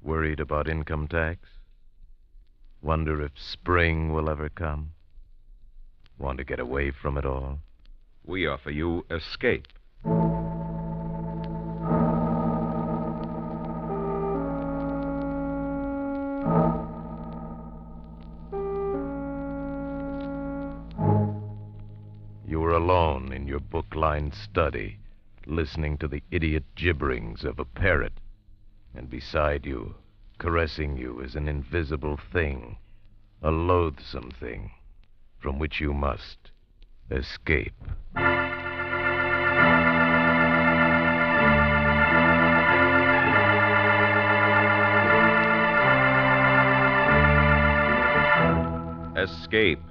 Worried about income tax? Wonder if spring will ever come? Want to get away from it all? We offer you escape. You were alone in your book-lined study, listening to the idiot gibberings of a parrot, and beside you, caressing you, is an invisible thing, a loathsome thing, from which you must escape. Escape.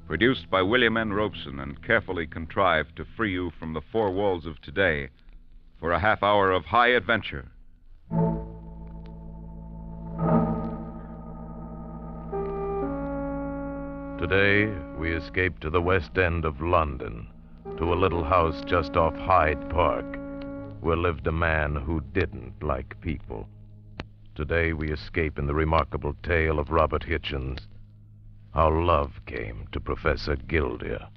Produced by William N. Robeson and carefully contrived to free you from the four walls of today for a half hour of high adventure. Today, we escape to the West End of London, to a little house just off Hyde Park, where lived a man who didn't like people. Today, we escape in the remarkable tale of Robert Hitchens, How Love Came to Professor Guildea.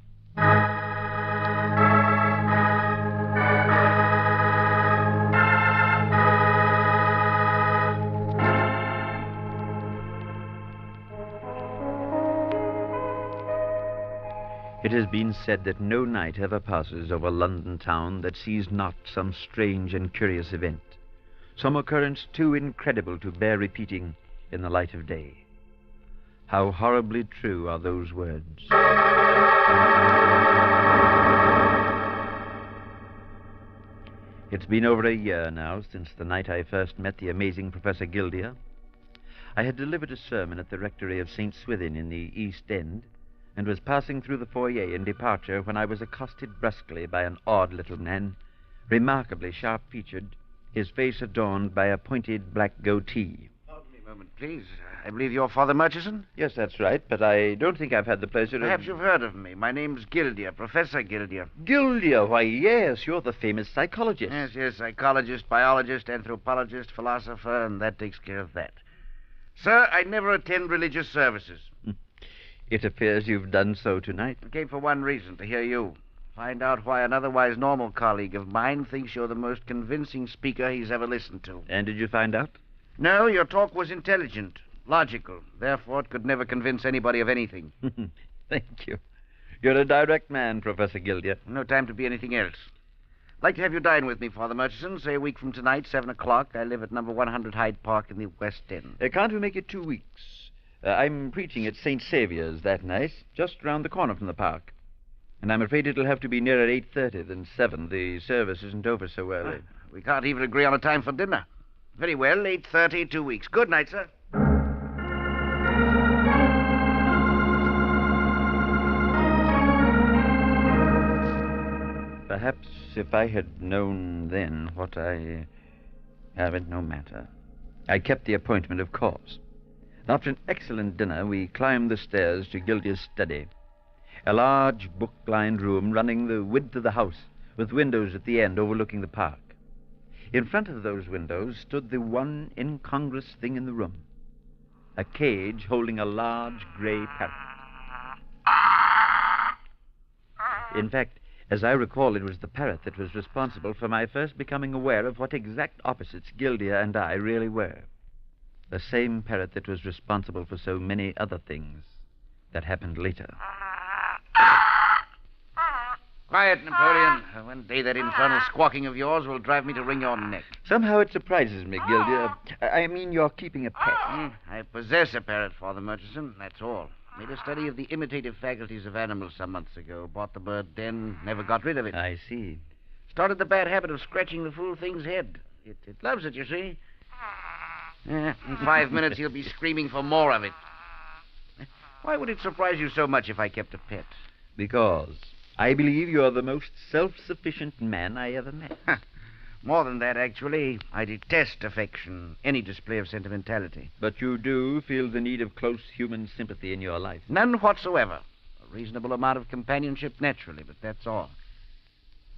It has been said that no night ever passes over London town that sees not some strange and curious event, some occurrence too incredible to bear repeating in the light of day. How horribly true are those words. It's been over a year now since the night I first met the amazing Professor Guildea. I had delivered a sermon at the rectory of St. Swithin in the East End, and was passing through the foyer in departure when I was accosted brusquely by an odd little man, remarkably sharp-featured, his face adorned by a pointed black goatee. Pardon me a moment, please. I believe you're Father Murchison? Yes, that's right, but I don't think I've had the pleasure Perhaps you've heard of me. My name's Guildea, Professor Guildea. Guildea, why, yes, you're the famous psychologist. Yes, psychologist, biologist, anthropologist, philosopher, and that takes care of that. Sir, I never attend religious services. It appears you've done so tonight. I came for one reason, to hear you. Find out why an otherwise normal colleague of mine thinks you're the most convincing speaker he's ever listened to. And did you find out? No, your talk was intelligent, logical. Therefore, it could never convince anybody of anything. Thank you. You're a direct man, Professor Guildea. No time to be anything else. I'd like to have you dine with me, Father Murchison, say a week from tonight, 7 o'clock. I live at number 100 Hyde Park in the West End. Can't we make it 2 weeks? I'm preaching at St. Saviour's that night, just round the corner from the park. And I'm afraid it'll have to be nearer 8:30 than 7. The service isn't over so early. We can't even agree on a time for dinner. Very well, 8:30, 2 weeks. Good night, sir. Perhaps if I had known then what I haven't, no matter. I kept the appointment, of course. After an excellent dinner, we climbed the stairs to Guildea's study, a large book-lined room running the width of the house, with windows at the end overlooking the park. In front of those windows stood the one incongruous thing in the room, a cage holding a large gray parrot. In fact, as I recall, it was the parrot that was responsible for my first becoming aware of what exact opposites Guildea and I really were. The same parrot that was responsible for so many other things that happened later. Quiet, Napoleon. One day that infernal squawking of yours will drive me to wring your neck. Somehow it surprises me, Guildea. I mean, you're keeping a pet. I possess a parrot, Father Murchison, that's all. Made a study of the imitative faculties of animals some months ago. Bought the bird then, never got rid of it. I see. Started the bad habit of scratching the fool thing's head. It loves it, you see. In 5 minutes, he'll be screaming for more of it. Why would it surprise you so much if I kept a pet? Because I believe you're the most self-sufficient man I ever met. More than that, actually. I detest affection, any display of sentimentality. But you do feel the need of close human sympathy in your life. None whatsoever. A reasonable amount of companionship, naturally, but that's all.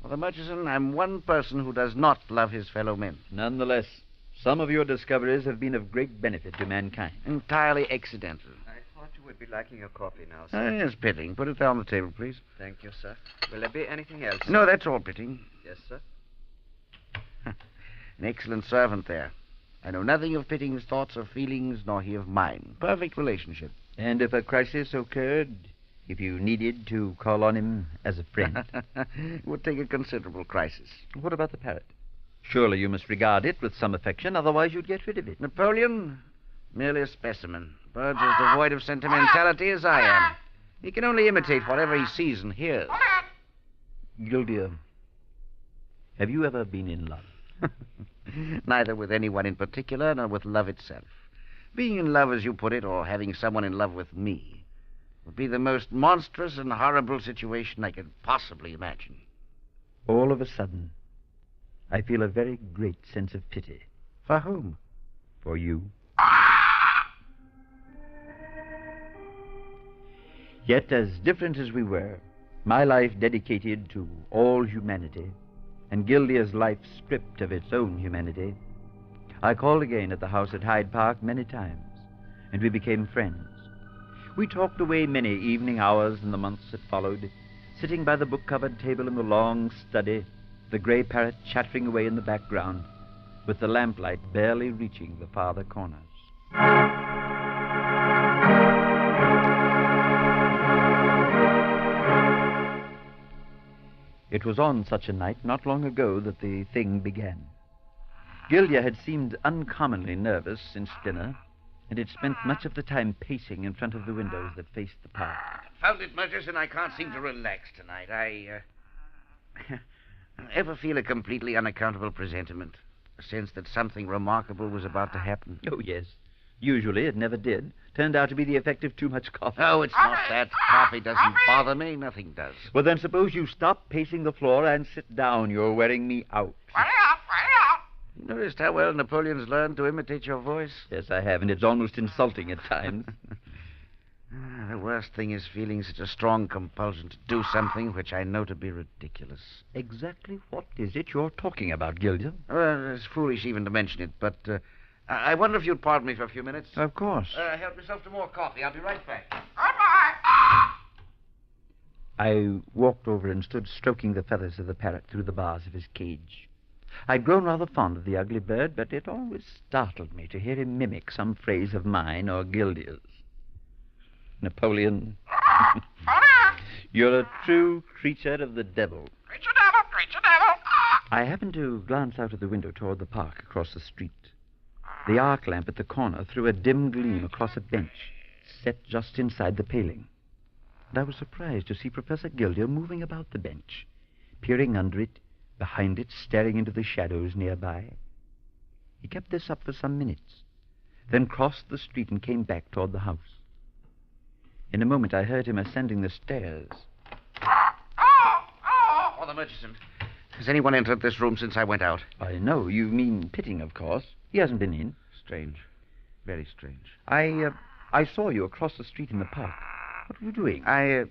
Father Murchison, I'm one person who does not love his fellow men. Nonetheless, Some of your discoveries have been of great benefit to mankind. Entirely accidental. I thought you would be liking your coffee now, sir. Yes, Pitting. Put it down on the table, please. Thank you, sir. Will there be anything else? No, that's all, Pitting. Yes, sir. An excellent servant there. I know nothing of Pitting's thoughts or feelings, nor he of mine. Perfect relationship. And if a crisis occurred, if you needed to call on him as a friend. It would take a considerable crisis. What about the parrot? Surely you must regard it with some affection, otherwise you'd get rid of it. Napoleon? Merely a specimen. Bird's as devoid of sentimentality as I am. He can only imitate whatever he sees and hears. Guildea, have you ever been in love? Neither with anyone in particular, nor with love itself. Being in love, as you put it, or having someone in love with me, would be the most monstrous and horrible situation I could possibly imagine. All of a sudden, I feel a very great sense of pity. For whom? For you. Yet, as different as we were, my life dedicated to all humanity, and Guildea's life stripped of its own humanity, I called again at the house at Hyde Park many times, and we became friends. We talked away many evening hours in the months that followed, sitting by the book-covered table in the long study, the grey parrot chattering away in the background, with the lamplight barely reaching the farther corners. It was on such a night not long ago that the thing began. Guildea had seemed uncommonly nervous since dinner, and had spent much of the time pacing in front of the windows that faced the park. Found it, Murchison. I can't seem to relax tonight. I ever feel a completely unaccountable presentiment, a sense that something remarkable was about to happen. Oh, yes. Usually it never did. Turned out to be the effect of too much coffee. Oh, it's not that. Coffee doesn't bother me. Nothing does. Well, then suppose you stop pacing the floor and sit down. You're wearing me out. You noticed how well Napoleon's learned to imitate your voice? Yes, I have, and it's almost insulting at times. The worst thing is feeling such a strong compulsion to do something which I know to be ridiculous. Exactly what is it you're talking about, Guildea? Well, it's foolish even to mention it, but I wonder if you'd pardon me for a few minutes. Of course. Help yourself to more coffee. I'll be right back. I walked over and stood stroking the feathers of the parrot through the bars of his cage. I'd grown rather fond of the ugly bird, but it always startled me to hear him mimic some phrase of mine or Guildea's. Napoleon, you're a true creature of the devil. Creature devil, creature devil. I happened to glance out of the window toward the park across the street. The arc lamp at the corner threw a dim gleam across a bench set just inside the paling. And I was surprised to see Professor Guildea moving about the bench, peering under it, behind it, staring into the shadows nearby. He kept this up for some minutes, then crossed the street and came back toward the house. In a moment, I heard him ascending the stairs. Father Murchison, has anyone entered this room since I went out? I know. You mean Pitting, of course. He hasn't been in. Strange. Very strange. I saw you across the street in the park. What were you doing? I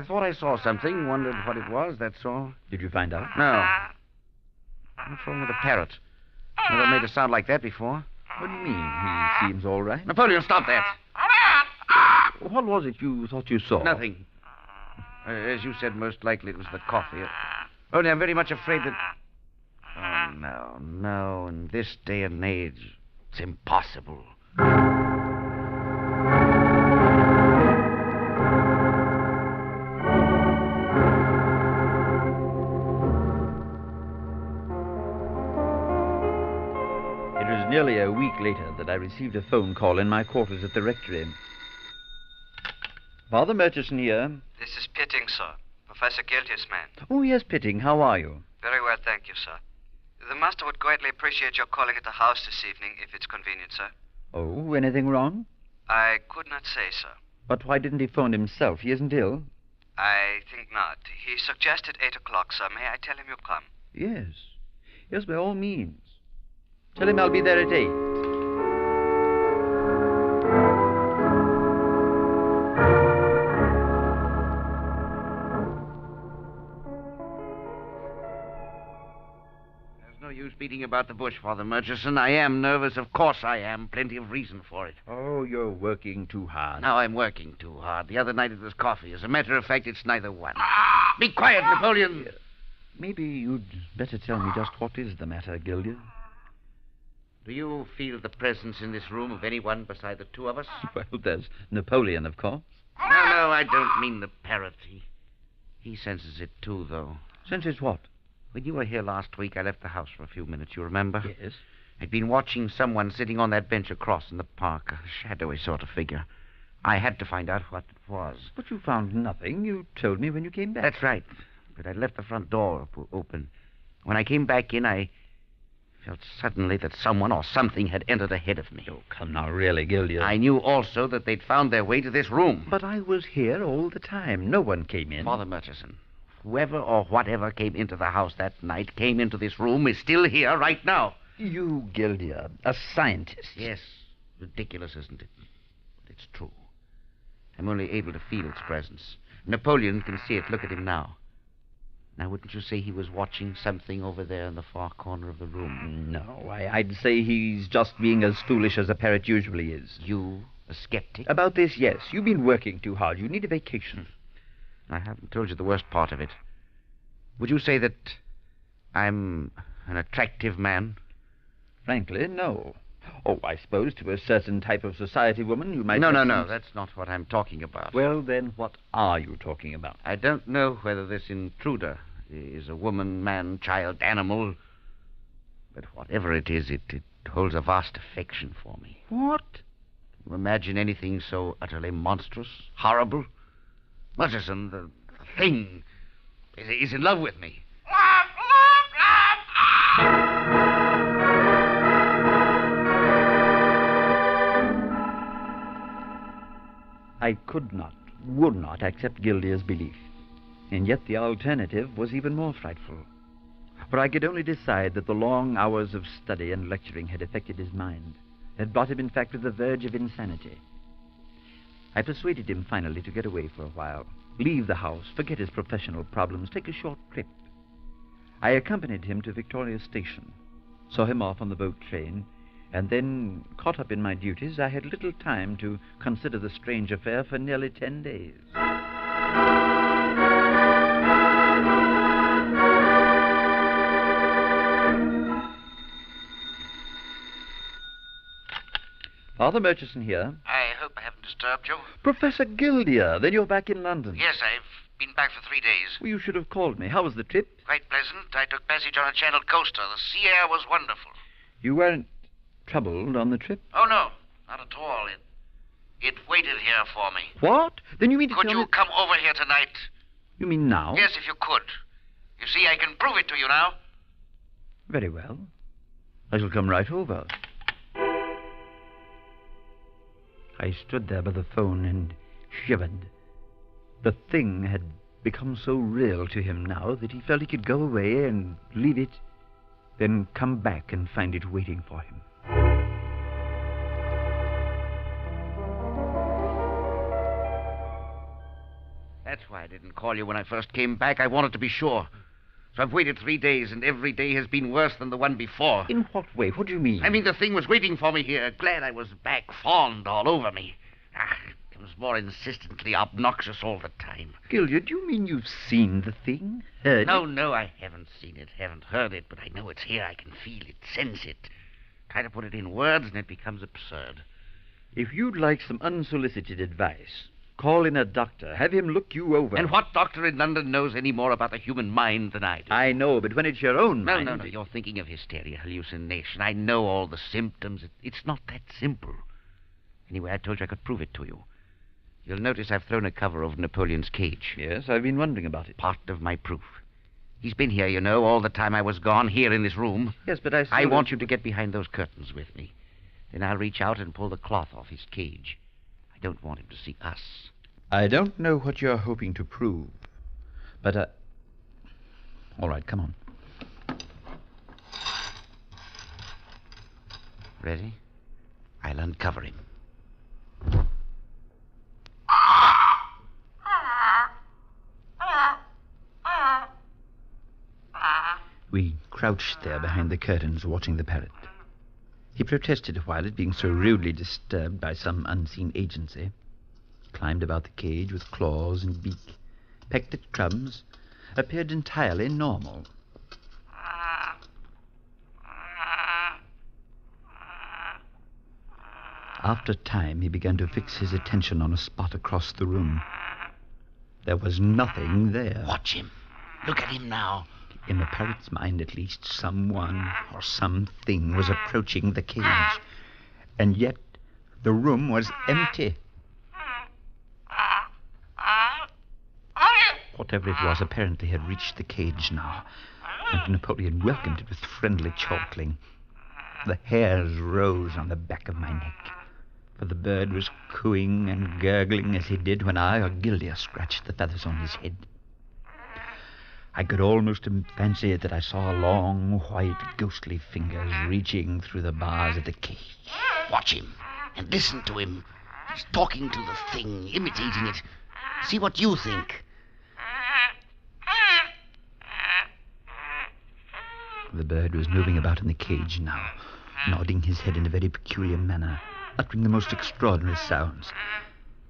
thought I saw something, wondered what it was, that's all. Did you find out? No. What's wrong with the parrot? Never made a sound like that before. What do you mean? He seems all right. Napoleon, stop that. What was it you thought you saw? Nothing. As you said, most likely it was the coffee. Only I'm very much afraid that... Oh, no. In this day and age, it's impossible. It was nearly a week later that I received a phone call in my quarters at the rectory. Father Murchison here. This is Pitting, sir. Professor Guildea's man. Oh, yes, Pitting. How are you? Very well, thank you, sir. The master would greatly appreciate your calling at the house this evening, if it's convenient, sir. Oh, anything wrong? I could not say, sir. But why didn't he phone himself? He isn't ill. I think not. He suggested 8 o'clock, sir. May I tell him you'll come? Yes. Yes, by all means. Tell him I'll be there at 8. beating about the bush, Father Murchison. I am nervous. Of course I am. Plenty of reason for it. Oh, you're working too hard. Now I'm working too hard. The other night it was coffee. As a matter of fact, it's neither one. Be quiet, Napoleon. Maybe you'd better tell me just what is the matter, Guildea. Do you feel the presence in this room of anyone beside the two of us? Well, there's Napoleon, of course. No, I don't mean the parrot. He senses it too, though. Senses what? When you were here last week, I left the house for a few minutes, you remember? Yes. I'd been watching someone sitting on that bench across in the park, a shadowy sort of figure. I had to find out what it was. But you found nothing. You told me when you came back. That's right. But I left the front door open. When I came back in, I felt suddenly that someone or something had entered ahead of me. Oh, come now, really, Guildea. I knew also that they'd found their way to this room. But I was here all the time. No one came in. Father Murchison, whoever or whatever came into the house that night, came into this room, is still here right now. You, Guildea, a scientist. Yes. Ridiculous, isn't it? But it's true. I'm only able to feel its presence. Napoleon can see it. Look at him now. Now, wouldn't you say he was watching something over there in the far corner of the room? No, I'd say he's just being as foolish as a parrot usually is. You, a skeptic? About this, yes. You've been working too hard. You need a vacation. I haven't told you the worst part of it. Would you say that I'm an attractive man? Frankly, no. Oh, I suppose to a certain type of society woman you might... No, that's not what I'm talking about. Well, then, what are you talking about? I don't know whether this intruder is a woman, man, child, animal, but whatever it is, it holds a vast affection for me. What? Can you imagine anything so utterly monstrous, horrible? Murchison, the thing, is in love with me. I could not, would not accept Guildea's belief. And yet the alternative was even more frightful. For I could only decide that the long hours of study and lecturing had affected his mind, had brought him, in fact, to the verge of insanity. I persuaded him finally to get away for a while, leave the house, forget his professional problems, take a short trip. I accompanied him to Victoria Station, saw him off on the boat train, and then, caught up in my duties, I had little time to consider the strange affair for nearly 10 days. Father Murchison here. I hope I haven't disturbed you. Professor Guildea, then you're back in London. Yes, I've been back for 3 days. Well, you should have called me. How was the trip? Quite pleasant. I took passage on a channel coaster. The sea air was wonderful. You weren't troubled on the trip? Oh, no, not at all. It waited here for me. What? Then you mean to Could tell you me... come over here tonight? You mean now? Yes, if you could. You see, I can prove it to you now. Very well. I shall come right over. I stood there by the phone and shivered. The thing had become so real to him now that he felt he could go away and leave it, then come back and find it waiting for him. That's why I didn't call you when I first came back. I wanted to be sure. So I've waited 3 days, and every day has been worse than the one before. In what way? What do you mean? I mean, the thing was waiting for me here. Glad I was back, fawned all over me. It was more insistently obnoxious all the time. Guildea, do you mean you've seen the thing? Heard it? No, I haven't seen it, haven't heard it, but I know it's here. I can feel it, sense it. Try to put it in words, and it becomes absurd. If you'd like some unsolicited advice, call in a doctor. Have him look you over. And what doctor in London knows any more about the human mind than I do? I know, but when it's your own No, mind... You're thinking of hysteria, hallucination. I know all the symptoms. It's not that simple. Anyway, I told you I could prove it to you. You'll notice I've thrown a cover over Napoleon's cage. Yes, I've been wondering about it. Part of my proof. He's been here, you know, all the time I was gone, here in this room. Yes, but I want you to get behind those curtains with me. Then I'll reach out and pull the cloth off his cage. I don't want him to see us. I don't know what you're hoping to prove, but, all right, come on. Ready? I'll uncover him. We crouched there behind the curtains, watching the parrot. He protested a while at being so rudely disturbed by some unseen agency. Climbed about the cage with claws and beak, pecked at crumbs, appeared entirely normal. After a time, he began to fix his attention on a spot across the room. There was nothing there. Watch him. Look at him now. In the parrot's mind, at least, someone or something was approaching the cage. And yet, the room was empty. Whatever it was apparently had reached the cage now, and Napoleon welcomed it with friendly chortling. The hairs rose on the back of my neck, for the bird was cooing and gurgling as he did when I or Guildea scratched the feathers on his head. I could almost fancy that I saw long, white, ghostly fingers reaching through the bars of the cage. Watch him and listen to him. He's talking to the thing, imitating it. See what you think. The bird was moving about in the cage now, nodding his head in a very peculiar manner, uttering the most extraordinary sounds.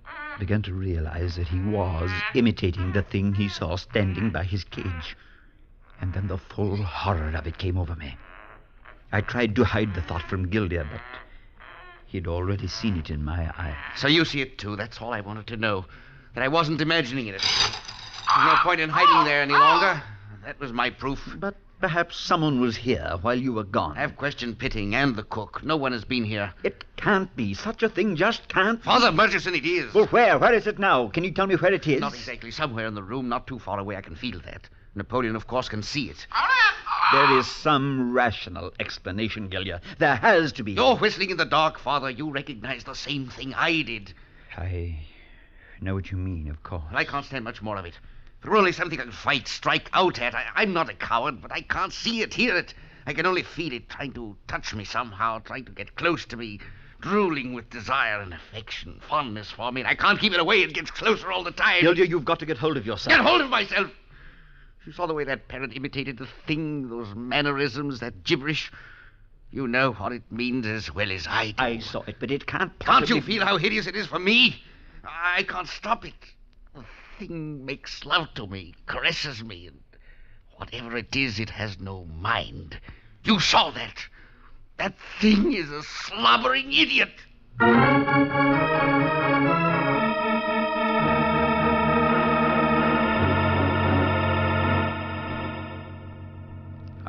I began to realize that he was imitating the thing he saw standing by his cage. And then the full horror of it came over me. I tried to hide the thought from Guildea, but he'd already seen it in my eyes. So you see it, too. That's all I wanted to know. That I wasn't imagining it. There's no point in hiding there any longer. That was my proof. But perhaps someone was here while you were gone. I've questioned Pitting and the cook. No one has been here. It can't be. Such a thing just can't be. Father Murchison, it is. Well, where? Where is it now? Can you tell me where it is? Not exactly. Somewhere in the room, not too far away. I can feel that. Napoleon, of course, can see it. There is some rational explanation, Guildea. There has to be. You're whistling in the dark, Father. You recognize the same thing I did. I know what you mean, of course. I can't stand much more of it. If it were only something I could fight, strike out at. I'm not a coward, but I can't see it, hear it. I can only feel it trying to touch me somehow, trying to get close to me, drooling with desire and affection, fondness for me, and I can't keep it away. It gets closer all the time. Guildea, you've got to get hold of yourself. Get hold of myself! You saw the way that parrot imitated the thing, those mannerisms, that gibberish. You know what it means as well as I do. I saw it, but it can't possibly... Can't you feel how hideous it is for me? I can't stop it. The thing makes love to me, caresses me, and whatever it is, it has no mind. You saw that. That thing is a slobbering idiot.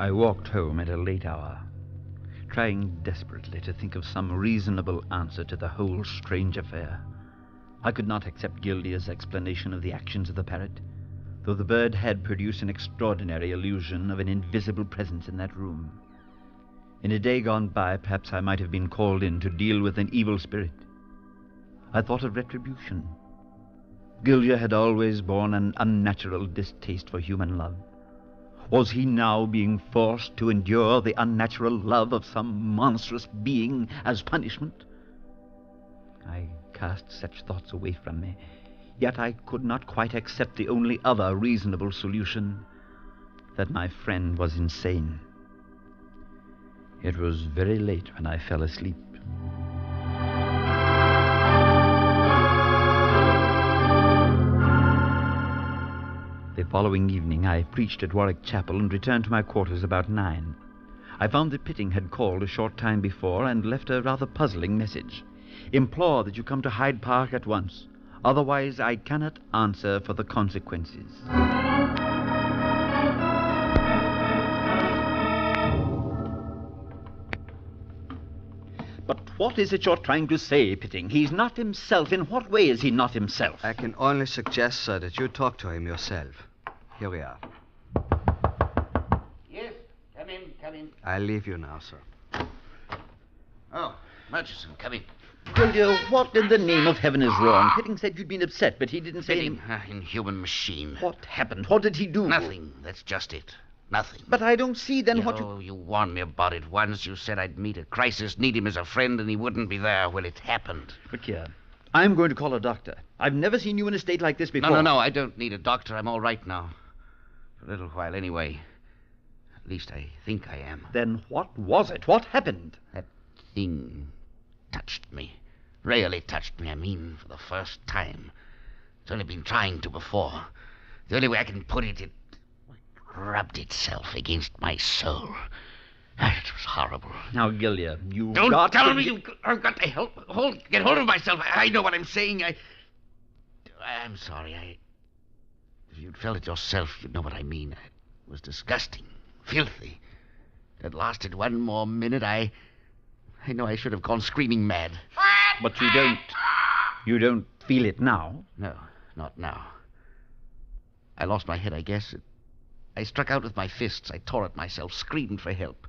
I walked home at a late hour, trying desperately to think of some reasonable answer to the whole strange affair. I could not accept Guildea's explanation of the actions of the parrot, though the bird had produced an extraordinary illusion of an invisible presence in that room. In a day gone by, perhaps I might have been called in to deal with an evil spirit. I thought of retribution. Guildea had always borne an unnatural distaste for human love. Was he now being forced to endure the unnatural love of some monstrous being as punishment? I cast such thoughts away from me, yet I could not quite accept the only other reasonable solution, that my friend was insane. It was very late when I fell asleep. The following evening I preached at Warwick Chapel and returned to my quarters about 9. I found that Pitting had called a short time before and left a rather puzzling message. Implore that you come to Hyde Park at once. Otherwise I cannot answer for the consequences. But what is it you're trying to say, Pitting? He's not himself. In what way is he not himself? I can only suggest, sir, that you talk to him yourself. Here we are. Yes, come in, come in. I'll leave you now, sir. Oh, Murchison, come in. Guildea, what in the name of heaven is wrong? Pitting said you'd been upset, but he didn't say Pitting, anything. inhuman machine. What happened? What did he do? Nothing. That's just it. Nothing. But I don't see then what you... Oh, you warned me about it once. You said I'd meet a crisis, need him as a friend, and he wouldn't be there. Well, it happened. Look here. I'm going to call a doctor. I've never seen you in a state like this before. No. I don't need a doctor. I'm all right now. For a little while, anyway. At least I think I am. Then what was it? What happened? That thing touched me. Really touched me, I mean, for the first time. It's only been trying to before. The only way I can put it, it rubbed itself against my soul. It was horrible. Now, Guildea, you Don't got tell to... me I've got to get hold of myself. I know what I'm saying. I'm sorry. If you'd felt it yourself, you'd know what I mean. It was disgusting, filthy. It lasted one more minute. I know I should have gone screaming mad. But you don't feel it now? No, not now. I lost my head, I guess. I struck out with my fists. I tore at myself, screamed for help.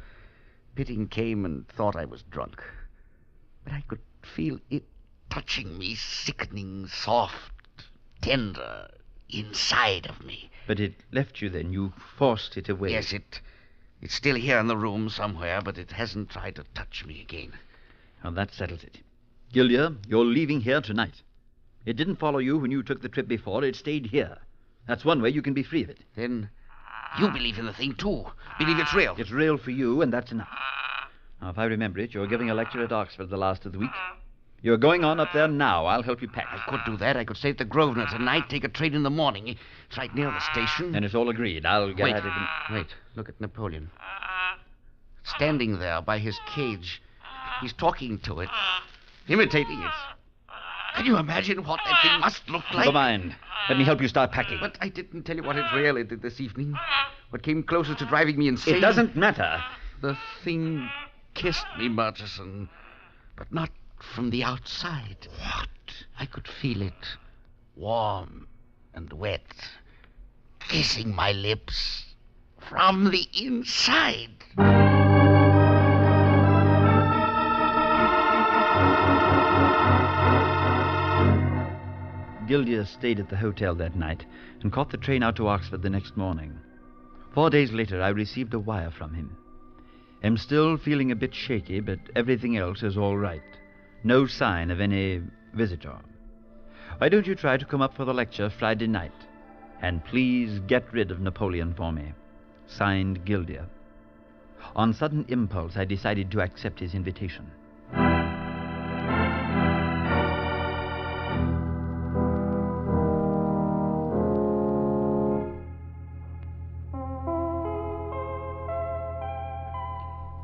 Pitting came and thought I was drunk. But I could feel it touching me, sickening, soft, tender, inside of me. But it left you then. You forced it away. Yes, it's still here in the room somewhere, but it hasn't tried to touch me again. Well, that settles it. Guildea, you're leaving here tonight. It didn't follow you when you took the trip before. It stayed here. That's one way you can be free of it. Then you believe in the thing, too. Believe it's real. It's real for you, and that's enough. Now, if I remember it, you're giving a lecture at Oxford the last of the week. You're going on up there now. I'll help you pack. I could do that. I could stay at the Grosvenor tonight, take a train in the morning. It's right near the station. Then it's all agreed. I'll get at it. Wait. Look at Napoleon. Standing there by his cage. He's talking to it. Imitating it. Can you imagine what that thing must look like? Never mind. Let me help you start packing. But I didn't tell you what it really did this evening. What came closest to driving me insane. It doesn't matter. The thing kissed me, Murchison, but not from the outside. What? I could feel it, warm and wet, kissing my lips from the inside. Guildea stayed at the hotel that night and caught the train out to Oxford the next morning. 4 days later, I received a wire from him. Am still feeling a bit shaky, but everything else is all right. No sign of any visitor. Why don't you try to come up for the lecture Friday night? And please get rid of Napoleon for me. Signed, Guildea. On sudden impulse, I decided to accept his invitation.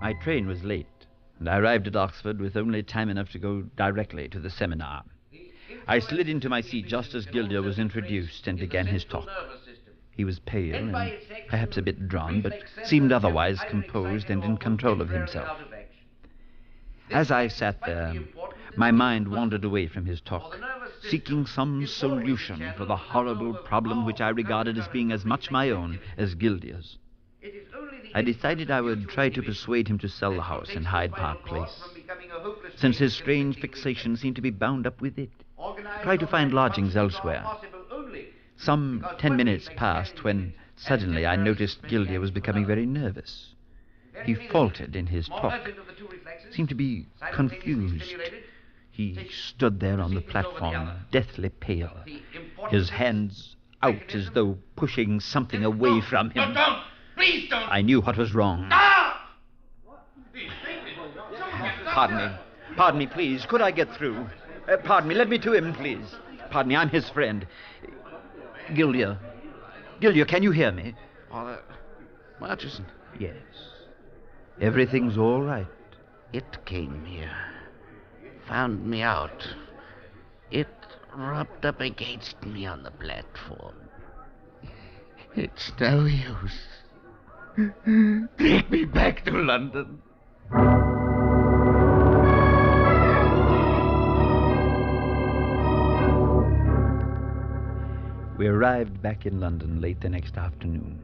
My train was late, and I arrived at Oxford with only time enough to go directly to the seminar. I slid into my seat just as Guildea was introduced and began his talk. He was pale and perhaps a bit drawn, but seemed otherwise composed and in control of himself. As I sat there, my mind wandered away from his talk, seeking some solution for the horrible problem which I regarded as being as much my own as Guildea's. I decided I would try to persuade him to sell the house in Hyde Park Place, since his strange fixation seemed to be bound up with it. Try to find lodgings elsewhere. Some 10 minutes passed when suddenly I noticed Guildea was becoming very nervous. He faltered in his talk, seemed to be confused. He stood there on the platform, deathly pale, his hands out as though pushing something away from him. Please don't! I knew what was wrong. Pardon me, please. Could I get through? Pardon me, let me to him, please. Pardon me, I'm his friend. Guildea, can you hear me? Father Murchison. Yes. Everything's all right. It came here. Found me out. It rubbed up against me on the platform. It's no use. Take me back to London. We arrived back in London late the next afternoon.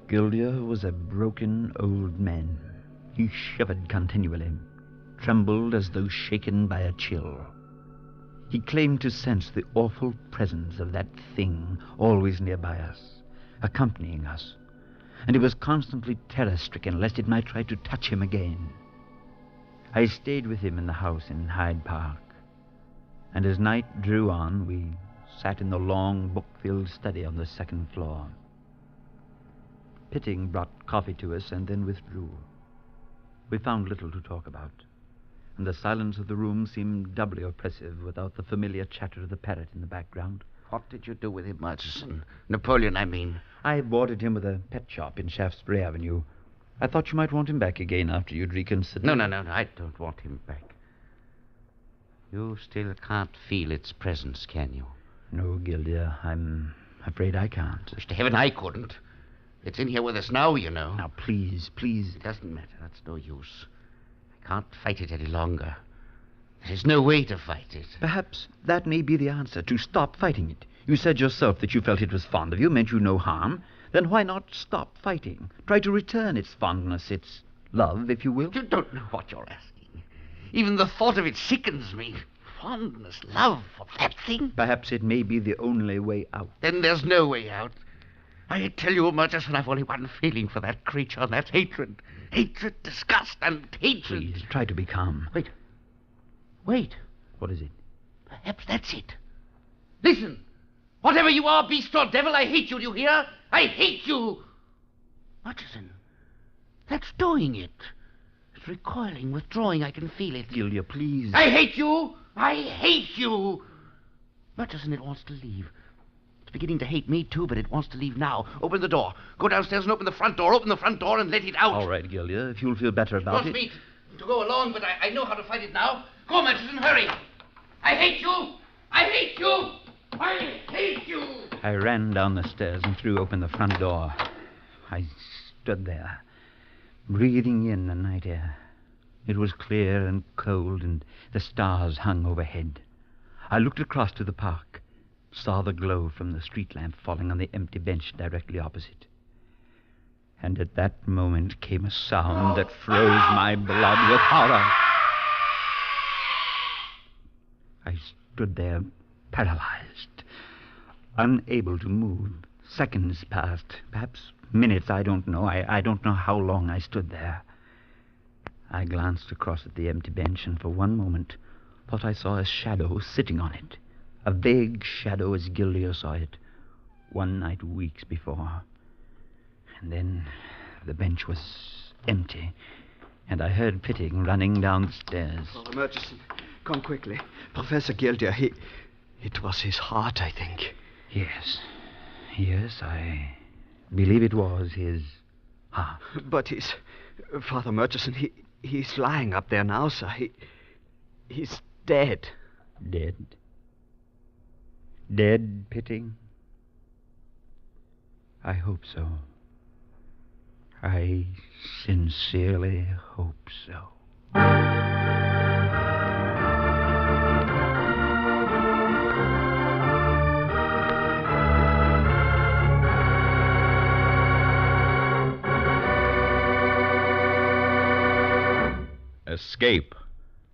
Guildea was a broken old man. He shivered continually, trembled as though shaken by a chill. He claimed to sense the awful presence of that thing always nearby us, accompanying us, and he was constantly terror-stricken lest it might try to touch him again. I stayed with him in the house in Hyde Park, and as night drew on, we sat in the long, book-filled study on the second floor. Pitting brought coffee to us and then withdrew. We found little to talk about, and the silence of the room seemed doubly oppressive without the familiar chatter of the parrot in the background. What did you do with him, Murchison? Napoleon, I mean. I boarded him with a pet shop in Shaftesbury Avenue. I thought you might want him back again after you'd reconsidered. No, I don't want him back. You still can't feel its presence, can you? No, Guildea, I'm afraid I can't. Wish to heaven I couldn't. It's in here with us now, you know. Now, please. It doesn't matter. That's no use. I can't fight it any longer. There's no way to fight it. Perhaps that may be the answer, to stop fighting it. You said yourself that you felt it was fond of you, meant you no harm. Then why not stop fighting? Try to return its fondness, its love, if you will. You don't know what you're asking. Even the thought of it sickens me. Fondness, love for that thing? Perhaps it may be the only way out. Then there's no way out. I tell you, Murchison, I've only one feeling for that creature, and that's hatred. Hatred, disgust, and hatred. Please, try to be calm. Wait. What is it? Perhaps that's it. Listen. Whatever you are, beast or devil, I hate you, do you hear? I hate you. Murchison, that's doing it. It's recoiling, withdrawing, I can feel it. Guildea, please. I hate you. I hate you. Murchison, it wants to leave. It's beginning to hate me, too, but it wants to leave now. Open the door. Go downstairs and open the front door. Open the front door and let it out. All right, Guildea, if you'll feel better about it. It wants me to go along, but I know how to fight it now. Go, Murchison, hurry. I hate you. I hate you. I hate you. I ran down the stairs and threw open the front door. I stood there, breathing in the night air. It was clear and cold, and the stars hung overhead. I looked across to the park, saw the glow from the street lamp falling on the empty bench directly opposite. And at that moment came a sound that froze my blood with horror. I stood there, paralyzed, unable to move. Seconds passed, perhaps minutes, I don't know. I don't know how long I stood there. I glanced across at the empty bench, and for one moment thought I saw a shadow sitting on it. A vague shadow as Guildea saw it one night weeks before. And then the bench was empty, and I heard Pitting running down the stairs. Oh, Murchison, come quickly. Professor Guildea, it was his heart, I think. Yes, I believe it was his heart. But Father Murchison, he's lying up there now, sir. He's dead. Dead? Dead, Pitting? I hope so. I sincerely hope so. Escape,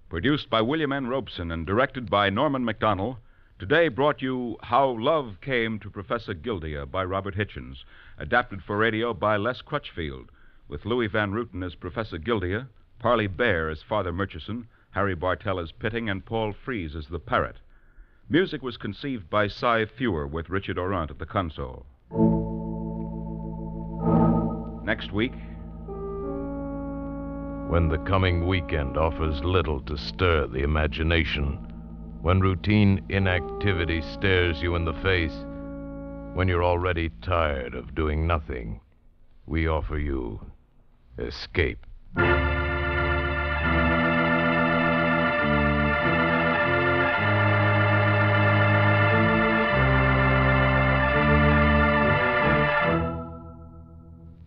produced by William N. Robeson and directed by Norman MacDonald, today brought you How Love Came to Professor Guildea by Robert Hitchens, adapted for radio by Les Crutchfield, with Louis Van Rooten as Professor Guildea, Parley Bear as Father Murchison, Harry Bartell as Pitting, and Paul Frees as the Parrot. Music was conceived by Cy Fewer with Richard Orant at the console. Next week, when the coming weekend offers little to stir the imagination, when routine inactivity stares you in the face, when you're already tired of doing nothing, we offer you Escape.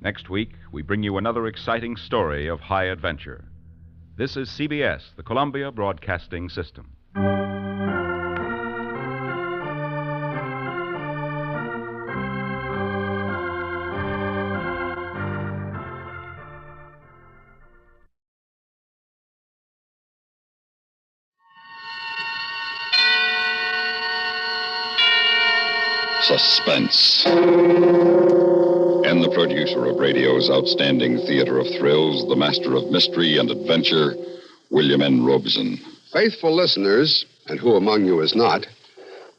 Next week, we bring you another exciting story of high adventure. This is CBS, the Columbia Broadcasting System. Suspense. And the producer of radio's outstanding theater of thrills, the master of mystery and adventure, William N. Robeson. Faithful listeners, and who among you is not,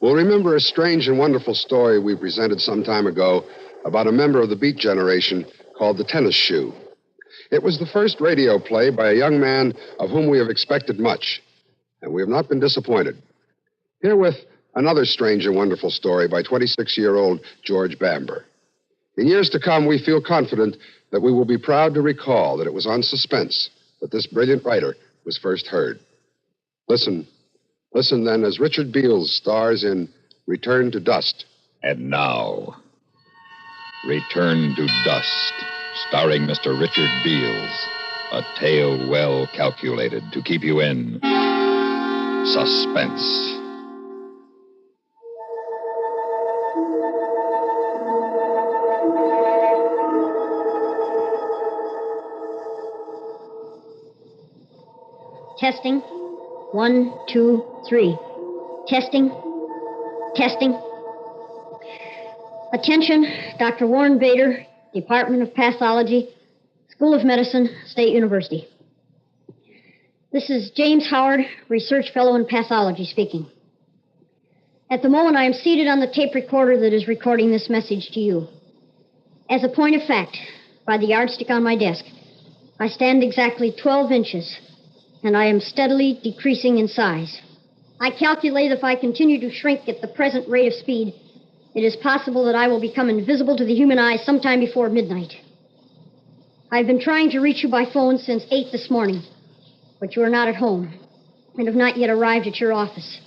will remember a strange and wonderful story we presented some time ago about a member of the Beat generation called The Tennis Shoe. It was the first radio play by a young man of whom we have expected much, and we have not been disappointed. Herewith, another strange and wonderful story by 26-year-old George Bamber. In years to come, we feel confident that we will be proud to recall that it was on Suspense that this brilliant writer was first heard. Listen then as Richard Beals stars in Return to Dust. And now, Return to Dust, starring Mr. Richard Beals. A tale well calculated to keep you in suspense. Testing. 1, 2, 3. Testing. Testing. Attention, Dr. Warren Bader, Department of Pathology, School of Medicine, State University. This is James Howard, Research Fellow in Pathology, speaking. At the moment, I am seated on the tape recorder that is recording this message to you. As a point of fact, by the yardstick on my desk, I stand exactly 12 inches, and I am steadily decreasing in size. I calculate if I continue to shrink at the present rate of speed, it is possible that I will become invisible to the human eye sometime before midnight. I've been trying to reach you by phone since 8 this morning, but you are not at home and have not yet arrived at your office.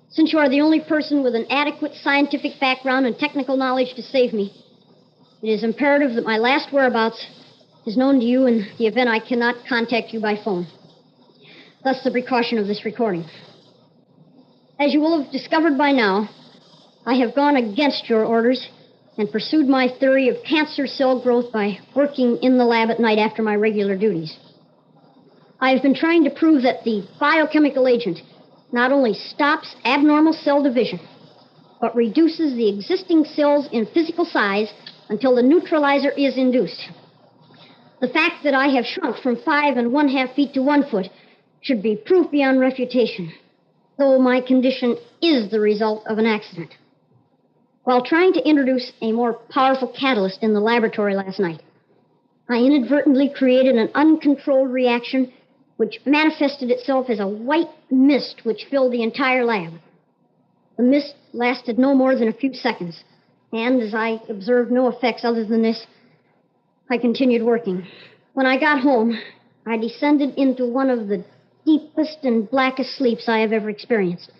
Since you are the only person with an adequate scientific background and technical knowledge to save me, it is imperative that my last whereabouts is known to you in the event I cannot contact you by phone. Thus the precaution of this recording. As you will have discovered by now, I have gone against your orders and pursued my theory of cancer cell growth by working in the lab at night after my regular duties. I have been trying to prove that the biochemical agent not only stops abnormal cell division, but reduces the existing cells in physical size until the neutralizer is induced. The fact that I have shrunk from 5 1/2 feet to 1 foot should be proof beyond refutation, though my condition is the result of an accident. While trying to introduce a more powerful catalyst in the laboratory last night, I inadvertently created an uncontrolled reaction which manifested itself as a white mist which filled the entire lab. The mist lasted no more than a few seconds, and as I observed no effects other than this, I continued working. When I got home, I descended into one of the deepest and blackest sleeps I have ever experienced.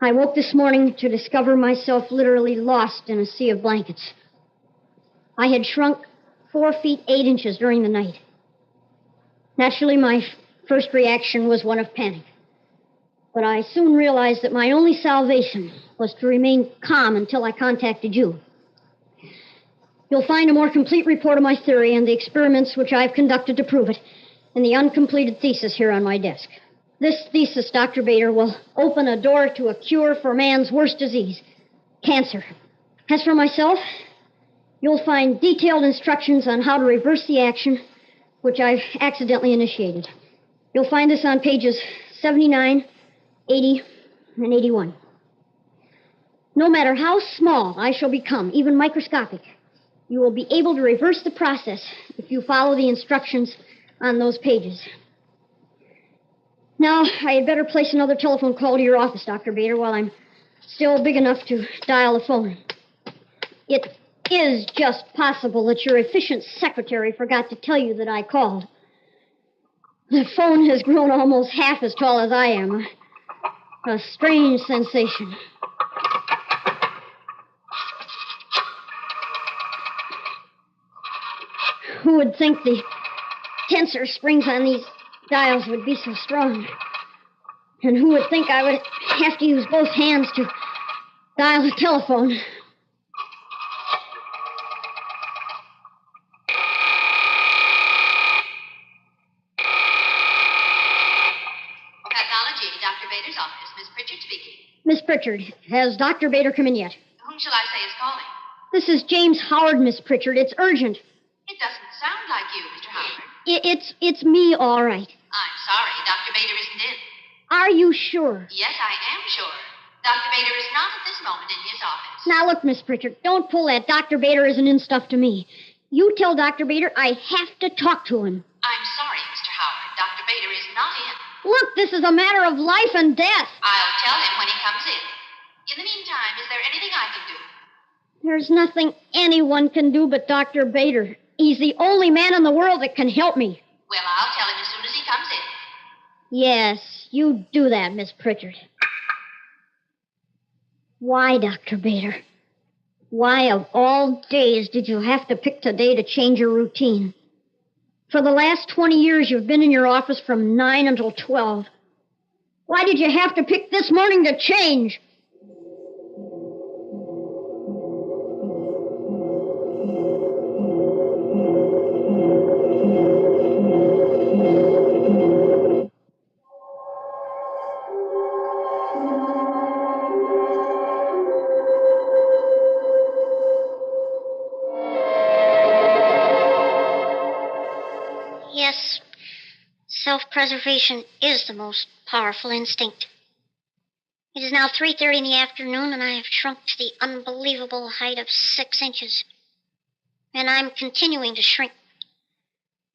I woke this morning to discover myself literally lost in a sea of blankets. I had shrunk 4 feet 8 inches during the night. Naturally, my first reaction was one of panic. But I soon realized that my only salvation was to remain calm until I contacted you. You'll find a more complete report of my theory and the experiments which I've conducted to prove it in the uncompleted thesis here on my desk. This thesis, Dr. Bader, will open a door to a cure for man's worst disease, cancer. As for myself, you'll find detailed instructions on how to reverse the action which I've accidentally initiated. You'll find this on pages 79, 80, and 81. No matter how small I shall become, even microscopic, you will be able to reverse the process if you follow the instructions on those pages. Now, I had better place another telephone call to your office, Dr. Bader, while I'm still big enough to dial the phone. It is just possible that your efficient secretary forgot to tell you that I called. The phone has grown almost half as tall as I am. A strange sensation. Who would think the tensor springs on these dials would be so strong? And who would think I would have to use both hands to dial the telephone? Pathology, Dr. Bader's office. Miss Pritchard speaking. Miss Pritchard, has Dr. Bader come in yet? Whom shall I say is calling? This is James Howard, Miss Pritchard. It's urgent. It doesn't sound like you, Mr. Howard. It's me, all right. I'm sorry. Dr. Bader isn't in. Are you sure? Yes, I am sure. Dr. Bader is not at this moment in his office. Now, look, Miss Pritchard, don't pull that Dr. Bader isn't in stuff to me. You tell Dr. Bader I have to talk to him. I'm sorry, Mr. Howard. Dr. Bader is not in. Look, this is a matter of life and death. I'll tell him when he comes in. In the meantime, is there anything I can do? There's nothing anyone can do but Dr. Bader. He's the only man in the world that can help me. Well, I'll tell him as soon as he comes in. Yes, you do that, Miss Pritchard. Why, Dr. Bader? Why, of all days, did you have to pick today to change your routine? For the last 20 years, you've been in your office from 9 until 12. Why did you have to pick this morning to change? Yes, self-preservation is the most powerful instinct. It is now 3:30 in the afternoon, and I have shrunk to the unbelievable height of 6 inches. And I'm continuing to shrink.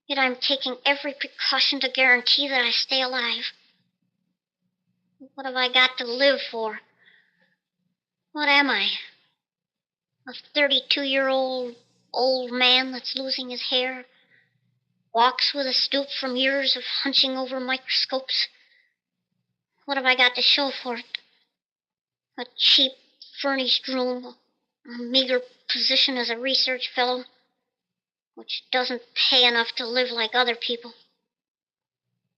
Yet I'm taking every precaution to guarantee that I stay alive. What have I got to live for? What am I? A 32-year-old old man that's losing his hair? Walks with a stoop from years of hunching over microscopes? What have I got to show for it? A cheap, furnished room, a meager position as a research fellow, which doesn't pay enough to live like other people.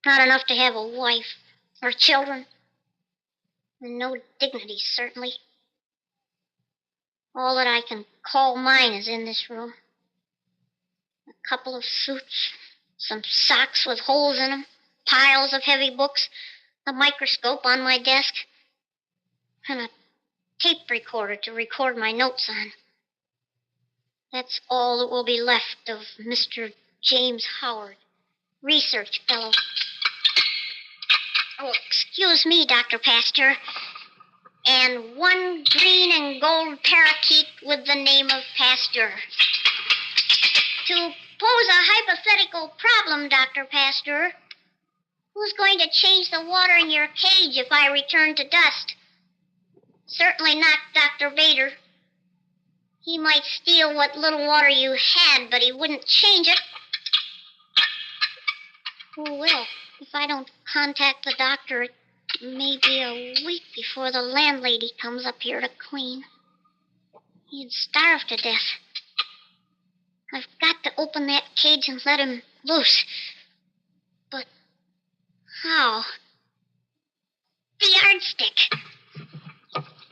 Not enough to have a wife or children. And no dignity, certainly. All that I can call mine is in this room. A couple of suits, some socks with holes in them, piles of heavy books, a microscope on my desk, and a tape recorder to record my notes on. That's all that will be left of Mr. James Howard, research fellow. Oh, excuse me, Dr. Pasteur. And one green and gold parakeet with the name of Pasteur. To pose a hypothetical problem, Dr. Pasteur, who's going to change the water in your cage if I return to dust? Certainly not Dr. Bader. He might steal what little water you had, but he wouldn't change it. Who will? If I don't contact the doctor, it may be a week before the landlady comes up here to clean. He'd starve to death. I've got to open that cage and let him loose. But how? The yardstick.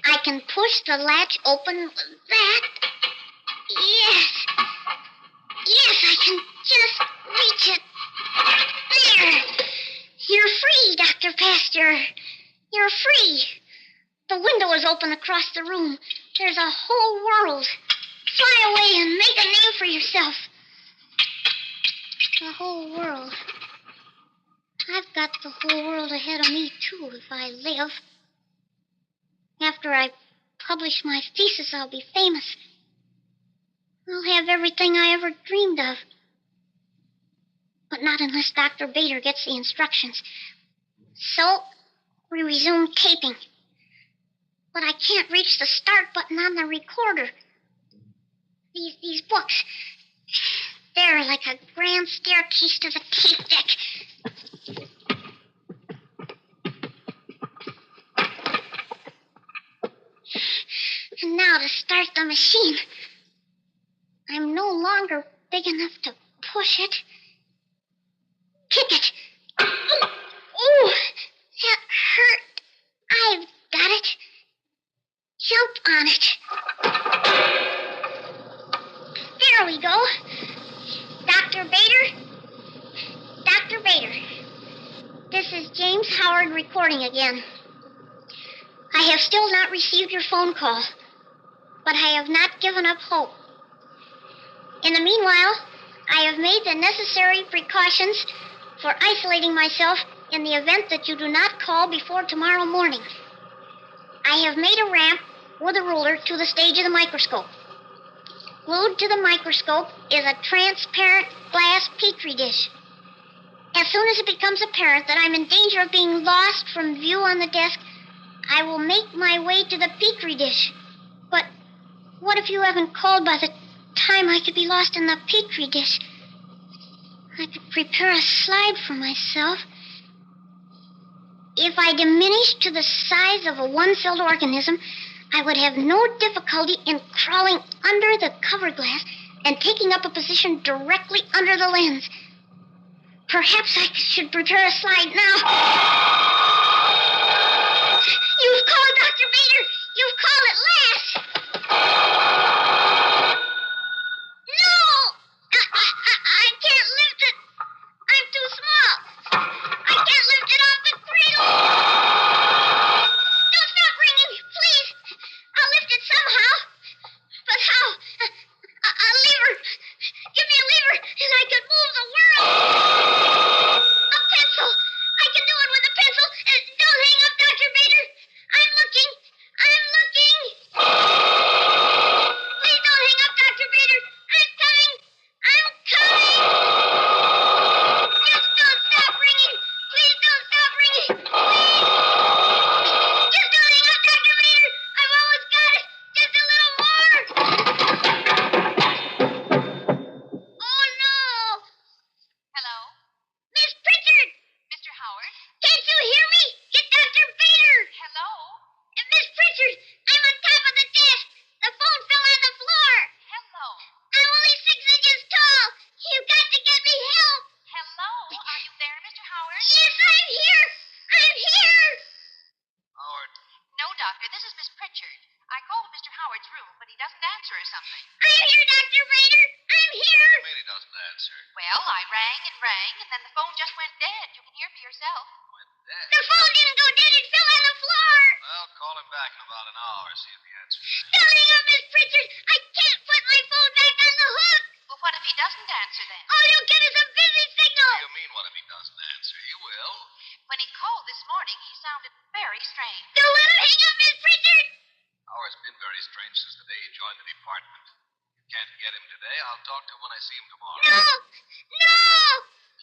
I can push the latch open with that. Yes. Yes, I can just reach it. There. You're free, Dr. Pasteur. You're free. The window is open across the room. There's a whole world. Fly away and make a name for yourself. The whole world. I've got the whole world ahead of me, too, if I live. After I publish my thesis, I'll be famous. I'll have everything I ever dreamed of. But not unless Dr. Bader gets the instructions. So, we resume taping. But I can't reach the start button on the recorder. These books, they're like a grand staircase to the tape deck. And now to start the machine. I'm no longer big enough to push it. Kick it. Oh, that hurt. I've got it. Jump on it. There we go. Dr. Bader? Dr. Bader. This is James Howard recording again. I have still not received your phone call, but I have not given up hope. In the meanwhile, I have made the necessary precautions for isolating myself in the event that you do not call before tomorrow morning. I have made a ramp with a ruler to the stage of the microscope. Glued to the microscope is a transparent glass petri dish. As soon as it becomes apparent that I'm in danger of being lost from view on the desk, I will make my way to the petri dish. But what if you haven't called by the time I could be lost in the petri dish? I could prepare a slide for myself. If I diminished to the size of a one-celled organism, I would have no difficulty in crawling under the cover glass and taking up a position directly under the lens. Perhaps I should prepare a slide now. You've called, Dr. Bader. You've called at last. No! I can't lift it. I'm too small. I can't lift it off the cradle. Don't stop ringing, please. I'll lift it somehow. But how? A lever. Give me a lever, and I could move the world. A pencil. I can do it with a pencil. Don't hang up, Dr. Bader. I'm looking. Please don't hang up, Dr. Bader. I'm coming. Just don't stop ringing. Please don't stop ringing. Please. Just don't hang up, Dr. Bader. I've almost got it. Just a little more. Oh, no. Hello? Miss Pritchard. Mr. Howard? Can't you hear me? Get Dr. Bader. Hello? Miss Pritchard, I'm on top of the desk. The phone fell on the floor. Hello? I'm only 6 inches tall. You've got to get me help. Hello? Are you there, Mr. Howard? Yes, I'm here. I'm here. Howard. No, Doctor. This is Miss Pritchard. I called Mr. Howard's room, but he doesn't answer or something. I'm here, Dr. Bader. I'm here. I mean he doesn't answer. Well, I rang, and then the phone just went dead. You can hear for yourself. Went dead. The phone didn't go dead. It fell on the floor. Well, call him back in about an hour, see if he answers. Don't hang up, Miss Pritchard. I can't put my phone back on the hook. Well, what if he doesn't answer then? All you'll get is a busy signal. What do you mean, what if he doesn't answer? He will. When he called this morning, he sounded very strange. Don't let him hang up, Miss Pritchard. Howard's been very strange since the day he joined the department. You can't get him today. I'll talk to him when I see him tomorrow. No.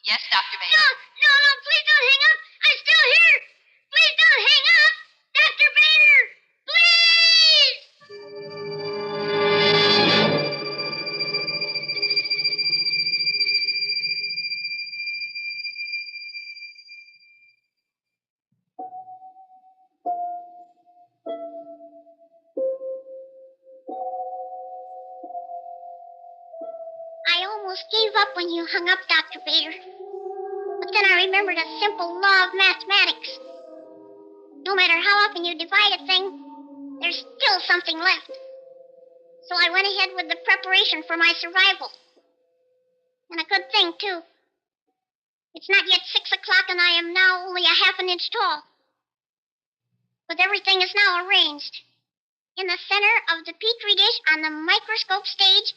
Yes, Dr. Bader. No, please don't hang up. I'm still here. Please don't hang up. Dr. Bader, please. I almost gave up when you hung up, Dr. Bader. But then I remembered a simple law of mathematics. No matter how often you divide a thing, there's still something left. So I went ahead with the preparation for my survival. And a good thing, too. It's not yet 6 o'clock, and I am now only a half an inch tall. But everything is now arranged. In the center of the petri dish on the microscope stage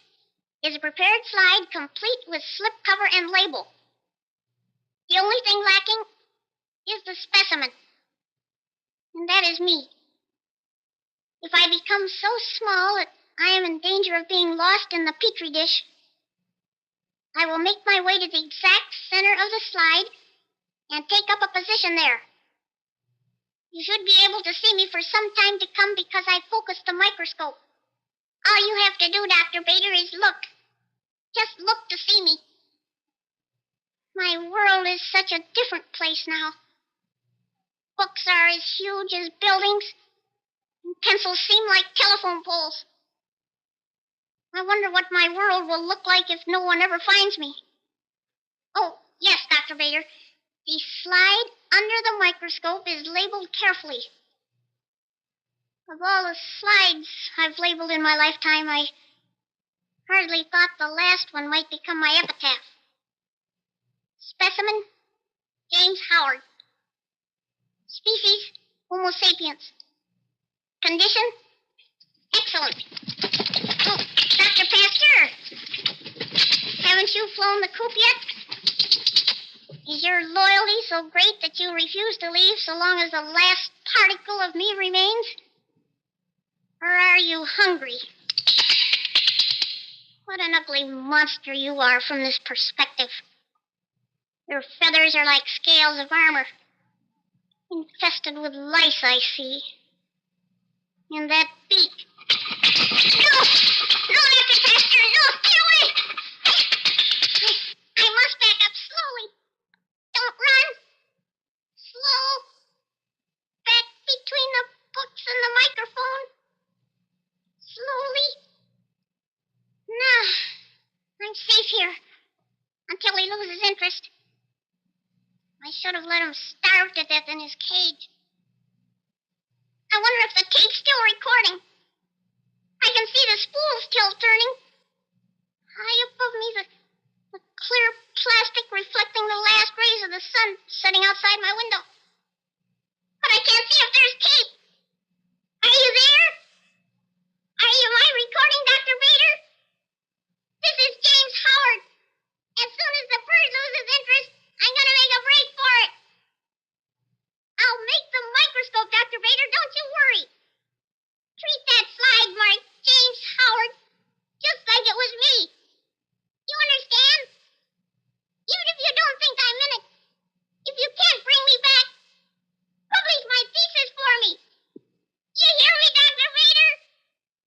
is a prepared slide complete with slipcover and label. The only thing lacking is the specimen. And that is me. If I become so small that I am in danger of being lost in the petri dish, I will make my way to the exact center of the slide and take up a position there. You should be able to see me for some time to come because I focused the microscope. All you have to do, Dr. Bader, is look. Just look to see me. My world is such a different place now. Books are as huge as buildings, and pencils seem like telephone poles. I wonder what my world will look like if no one ever finds me. Oh, yes, Dr. Bader. The slide under the microscope is labeled carefully. Of all the slides I've labeled in my lifetime, I hardly thought the last one might become my epitaph. Specimen, James Howard. Species, Homo sapiens. Condition, excellent. Oh, Dr. Pasteur, haven't you flown the coop yet? Is your loyalty so great that you refuse to leave so long as the last particle of me remains? Or are you hungry? What an ugly monster you are from this perspective. Your feathers are like scales of armor, infested with lice, I see. And that beak. No! No, Dr. Pastor, no! Get away! I must back up slowly. Don't run. Slow. Back between the books and the microphone. Slowly. Now, I'm safe here until he loses interest. I should have let him starve to death in his cage. I wonder if the tape's still recording. I can see the spool still turning. High above me, the clear plastic reflecting the last rays of the sun setting outside my window. But I can't see if there's tape. Are you there? Am I recording, Dr. Bader? This is James Howard. As soon as the bird loses interest, I'm going to make a break for it. I'll make the microscope, Dr. Bader. Don't you worry. Treat that slide mark, James Howard, just like it was me. You understand? Even if you don't think I'm in it, if you can't bring me back, publish my thesis for me. You hear me, Dr. Bader?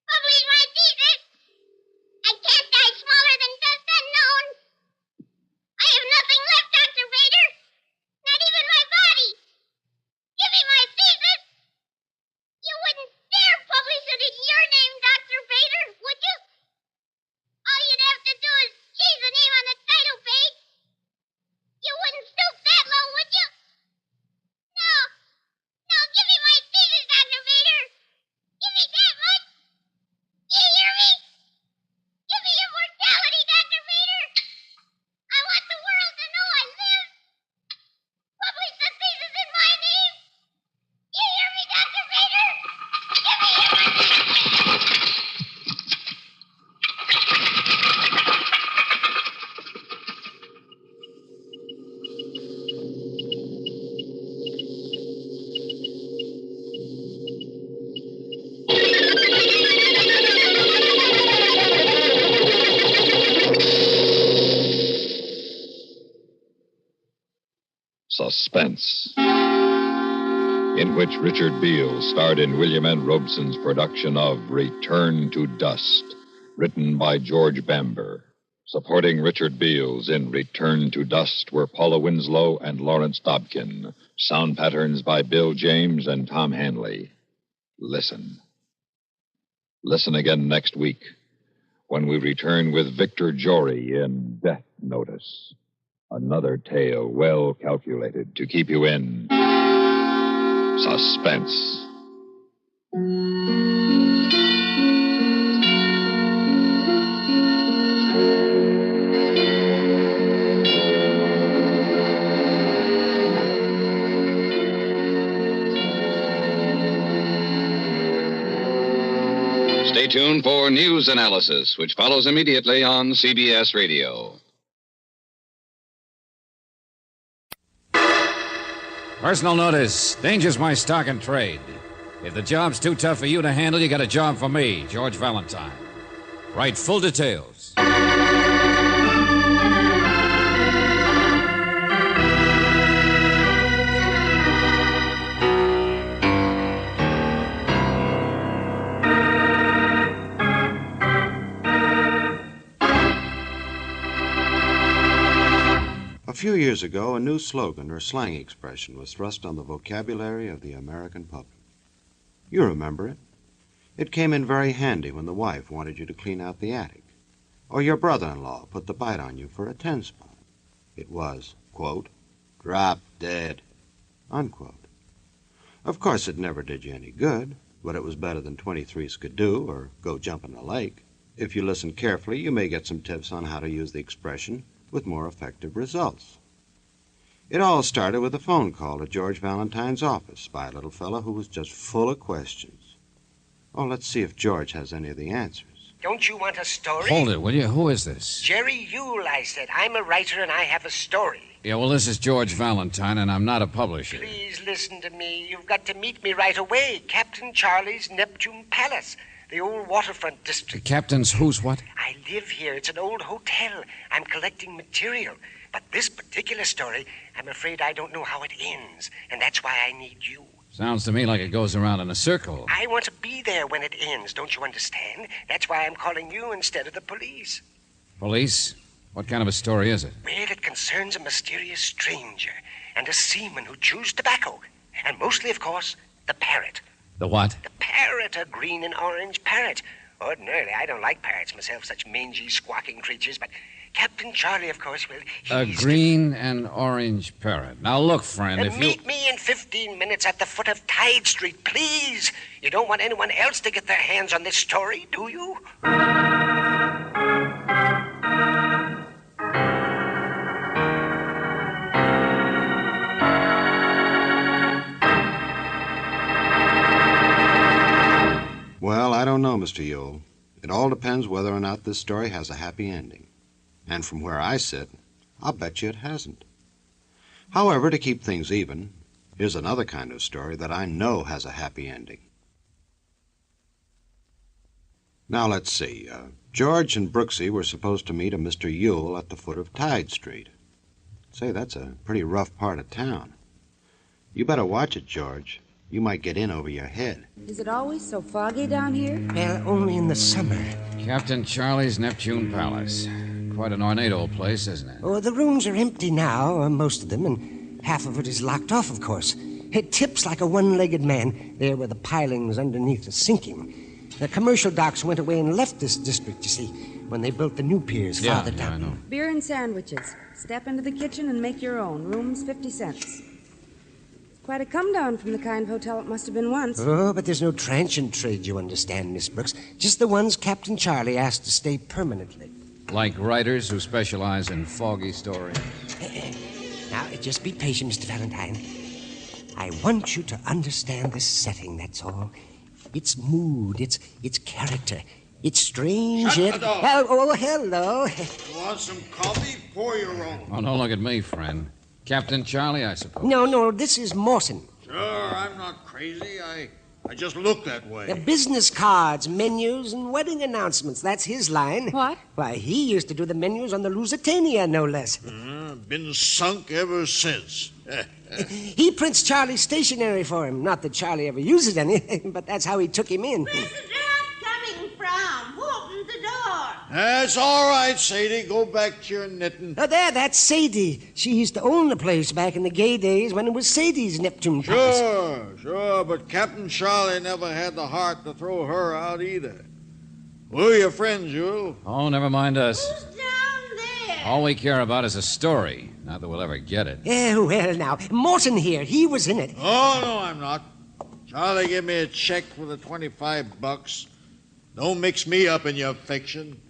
Publish my thesis. I can't die smaller than dust unknown. I have nothing left, Dr. Bader. Not even my body. Give me my thesis. You wouldn't dare publish it in your name, Dr. Bader, would you? All you'd have to do is change the name on the title page. You wouldn't stoop that low, would you? No. No, give me my thesis, Dr. Bader. Give me that much. You hear me? Give me immortality, Dr. Bader. I want the world to know I live. Publish the thesis in my name. You hear me, Dr. Bader? Give me immortality. Suspense, in which Richard Beale starred in William N. Robeson's production of Return to Dust, written by George Bamber. Supporting Richard Beals in Return to Dust were Paula Winslow and Lawrence Dobkin. Sound patterns by Bill James and Tom Hanley. Listen. Listen again next week when we return with Victor Jory in Death Notice. Another tale well calculated to keep you in suspense. Stay tuned for news analysis, which follows immediately on CBS Radio. Personal notice. Danger's my stock and trade. If the job's too tough for you to handle, you got a job for me, George Valentine. Write full details. A few years ago, a new slogan or slang expression was thrust on the vocabulary of the American public. You remember it. It came in very handy when the wife wanted you to clean out the attic, or your brother-in-law put the bite on you for a 10-spot. It was, quote, drop dead, unquote. Of course, it never did you any good, but it was better than 23 skidoo or go jump in the lake. If you listen carefully, you may get some tips on how to use the expression with more effective results. It all started with a phone call to George Valentine's office by a little fellow who was just full of questions. Oh, let's see if George has any of the answers. Don't you want a story? Hold it, will you? Who is this? Jerry Yule, I said. I'm a writer and I have a story. Yeah, well, this is George Valentine, and I'm not a publisher. Please listen to me. You've got to meet me right away. Captain Charlie's Neptune Palace. The old waterfront The district. captain's who's what? I live here. It's an old hotel. I'm collecting material. But this particular story, I'm afraid I don't know how it ends. And that's why I need you. Sounds to me like it goes around in a circle. I want to be there when it ends, don't you understand? That's why I'm calling you instead of the police. Police? What kind of a story is it? Well, it concerns a mysterious stranger and a seaman who chews tobacco. And mostly, of course, the parrot. The what? The parrot, a green and orange parrot. Ordinarily, I don't like parrots myself, such mangy, squawking creatures, but Captain Charlie, of course, will. A green and orange parrot. Now, look, friend, if you... Meet me in 15 minutes at the foot of Tide Street, please. You don't want anyone else to get their hands on this story, do you? Well, I don't know, Mr. Yule. It all depends whether or not this story has a happy ending. And from where I sit, I'll bet you it hasn't. However, to keep things even, here's another kind of story that I know has a happy ending. Now, let's see. George and Brooksy were supposed to meet a Mr. Yule at the foot of Tide Street. Say, that's a pretty rough part of town. You better watch it, George. You might get in over your head. Is it always so foggy down here? Well, only in the summer. Captain Charlie's Neptune Palace. Quite an ornate old place, isn't it? Oh, the rooms are empty now, most of them, and half of it is locked off, of course. It tips like a one-legged man there where the pilings underneath are sinking. The commercial docks went away and left this district, you see, when they built the new piers farther down. I know. Beer and sandwiches. Step into the kitchen and make your own. Rooms 50 cents. Quite a come down from the kind of hotel it must have been once. Oh, but there's no transient trade, you understand, Miss Brooks. Just the ones Captain Charlie asked to stay permanently. Like writers who specialize in foggy stories. Now, just be patient, Mr. Valentine. I want you to understand this setting, that's all. Its mood, its character. It's strange Shut yet... the door. Oh, hello. You want some coffee? Pour your own. Oh, don't look at me, friend. Captain Charlie, I suppose. No, this is Morton. Sure, I'm not crazy. I just look that way. Business cards, menus, and wedding announcements. That's his line. What? Why, he used to do the menus on the Lusitania, no less. Been sunk ever since. He prints Charlie's stationery for him. Not that Charlie ever uses any, but that's how he took him in. Where's the draft coming from? Who opened the door? That's all right, Sadie. Go back to your knitting. Oh, that's Sadie. She used to own the place back in the gay days when it was Sadie's Neptune Palace. Sure, but Captain Charlie never had the heart to throw her out either. Who are your friends, Yule? Oh, never mind us. Who's down there? All we care about is a story. Not that we'll ever get it. Well, now, Morton here, he was in it. Oh, no, I'm not. Charlie gave me a check for the $25. Don't mix me up in your fiction.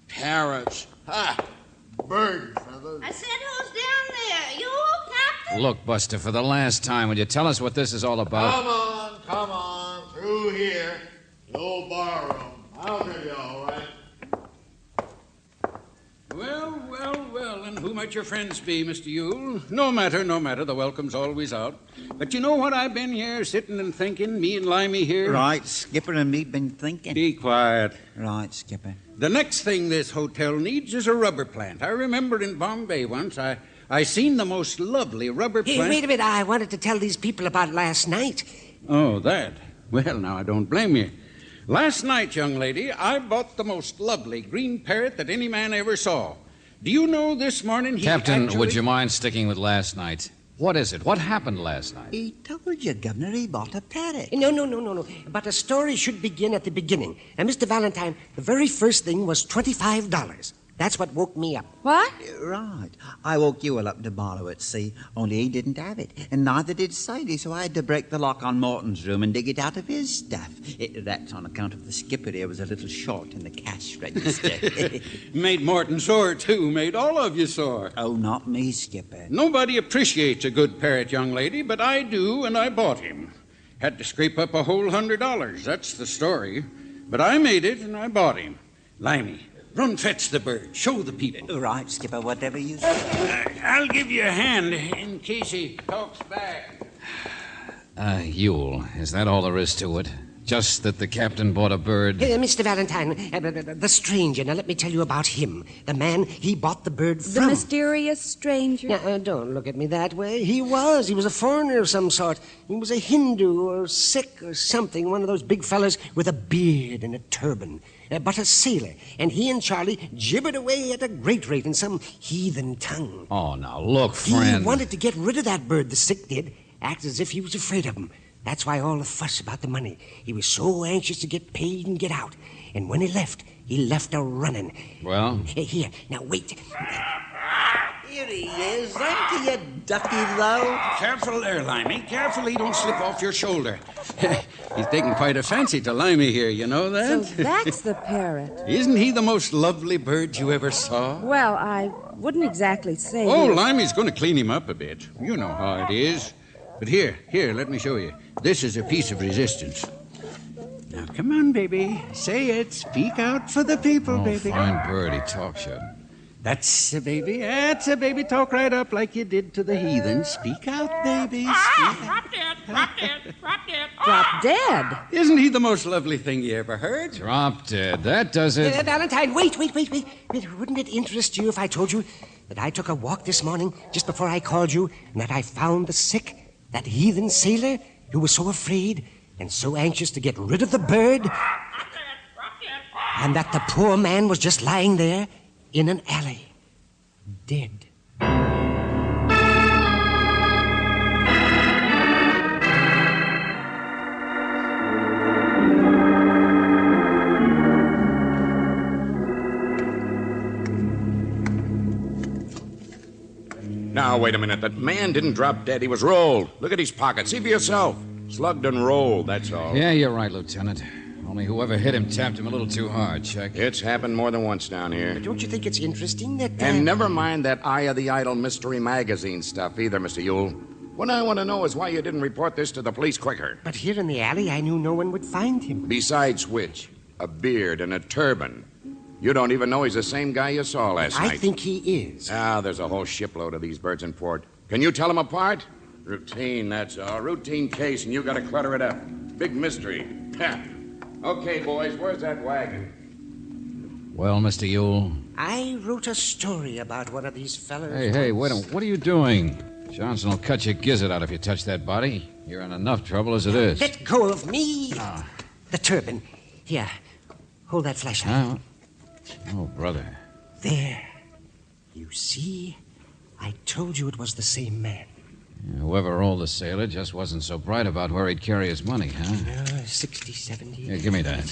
Parrots. Ha! Bird feathers. I said, who's down there? You, Captain? Look, Buster, for the last time, would you tell us what this is all about? Come on. Through here. The old bar room. I'll tell you all right. Well, and who might your friends be, Mr. Yule? No matter, the welcome's always out. But you know what I've been here sitting and thinking, me and Limey here? Right, Skipper and me been thinking. Be quiet. Right, Skipper. The next thing this hotel needs is a rubber plant. I remember in Bombay once, I seen the most lovely rubber plant. Hey, wait a minute, I wanted to tell these people about last night. Oh, that. Well, now, I don't blame you. Last night, young lady, I bought the most lovely green parrot that any man ever saw. Do you know this morning he Captain, would you mind sticking with last night? What is it? What happened last night? He told you, Governor, he bought a parrot. No. But a story should begin at the beginning. And, Mr. Valentine, the very first thing was $25. That's what woke me up. What? Right. I woke you all up to borrow it, see? Only he didn't have it, and neither did Sadie, so I had to break the lock on Morton's room and dig it out of his stuff. That's on account of the skipper here was a little short in the cash register. Made Morton sore, too. Made all of you sore. Oh, not me, Skipper. Nobody appreciates a good parrot, young lady, but I do, and I bought him. Had to scrape up a whole $100. That's the story. But I made it, and I bought him. Limey, run fetch the bird. Show the people. Right, Skipper, whatever you say. I'll give you a hand in case he talks back. Yule, is that all there is to it? Just that the captain bought a bird. Mr. Valentine, the stranger. Now, let me tell you about him. The man he bought the bird from. The mysterious stranger? Now, don't look at me that way. He was a foreigner of some sort. He was a Hindu or Sikh or something, one of those big fellas with a beard and a turban. But a sailor, and he and Charlie gibbered away at a great rate in some heathen tongue. Oh, now, look, friend. He wanted to get rid of that bird, the Sikh did. Act as if he was afraid of him. That's why all the fuss about the money. He was so anxious to get paid and get out. And when he left a running. Well? Here, now wait. Here he is. Aren't he a ducky, though? Careful there, Limey. Careful he don't slip off your shoulder. He's taking quite a fancy to Limey here, you know that? So that's the parrot. Isn't he the most lovely bird you ever saw? Well, I wouldn't exactly say... Oh, Limey's going to clean him up a bit. You know how it is. But here, let me show you. This is a piece of resistance. Now, come on, baby. Say it. Speak out for the people, baby. Fine bird. He talks you. That's a baby. That's a baby. Talk right up like you did to the heathen. Speak out, baby. Speak out. Drop dead. Drop dead? Isn't he the most lovely thing you ever heard? Drop dead. That does it. Valentine, wait. Wouldn't it interest you if I told you that I took a walk this morning just before I called you and that I found the Sikh, that heathen sailor who was so afraid and so anxious to get rid of the bird, and that the poor man was just lying there in an alley, dead. Now, wait a minute. That man didn't drop dead. He was rolled. Look at his pocket. See for yourself. Slugged and rolled, that's all. Yeah, you're right, Lieutenant. Only whoever hit him tapped him a little too hard, Chuck. It's happened more than once down here. But don't you think it's interesting that... And never mind that Eye of the Idol mystery magazine stuff either, Mr. Yule. What I want to know is why you didn't report this to the police quicker. But here in the alley, I knew no one would find him. Besides which, a beard and a turban. You don't even know he's the same guy you saw last night. I think he is. There's a whole shipload of these birds in port. Can you tell them apart? Routine, that's all. Routine case, and you got to clutter it up. Big mystery. Okay, boys, where's that wagon? Well, Mr. Yule? I wrote a story about one of these fellas. Hey, wait a minute. What are you doing? Johnson will cut your gizzard out if you touch that body. You're in enough trouble as it is. Let go of me. The turban. Here, hold that flashlight. Oh, brother. There. You see? I told you it was the same man. Yeah, whoever rolled the sailor just wasn't so bright about where he'd carry his money, huh? 60, 70. Here, give me that.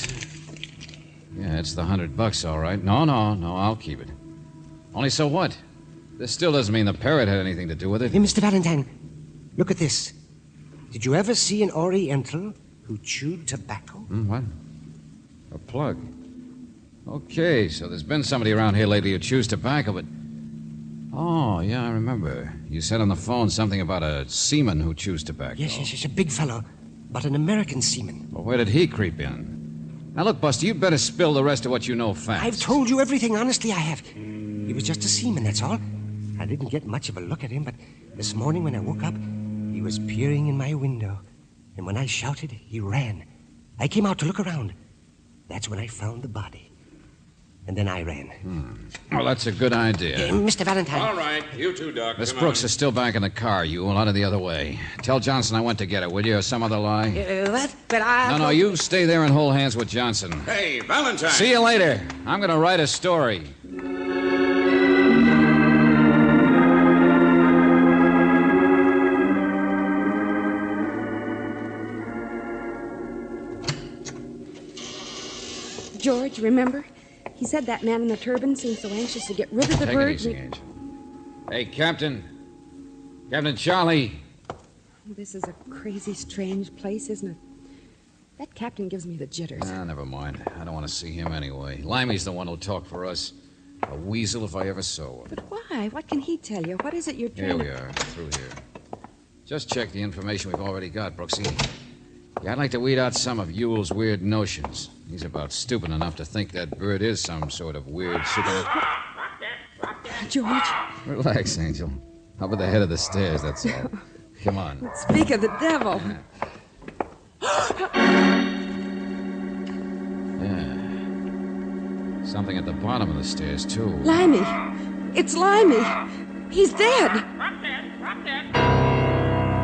Yeah, it's the $100, all right. No, I'll keep it. Only so what? This still doesn't mean the parrot had anything to do with it. Hey, Mr. Valentine, look at this. Did you ever see an Oriental who chewed tobacco? What? A plug. Okay, so there's been somebody around here lately who chews tobacco, but... Oh, yeah, I remember. You said on the phone something about a seaman who chews tobacco. Yes, a big fellow, but an American seaman. Well, where did he creep in? Now, look, Buster, you'd better spill the rest of what you know fast. I've told you everything, honestly, I have. He was just a seaman, that's all. I didn't get much of a look at him, but this morning when I woke up, he was peering in my window. And when I shouted, he ran. I came out to look around. That's when I found the body. And then I ran. Well, that's a good idea. Mr. Valentine. All right, you too, Doc. Miss Brooks is still back in the car. You will out of the other way. Tell Johnson I went to get her, will you, or some other lie? What? But I... No, you stay there and hold hands with Johnson. Hey, Valentine. See you later. I'm going to write a story. George, remember? He said that man in the turban seemed so anxious to get rid of the bird. Take it easy, Angel. Hey, Captain. Captain Charlie. This is a crazy, strange place, isn't it? That captain gives me the jitters. Never mind. I don't want to see him anyway. Limey's the one who'll talk for us. A weasel if I ever saw one. But why? What can he tell you? What is it you're trying Here we are, through here. Just check the information we've already got, Brooksy. Yeah, I'd like to weed out some of Yule's weird notions. He's about stupid enough to think that bird is some sort of weird supernatural... George. Relax, Angel. Up at the head of the stairs, that's all. Come on. Speak of the devil. Something at the bottom of the stairs, too. Limey. It's Limey. He's dead. Drop dead. Drop dead.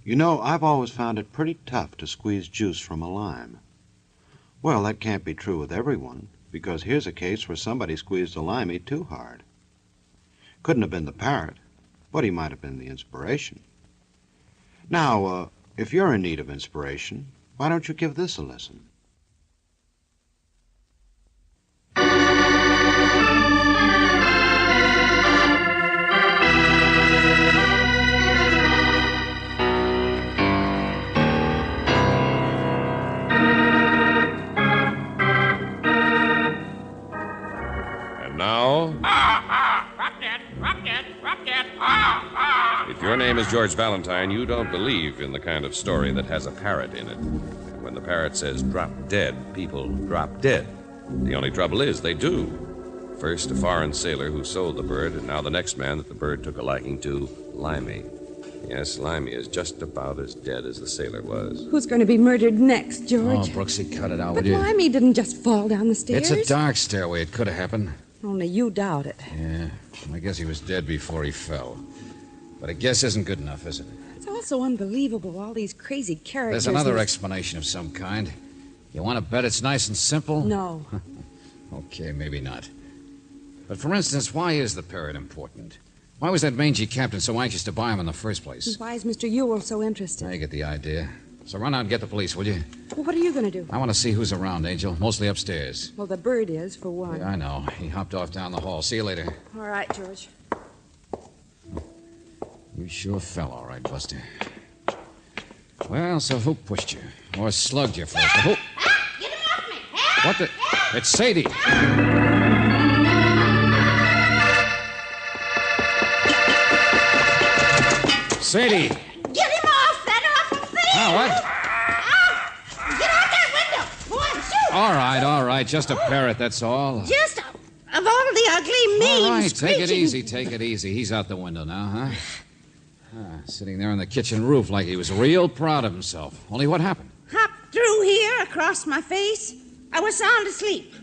You know, I've always found it pretty tough to squeeze juice from a lime. Well, that can't be true with everyone, because here's a case where somebody squeezed a limey too hard. Couldn't have been the parrot, but he might have been the inspiration. Now, if you're in need of inspiration, why don't you give this a listen? Now, Drop dead. Drop dead. Drop dead. if your name is George Valentine, you don't believe in the kind of story that has a parrot in it. When the parrot says drop dead, people drop dead. The only trouble is they do. First, a foreign sailor who sold the bird, and now the next man that the bird took a liking to, Limey. Yes, Limey is just about as dead as the sailor was. Who's going to be murdered next, George? Oh, Brooksy, cut it out, But will you? Limey didn't just fall down the stairs. It's a dark stairway. It could have happened. Only you doubt it. Yeah, I guess he was dead before he fell. But a guess isn't good enough, is it? It's also unbelievable, all these crazy characters. There's another explanation of some kind. You want to bet it's nice and simple? No. Okay, maybe not. But for instance, why is the parrot important? Why was that mangy captain so anxious to buy him in the first place? Why is Mr. Ewell so interested? I get the idea. So run out and get the police, will you? Well, what are you going to do? I want to see who's around, Angel. Mostly upstairs. Well, the bird is, for one. Yeah, I know. He hopped off down the hall. See you later. All right, George. You sure fell all right, Buster. Well, so who pushed you? Or slugged you first? Who? Get him off me! Help! What the? It's Sadie. Sadie! Get him off that awful thing! Oh, what? Get out that window! Boy, shoot! All right. Just a parrot, that's all. Just of all the ugly, mean, All right, take it screeching- easy. He's out the window now, huh? Sitting there on the kitchen roof like he was real proud of himself. Only what happened? Hopped through here across my face. I was sound asleep.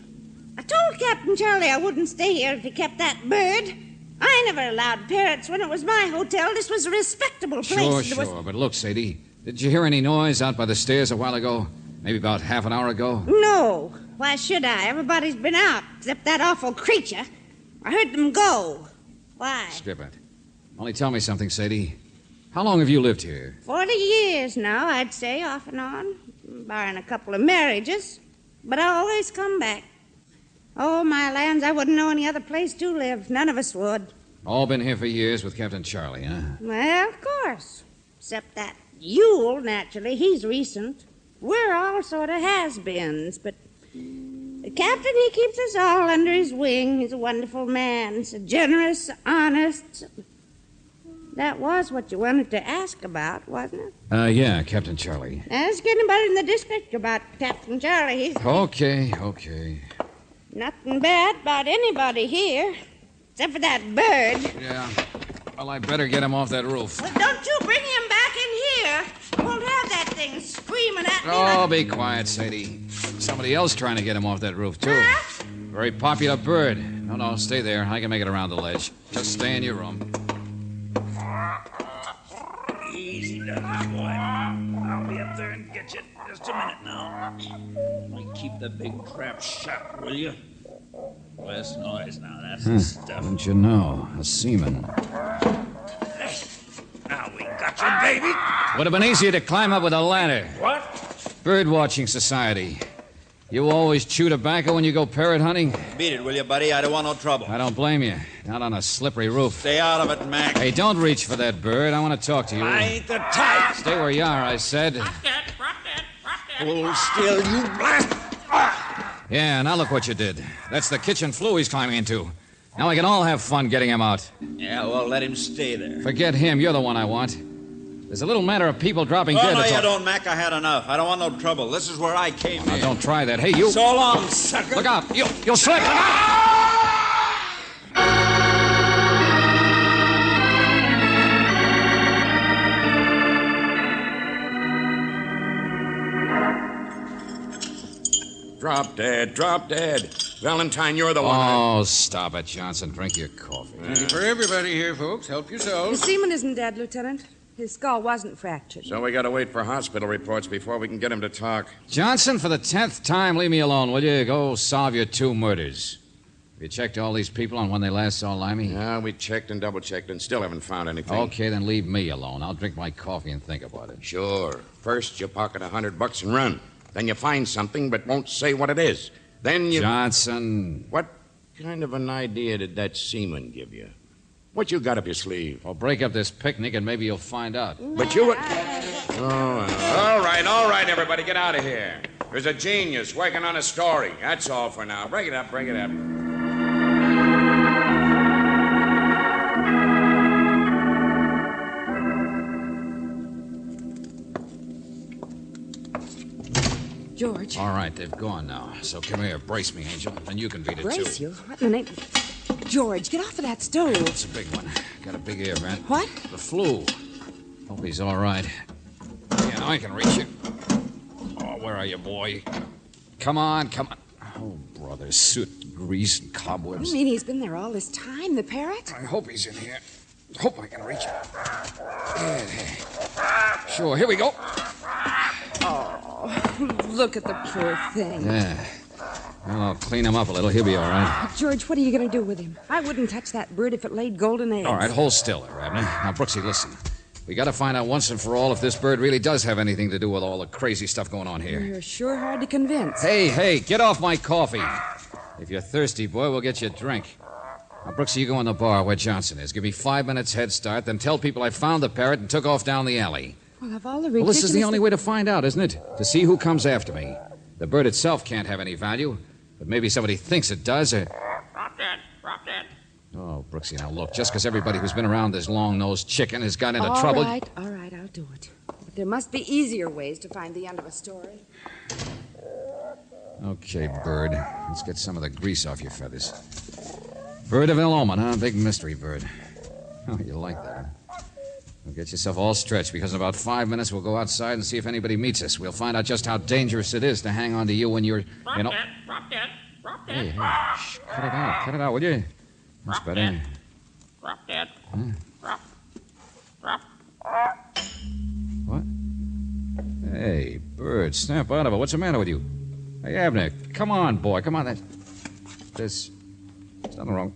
I told Captain Charlie I wouldn't stay here if he kept that bird. I never allowed parrots when it was my hotel. This was a respectable place. Sure. But look, Sadie, did you hear any noise out by the stairs a while ago? Maybe about half an hour ago? No. Why should I? Everybody's been out, except that awful creature. I heard them go. Why? Strip it. Only tell me something, Sadie. How long have you lived here? 40 years now, I'd say, off and on, barring a couple of marriages. But I always come back. Oh, my lands, I wouldn't know any other place to live. None of us would. All been here for years with Captain Charlie, huh? Well, of course. Except that Ewell, naturally. He's recent. We're all sort of has-beens, but the captain, he keeps us all under his wing. He's a wonderful man. So generous, honest. That was what you wanted to ask about, wasn't it? Yeah, Captain Charlie. Ask anybody in the district about Captain Charlie. He's Okay. nothing bad about anybody here, except for that bird. Yeah. Well, I better get him off that roof. Well, don't you bring him back in here. Won't have that thing screaming at me. Oh, be quiet, Sadie. Somebody else trying to get him off that roof, too. Very popular bird. No, stay there. I can make it around the ledge. Just stay in your room. Easy does it, boy. I'll be up there and get you in just a minute now. Keep the big trap shut, will you? Less noise now, that's the stuff. Don't you know? A seaman. Now we got you, baby. Would have been easier to climb up with a ladder. What? Birdwatching society. You always chew tobacco when you go parrot hunting? Beat it, will you, buddy? I don't want no trouble. I don't blame you. Not on a slippery roof. Stay out of it, Mac. Hey, don't reach for that bird. I want to talk to you. I ain't the type. Stay where you are, I said. Hold still, you blast. Yeah, now look what you did. That's the kitchen flue he's climbing into. Now we can all have fun getting him out. Yeah, well, let him stay there. Forget him. You're the one I want. There's a little matter of people dropping Oh, dead. no, that's you all. don't, Mac. I had enough. I don't want no trouble. This is where I came Now, in. don't try that. Hey, you. So long, sucker. Look out. You'll slip. Drop dead, drop dead. Valentine, you're the one. Oh, stop it, Johnson. Drink your coffee. Plenty for everybody here, folks. Help The yourselves. seaman isn't dead, Lieutenant. His skull wasn't fractured. So we gotta wait for hospital reports before we can get him to talk. Johnson, for the 10th time, leave me alone, will you? Go solve your 2 murders. Have you checked all these people on when they last saw Limey? Yeah, we checked and double-checked and still haven't found anything. Okay, then leave me alone. I'll drink my coffee and think about it. Sure. First, you pocket $100 and run. Then you find something but won't say what it is. Then you... Johnson. What kind of an idea did that seaman give you? What you got up your sleeve? Well, break up this picnic and maybe you'll find out. But you... All right, everybody, get out of here. There's a genius working on a story. That's all for now. Break it up, break it up. George. All right, they've gone now. So come here, brace me, Angel. Then you can beat it, too. Brace you? What in the name... George, get off of that stove. It's a big one. Got a big ear vent. What? The flu. Hope he's all right. Yeah, I can reach it. Oh, where are you, boy? Come on, come on. Oh, brother, soot, grease, and cobwebs. You mean he's been there all this time, the parrot? I hope he's in here. Hope I can reach it. Yeah. Sure, here we go. Oh, look at the poor thing. Yeah. Well, I'll clean him up a little. He'll be all right. George, what are you going to do with him? I wouldn't touch that bird if it laid golden eggs. All right, hold still there, Abner. Now, Brooksy, listen. We got to find out once and for all if this bird really does have anything to do with all the crazy stuff going on here. You're sure hard to convince. Hey, get off my coffee. If you're thirsty, boy, we'll get you a drink. Now, Brooksy, you go in the bar where Johnson is. Give me 5 minutes head start, then tell people I found the parrot and took off down the alley. Well, of all the Well, this is the only way to find out, isn't it? To see who comes after me. The bird itself can't have any value, but maybe somebody thinks it does, or... Drop dead, drop dead. Oh, Brooksy, now look, just because everybody who's been around this long-nosed chicken has got into trouble... All right, I'll do it. But there must be easier ways to find the end of a story. Okay, bird. Let's get some of the grease off your feathers. Bird of Ill-Omen, huh? Big mystery bird. Oh, you like that, huh? Well, get yourself all stretched, because in about 5 minutes we'll go outside and see if anybody meets us. We'll find out just how dangerous it is to hang on to you when you're... Drop you know... dead, drop dead, drop dead. Hey, shh, cut it out, will you? That's Drop better. dead. Drop dead. Huh? Drop. What? Hey, bird, snap out of it. What's the matter with you? Hey, Abner, come on, boy, come on. There's nothing wrong.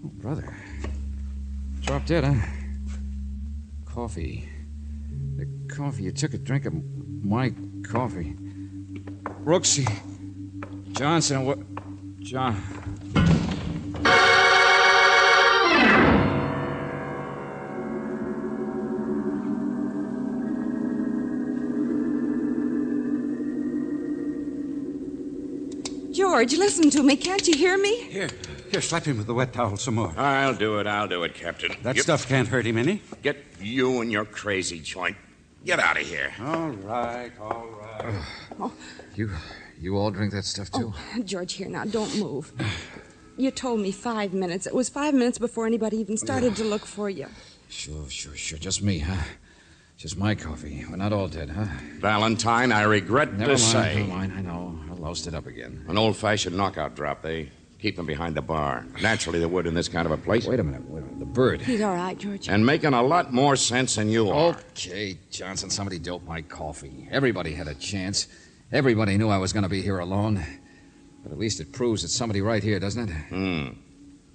Oh, brother. Drop dead, huh? Coffee. The coffee. You took a drink of my coffee. Brooksy. Johnson, what? John. George, listen to me. Can't you hear me? Here, slap him with the wet towel some more. I'll do it, Captain. That stuff can't hurt him any. Get you and your crazy joint. Get out of here. All right. You all drink that stuff, too? Oh, George, here now, don't move. You told me 5 minutes. It was 5 minutes before anybody even started to look for you. Sure. Just me, huh? Just my coffee. We're not all dead, huh? Valentine, I regret to say. Never mind, I know. I'll loused it up again. An old-fashioned knockout drop. They keep them behind the bar. Naturally, they would in this kind of a place. Wait a minute. The bird. He's all right, George. And making a lot more sense than you are. Okay, Johnson, somebody doped my coffee. Everybody had a chance. Everybody knew I was going to be here alone. But at least it proves it's somebody right here, doesn't it?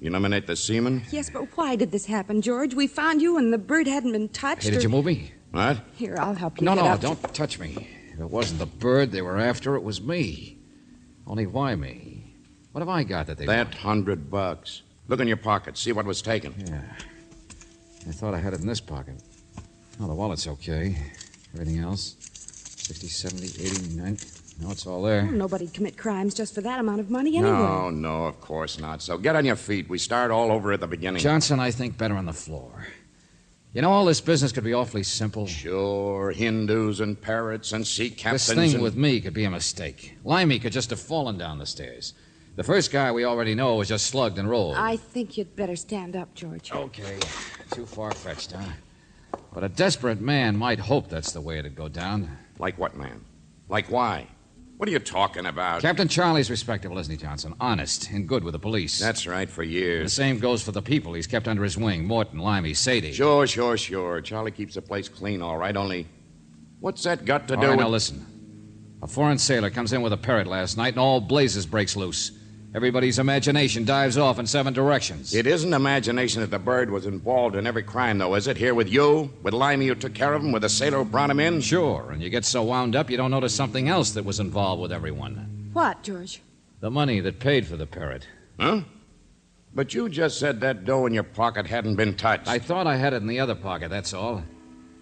Eliminate the seaman? Yes, but why did this happen, George? We found you and the bird hadn't been touched. Hey, did you move me? What? Here, I'll help you. No, get up. don't touch me. If it wasn't the bird they were after, it was me. Only why me? What have I got that they That want? $100. Look in your pocket. See what was taken. Yeah. I thought I had it in this pocket. Oh, the wallet's okay. Everything else? 60, 70, 80, 90. No, it's all there. Well, nobody'd commit crimes just for that amount of money anyway. No, of course not. So get on your feet. We start all over at the beginning. Johnson, I think better on the floor. You know, all this business could be awfully simple. Sure, Hindus and parrots and sea captains. This thing with me could be a mistake. Limey could just have fallen down the stairs. The first guy we already know was just slugged and rolled. I think you'd better stand up, George. Okay. Too far-fetched, huh? But a desperate man might hope that's the way it'd go down. Like what, man? Like why? What are you talking about? Captain Charlie's respectable, isn't he, Johnson? Honest and good with the police. That's right, for years. The same goes for the people he's kept under his wing. Morton, Limey, Sadie. Sure. Charlie keeps the place clean, all right, only... What's that got to do All right, with... now listen. A foreign sailor comes in with a parrot last night, and all blazes breaks loose. Everybody's imagination dives off in 7 directions. It isn't imagination that the bird was involved in every crime, though, is it? Here with you? With Limey who took care of him? With the sailor who brought him in? Sure, and you get so wound up you don't notice something else that was involved with everyone. What, George? The money that paid for the parrot. Huh? But you just said that dough in your pocket hadn't been touched. I thought I had it in the other pocket, that's all.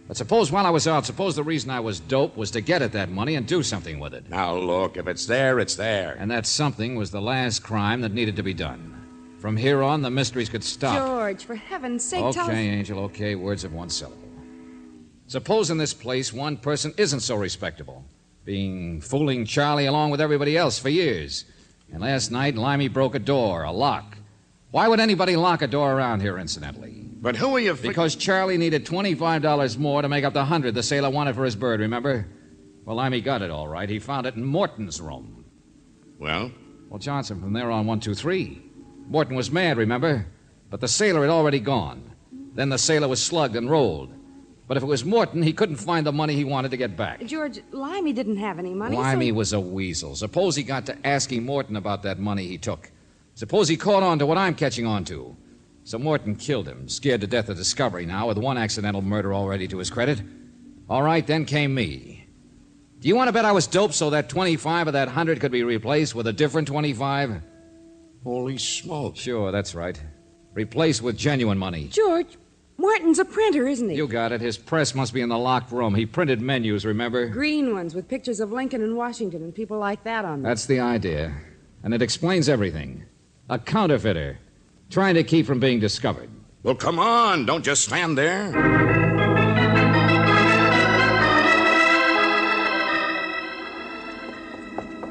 But suppose while I was out, suppose the reason I was dope was to get at that money and do something with it. Now, look, if it's there, it's there. And that something was the last crime that needed to be done. From here on, the mysteries could stop. George, for heaven's sake, tell us... Okay, Angel, okay, words of one syllable. Suppose in this place one person isn't so respectable, fooling Charlie along with everybody else for years. And last night, Limey broke a door, a lock. Why would anybody lock a door around here, incidentally? But who are you... Because Charlie needed $25 more to make up the 100 the sailor wanted for his bird, remember? Well, Limey got it, all right. He found it in Morton's room. Well? Well, Johnson, from there on, 1, 2, 3. Morton was mad, remember? But the sailor had already gone. Then the sailor was slugged and rolled. But if it was Morton, he couldn't find the money he wanted to get back. George, Limey didn't have any money, Limey was a weasel. Suppose he got to asking Morton about that money he took. Suppose he caught on to what I'm catching on to. So Morton killed him, scared to death of discovery now, with one accidental murder already to his credit. All right, then came me. Do you want to bet I was doped so that 25 of that 100 could be replaced with a different 25? Holy smoke. Sure, that's right. Replaced with genuine money. George, Morton's a printer, isn't he? You got it. His press must be in the locked room. He printed menus, remember? Green ones with pictures of Lincoln and Washington and people like that on them. That's the idea. And it explains everything. A counterfeiter. Trying to keep from being discovered. Well, come on. Don't just stand there.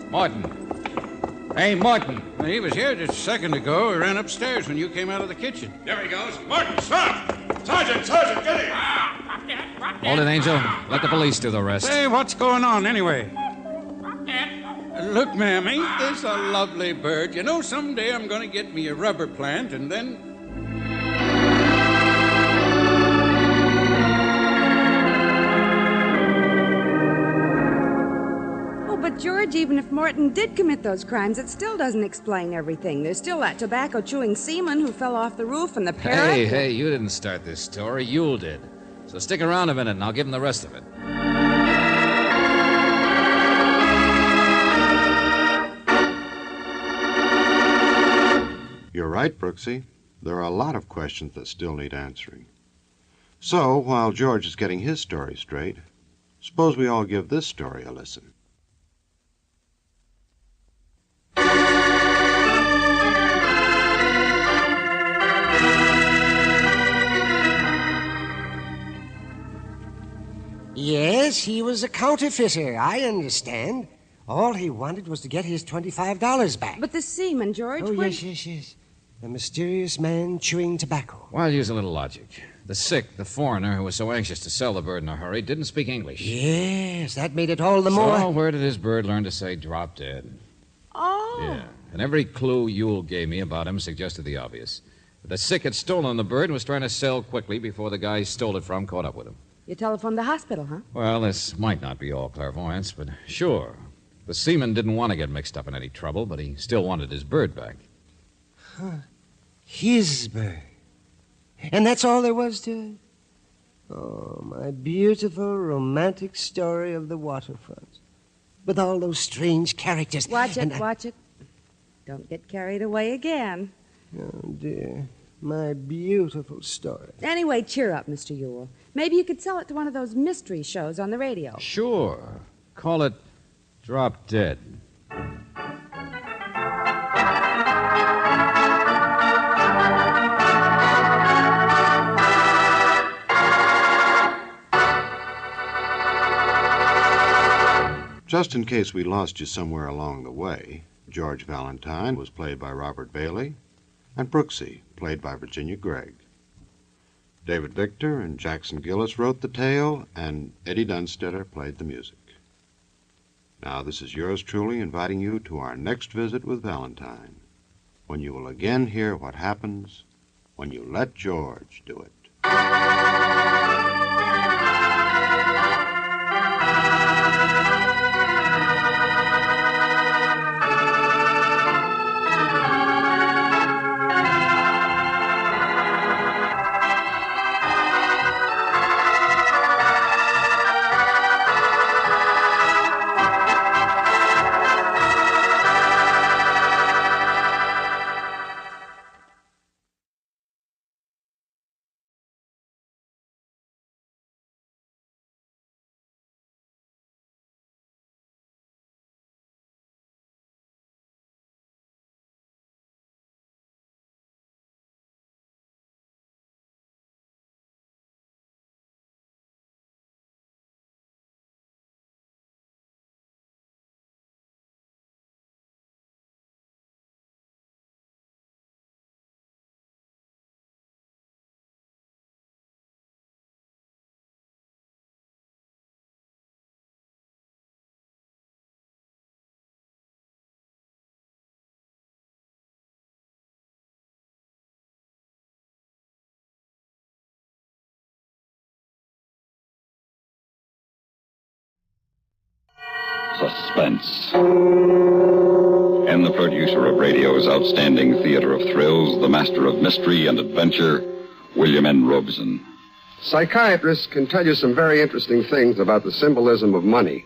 Morton. Hey, Morton. He was here just a second ago. He ran upstairs when you came out of the kitchen. There he goes. Morton, stop! Sergeant, get him! Hold it, Angel. Let the police do the rest. Hey, what's going on anyway? Look, ma'am, ain't this a lovely bird? You know, someday I'm going to get me a rubber plant and then... Oh, but George, even if Morton did commit those crimes, it still doesn't explain everything. There's still that tobacco-chewing seaman who fell off the roof and the parrot... Hey, you didn't start this story. Yule did. So stick around a minute and I'll give him the rest of it. You're right, Brooksy. There are a lot of questions that still need answering. So, while George is getting his story straight, suppose we all give this story a listen. Yes, he was a counterfeiter, I understand. All he wanted was to get his $25 back. But the seaman, George... Oh, yes. The mysterious man chewing tobacco. Well, I'll use a little logic. The sick, the foreigner who was so anxious to sell the bird in a hurry, didn't speak English. Yes, that made it all the more... So where did his bird learn to say drop dead? Oh. Yeah, and every clue Yule gave me about him suggested the obvious. The sick had stolen the bird and was trying to sell quickly before the guy he stole it from caught up with him. You telephoned the hospital, huh? Well, this might not be all clairvoyance, but sure. The seaman didn't want to get mixed up in any trouble, but he still wanted his bird back. Huh. His bird. And that's all there was to it? Oh, my beautiful, romantic story of the waterfront. With all those strange characters. Watch it. Don't get carried away again. Oh, dear. My beautiful story. Anyway, cheer up, Mr. Yule. Maybe you could sell it to one of those mystery shows on the radio. Sure. Call it Drop Dead. Just in case we lost you somewhere along the way, George Valentine was played by Robert Bailey, and Brooksy, played by Virginia Gregg. David Victor and Jackson Gillis wrote the tale, and Eddie Dunstetter played the music. Now, this is yours truly inviting you to our next visit with Valentine, when you will again hear what happens when you let George do it. Suspense. And the producer of radio's outstanding theater of thrills, the master of mystery and adventure, William N. Robeson. Psychiatrists can tell you some very interesting things about the symbolism of money,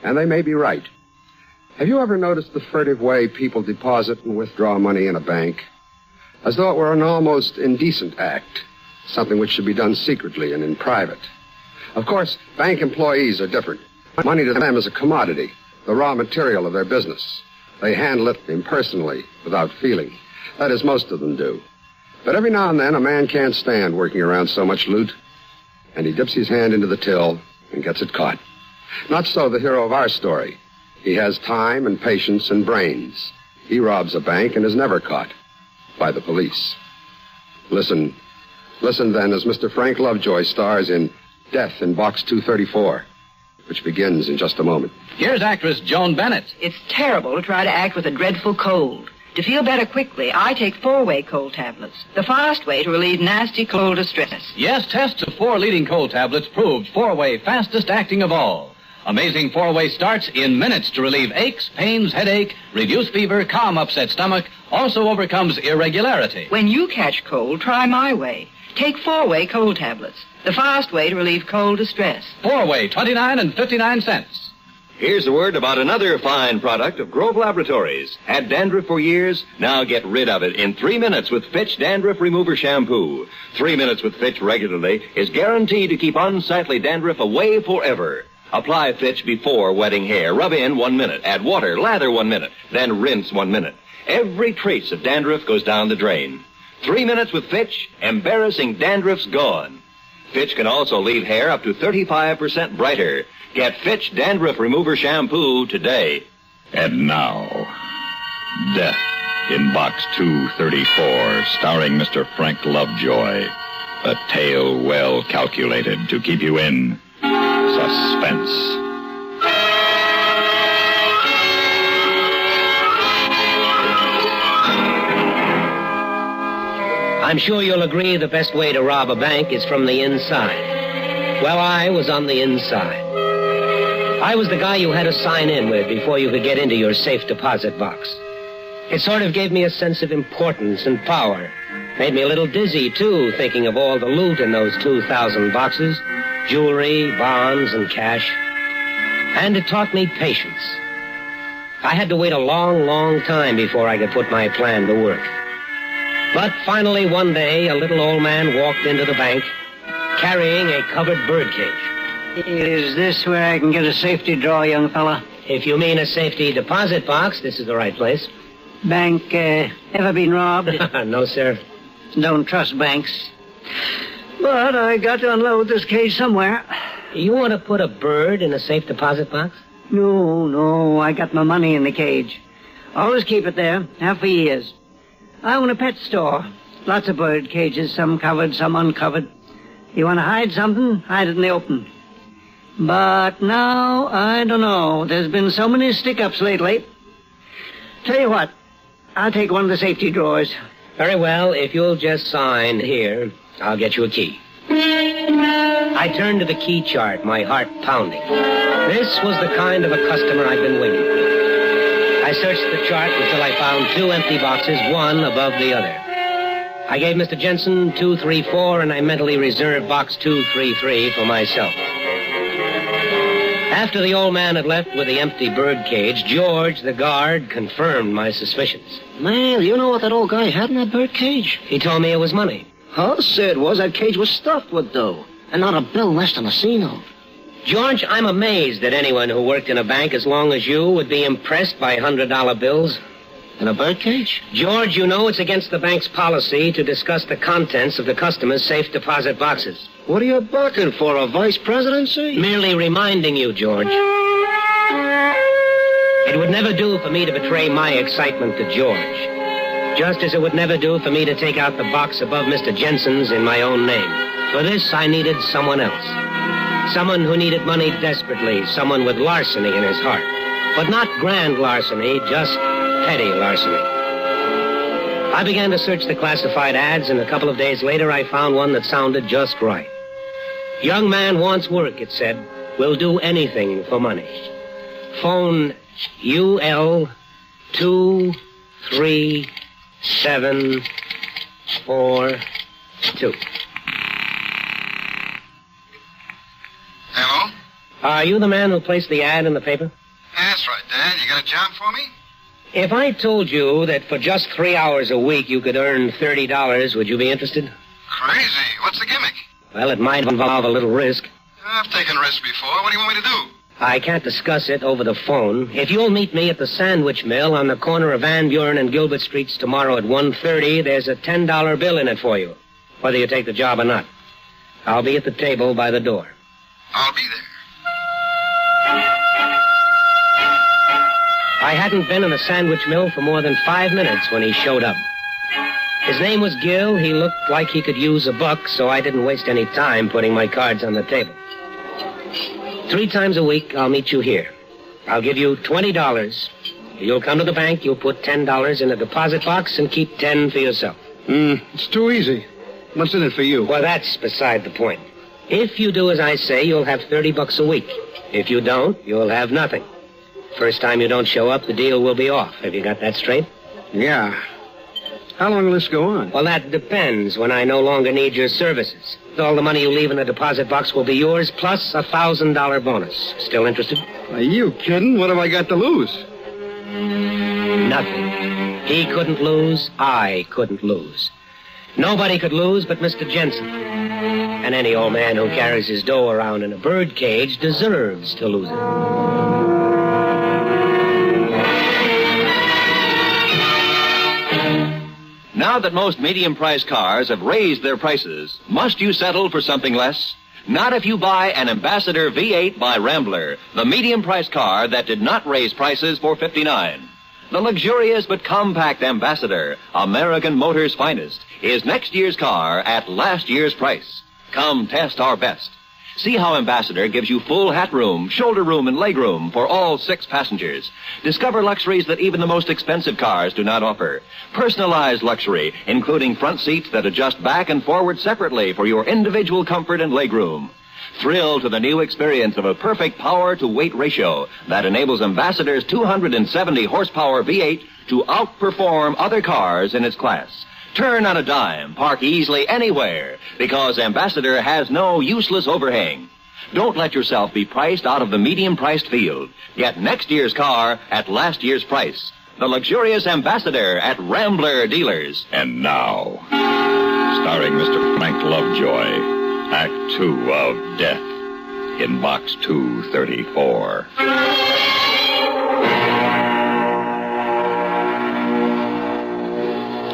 and they may be right. Have you ever noticed the furtive way people deposit and withdraw money in a bank? As though it were an almost indecent act, something which should be done secretly and in private. Of course, bank employees are different. Money to them is a commodity, the raw material of their business. They handle it impersonally, without feeling. That is, most of them do. But every now and then, a man can't stand working around so much loot, and he dips his hand into the till and gets it caught. Not so the hero of our story. He has time and patience and brains. He robs a bank and is never caught by the police. Listen then as Mr. Frank Lovejoy stars in Death in Box 234. Which begins in just a moment. Here's actress Joan Bennett. It's terrible to try to act with a dreadful cold. To feel better quickly, I take 4-way cold tablets. The fast way to relieve nasty cold distress. Yes, tests of 4 leading cold tablets proved 4-way fastest acting of all. Amazing 4-way starts in minutes to relieve aches, pains, headache, reduce fever, calm upset stomach, also overcomes irregularity. When you catch cold, try my way. Take 4-way cold tablets. The fast way to relieve cold distress. 4-way, 29 and 59 cents. Here's a word about another fine product of Grove Laboratories. Had dandruff for years? Now get rid of it in 3 minutes with Fitch Dandruff Remover Shampoo. 3 minutes with Fitch regularly is guaranteed to keep unsightly dandruff away forever. Apply Fitch before wetting hair. Rub in 1 minute. Add water. Lather 1 minute. Then rinse 1 minute. Every trace of dandruff goes down the drain. 3 minutes with Fitch, embarrassing dandruff's gone. Fitch can also leave hair up to 35% brighter. Get Fitch Dandruff Remover Shampoo today. And now, Death in Box 234, starring Mr. Frank Lovejoy. A tale well calculated to keep you in suspense. I'm sure you'll agree the best way to rob a bank is from the inside. Well, I was on the inside. I was the guy you had to sign in with before you could get into your safe deposit box. It sort of gave me a sense of importance and power. Made me a little dizzy, too, thinking of all the loot in those 2,000 boxes. Jewelry, bonds, and cash. And it taught me patience. I had to wait a long, long time before I could put my plan to work. But finally, one day, a little old man walked into the bank carrying a covered birdcage. Is this where I can get a safety draw, young fella? If you mean a safety deposit box, this is the right place. Bank, ever been robbed? No, sir. Don't trust banks. But I got to unload this cage somewhere. You want to put a bird in a safe deposit box? No, I got my money in the cage. Always keep it there, have for years. I own a pet store. Lots of bird cages, some covered, some uncovered. You want to hide something, hide it in the open. But now, I don't know. There's been so many stick-ups lately. Tell you what, I'll take one of the safety drawers. Very well. If you'll just sign here, I'll get you a key. I turned to the key chart, my heart pounding. This was the kind of a customer I'd been waiting for. I searched the chart until I found 2 empty boxes, one above the other. I gave Mr. Jensen 234, and I mentally reserved box 233 for myself. After the old man had left with the empty bird cage, George, the guard, confirmed my suspicions. Man, you know what that old guy had in that bird cage? He told me it was money. All I said was that cage was stuffed with dough, and not a bill less than a C-note. George, I'm amazed that anyone who worked in a bank as long as you would be impressed by $100 bills. In a bird cage? George, you know it's against the bank's policy to discuss the contents of the customers' safe deposit boxes. What are you bucking for, a vice presidency? Merely reminding you, George. It would never do for me to betray my excitement to George. Just as it would never do for me to take out the box above Mr. Jensen's in my own name. For this, I needed someone else. Someone who needed money desperately. Someone with larceny in his heart. But not grand larceny, just petty larceny. I began to search the classified ads, and a couple of days later I found one that sounded just right. Young man wants work, it said. Will do anything for money. Phone UL 23742. Hello? Are you the man who placed the ad in the paper? That's right, Dan. You got a job for me? If I told you that for just 3 hours a week you could earn $30, would you be interested? Crazy. What's the gimmick? Well, it might involve a little risk. I've taken risks before. What do you want me to do? I can't discuss it over the phone. If you'll meet me at the sandwich mill on the corner of Van Buren and Gilbert Streets tomorrow at 1:30, there's a $10 bill in it for you, whether you take the job or not. I'll be at the table by the door. I'll be there. I hadn't been in the sandwich mill for more than 5 minutes when he showed up. His name was Gil. He looked like he could use a buck, so I didn't waste any time putting my cards on the table. 3 times a week, I'll meet you here. I'll give you $20. You'll come to the bank, you'll put $10 in a deposit box and keep 10 for yourself. It's too easy. What's in it for you? Well, that's beside the point. If you do as I say, you'll have $30 a week. If you don't, you'll have nothing. First time you don't show up, the deal will be off. Have you got that straight? Yeah. How long will this go on? Well, that depends when I no longer need your services. All the money you leave in the deposit box will be yours, plus a $1,000 bonus. Still interested? Are you kidding? What have I got to lose? Nothing. He couldn't lose. I couldn't lose. Nobody could lose but Mr. Jensen. And any old man who carries his dough around in a bird cage deserves to lose it. Now that most medium-priced cars have raised their prices, must you settle for something less? Not if you buy an Ambassador V8 by Rambler, the medium-priced car that did not raise prices for $59. The luxurious but compact Ambassador, American Motor's finest, is next year's car at last year's price. Come test our best. See how Ambassador gives you full hat room, shoulder room, and leg room for all 6 passengers. Discover luxuries that even the most expensive cars do not offer. Personalized luxury, including front seats that adjust back and forward separately for your individual comfort and leg room. Thrill to the new experience of a perfect power-to-weight ratio that enables Ambassador's 270 horsepower V8 to outperform other cars in its class. Turn on a dime, park easily anywhere, because Ambassador has no useless overhang. Don't let yourself be priced out of the medium-priced field. Get next year's car at last year's price. The luxurious Ambassador at Rambler dealers. And now, starring Mr. Frank Lovejoy, Act 2 of Death in Box 234.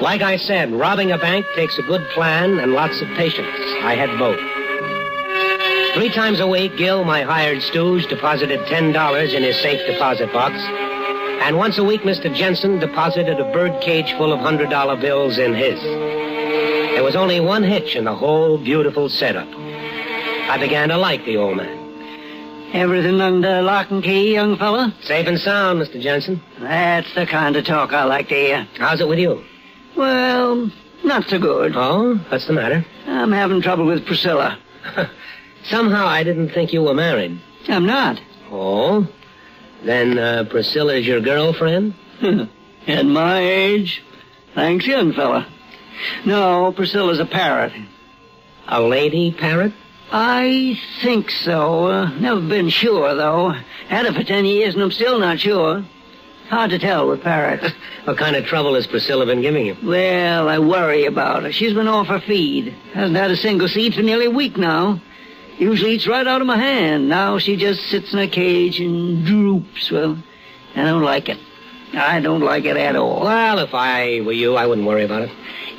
Like I said, robbing a bank takes a good plan and lots of patience. I had both. 3 times a week, Gil, my hired stooge, deposited $10 in his safe deposit box. And once a week, Mr. Jensen deposited a bird cage full of $100 bills in his. There was only one hitch in the whole beautiful setup. I began to like the old man. Everything under lock and key, young fella? Safe and sound, Mr. Jensen. That's the kind of talk I like to hear. How's it with you? Well, not so good. Oh? What's the matter? I'm having trouble with Priscilla. Somehow I didn't think you were married. I'm not. Oh? Then Priscilla's your girlfriend? At my age? Thanks, young fella. No, Priscilla's a parrot. A lady parrot? I think so. Never been sure, though. Had her for 10 years, and I'm still not sure. Hard to tell with parrots. What kind of trouble has Priscilla been giving you? Well, I worry about her. She's been off her feed. Hasn't had a single seed for nearly a week now. Usually eats right out of my hand. Now she just sits in a cage and droops. Well, I don't like it. I don't like it at all. Well, if I were you, I wouldn't worry about it.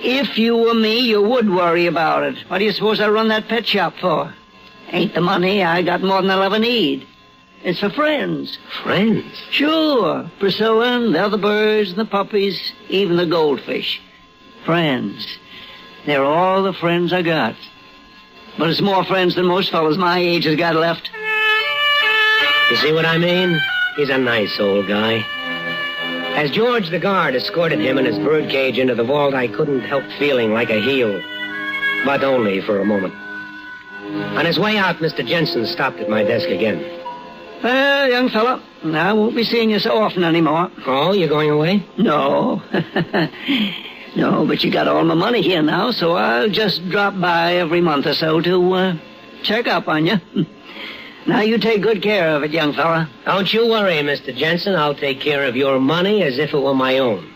If you were me, you would worry about it. What do you suppose I run that pet shop for? Ain't the money. I got more than I'll ever need. It's for friends. Friends? Sure. Priscilla and the other birds and the puppies, even the goldfish. Friends. They're all the friends I got. But it's more friends than most fellas my age has got left. You see what I mean? He's a nice old guy. As George the guard escorted him and his birdcage into the vault, I couldn't help feeling like a heel. But only for a moment. On his way out, Mr. Jensen stopped at my desk again. Well, young fella, I won't be seeing you so often anymore. Oh, you're going away? No. No, but you got all my money here now, so I'll just drop by every month or so to check up on you. Now you take good care of it, young fella. Don't you worry, Mr. Jensen. I'll take care of your money as if it were my own.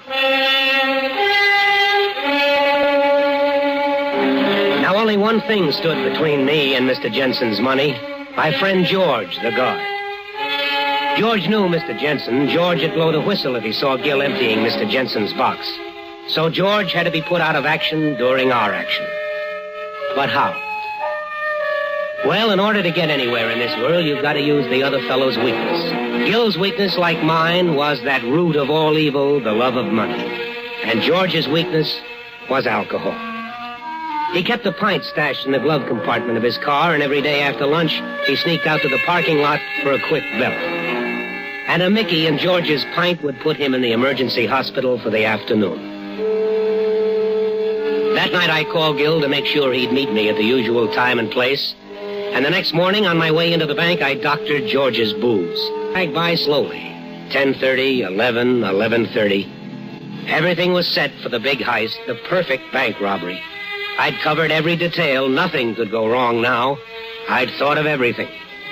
Now only one thing stood between me and Mr. Jensen's money. My friend George, the guard. George knew Mr. Jensen. George would blow the whistle if he saw Gil emptying Mr. Jensen's box. So George had to be put out of action during our action. But how? Well, in order to get anywhere in this world, you've got to use the other fellow's weakness. Gil's weakness, like mine, was that root of all evil, the love of money. And George's weakness was alcohol. He kept a pint stashed in the glove compartment of his car, and every day after lunch, he sneaked out to the parking lot for a quick belt. And a Mickey in George's pint would put him in the emergency hospital for the afternoon. That night, I called Gil to make sure he'd meet me at the usual time and place. And the next morning, on my way into the bank, I doctored George's booze. I'd by slowly. 10:30, 11, 11:30. Everything was set for the big heist, the perfect bank robbery. I'd covered every detail. Nothing could go wrong now. I'd thought of everything.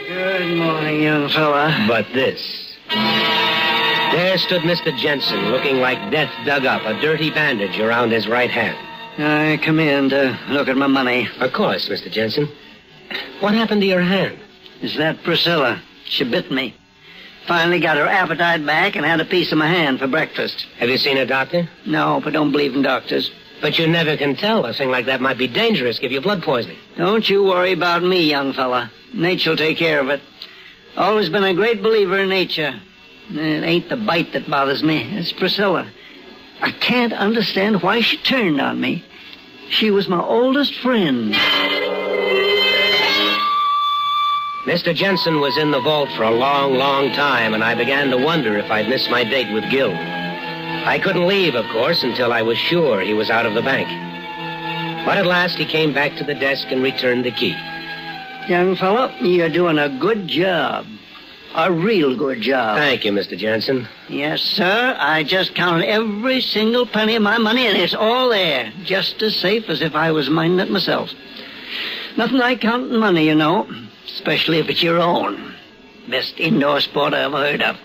Good morning, young fella. But this. There stood Mr. Jensen, looking like death dug up, a dirty bandage around his right hand. I come in to look at my money. Of course, Mr. Jensen. What happened to your hand? It's that Priscilla. She bit me. Finally got her appetite back and had a piece of my hand for breakfast. Have you seen a doctor? No, but don't believe in doctors. But you never can tell. A thing like that might be dangerous, give you blood poisoning. Don't you worry about me, young fella. Nature'll take care of it. Always been a great believer in nature. It ain't the bite that bothers me. It's Priscilla. I can't understand why she turned on me. She was my oldest friend. Mr. Jensen was in the vault for a long, long time, and I began to wonder if I'd miss my date with Gil. I couldn't leave, of course, until I was sure he was out of the bank. But at last he came back to the desk and returned the key. Young fella, you're doing a good job. A real good job. Thank you, Mr. Jensen. Yes, sir. I just counted every single penny of my money, and it's all there. Just as safe as if I was minding it myself. Nothing like counting money, you know. Especially if it's your own. Best indoor sport I ever heard of.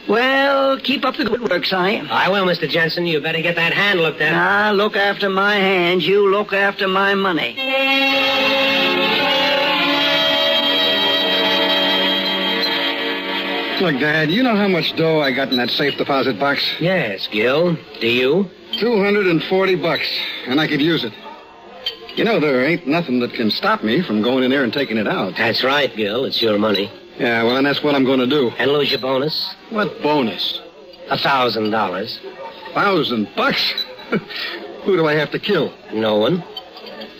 Well, keep up the good work, Si. I will, Mr. Jensen. You better get that hand looked at. Now, look after my hands. You look after my money. Look, Dad, you know how much dough I got in that safe deposit box? Yes, Gil. Do you? $240, and I could use it. You know, there ain't nothing that can stop me from going in there and taking it out. That's right, Gil. It's your money. Yeah, well, and that's what I'm going to do. And lose your bonus? What bonus? $1,000. $1,000? Who do I have to kill? No one.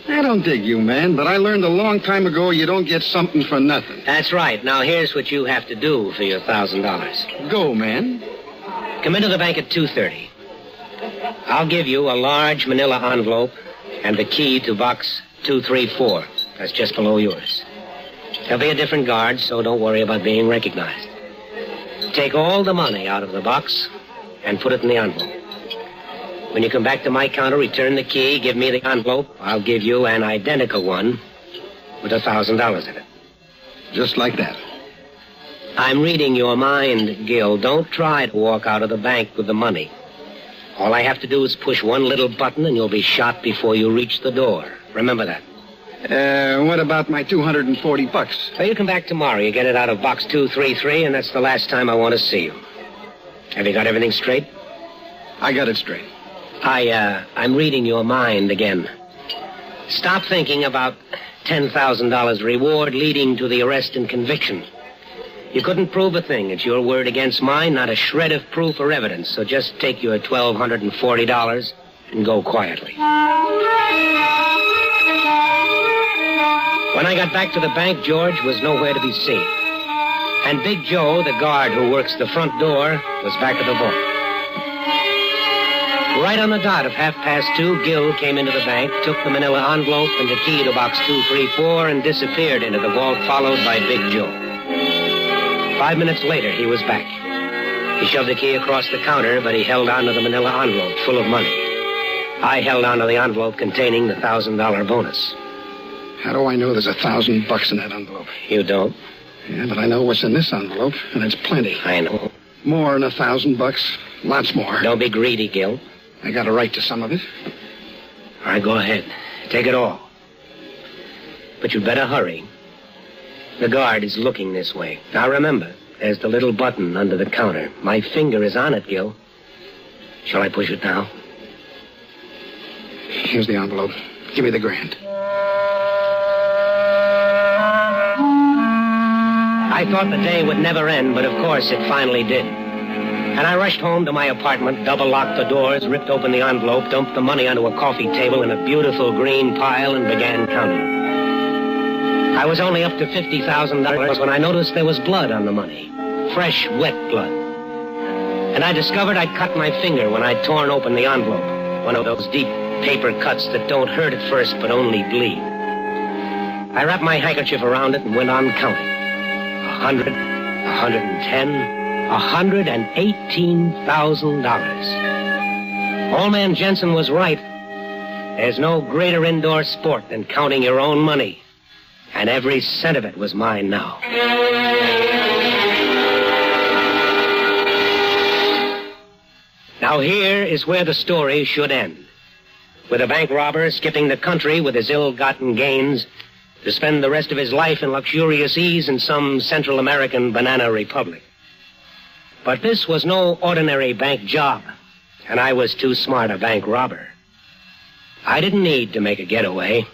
I don't dig you, man, but I learned a long time ago you don't get something for nothing. That's right. Now, here's what you have to do for your $1,000. Go, man. Come into the bank at 2:30. I'll give you a large manila envelope and the key to box 234. That's just below yours. There'll be a different guard, so don't worry about being recognized. Take all the money out of the box and put it in the envelope. When you come back to my counter, return the key, give me the envelope. I'll give you an identical one with $1,000 in it. Just like that. I'm reading your mind, Gil. Don't try to walk out of the bank with the money. All I have to do is push one little button and you'll be shot before you reach the door. Remember that. What about my $240? Well, you come back tomorrow. You get it out of box 233, and that's the last time I want to see you. Have you got everything straight? I got it straight. I'm reading your mind again. Stop thinking about $10,000 reward leading to the arrest and conviction. You couldn't prove a thing. It's your word against mine, not a shred of proof or evidence. So just take your $1,240 and go quietly. When I got back to the bank, George was nowhere to be seen. And Big Joe, the guard who works the front door, was back at the vault. Right on the dot of 2:30, Gil came into the bank, took the manila envelope and the key to box 234, and disappeared into the vault, followed by Big Joe. 5 minutes later, he was back. He shoved the key across the counter, but he held onto the manila envelope full of money. I held onto the envelope containing the $1,000 bonus. How do I know there's $1,000 in that envelope? You don't? Yeah, but I know what's in this envelope, and it's plenty. I know. More than $1,000. Lots more. Don't be greedy, Gil. I got a right to some of it. All right, go ahead. Take it all. But you'd better hurry. The guard is looking this way. Now remember, there's the little button under the counter. My finger is on it, Gil. Shall I push it now? Here's the envelope. Give me the grand. I thought the day would never end, but of course it finally did. And I rushed home to my apartment, double-locked the doors, ripped open the envelope, dumped the money onto a coffee table in a beautiful green pile, and began counting. I was only up to $50,000 when I noticed there was blood on the money. Fresh, wet blood. And I discovered I'd cut my finger when I'd torn open the envelope. One of those deep paper cuts that don't hurt at first, but only bleed. I wrapped my handkerchief around it and went on counting. 100, 110, $118,000. Old man Jensen was right. There's no greater indoor sport than counting your own money. And every cent of it was mine now. Now here is where the story should end. With a bank robber skipping the country with his ill-gotten gains to spend the rest of his life in luxurious ease in some Central American banana republic. But this was no ordinary bank job, and I was too smart a bank robber. I didn't need to make a getaway.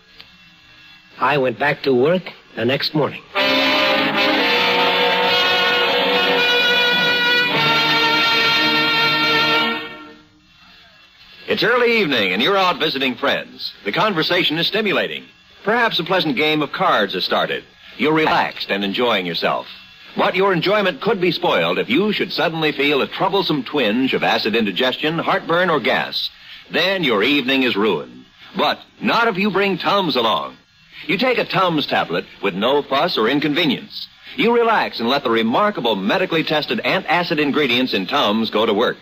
I went back to work the next morning. It's early evening, and you're out visiting friends. The conversation is stimulating. Perhaps a pleasant game of cards has started. You're relaxed and enjoying yourself. But your enjoyment could be spoiled if you should suddenly feel a troublesome twinge of acid indigestion, heartburn, or gas. Then your evening is ruined. But not if you bring Tums along. You take a Tums tablet with no fuss or inconvenience. You relax and let the remarkable medically tested antacid ingredients in Tums go to work.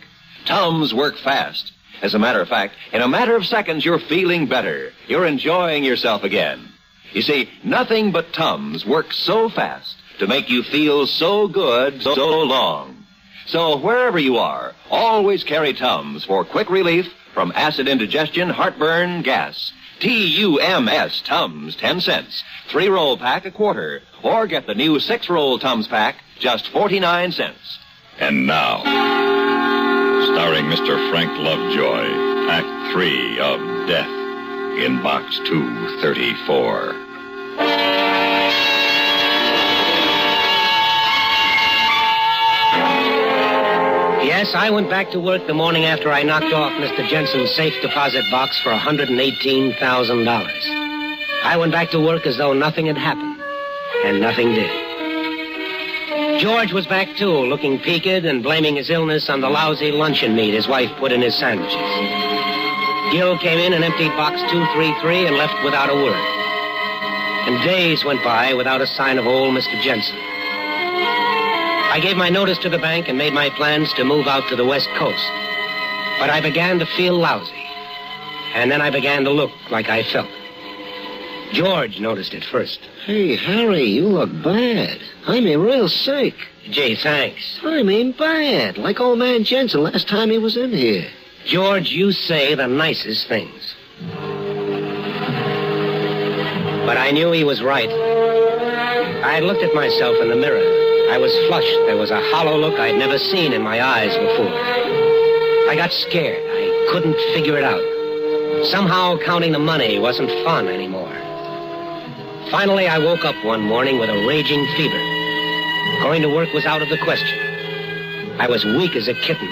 Tums work fast. As a matter of fact, in a matter of seconds, you're feeling better. You're enjoying yourself again. You see, nothing but Tums works so fast to make you feel so good so long. So wherever you are, always carry Tums for quick relief from acid indigestion, heartburn, gas. T-U-M-S, Tums, 10 cents. 3-roll pack, a quarter. Or get the new 6-roll Tums pack, just 49 cents. And now, starring Mr. Frank Lovejoy, Act 3 of Death in Box 234. Yes, I went back to work the morning after I knocked off Mr. Jensen's safe deposit box for $118,000. I went back to work as though nothing had happened, and nothing did. George was back, too, looking peaked and blaming his illness on the lousy luncheon meat his wife put in his sandwiches. Gil came in and emptied box 233 and left without a word. And days went by without a sign of old Mr. Jensen. I gave my notice to the bank and made my plans to move out to the West Coast. But I began to feel lousy. And then I began to look like I felt. George noticed it first. Hey, Harry, you look bad. I mean, real sick. Gee, thanks. I mean, bad. Like old man Jensen last time he was in here. George, you say the nicest things. But I knew he was right. I had looked at myself in the mirror. I was flushed. There was a hollow look I'd never seen in my eyes before. I got scared. I couldn't figure it out. Somehow counting the money wasn't fun anymore. Finally, I woke up one morning with a raging fever. Going to work was out of the question. I was weak as a kitten.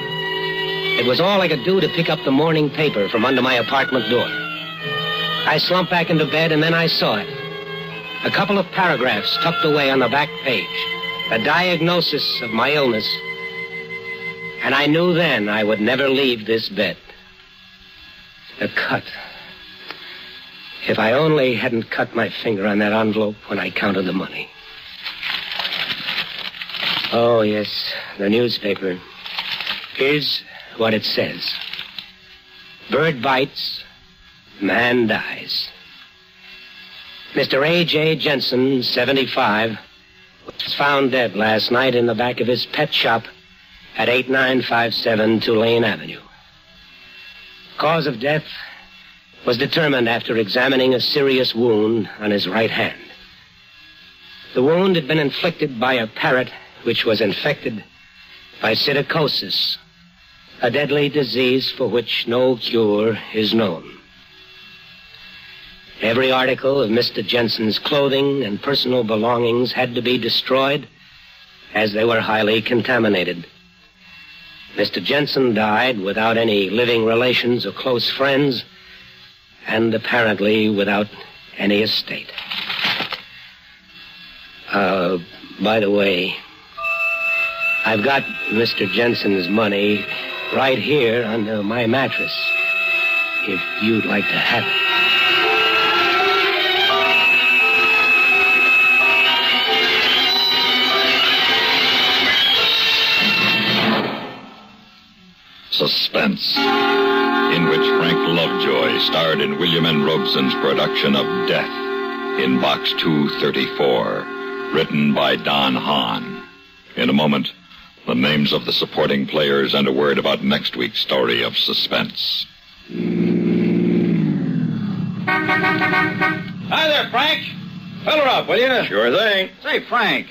It was all I could do to pick up the morning paper from under my apartment door. I slumped back into bed, and then I saw it. A couple of paragraphs tucked away on the back page. The diagnosis of my illness. And I knew then I would never leave this bed. The cut. If I only hadn't cut my finger on that envelope when I counted the money. Oh, yes, the newspaper. Here's what it says. Bird bites, man dies. Mr. A.J. Jensen, 75, was found dead last night in the back of his pet shop at 8957 Tulane Avenue. Cause of death was determined after examining a serious wound on his right hand. The wound had been inflicted by a parrot which was infected by psittacosis, a deadly disease for which no cure is known. Every article of Mr. Jensen's clothing and personal belongings had to be destroyed as they were highly contaminated. Mr. Jensen died without any living relations or close friends, and apparently without any estate. By the way, I've got Mr. Jensen's money right here under my mattress, if you'd like to have it. Suspense, in which Frank Lovejoy starred in William N. Robeson's production of Death in Box 234, written by Don Hahn. In a moment, the names of the supporting players and a word about next week's story of Suspense. Hi there, Frank. Fill her up, will you? Sure thing. Say, Frank,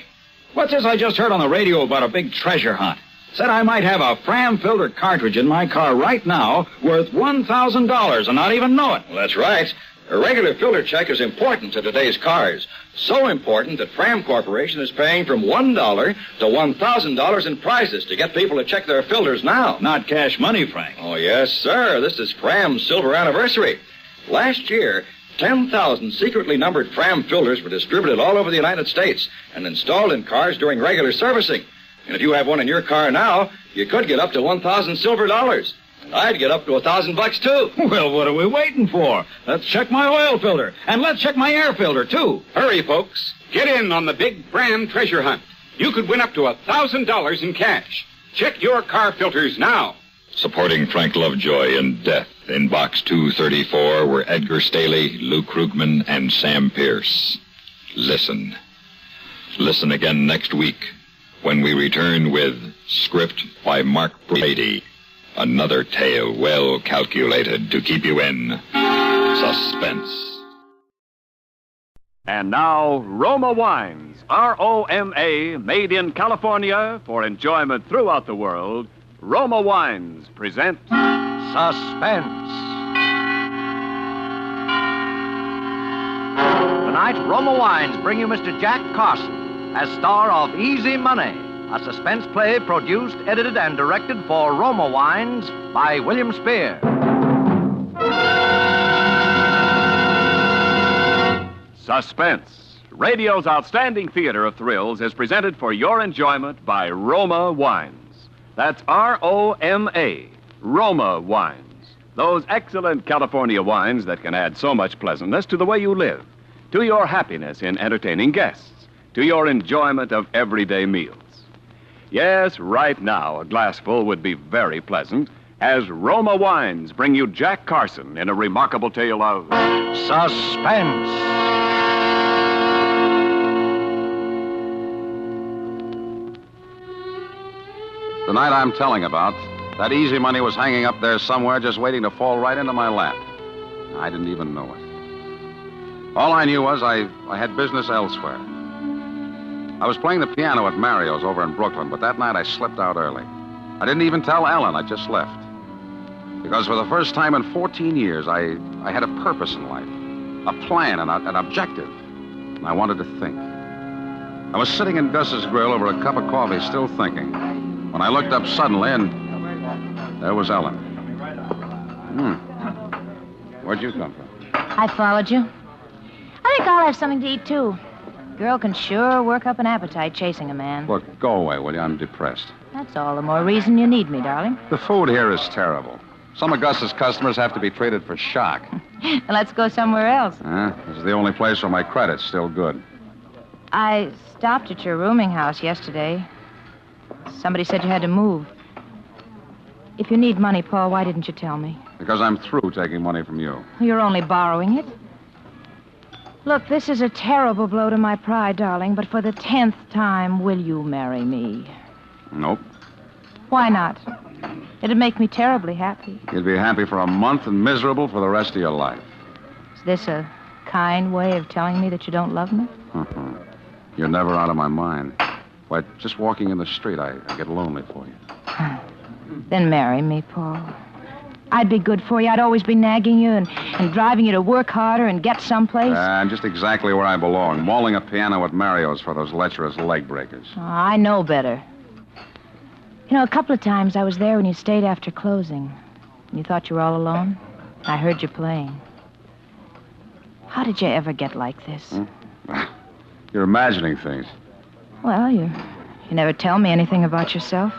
what's this I just heard on the radio about a big treasure hunt? Said I might have a Fram filter cartridge in my car right now worth $1,000 and not even know it. Well, that's right. A regular filter check is important to today's cars. So important that Fram Corporation is paying from $1 to $1,000 in prizes to get people to check their filters now. Not cash money, Frank. Oh, yes, sir. This is Fram's silver anniversary. Last year, 10,000 secretly numbered Fram filters were distributed all over the United States and installed in cars during regular servicing. And if you have one in your car now, you could get up to 1,000 silver dollars. And I'd get up to $1,000 too. Well, what are we waiting for? Let's check my oil filter. And let's check my air filter, too. Hurry, folks. Get in on the big Fram treasure hunt. You could win up to $1,000 in cash. Check your car filters now. Supporting Frank Lovejoy in Death in Box 234 were Edgar Staley, Lou Krugman, and Sam Pierce. Listen. Listen again next week when we return with script by Mark Brady. Another tale well calculated to keep you in suspense. And now, Roma Wines, R-O-M-A, made in California for enjoyment throughout the world. Roma Wines present Suspense. Tonight, Roma Wines bring you Mr. Jack Carson as star of Easy Money, a suspense play produced, edited, and directed for Roma Wines by William Spear. Suspense, radio's outstanding theater of thrills, is presented for your enjoyment by Roma Wines. That's R-O-M-A, Roma Wines. Those excellent California wines that can add so much pleasantness to the way you live, to your happiness in entertaining guests, to your enjoyment of everyday meals. Yes, right now, a glassful would be very pleasant as Roma Wines bring you Jack Carson in a remarkable tale of suspense. The night I'm telling about, that easy money was hanging up there somewhere just waiting to fall right into my lap. I didn't even know it. All I knew was I had business elsewhere. I was playing the piano at Mario's over in Brooklyn, but that night I slipped out early. I didn't even tell Ellen. I just left. Because for the first time in 14 years, I had a purpose in life, a plan, an objective, and I wanted to think. I was sitting in Gus's grill over a cup of coffee, still thinking, when I looked up suddenly, and there was Ellen. Where'd you come from? I followed you. I think I'll have something to eat, too. Girl can sure work up an appetite chasing a man. Look, go away, will you? I'm depressed. That's all the more reason you need me, darling. The food here is terrible. Some of Gus's customers have to be treated for shock. Let's go somewhere else. This is the only place where my credit's still good. I stopped at your rooming house yesterday. Somebody said you had to move. If you need money, Paul, why didn't you tell me? Because I'm through taking money from you. You're only borrowing it. Look, this is a terrible blow to my pride, darling, but for the 10th time, will you marry me? Nope. Why not? It'd make me terribly happy. You'd be happy for a month and miserable for the rest of your life. Is this a kind way of telling me that you don't love me? You're never out of my mind. Why, just walking in the street, I get lonely for you. Then marry me, Paul. I'd be good for you. I'd always be nagging you and driving you to work harder and get someplace. I'm just exactly where I belong, mauling a piano at Mario's for those lecherous leg breakers. Oh, I know better. You know, a couple of times I was there when you stayed after closing. You thought you were all alone. I heard you playing. How did you ever get like this? You're imagining things. Well, you never tell me anything about yourself.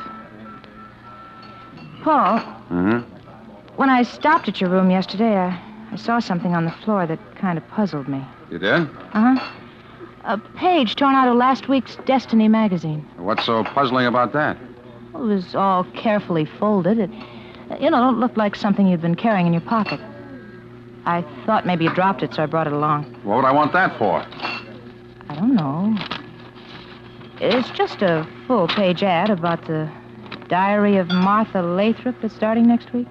Paul. When I stopped at your room yesterday, I saw something on the floor that kind of puzzled me. You did? A page torn out of last week's Destiny magazine. What's so puzzling about that? It was all carefully folded. It, don't look like something you'd been carrying in your pocket. I thought maybe you dropped it, so I brought it along. What would I want that for? I don't know. It's just a full-page ad about the Diary of Martha Lathrop that's starting next week.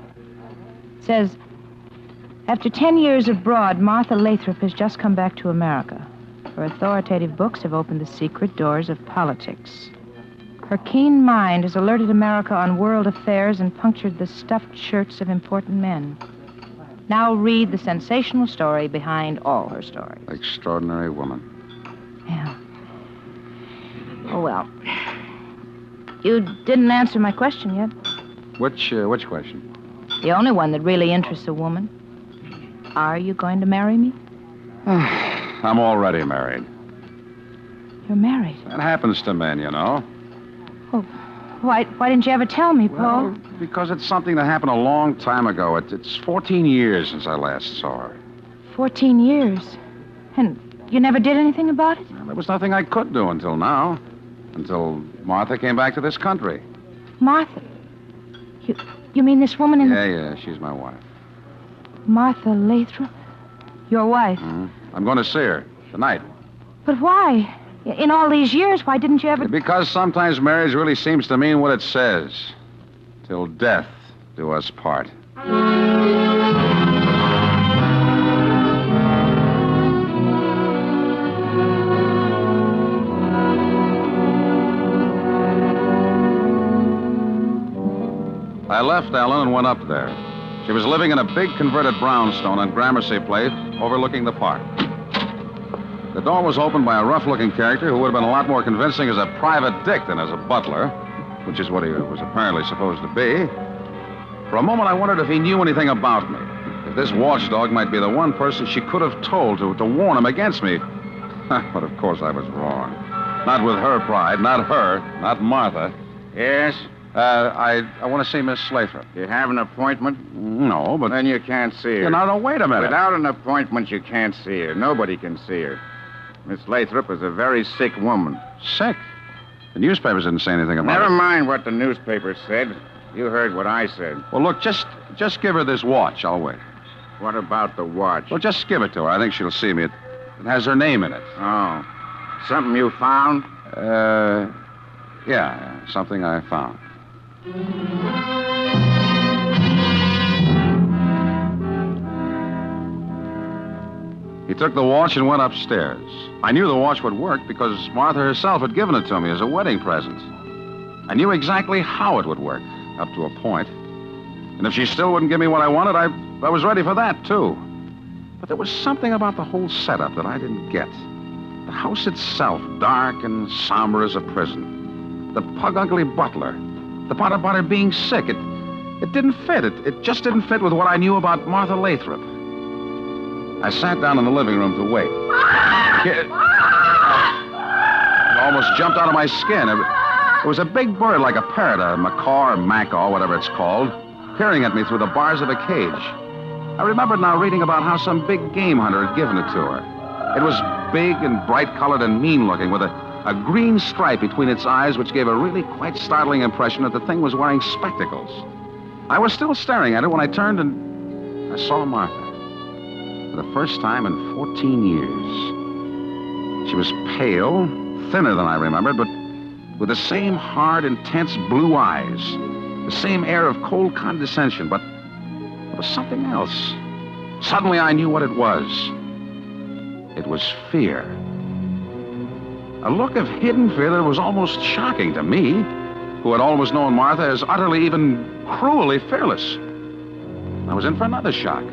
It says, after 10 years abroad, Martha Lathrop has just come back to America. Her authoritative books have opened the secret doors of politics. Her keen mind has alerted America on world affairs and punctured the stuffed shirts of important men. Now read the sensational story behind all her stories. Extraordinary woman. Yeah. Oh, well. You didn't answer my question yet. Which question? The only one that really interests a woman. Are you going to marry me? I'm already married. You're married? That happens to men, you know. Well, why didn't you ever tell me, Paul? Well, because it's something that happened a long time ago. It's 14 years since I last saw her. 14 years? And you never did anything about it? Well, there was nothing I could do until now. Until Martha came back to this country. Martha? You mean this woman in Yeah, she's my wife. Martha Lathrop? Your wife? I'm going to see her tonight. But why? In all these years, why didn't you ever... Because sometimes marriage really seems to mean what it says. Till death do us part. I left Ellen and went up there. She was living in a big converted brownstone on Gramercy Place, overlooking the park. The door was opened by a rough-looking character who would have been a lot more convincing as a private dick than as a butler, which is what he was apparently supposed to be. For a moment, I wondered if he knew anything about me, that this watchdog might be the one person she could have told to warn him against me. But of course I was wrong. Not with her pride, not her, not Martha. Yes? I want to see Miss Lathrop. You have an appointment? No, but... Then you can't see her. No, wait a minute. Without an appointment, you can't see her. Nobody can see her. Miss Lathrop is a very sick woman. Sick? The newspapers didn't say anything about it. Never mind what the newspapers said. You heard what I said. Well, look, just give her this watch. I'll wait. What about the watch? Well, just give it to her. I think she'll see me. It has her name in it. Oh. Something you found? Yeah, something I found. He took the watch and went upstairs. I knew the watch would work because Martha herself had given it to me as a wedding present. I knew exactly how it would work, up to a point. And if she still wouldn't give me what I wanted, I was ready for that, too. But there was something about the whole setup that I didn't get. The house itself, dark and somber as a prison. The pug-ugly butler. The part about her being sick. It didn't fit. It just didn't fit with what I knew about Martha Lathrop. I sat down in the living room to wait. It almost jumped out of my skin. It was a big bird like a parrot, a macaw or macaw, whatever it's called, peering at me through the bars of a cage. I remembered now reading about how some big game hunter had given it to her. It was big and bright-colored and mean-looking, with a green stripe between its eyes, which gave a really quite startling impression that the thing was wearing spectacles. I was still staring at it when I turned and I saw Martha. For the first time in 14 years. She was pale, thinner than I remembered, but with the same hard, intense blue eyes, the same air of cold condescension, but there was something else. Suddenly I knew what it was. It was fear. A look of hidden fear that was almost shocking to me, who had always known Martha as utterly, even cruelly fearless. I was in for another shock.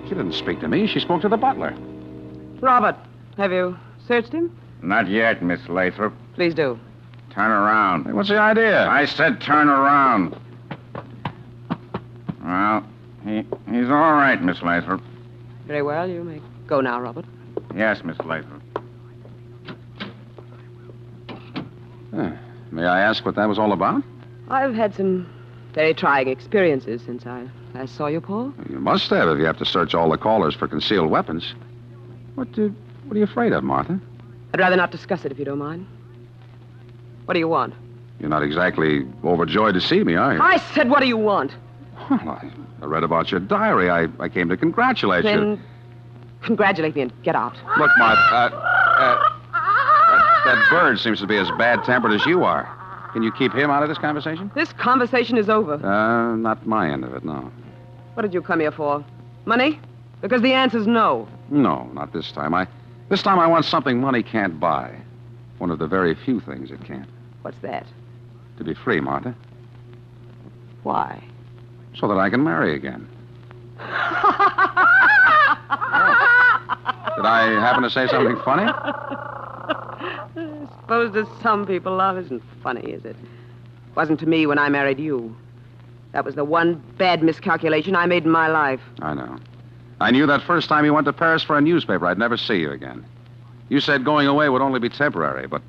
She didn't speak to me. She spoke to the butler. Robert, have you searched him? Not yet, Miss Lathrop. Please do. Turn around. Hey, what's the idea? I said turn around. Well, he's all right, Miss Lathrop. Very well. You may go now, Robert. Yes, Miss Lathrop. May I ask what that was all about? I've had some very trying experiences since I last saw you, Paul. You must have if you have to search all the callers for concealed weapons. What are you afraid of, Martha? I'd rather not discuss it if you don't mind. What do you want? You're not exactly overjoyed to see me, are you? I said, what do you want? Well, I read about your diary. I came to congratulate you. Then congratulate me and get out. Look, Martha, that bird seems to be as bad-tempered as you are. Can you keep him out of this conversation? This conversation is over. Not my end of it, no. What did you come here for? Money? Because the answer's no. No, not this time. This time I want something money can't buy. One of the very few things it can't. What's that? To be free, Martha. Why? So that I can marry again. Did I happen to say something funny? I suppose to some people love isn't funny, is it? Wasn't to me when I married you. That was the one bad miscalculation I made in my life. I know. I knew that first time you went to Paris for a newspaper, I'd never see you again. You said going away would only be temporary, but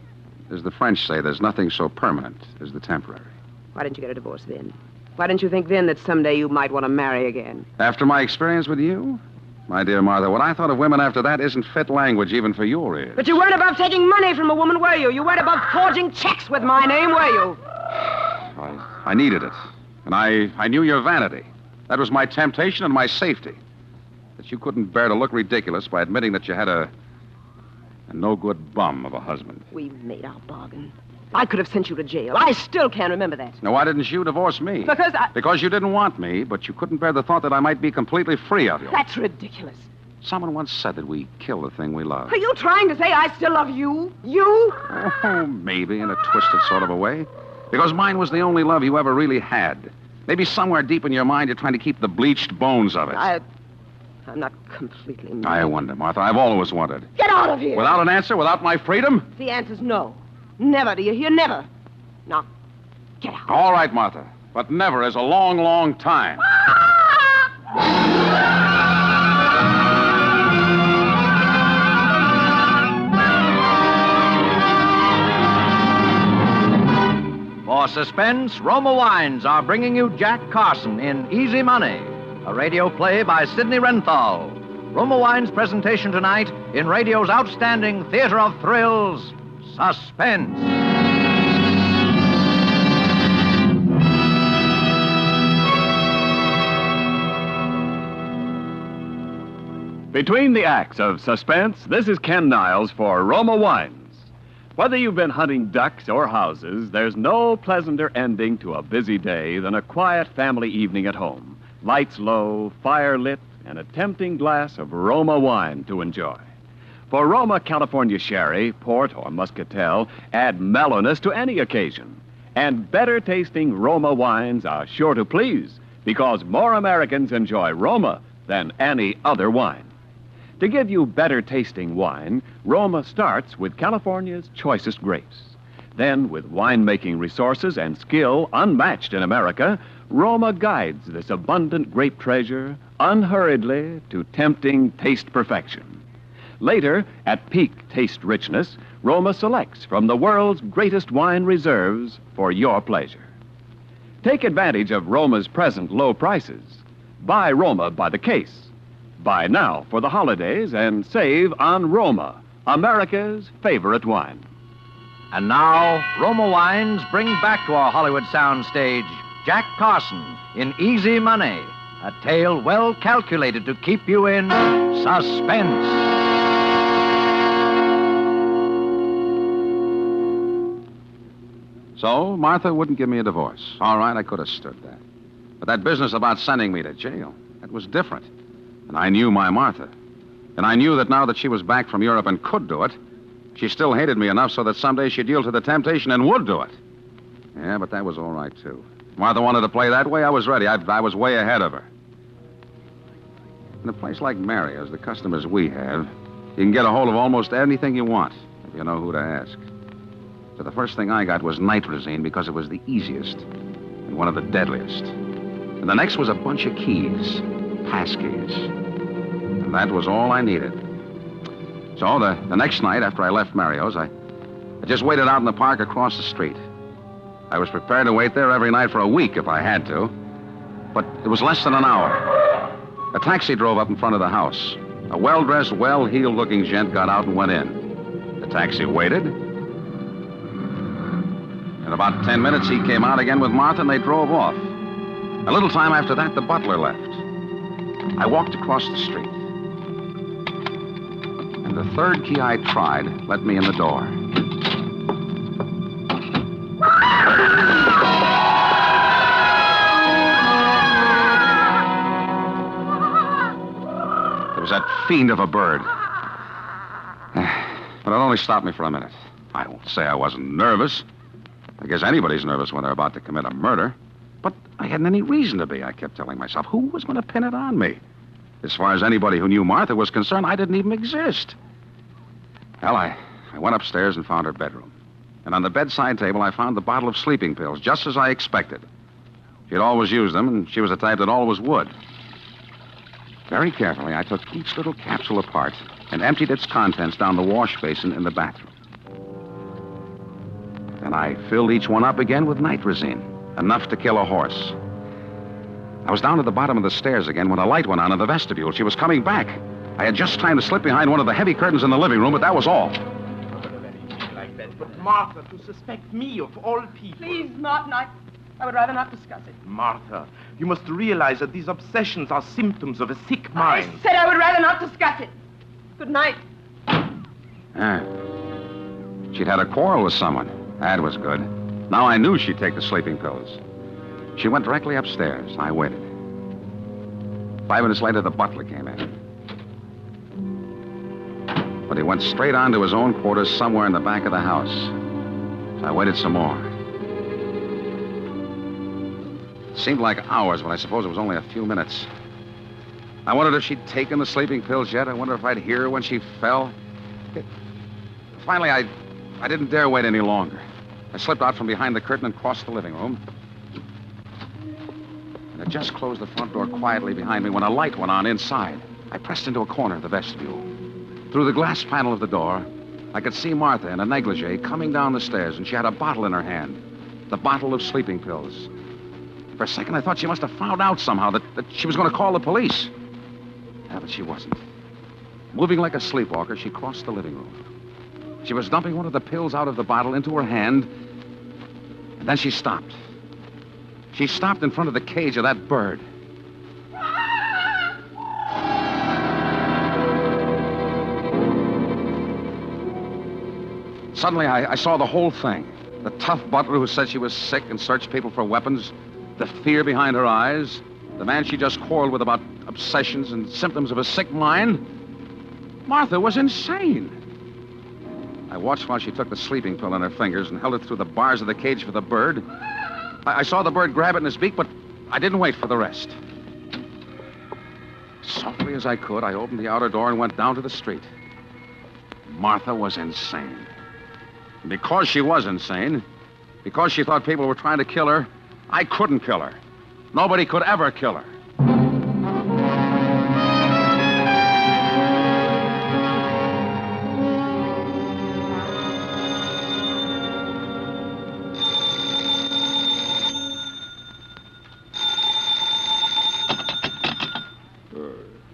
as the French say, there's nothing so permanent as the temporary. Why didn't you get a divorce then? Why didn't you think then that someday you might want to marry again? After my experience with you? My dear Martha, what I thought of women after that isn't fit language even for your ears. But you weren't above taking money from a woman, were you? You weren't above forging checks with my name, were you? I needed it. And I knew your vanity. That was my temptation and my safety. That you couldn't bear to look ridiculous by admitting that you had a no-good bum of a husband. We made our bargain. I could have sent you to jail. I still can't remember that. Now, why didn't you divorce me? Because you didn't want me, but you couldn't bear the thought that I might be completely free of you. That's ridiculous. Someone once said that we kill the thing we love. Are you trying to say I still love you? You? Oh, maybe in a twisted sort of a way. Because mine was the only love you ever really had. Maybe somewhere deep in your mind you're trying to keep the bleached bones of it. I'm not completely mad. I wonder, Martha. I've always wondered. Get out of here! Without an answer, without my freedom? The answer's no. Never, do you hear? Never. Now, get out. All right, Martha. But never is a long, long time. For Suspense, Roma Wines are bringing you Jack Carson in Easy Money, a radio play by Sidney Renthal. Roma Wines' presentation tonight in radio's outstanding theater of thrills, Suspense. Between the acts of Suspense, this is Ken Niles for Roma Wines. Whether you've been hunting ducks or houses, there's no pleasanter ending to a busy day than a quiet family evening at home. Lights low, fire lit, and a tempting glass of Roma wine to enjoy. For Roma California Sherry, Port, or Muscatel add mellowness to any occasion. And better tasting Roma wines are sure to please, because more Americans enjoy Roma than any other wine. To give you better tasting wine, Roma starts with California's choicest grapes. Then, with winemaking resources and skill unmatched in America, Roma guides this abundant grape treasure unhurriedly to tempting taste perfection. Later, at peak taste richness, Roma selects from the world's greatest wine reserves for your pleasure. Take advantage of Roma's present low prices. Buy Roma by the case. Buy now for the holidays and save on Roma, America's favorite wine. And now, Roma Wines bring back to our Hollywood soundstage Jack Carson in Easy Money, a tale well calculated to keep you in suspense. So, Martha wouldn't give me a divorce. All right, I could have stood that. But that business about sending me to jail, that was different. And I knew my Martha. And I knew that now that she was back from Europe and could do it, she still hated me enough so that someday she'd yield to the temptation and would do it. Yeah, but that was all right, too. Martha wanted to play that way, I was ready. I was way ahead of her. In a place like Mario's, the customers we have, you can get a hold of almost anything you want, if you know who to ask. So the first thing I got was nitrazine because it was the easiest and one of the deadliest. And the next was a bunch of keys. Passkeys. And that was all I needed. So the next night after I left Mario's, I just waited out in the park across the street. I was prepared to wait there every night for a week if I had to. But it was less than an hour. A taxi drove up in front of the house. A well-dressed, well-heeled looking gent got out and went in. The taxi waited. In about 10 minutes, he came out again with Martha and they drove off. A little time after that, the butler left. I walked across the street. And the third key I tried let me in the door. There was that fiend of a bird. But it only stopped me for a minute. I won't say I wasn't nervous. I guess anybody's nervous when they're about to commit a murder. But I hadn't any reason to be, I kept telling myself. Who was going to pin it on me? As far as anybody who knew Martha was concerned, I didn't even exist. Well, I went upstairs and found her bedroom. And on the bedside table, I found the bottle of sleeping pills, just as I expected. She'd always used them, and she was the type that always would. Very carefully, I took each little capsule apart and emptied its contents down the wash basin in the bathroom. Then I filled each one up again with nitrazine, enough to kill a horse. I was down at the bottom of the stairs again when a light went on in the vestibule. She was coming back. I had just time to slip behind one of the heavy curtains in the living room, but that was all. But Martha, to suspect me of all people... Please, Martin, I would rather not discuss it. Martha, you must realize that these obsessions are symptoms of a sick mind. I said I would rather not discuss it. Good night. She'd had a quarrel with someone. That was good. Now I knew she'd take the sleeping pills. She went directly upstairs. I waited. 5 minutes later, the butler came in. But he went straight on to his own quarters somewhere in the back of the house. So I waited some more. It seemed like hours, but I suppose it was only a few minutes. I wondered if she'd taken the sleeping pills yet. I wondered if I'd hear her when she fell. Finally, I didn't dare wait any longer. I slipped out from behind the curtain and crossed the living room. And had just closed the front door quietly behind me when a light went on inside. I pressed into a corner of the vestibule. Through the glass panel of the door, I could see Martha in a negligee coming down the stairs, and she had a bottle in her hand. The bottle of sleeping pills. For a second, I thought she must have found out somehow that she was going to call the police. Yeah, but she wasn't. Moving like a sleepwalker, she crossed the living room. She was dumping one of the pills out of the bottle into her hand, and then she stopped. She stopped in front of the cage of that bird. Suddenly, I saw the whole thing. The tough butler who said she was sick and searched people for weapons, the fear behind her eyes, the man she just quarreled with about obsessions and symptoms of a sick mind. Martha was insane. I watched while she took the sleeping pill in her fingers and held it through the bars of the cage for the bird. I saw the bird grab it in his beak, but I didn't wait for the rest. Softly as I could, I opened the outer door and went down to the street. Martha was insane. And because she was insane, because she thought people were trying to kill her, I couldn't kill her. Nobody could ever kill her.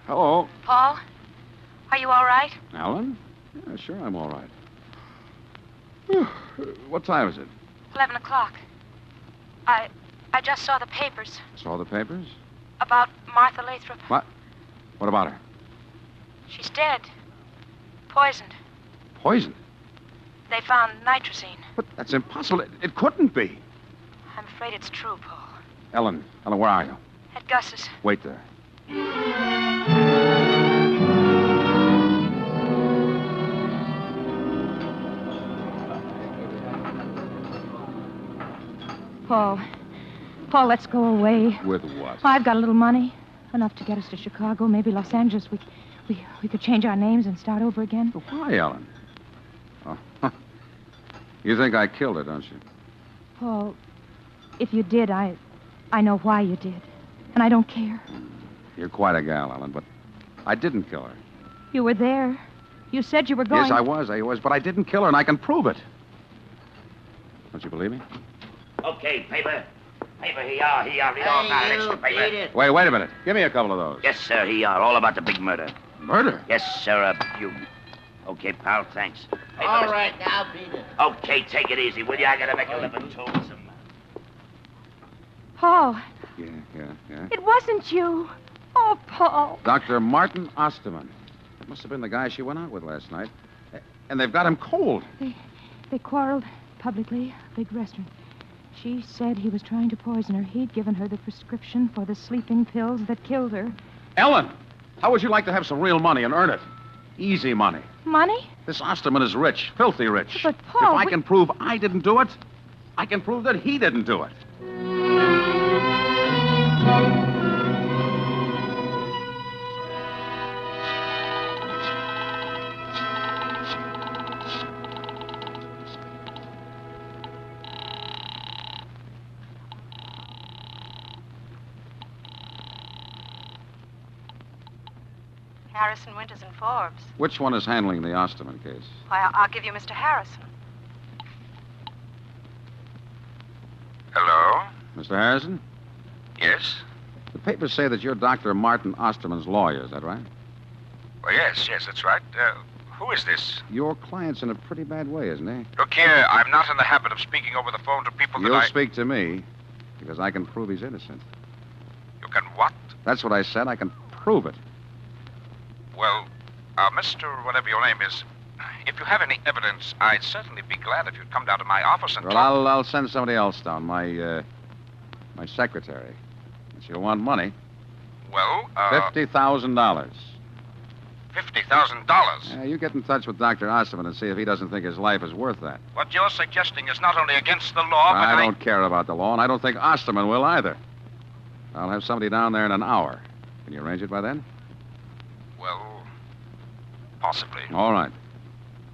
Hello. Paul, are you all right? Alan? Yeah, sure, I'm all right. What time is it? 11 o'clock. I just saw the papers Saw the papers? about Martha Lathrop. What? What about her? She's dead. Poisoned. Poisoned? They found nitrazine. But that's impossible. It couldn't be. I'm afraid it's true, Paul. Ellen, where are you? At Gus's. Wait there. Paul, let's go away. With what? I've got a little money. Enough to get us to Chicago, maybe Los Angeles. We could change our names and start over again. Why, Ellen? Oh, you think I killed her, don't you? Paul, if you did, I know why you did. And I don't care. You're quite a gal, Ellen, but I didn't kill her. You were there. You said you were going... Yes, I was, but I didn't kill her, and I can prove it. Don't you believe me? Okay, paper. Paper, here you are. Read all about it. Extra paper. Wait a minute. Give me a couple of those. Yes, sir, here you are. All about the big murder. Murder? Yes, sir, you... Okay, pal, thanks. Paper, All right, now, beat it. Okay, take it easy, will you? I gotta make a living, too. Paul, Yeah. it wasn't you. Oh, Paul. Dr. Martin Osterman. That must have been the guy she went out with last night. And they've got him cold. They quarreled publicly, big restaurant. She said he was trying to poison her. He'd given her the prescription for the sleeping pills that killed her. Ellen, how would you like to have some real money and earn it? Easy money. Money? This Osterman is rich, filthy rich. But, Paul... If I can prove I didn't do it, I can prove that he didn't do it. Harrison, Winters, and Forbes. Which one is handling the Osterman case? Why, I'll give you Mr. Harrison. Hello? Mr. Harrison? Yes? The papers say that you're Dr. Martin Osterman's lawyer, is that right? Well, yes, that's right. Who is this? Your client's in a pretty bad way, isn't he? Look here, I'm not in the habit of speaking over the phone to people You'll speak to me, because I can prove he's innocent. You can what? That's what I said. I can prove it. Well, Mr. whatever your name is, if you have any evidence, I'd certainly be glad if you'd come down to my office and Well, talk. I'll send somebody else down, my secretary. She'll want money. Well, $50,000. $50,000? You get in touch with Dr. Osterman and see if he doesn't think his life is worth that. What you're suggesting is not only against the law, but I don't care about the law, and I don't think Osterman will either. I'll have somebody down there in an hour. Can you arrange it by then? Well, possibly. All right.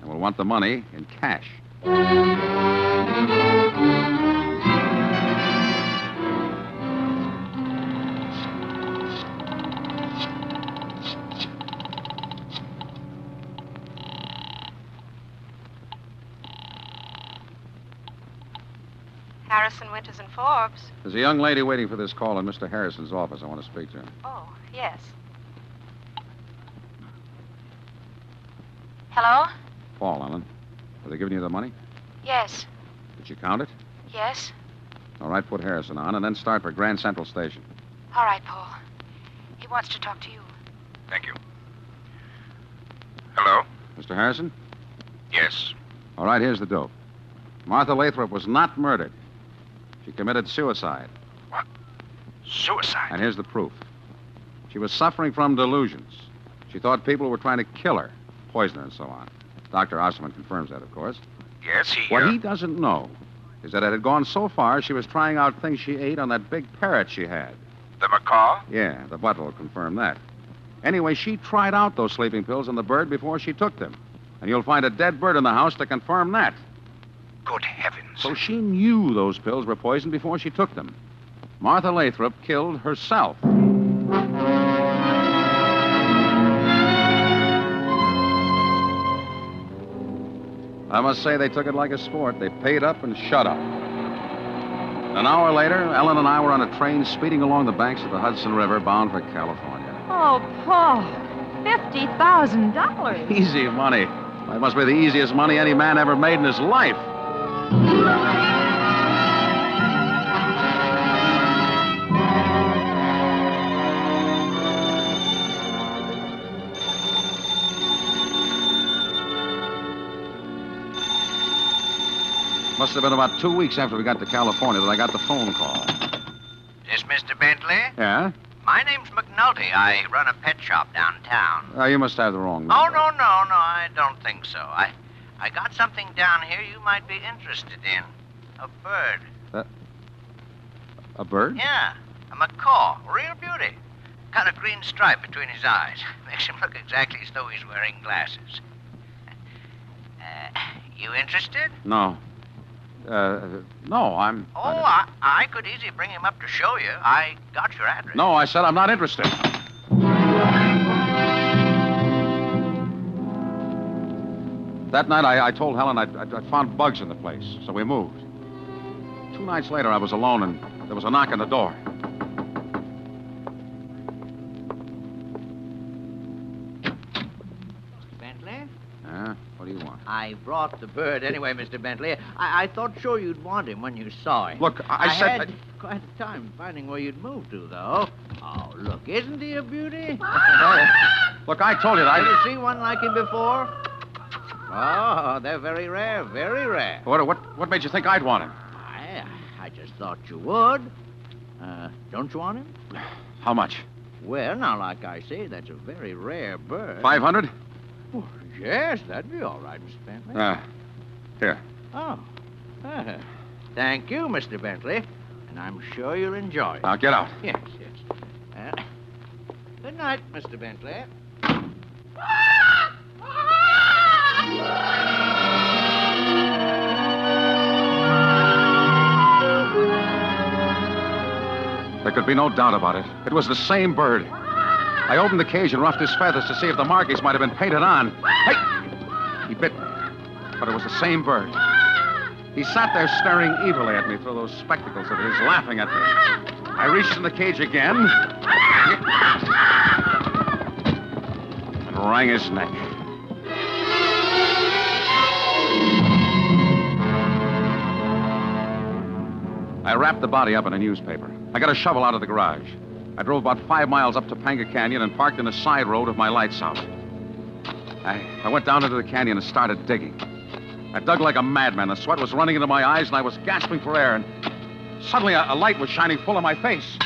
And we'll want the money in cash. Harrison, Winters, and Forbes. There's a young lady waiting for this call in Mr. Harrison's office. I want to speak to her. Oh, yes. Hello? Paul, Ellen. Have they given you the money? Yes. Did you count it? Yes? All right, put Harrison on, and then start for Grand Central Station. All right, Paul. He wants to talk to you. Thank you. Hello? Mr. Harrison? Yes. All right, here's the dope. Martha Lathrop was not murdered. She committed suicide. What? Suicide? And here's the proof. She was suffering from delusions. She thought people were trying to kill her, poison her, and so on. Dr. Osserman confirms that, of course. Yes, What he doesn't know is that it had gone so far she was trying out things she ate on that big parrot she had. The macaw? Yeah, the butler will confirm that. Anyway, she tried out those sleeping pills on the bird before she took them. And you'll find a dead bird in the house to confirm that. Good heavens. So she knew those pills were poisoned before she took them. Martha Lathrop killed herself. I must say they took it like a sport. They paid up and shut up. An hour later, Ellen and I were on a train speeding along the banks of the Hudson River bound for California. Oh, Paul. $50,000. Easy money. That must be the easiest money any man ever made in his life. Must have been about 2 weeks after we got to California that I got the phone call. This Mr. Bentley? Yeah? My name's McNulty. I run a pet shop downtown. You must have the wrong number. Oh, no, I don't think so. I got something down here you might be interested in. A bird. A bird? Yeah, a macaw. Real beauty. Got a green stripe between his eyes. Makes him look exactly as though he's wearing glasses. You interested? No. No, I'm... Oh, I could easily bring him up to show you. I got your address. No, I said I'm not interested. That night, I told Helen I'd found bugs in the place, so we moved. 2 nights later, I was alone, and there was a knock on the door. Bentley? Yeah? What do you want? I brought the bird anyway, Mr. Bentley. I thought sure you'd want him when you saw him. Look, I said... had quite a time finding where you'd moved to, though. Oh, look, isn't he a beauty? Look, I told you that Ever see one like him before? Oh, they're very rare, very rare. What made you think I'd want him? I just thought you would. Don't you want him? How much? Well, now, like I say, that's a very rare bird. 500? Oh, yes, that'd be all right, Mr. Bentley. Here. Oh. Thank you, Mr. Bentley. And I'm sure you'll enjoy it. Now, get out. Yes. Good night, Mr. Bentley. There could be no doubt about it. It was the same bird. I opened the cage and roughed his feathers to see if the markings might have been painted on. Hey! He bit me. But it was the same bird. He sat there staring evilly at me through those spectacles of his, laughing at me. I reached in the cage again and wrang his neck. I wrapped the body up in a newspaper. I got a shovel out of the garage. I drove about 5 miles up Topanga Canyon and parked in a side road with my lights out. I went down into the canyon and started digging. I dug like a madman. The sweat was running into my eyes, and I was gasping for air, and suddenly a light was shining full in my face.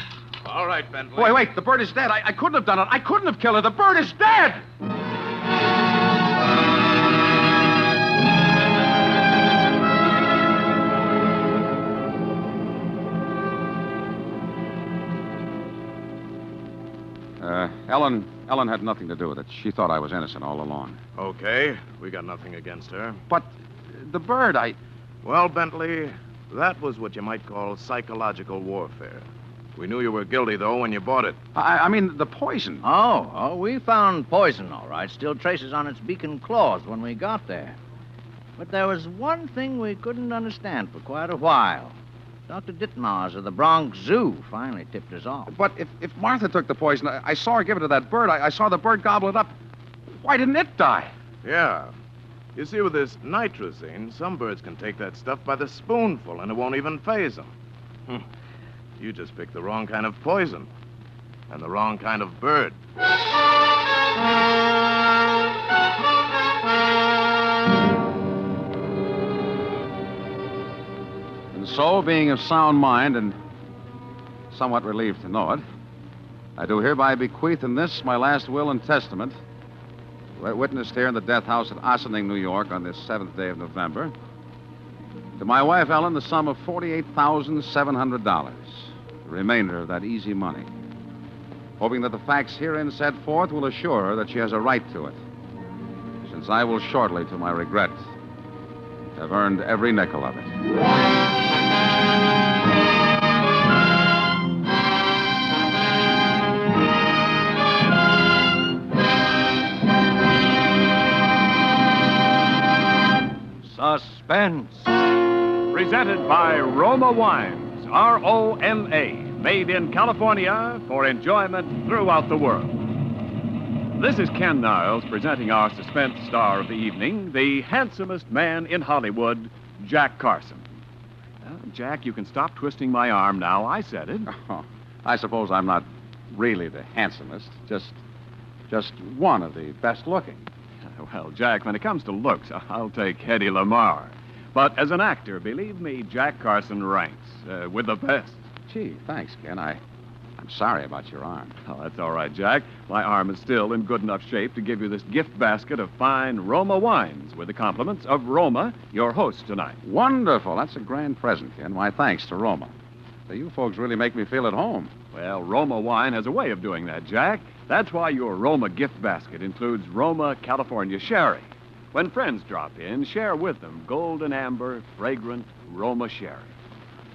All right, Bentley. Wait, the bird is dead. I couldn't have done it. I couldn't have killed her. The bird is dead! Ellen had nothing to do with it. She thought I was innocent all along. Okay, we got nothing against her. But the bird, Well, Bentley, that was what you might call psychological warfare. We knew you were guilty, though, when you bought it. I mean, the poison. Oh, we found poison, all right. Still traces on its beak and claws when we got there. But there was one thing we couldn't understand for quite a while. Dr. Ditmars of the Bronx Zoo finally tipped us off. But if Martha took the poison, I saw her give it to that bird. I saw the bird gobble it up. Why didn't it die? Yeah. You see, with this nitrazine, some birds can take that stuff by the spoonful, and it won't even faze them. You just picked the wrong kind of poison. And the wrong kind of bird. And so, being of sound mind and somewhat relieved to know it, I do hereby bequeath in this, my last will and testament, witnessed here in the death house at Ossining, New York, on this 7th day of November, to my wife, Ellen, the sum of $48,700, the remainder of that easy money, hoping that the facts herein set forth will assure her that she has a right to it, since I will shortly, to my regret, have earned every nickel of it. Suspense. Presented by Roma Wines, R-O-M-A, made in California for enjoyment throughout the world. This is Ken Niles presenting our suspense star of the evening, the handsomest man in Hollywood, Jack Carson. Jack, you can stop twisting my arm now. I said it. Oh, I suppose I'm not really the handsomest, just one of the best looking. Well, Jack, when it comes to looks, I'll take Hedy Lamarr. But as an actor, believe me, Jack Carson ranks with the best. Gee, thanks, Ken. I'm sorry about your arm. Oh, that's all right, Jack. My arm is still in good enough shape to give you this gift basket of fine Roma wines with the compliments of Roma, your host tonight. Wonderful. That's a grand present, Ken. Why, thanks to Roma. So you folks really make me feel at home. Well, Roma wine has a way of doing that, Jack. That's why your Roma gift basket includes Roma California Sherry. When friends drop in, share with them golden amber, fragrant Roma Sherry.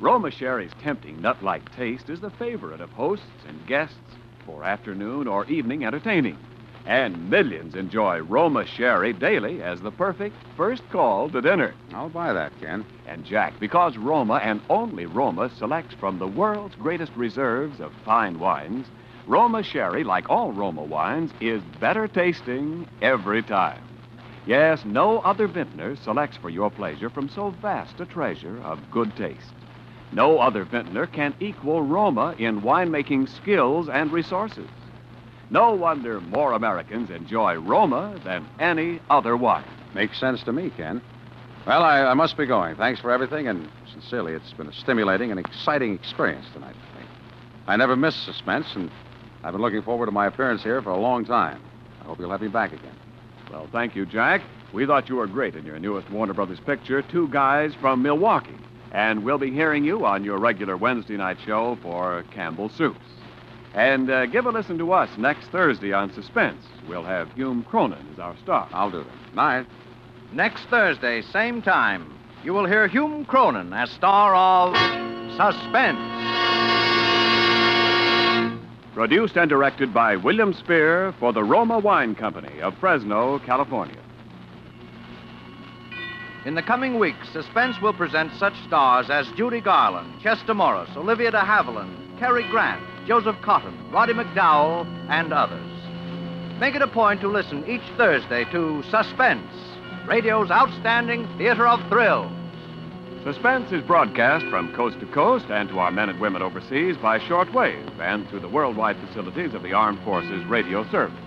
Roma Sherry's tempting nut-like taste is the favorite of hosts and guests for afternoon or evening entertaining. And millions enjoy Roma Sherry daily as the perfect first call to dinner. I'll buy that, Ken. And, Jack, because Roma and only Roma selects from the world's greatest reserves of fine wines, Roma Sherry, like all Roma wines, is better tasting every time. Yes, no other vintner selects for your pleasure from so vast a treasure of good taste. No other vintner can equal Roma in winemaking skills and resources. No wonder more Americans enjoy Roma than any other wine. Makes sense to me, Ken. Well, I must be going. Thanks for everything, and sincerely, it's been a stimulating and exciting experience tonight for me. I never miss Suspense, and I've been looking forward to my appearance here for a long time. I hope you'll have me back again. Well, thank you, Jack. We thought you were great in your newest Warner Brothers picture, Two Guys from Milwaukee. And we'll be hearing you on your regular Wednesday night show for Campbell Soups. And give a listen to us next Thursday on Suspense. We'll have Hume Cronin as our star. I'll do that. Night. Next Thursday, same time, you will hear Hume Cronin as star of Suspense. Produced and directed by William Spear for the Roma Wine Company of Fresno, California. In the coming weeks, Suspense will present such stars as Judy Garland, Chester Morris, Olivia de Havilland, Cary Grant, Joseph Cotton, Roddy McDowell, and others. Make it a point to listen each Thursday to Suspense, radio's outstanding theater of thrills. Suspense is broadcast from coast to coast and to our men and women overseas by shortwave and through the worldwide facilities of the Armed Forces Radio Service.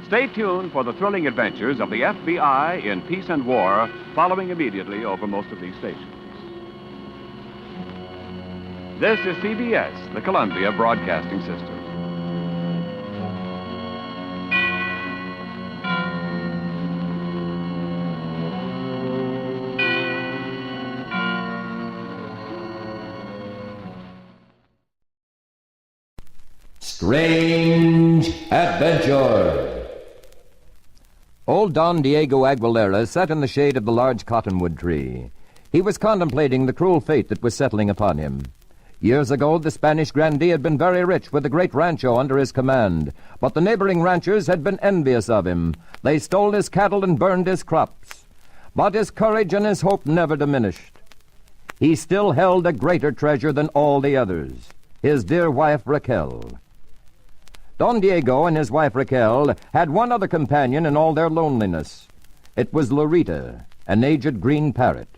Stay tuned for the thrilling adventures of the FBI in peace and war, following immediately over most of these stations. This is CBS, the Columbia Broadcasting System. Strange Adventure. Old Don Diego Aguilera sat in the shade of the large cottonwood tree. He was contemplating the cruel fate that was settling upon him. Years ago, the Spanish grandee had been very rich with a great rancho under his command, but the neighboring ranchers had been envious of him. They stole his cattle and burned his crops. But his courage and his hope never diminished. he still held a greater treasure than all the others, his dear wife Raquel. Don Diego and his wife Raquel had one other companion in all their loneliness. It was Lorita, an aged green parrot.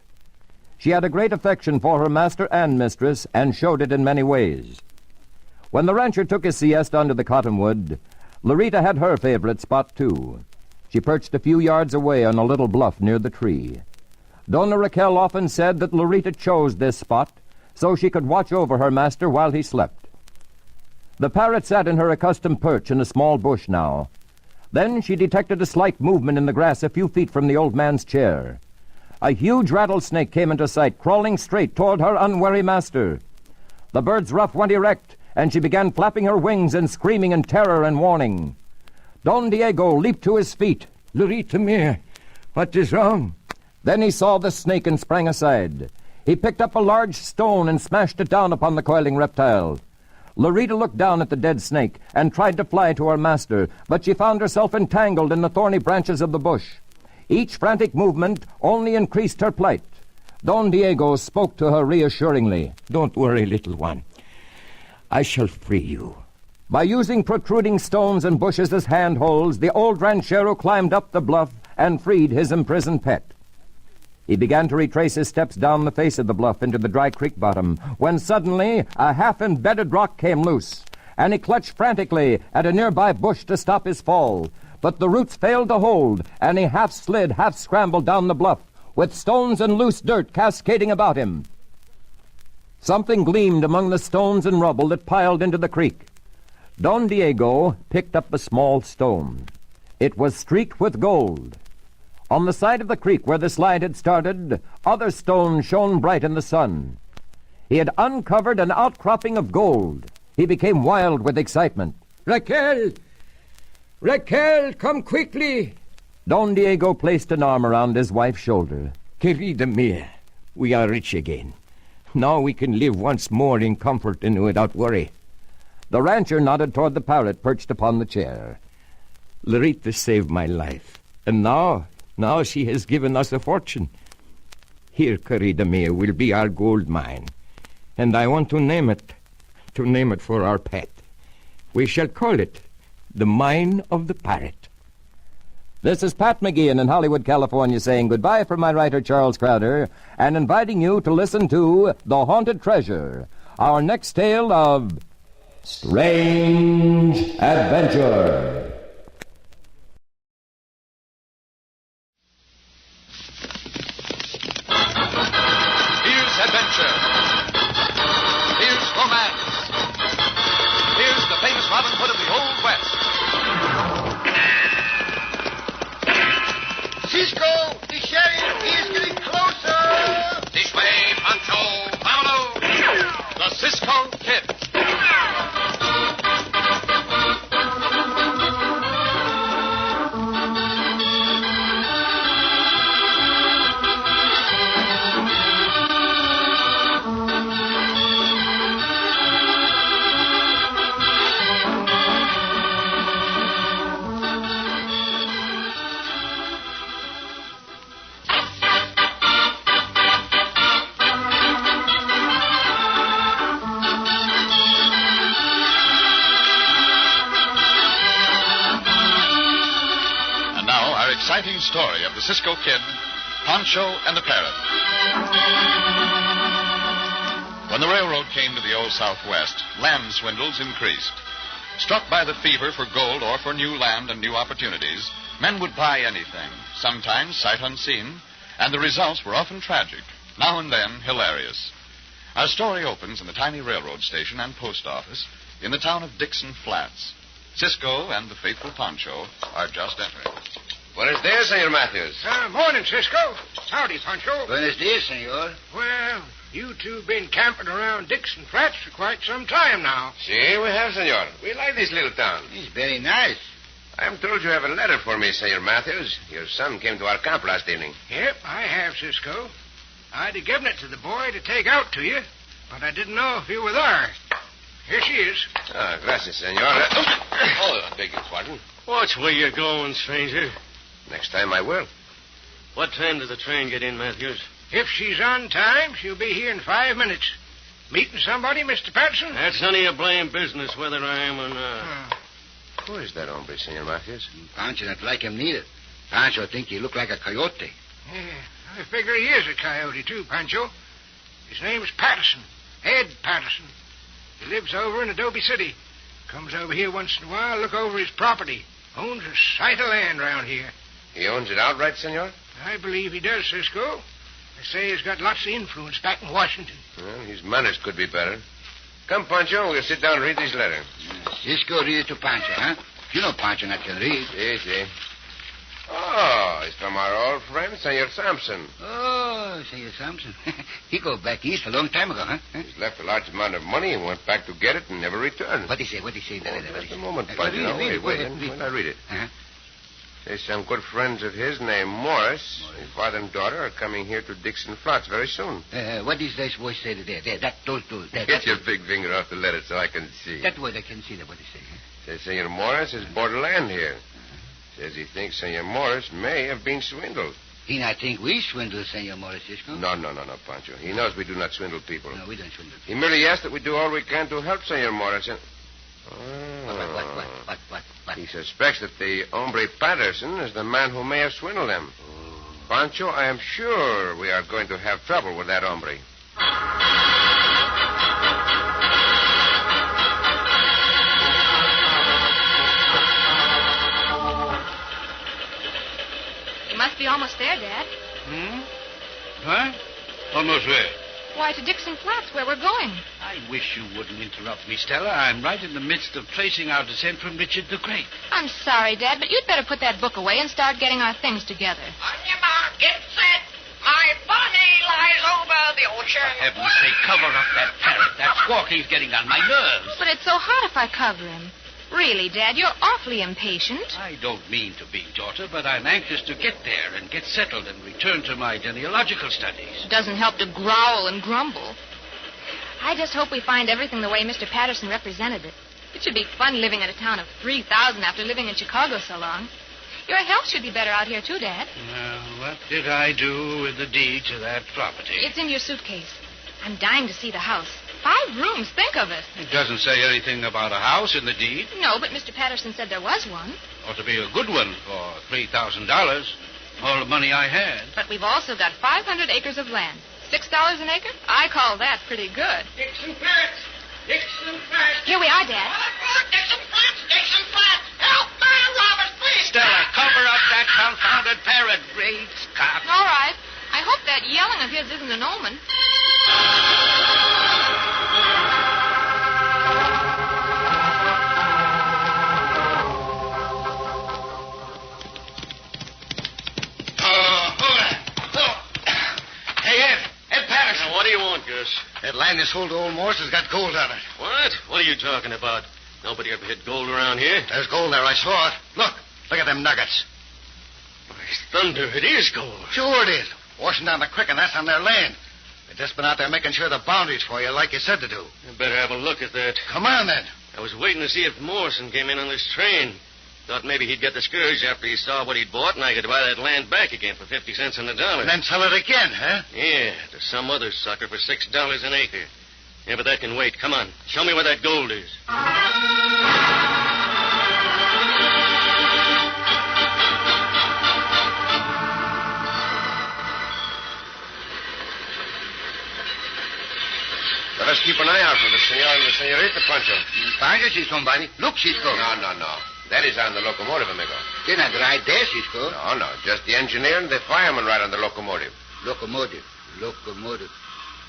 She had a great affection for her master and mistress, and showed it in many ways. When the rancher took his siesta under the cottonwood, Lorita had her favorite spot, too. She perched a few yards away on a little bluff near the tree. Dona Raquel often said that Lorita chose this spot so she could watch over her master while he slept. The parrot sat in her accustomed perch in a small bush now. Then she detected a slight movement in the grass a few feet from the old man's chair. A huge rattlesnake came into sight, crawling straight toward her unwary master. The bird's ruff went erect, and she began flapping her wings and screaming in terror and warning. Don Diego leaped to his feet. Lorita, mia, what is wrong? Then he saw the snake and sprang aside. He picked up a large stone and smashed it down upon the coiling reptile. Lorita looked down at the dead snake and tried to fly to her master, but she found herself entangled in the thorny branches of the bush. Each frantic movement only increased her plight. Don Diego spoke to her reassuringly. Don't worry, little one. I shall free you. By using protruding stones and bushes as handholds, the old ranchero climbed up the bluff and freed his imprisoned pet. He began to retrace his steps down the face of the bluff into the dry creek bottom, when suddenly a half-embedded rock came loose, and he clutched frantically at a nearby bush to stop his fall. But the roots failed to hold, and he half slid, half scrambled down the bluff, with stones and loose dirt cascading about him. Something gleamed among the stones and rubble that piled into the creek. Don Diego picked up a small stone. It was streaked with gold. On the side of the creek where the slide had started, other stones shone bright in the sun. He had uncovered an outcropping of gold. He became wild with excitement. Raquel! Raquel, come quickly! Don Diego placed an arm around his wife's shoulder. Querida mia, we are rich again. Now we can live once more in comfort and without worry. The rancher nodded toward the parrot perched upon the chair. Lorita saved my life, and now she has given us a fortune. Here, querida mia, will be our gold mine, and I want to name it for our pet. We shall call it the Mine of the Parrot. This is Pat McGeehan in Hollywood, California, saying goodbye from my writer, Charles Crowder, and inviting you to listen to The Haunted Treasure, our next tale of strange adventure. Here's adventure. Here's romance. Here's the famous Robin Hood of the Old West. Cisco, the sheriff, he is getting closer. This way, Pancho. Vámonos. The Cisco Kid. Exciting story of the Cisco Kid, Pancho, and the Parrot. When the railroad came to the Old Southwest, land swindles increased. Struck by the fever for gold or for new land and new opportunities, men would buy anything, sometimes sight unseen, and the results were often tragic, now and then hilarious. Our story opens in the tiny railroad station and post office in the town of Dixon Flats. Cisco and the faithful Pancho are just entering. Buenos dias, Senor Matthews. Morning, Cisco. Howdy, Pancho. Buenos dias, senor. Well, you two been camping around Dixon Flats for quite some time now. Si, we have, senor. We like this little town. It's very nice. I'm told you have a letter for me, Senor Matthews. Your son came to our camp last evening. Yep, I have, Cisco. I'd have given it to the boy to take out to you, but I didn't know if you were there. Here she is. Ah, gracias, senor. I beg your pardon. Watch where you're going, stranger. Next time I will. What time does the train get in, Matthews? If she's on time, she'll be here in 5 minutes. Meeting somebody, Mr. Patterson? That's none of your blame business, whether I am or not. Who is that hombre, Senor Matthews? Pancho not like him neither. Pancho think he look like a coyote. Yeah, I figure he is a coyote, too, Pancho. His name's Patterson. Ed Patterson. He lives over in Adobe City. Comes over here once in a while, look over his property. Owns a sight of land around here. He owns it outright, senor? I believe he does, Cisco. They say he's got lots of influence back in Washington. Well, his manners could be better. Come, Pancho, we'll sit down and read this letter. Cisco read it to Pancho, huh? You know Pancho not can read. Si. Oh, it's from our old friend, Senor Sampson. Oh, Senor Sampson. He go back east a long time ago, huh? He's left a large amount of money and went back to get it and never returned. What he say? Just a moment, Pancho. Wait. When I read it. Uh-huh. Say some good friends of his named Morris. His father and daughter are coming here to Dixon Flats very soon. What is this voice say there? Those two. Get your big finger off the letter so I can see. That word I can see that what he say. Says Senor Morris has bought land here. Says he thinks Senor Morris may have been swindled. He not think we swindle Senor Morris, Cisco? No, Pancho. He knows we do not swindle people. No, we don't swindle people. He merely asked that we do all we can to help Senor Morris. And... What? He suspects that the hombre Patterson is the man who may have swindled them. Oh. Pancho, I am sure we are going to have trouble with that hombre. You must be almost there, Dad. What? Almost where? Why, to Dixon Flats, where we're going. I wish you wouldn't interrupt me, Stella. I'm right in the midst of tracing our descent from Richard the Great. I'm sorry, Dad, but you'd better put that book away and start getting our things together. On your mark, get set. My bunny lies over the ocean. For heaven's sake, cover up that parrot. That squawking's getting on my nerves. But it's so hot if I cover him. Really, Dad, you're awfully impatient. I don't mean to be, daughter, but I'm anxious to get there and get settled and return to my genealogical studies. It doesn't help to growl and grumble. I just hope we find everything the way Mr. Patterson represented it. It should be fun living in a town of 3,000 after living in Chicago so long. Your health should be better out here, too, Dad. Well, what did I do with the deed to that property? It's in your suitcase. I'm dying to see the house. 5 rooms, think of it. It doesn't say anything about a house in the deed. No, but Mr. Patterson said there was one. Ought to be a good one for $3,000. All the money I had. But we've also got 500 acres of land. $6 an acre? I call that pretty good. Dixon Flats! Dixon Flats! Here we are, Dad. Dixon Flats! Dixon Flats! Help, man, robbers, please! Stella, cover up that confounded parrot. Great Scott. All right. I hope that yelling of his isn't an omen. What do you want, Gus? That land this sold to old Morse has got gold on it. What? What are you talking about? Nobody ever hid gold around here. There's gold there. I saw it. Look at them nuggets. By thunder, it is gold. Sure it is. Washing down the creek, and that's on their land. They've just been out there making sure the boundaries for you, like you said to do. You better have a look at that. Come on, then. I was waiting to see if Morrison came in on this train. Thought maybe he'd get discouraged after he saw what he'd bought, and I could buy that land back again for 50 cents on the dollar. And then sell it again, huh? Yeah, to some other sucker for $6 an acre. Yeah, but that can wait. Come on. Show me where that gold is. Let us keep an eye out for the senor and the senorita, Pancho. Pancho, she's somebody. Look, Cisco. No. That is on the locomotive, amigo. They're not right there, Cisco. No. Just the engineer and the fireman ride on the locomotive. Locomotive.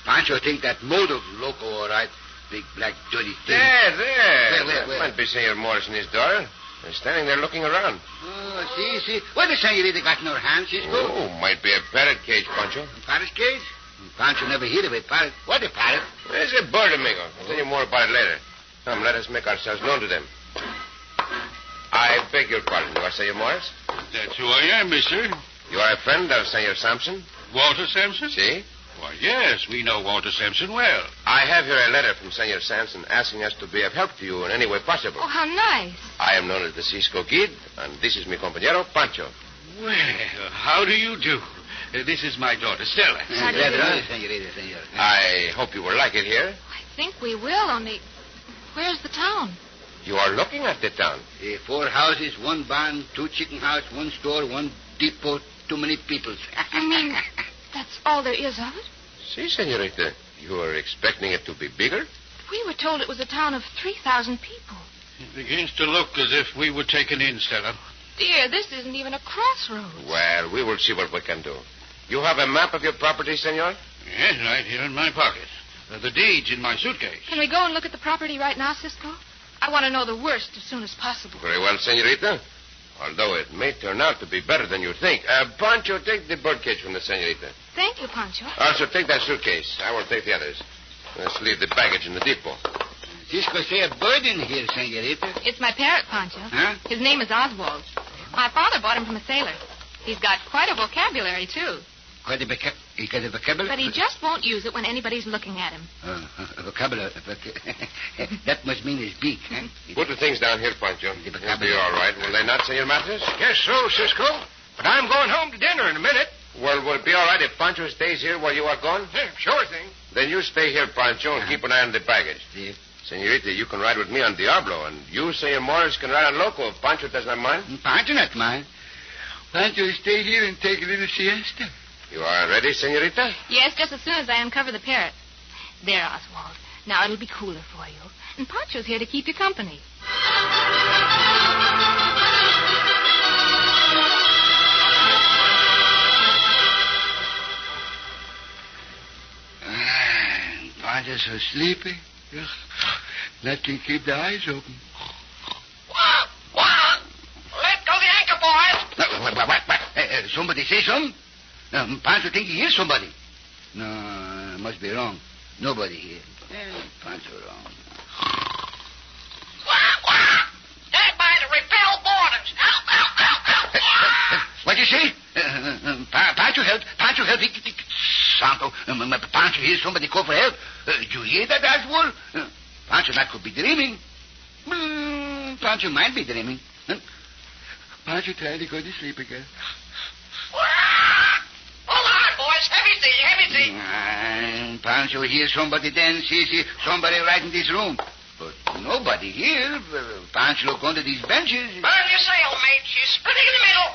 Pancho think that motive loco, all right. Big, black, dirty thing. There. Where? Might be Senor Morris and his daughter. They're standing there looking around. Oh, see. What the senorita got in her hand, Cisco? Oh, might be a parrot cage, Pancho. Parrot cage? Pancho never heard of it. Parrot. What a parrot? It's a bird, amigo. I'll tell you more about it later. Come, let us make ourselves known to them. I beg your pardon. You are Senor Morris? That's who I am, mister. You are a friend of Senor Sampson? Walter Sampson? See? Why, yes, we know Walter Sampson well. I have here a letter from Senor Sampson asking us to be of help to you in any way possible. Oh, how nice. I am known as the Cisco Kid, and this is mi compañero, Pancho. Well, how do you do? This is my daughter, Stella. I hope you will like it here. I think we will, only where's the town? You are looking at the town. 4 houses, 1 barn, 2 chicken house, 1 store, 1 depot, too many people. You mean that's all there is of it? Si, senorita. You were expecting it to be bigger? We were told it was a town of 3,000 people. It begins to look as if we were taken in, Stella. Dear, this isn't even a crossroads. Well, we will see what we can do. You have a map of your property, senor? Yes, right here in my pocket. The deed's in my suitcase. Can we go and look at the property right now, Cisco? I want to know the worst as soon as possible. Very well, senorita. Although it may turn out to be better than you think. Pancho, take the birdcage from the senorita. Thank you, Pancho. Also, take that suitcase. I will take the others. Let's leave the baggage in the depot. Cisco say a bird in here, senorita. It's my parrot, Pancho. Huh? His name is Oswald. My father bought him from a sailor. He's got quite a vocabulary, too. Quite a vocabulary? But he just won't use it when anybody's looking at him. Vocabulary. That must mean his beak, huh? Put the things down here, Pancho. You'll be all right. Will they not, Senor Mathis? Yes, so, Cisco. But I'm going home to dinner in a minute. Well, will it be all right if Pancho stays here while you are gone? Yeah, sure thing. Then you stay here, Pancho, and keep an eye on the baggage. Yeah. Senorita, you can ride with me on Diablo, and you, Senor Morris, can ride on Loco if Pancho does not mind. Pancho not mind. Pancho stay here and take a little siesta. You are ready, senorita? Yes, just as soon as I uncover the parrot. There, Oswald. Now it'll be cooler for you. And Pancho's here to keep you company. Pancho's so sleepy. Let him keep the eyes open. Let go the anchor, boys. What? Somebody say something? Pancho think he hears somebody. No, must be wrong. Nobody here. Pancho wrong. Stand by to repel boarders. What you say? Pancho help. Pancho help. Santo. Pancho hears somebody call for help. Did you hear that, Oswald? Pancho not could be dreaming. Pancho might be dreaming. Pancho trying to go to sleep again. Hold on, boys. Heavy seat. Pancho hears somebody then, see somebody right in this room. But nobody here. Pancho look under these benches. Burn your sail, mate. She's splitting in the middle.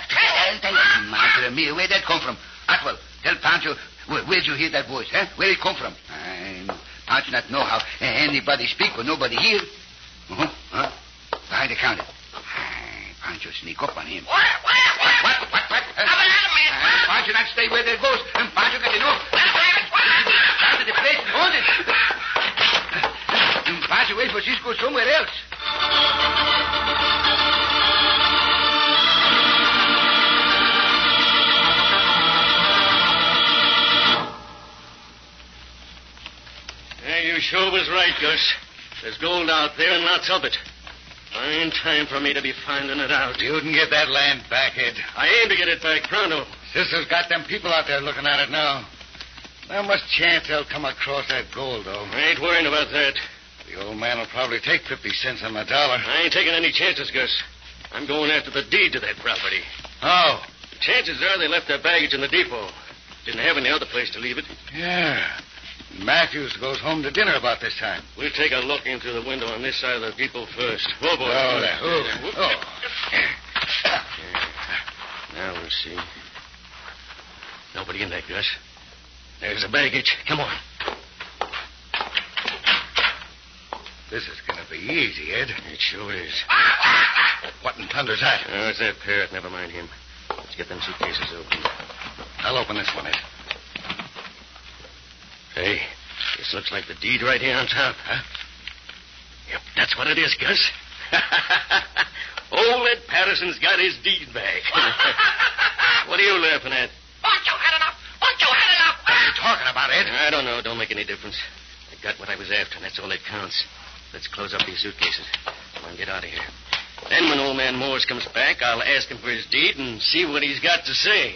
Madre mia, where'd that come from? Atwell, tell Pancho, where'd you hear that voice, huh? Where'd it come from? Pancho not know how anybody speak when nobody here. Huh? Behind the counter. Pancho sneak up on him. What? Pancho not stay where there goes. And Pancho got enough. Pancho, the place is haunted. Pancho wait for Cisco somewhere else. Yeah, you sure was right, Gus. There's gold out there and lots of it. Fine time for me to be finding it out. You can get that land back, Ed. I aim to get it back pronto. Cisco's got them people out there looking at it now. Not much chance they'll come across that gold, though. I ain't worrying about that. The old man will probably take 50 cents on the dollar. I ain't taking any chances, Gus. I'm going after the deed to that property. Oh? The chances are they left their baggage in the depot. Didn't have any other place to leave it. Yeah. Matthews goes home to dinner about this time. We'll take a look in through the window on this side of the depot first. Oh, boy. Now we'll see. Nobody in there, Gus. There's the baggage. Come on. This is going to be easy, Ed. It sure is. What in thunder's that? Oh, it's that parrot. Never mind him. Let's get them suitcases open. I'll open this one, Ed. Hey, this looks like the deed right here on top. Huh? Yep, that's what it is, Gus. Old Ed Patterson's got his deed back. What are you laughing at? Pancho had enough. What are you talking about, Ed? I don't know. Don't make any difference. I got what I was after, and that's all that counts. Let's close up these suitcases. Come on, get out of here. Then when old man Morris comes back, I'll ask him for his deed and see what he's got to say.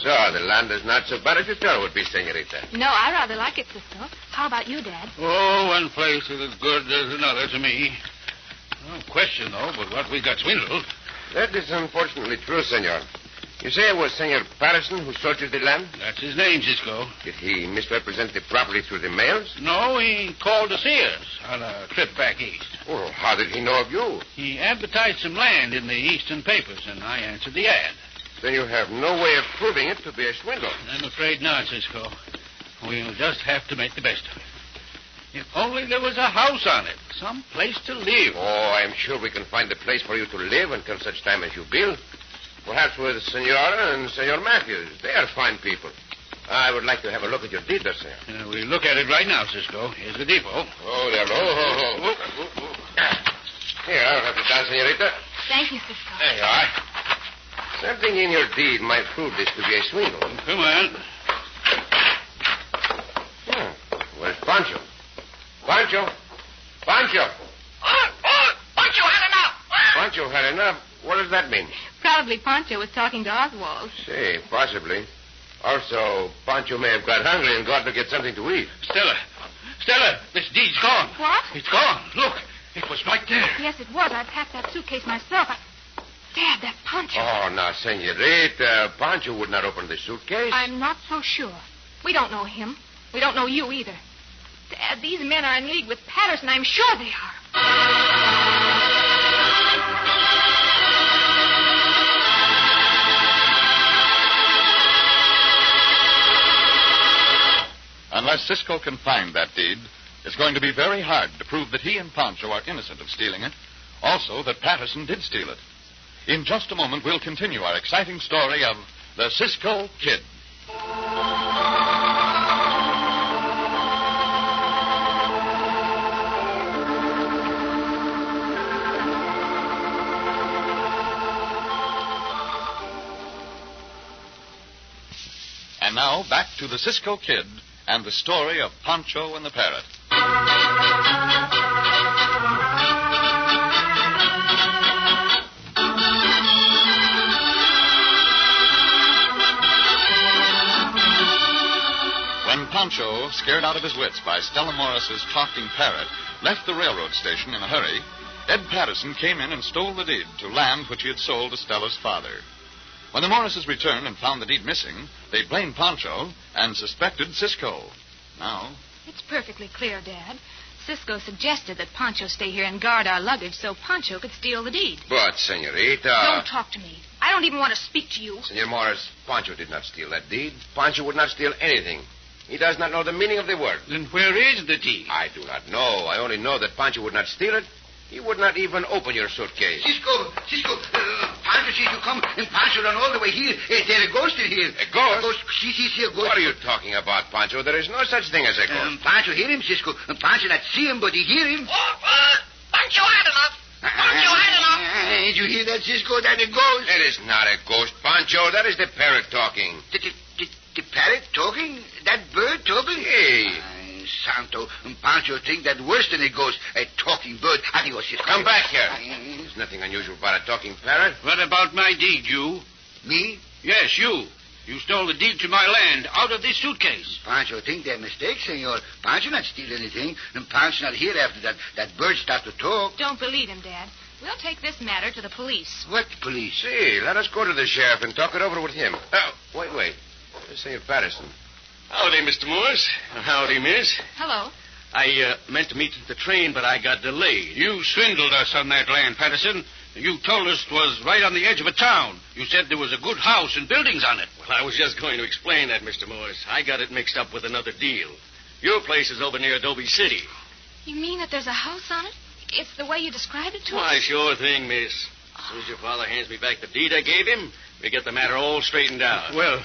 So, the land is not so bad as you thought it would be, senorita. No, I rather like it, Cisco. How about you, Dad? Oh, one place is as good as another to me. No question, though, but what we got swindled. That is unfortunately true, senor. You say it was Senor Patterson who sold you the land? That's his name, Cisco. Did he misrepresent the property through the mails? No, he called to see us on a trip back east. Well, how did he know of you? He advertised some land in the eastern papers, and I answered the ad. Then you have no way of proving it to be a swindle. I'm afraid not, Cisco. We'll just have to make the best of it. If only there was a house on it, some place to live. Oh, I'm sure we can find a place for you to live until such time as you build. Perhaps with Senora and Senor Matthews. They are fine people. I would like to have a look at your deed, senor. We'll look at it right now, Cisco. Here's the depot. Oh, there. Oh. Here, I'll have it down, senorita. Thank you, Cisco. There you are. Something in your deed might prove this to be a swindle. Come on. Where's Pancho? Pancho! Pancho had enough! Pancho had enough? What does that mean? Probably Pancho was talking to Oswald. Say, possibly. Also, Pancho may have got hungry and got to get something to eat. Stella, this deed's gone. What? It's gone. Look, it was right there. Yes, it was. I packed that suitcase myself. Dad, that Pancho. Oh, now, senorita, Pancho would not open the suitcase. I'm not so sure. We don't know him. We don't know you either. Dad, these men are in league with Patterson. I'm sure they are. Unless Cisco can find that deed, it's going to be very hard to prove that he and Pancho are innocent of stealing it. Also, that Patterson did steal it. In just a moment, we'll continue our exciting story of the Cisco Kid. And now, back to the Cisco Kid and the story of Pancho and the Parrot. When Pancho, scared out of his wits by Stella Morris's talking parrot, left the railroad station in a hurry, Ed Patterson came in and stole the deed to land which he had sold to Stella's father. When the Morrises returned and found the deed missing, they blamed Pancho and suspected Cisco. Now, it's perfectly clear, Dad. Cisco suggested that Pancho stay here and guard our luggage so Pancho could steal the deed. But, senorita... Don't talk to me. I don't even want to speak to you. Senor Morris, Pancho did not steal that deed. Pancho would not steal anything. He does not know the meaning of the word. Then where is the deed? I do not know. I only know that Pancho would not steal it. He would not even open your suitcase. Cisco, Pancho sees you come, and Pancho run all the way here. There's a ghost in here. A ghost? See, a ghost. What are you talking about, Pancho? There is no such thing as a ghost. Pancho hear him, Cisco. Pancho not see him, but he hear him. Pancho had enough. Pancho had enough. Did you hear that, Cisco? That's a ghost. That is not a ghost, Pancho. That is the parrot talking. The parrot talking? That bird talking? Hey. Santo, Pancho think that worse than a ghost, a talking bird. Adios, Cisco. Come back here. There's nothing unusual about a talking parrot. What about my deed, you? Me? Yes, you. You stole the deed to my land out of this suitcase. Pancho think they're mistake, senor. Pancho not steal anything, and Pancho not here after that bird start to talk. Don't believe him, Dad. We'll take this matter to the police. What police? See, let us go to the sheriff and talk it over with him. Oh, wait. Senor Patterson. Howdy, Mr. Morris. Howdy, miss. Hello. I meant to meet at the train, but I got delayed. You swindled us on that land, Patterson. You told us it was right on the edge of a town. You said there was a good house and buildings on it. Well, I was just going to explain that, Mr. Morris. I got it mixed up with another deal. Your place is over near Adobe City. You mean that there's a house on it? It's the way you described it to us? Why, sure thing, miss. As soon as your father hands me back the deed I gave him, we get the matter all straightened out. Well,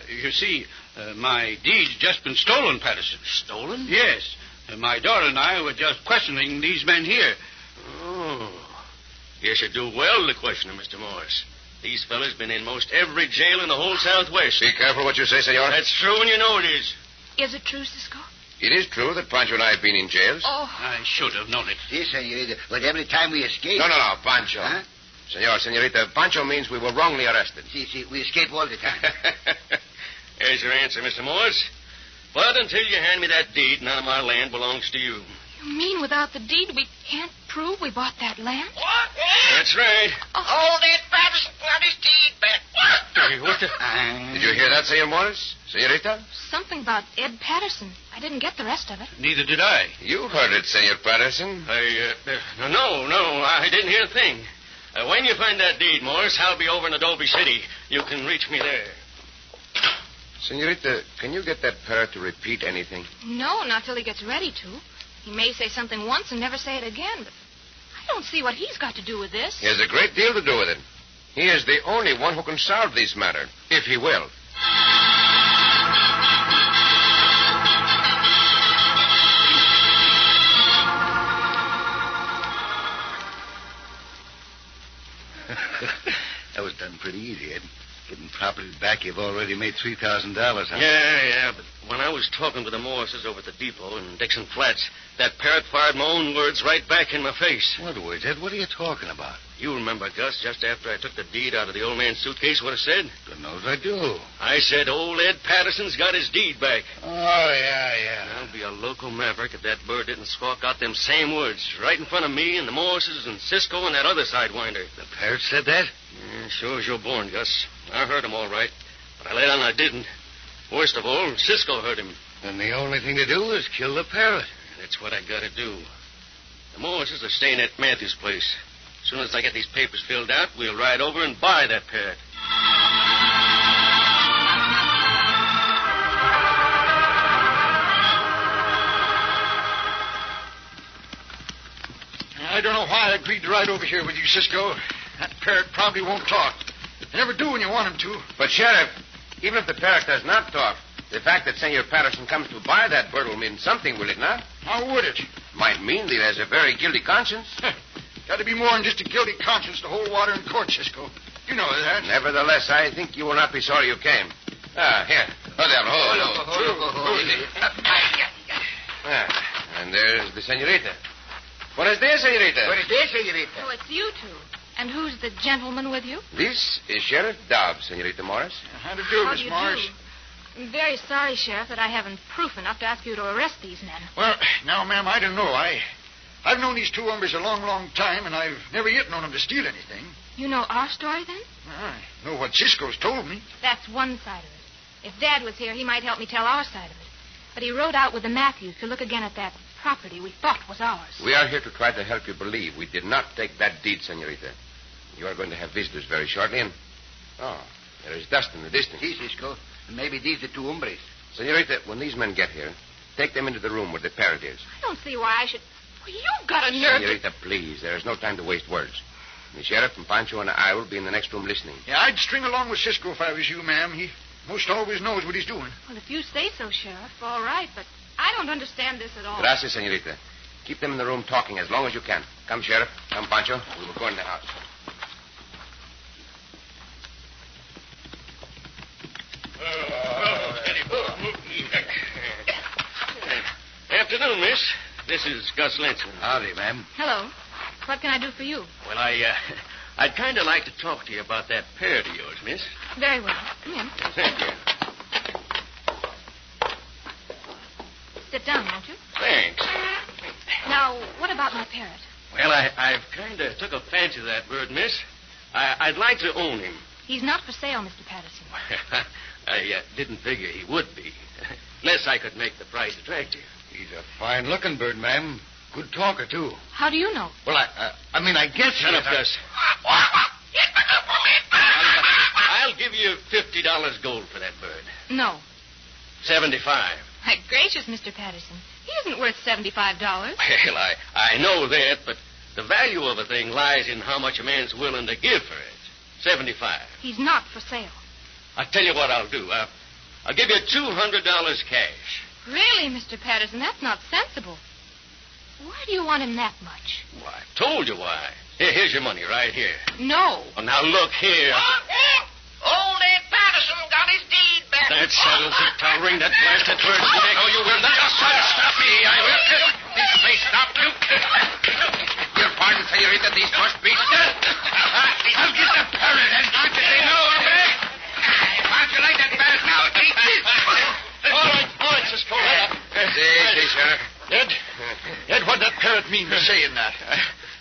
you see, my deed's just been stolen, Patterson. Stolen? Yes. My daughter and I were just questioning these men here. Oh. You should do well to question them, Mr. Morris. These fellas been in most every jail in the whole Southwest. Be careful what you say, senor. That's true, and you know it is. Is it true, Cisco? It is true that Pancho and I have been in jails. Oh. I should have known it. Yes, senorita, but every time we escape... No, Pancho. Huh? Senorita, Pancho means we were wrongly arrested. See, we escape all the time. There's your answer, Mr. Morris. But until you hand me that deed, none of my land belongs to you. You mean without the deed we can't prove we bought that land? What? That's right. Old Ed Patterson got his deed back. Hey, what the... Did you hear that, Senor Morris? Senorita? Something about Ed Patterson. I didn't get the rest of it. Neither did I. You heard it, Senor Patterson. No, I didn't hear a thing. When you find that deed, Morris, I'll be over in Adobe City. You can reach me there. Senorita, can you get that parrot to repeat anything? No, not till he gets ready to. He may say something once and never say it again, but I don't see what he's got to do with this. He has a great deal to do with it. He is the only one who can solve this matter, if he will. That was done pretty easy, Ed. Getting property back, you've already made $3,000, huh? Yeah, but when I was talking with the Morrises over at the depot in Dixon Flats, that parrot fired my own words right back in my face. What words, Ed? What are you talking about? You remember, Gus, just after I took the deed out of the old man's suitcase, what I said? God knows I do. I said old Ed Patterson's got his deed back. Oh, yeah. I'll be a local maverick if that bird didn't squawk out them same words right in front of me and the Morrises and Cisco and that other sidewinder. The parrot said that? Yeah, sure as you're born, Gus. I heard him all right, but I let on I didn't. Worst of all, Cisco heard him. Then the only thing to do is kill the parrot. That's what I gotta do. The Morrises are staying at Matthew's place. As soon as I get these papers filled out, we'll ride over and buy that parrot. I don't know why I agreed to ride over here with you, Cisco. That parrot probably won't talk. They never do when you want him to. But, Sheriff, even if the parrot does not talk, the fact that Senor Patterson comes to buy that bird will mean something, will it not? How would it? Might mean that he has a very guilty conscience. Got to be more than just a guilty conscience to hold water in court, Cisco. You know that. Nevertheless, I think you will not be sorry you came. Here. And there's the senorita. Buenos dias, senorita. Buenos dias, senorita. Oh, it's you two. And who's the gentleman with you? This is Sheriff Dobbs, Senorita Morris. How do you do, Miss Morris? I'm very sorry, Sheriff, that I haven't proof enough to ask you to arrest these men. Well, now, ma'am, I don't know. I've known these two hombres a long, long time, and I've never yet known them to steal anything. You know our story, then? I know what Cisco's told me. That's one side of it. If Dad was here, he might help me tell our side of it. But he rode out with the Matthews to look again at that property we thought was ours. We are here to try to help you believe we did not take that deed, Senorita. You are going to have visitors very shortly, and... Oh, there is dust in the distance. See, Cisco. Maybe these are two hombres. Senorita, when these men get here, take them into the room where the parrot is. I don't see why I should... Well, you've got a nerve... Senorita, please. There is no time to waste words. The sheriff and Pancho and I will be in the next room listening. Yeah, I'd string along with Cisco if I was you, ma'am. He most always knows what he's doing. Well, if you say so, Sheriff, all right, but I don't understand this at all. Gracias, senorita. Keep them in the room talking as long as you can. Come, Sheriff. Come, Pancho. We will go in the house. Afternoon, miss. This is Gus Lenson. Howdy, ma'am. Hello. What can I do for you? Well, I'd kind of like to talk to you about that parrot of yours, miss. Very well. Come in. Thank you. Sit down, won't you? Thanks. Now, what about my parrot? Well, I've kind of took a fancy to that bird, miss. I'd like to own him. He's not for sale, Mr. Patterson. I didn't figure he would be. Unless I could make the price attractive. He's a fine-looking bird, ma'am. Good talker, too. How do you know? Well, I guess... Shut up, Gus. I'll give you $50 gold for that bird. No. 75. My gracious, Mr. Patterson. He isn't worth $75. Well, I know that, but the value of a thing lies in how much a man's willing to give for it. 75. He's not for sale. I'll tell you what I'll do. I'll give you $200 cash. Really, Mr. Patterson, that's not sensible. Why do you want him that much? Well, I told you why. Here's your money right here. No. Well, now look here. Old Ed Patterson got his deed back. That settles it. I'll ring that blasted bird's neck. No, you will not. Just try to stop me. I will. This may stop you. Your pardon, senorita. These must be... I'll get the parrot and not to say no. Why don't you like that parrot now? All right, Cisco. saying that?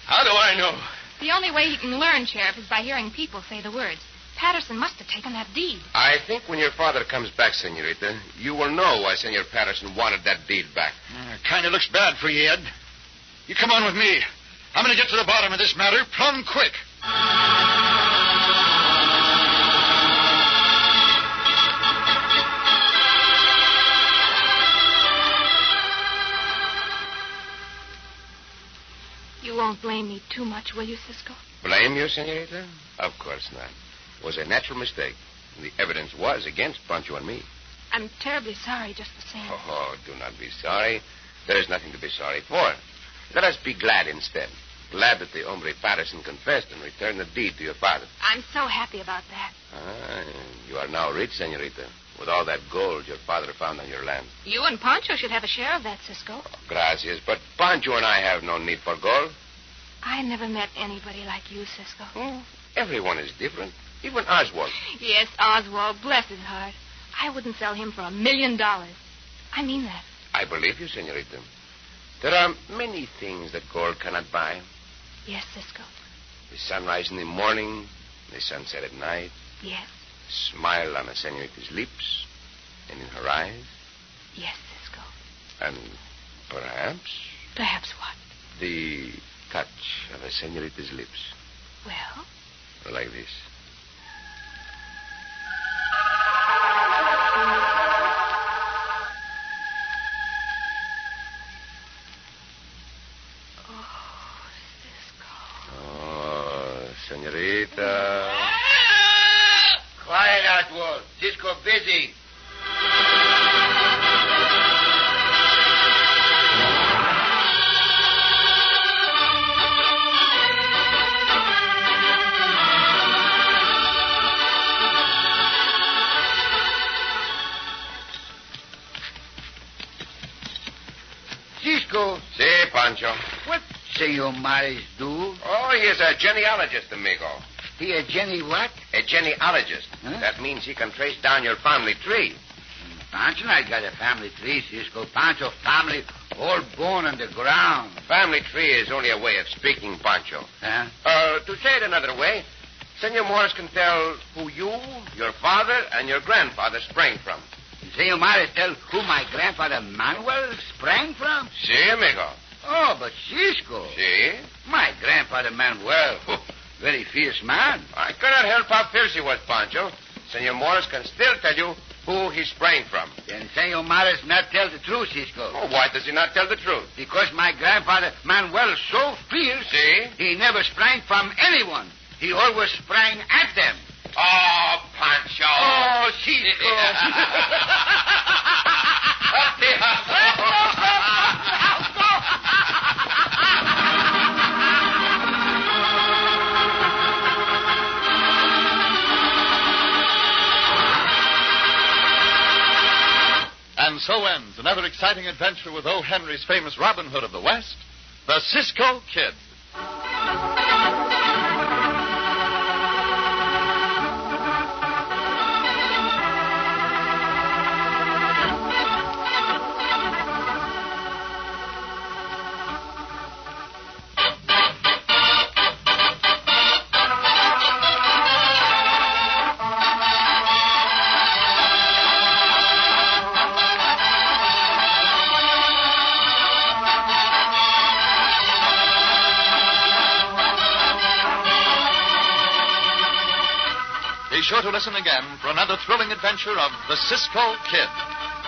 How do I know? The only way he can learn, Sheriff, is by hearing people say the words. Patterson must have taken that deed. I think when your father comes back, Senorita, you will know why Senor Patterson wanted that deed back. Kind of looks bad for you, Ed. You come on with me. I'm going to get to the bottom of this matter plumb quick. You won't blame me too much, will you, Cisco? Blame you, Senorita? Of course not. It was a natural mistake. The evidence was against Pancho and me. I'm terribly sorry just the same. Oh, do not be sorry. There is nothing to be sorry for. Let us be glad instead. Glad that the hombre Patterson confessed and returned the deed to your father. I'm so happy about that. You are now rich, Senorita, with all that gold your father found on your land. You and Pancho should have a share of that, Cisco. Gracias, but Pancho and I have no need for gold. I never met anybody like you, Cisco. Everyone is different. Even Oswald. Yes, Oswald, bless his heart. I wouldn't sell him for $1 million. I mean that. I believe you, Senorita. There are many things that gold cannot buy. Yes, Cisco. The sunrise in the morning, the sunset at night. Yes. The smile on a senorita's lips and in her eyes. Yes, Cisco. And perhaps... Perhaps what? The touch of a senorita's lips. Well? Like this. Senorita. Quiet, Oswald. Cisco busy. Cisco. Si, Pancho. What Senor Mares do? Oh, he is a genealogist, amigo. He a Jenny what? A genealogist. Huh? That means he can trace down your family tree. Pancho not got a family tree, Cisco. Pancho family all born on the ground. Family tree is only a way of speaking, Pancho. Huh? To say it another way, Senor Morris can tell who you, your father, and your grandfather sprang from. Senor Morris tell who my grandfather Manuel sprang from? Si, amigo. Oh, but Cisco. Si? My grandfather Manuel, very fierce man. I cannot help how fierce he was, Pancho. Senor Morris can still tell you who he sprang from. Then Senor Morris not tell the truth, Cisco. Oh, why does he not tell the truth? Because my grandfather Manuel so fierce, he never sprang from anyone. He always sprang at them. Oh, Pancho. Oh, Cisco. And so ends another exciting adventure with O. Henry's famous Robin Hood of the West, the Cisco Kid. Be sure to listen again for another thrilling adventure of the Cisco Kid.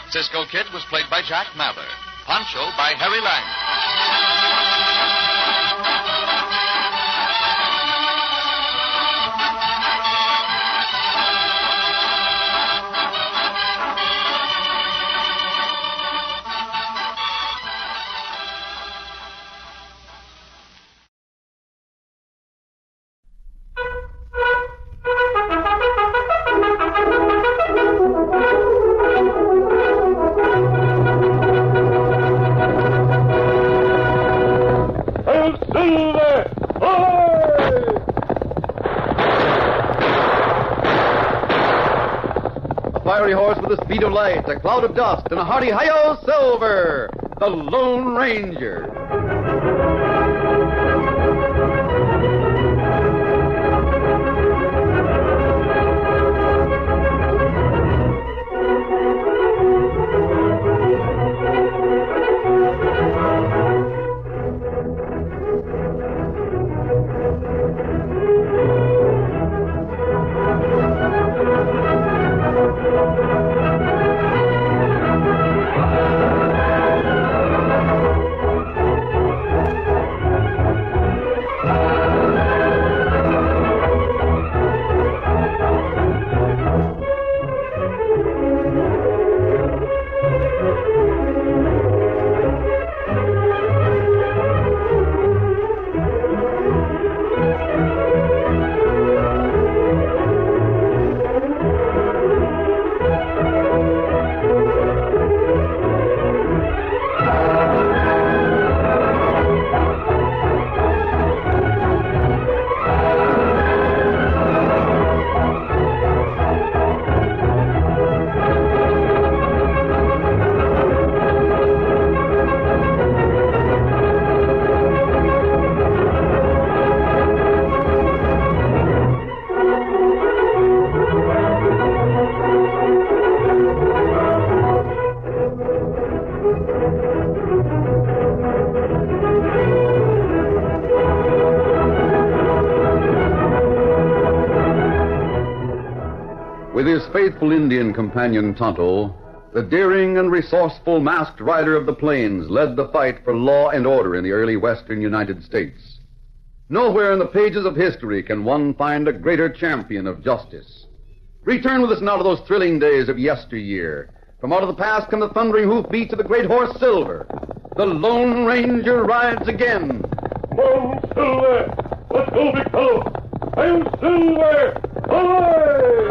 Cisco Kid was played by Jack Mather. Pancho by Harry Lang. Fiery horse with the speed of light, a cloud of dust, and a hearty hi-yo, Silver, the Lone Ranger. With his faithful Indian companion Tonto, the daring and resourceful masked rider of the plains led the fight for law and order in the early western United States. Nowhere in the pages of history can one find a greater champion of justice. Return with us now to those thrilling days of yesteryear. From out of the past come the thundering hoofbeats of the great horse Silver. The Lone Ranger rides again. Come on, Silver! Let's go, big fellow! I'm Silver! Away!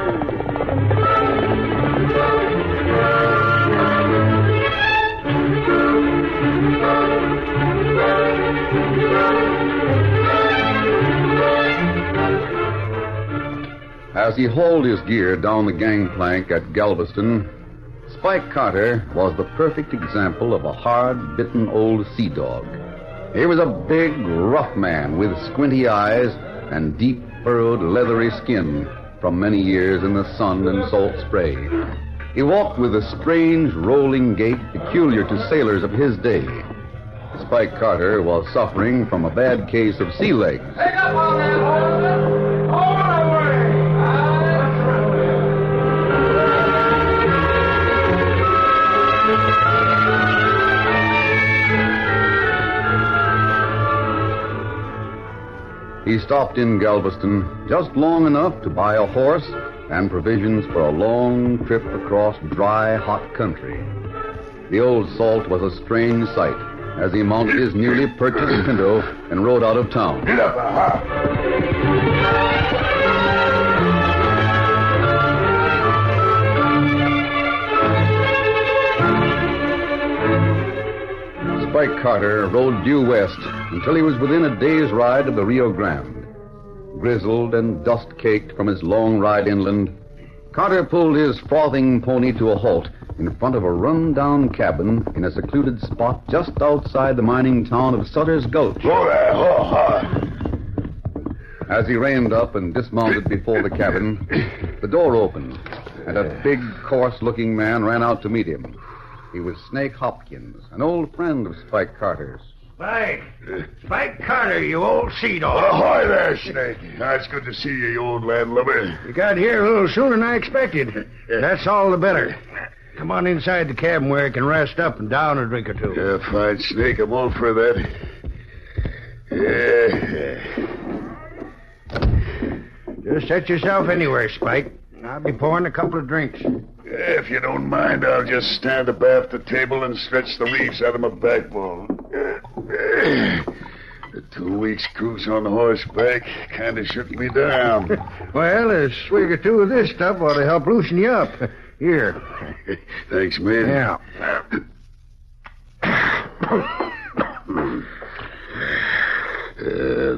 As he hauled his gear down the gangplank at Galveston, Spike Carter was the perfect example of a hard-bitten old sea dog. He was a big, rough man with squinty eyes and deep, furrowed, leathery skin from many years in the sun and salt spray. He walked with a strange, rolling gait peculiar to sailors of his day. Spike Carter was suffering from a bad case of sea legs. Take up on that horse! All the way! He stopped in Galveston just long enough to buy a horse and provisions for a long trip across dry, hot country. The old salt was a strange sight as he mounted his newly purchased Pinto and rode out of town. Get up, Spike Carter rode due west until he was within a day's ride of the Rio Grande. Grizzled and dust-caked from his long ride inland, Carter pulled his frothing pony to a halt in front of a run-down cabin in a secluded spot just outside the mining town of Sutter's Gulch. As he reined up and dismounted before the cabin, the door opened, and a big, coarse-looking man ran out to meet him. He was Snake Hopkins, an old friend of Spike Carter's. Spike Carter, you old sea dog. Well, ahoy there, Snake. It's good to see you, you old landlubber. You got here a little sooner than I expected. That's all the better. Come on inside the cabin where you can rest up and down a drink or two. Yeah, fine, Snake. I'm all for that. Just set yourself anywhere, Spike. I'll be pouring a couple of drinks. If you don't mind, I'll just stand abaft the table and stretch the leaves out of my backbone. The 2 weeks' cruise on horseback kind of shook me down. Well, a swig or two of this stuff ought to help loosen you up. Here. Thanks, man. Yeah.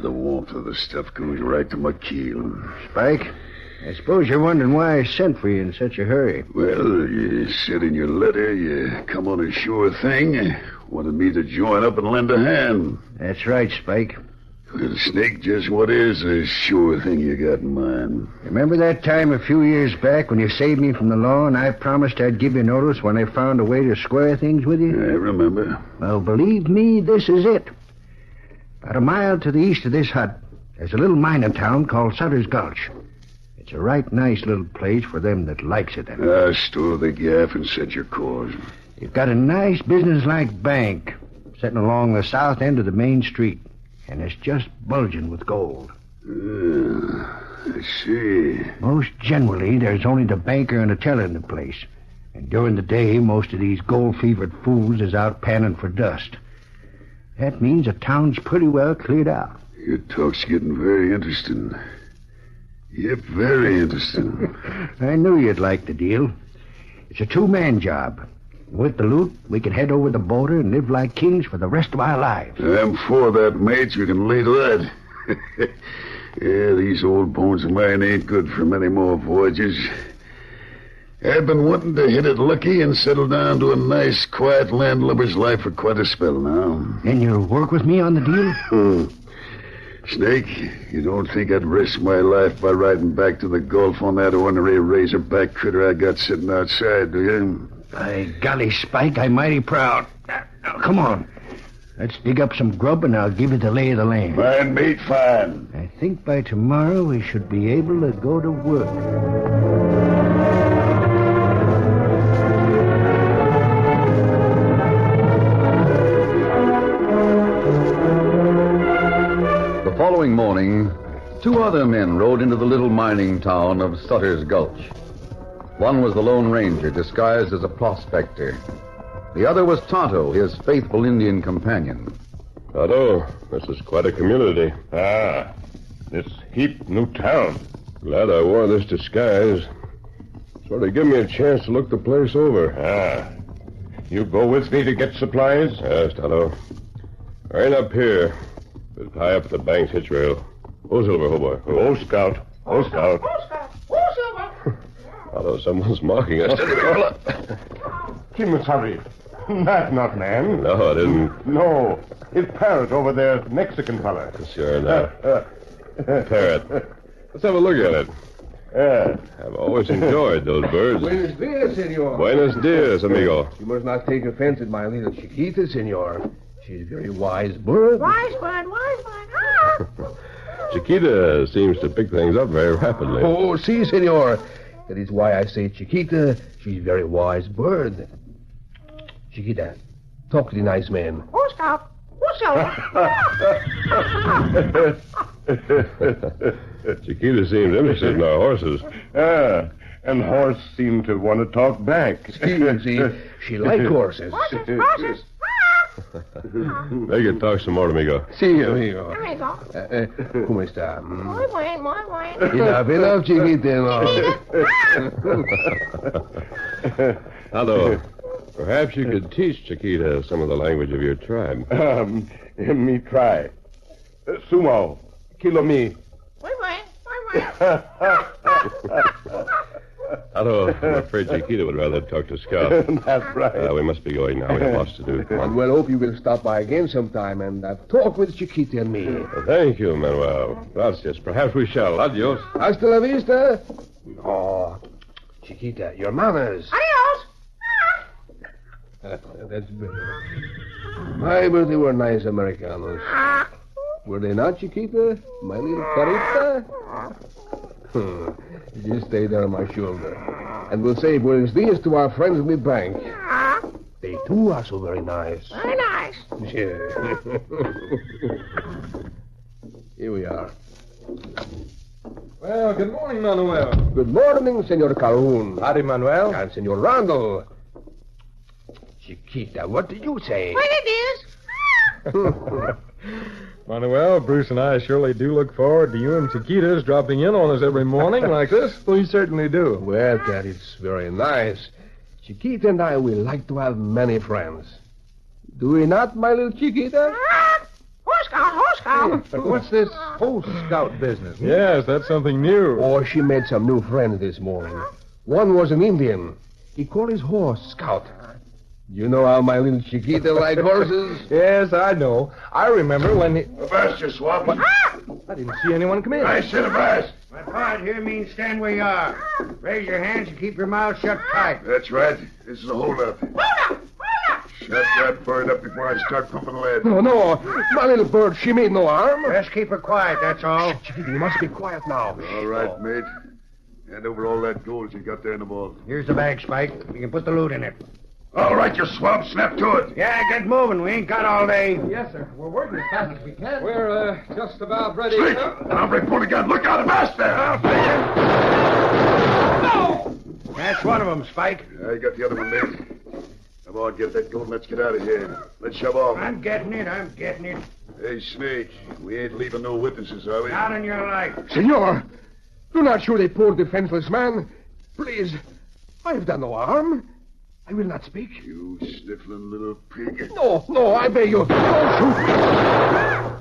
The warmth of the stuff goes right to my keel. Spike, I suppose you're wondering why I sent for you in such a hurry. Well, you said in your letter you come on a sure thing. Wanted me to join up and lend a hand. That's right, Spike. Well, Snake, just what is a sure thing you got in mind? Remember that time a few years back when you saved me from the law and I promised I'd give you notice when I found a way to square things with you? I remember. Well, believe me, this is it. About a mile to the east of this hut, there's a little mining town called Sutter's Gulch. It's a right nice little place for them that likes it. Store the gaff and set your course. You've got a nice business-like bank sitting along the south end of the main street, and it's just bulging with gold. I see. Most generally, there's only the banker and the teller in the place. And during the day, most of these gold-fevered fools is out panning for dust. That means the town's pretty well cleared out. Your talk's getting very interesting. Yep, very interesting. I knew you'd like the deal. It's a two-man job. With the loot, we can head over the border and live like kings for the rest of our lives. I'm for that, mate. You can lay to that. Yeah, these old bones of mine ain't good for many more voyages. I've been wanting to hit it lucky and settle down to a nice, quiet landlubber's life for quite a spell now. And you'll work with me on the deal? Snake, you don't think I'd risk my life by riding back to the Gulf on that ornery razorback critter I got sitting outside, do you? By golly, Spike, I'm mighty proud. Now, come on. Let's dig up some grub and I'll give you the lay of the land. Fine, mate, fine. I think by tomorrow we should be able to go to work. following morning, two other men rode into the little mining town of Sutter's Gulch. One was the Lone Ranger, disguised as a prospector. The other was Tonto, his faithful Indian companion. Tonto, this is quite a community. Ah, this heap new town. Glad I wore this disguise. Sort of give me a chance to look the place over. Ah, you go with me to get supplies? Yes, Tonto. Right up here. We'll tie up the bank's hitch rail. Oh, Silver, oh, boy. Oh, Scout. Oh, Scout. Tonto, someone's mocking us. Kimasari. That's not man. No, it isn't. No. It's Parrot over there, Mexican fella. Sure enough. Parrot. Let's have a look at it. I've always enjoyed those birds. Buenos dias, senor. Buenos dias, amigo. You must not take offense at my little Chiquita, senor. She's a very wise bird. Wise bird. Ah. Chiquita seems to pick things up very rapidly. Oh, si, senor. That is why I say Chiquita. She's a very wise bird. Chiquita, talk to the nice man. Oh, Scout. Chiquita seems interested in our horses. And horse seem to want to talk back. See, she like horses. Horses. Make it talk some more, amigo. Sí, amigo. Amigo. ¿Cómo está? Muy buen. Enough, Chiquita. Tonto, perhaps you could teach Chiquita some of the language of your tribe. Me try. Sumo. Kilo me. Muy buen. Tonto, I'm afraid Chiquita would rather talk to Scout. That's right. We must be going now. We have lots to do. Come on. Well, hope you will stop by again sometime and talk with Chiquita and me. Well, thank you, Manuel. Gracias. Perhaps we shall. Adios. Hasta la vista. Oh, Chiquita, your manners. Adios. That's better. My, but they were nice Americanos. Were they not, Chiquita? My little carita? You stay there on my shoulder. And we'll say buenos dias to our friends in the bank. They, too, are so very nice. Very nice. Yeah. Here we are. Well, good morning, Manuel. Good morning, Senor Calhoun. Howdy, Manuel. And Senor Randall. Chiquita, what did you say? What it is? Manuel, Bruce and I surely do look forward to you and Chiquita's dropping in on us every morning like this. We certainly do. Well, that is very nice. Chiquita and I will like to have many friends. Do we not, my little Chiquita? Horse Scout. But what's this Horse Scout business? Yes, that's something new. Oh, she made some new friends this morning. One was an Indian. He called his horse Scout. You know how my little Chiquita like horses? Yes, I know. I remember when he... Avast your swap. I didn't see anyone come in. I said avast. My part here means stand where you are. Raise your hands and keep your mouth shut tight. That's right. This is a hold-up. Hold up. Shut that bird up before I start pumping lead. No. My little bird, she made no harm. Just keep her quiet, that's all. Chiquita, you must be quiet now. All right, mate. Hand over all that gold you got there in the vault. Here's the bag, Spike. You can put the loot in it. All right, you swab. Snap to it. Yeah, get moving. We ain't got all day. Yes, sir. We're working as fast as we can. We're just about ready. Straight. An hombre pulled a gun. Look out, avast there. I'll take him. No! That's one of them, Spike. Yeah, I got the other one, mate. Come on, get that gold and let's get out of here. Let's shove off. I'm getting it. Hey, Snake, we ain't leaving no witnesses, are we? Not in your life. Senor, do not shoot a poor defenseless man. Please, I have done no harm. I will not speak. You sniffling little pig. No, I beg you. Don't shoot me.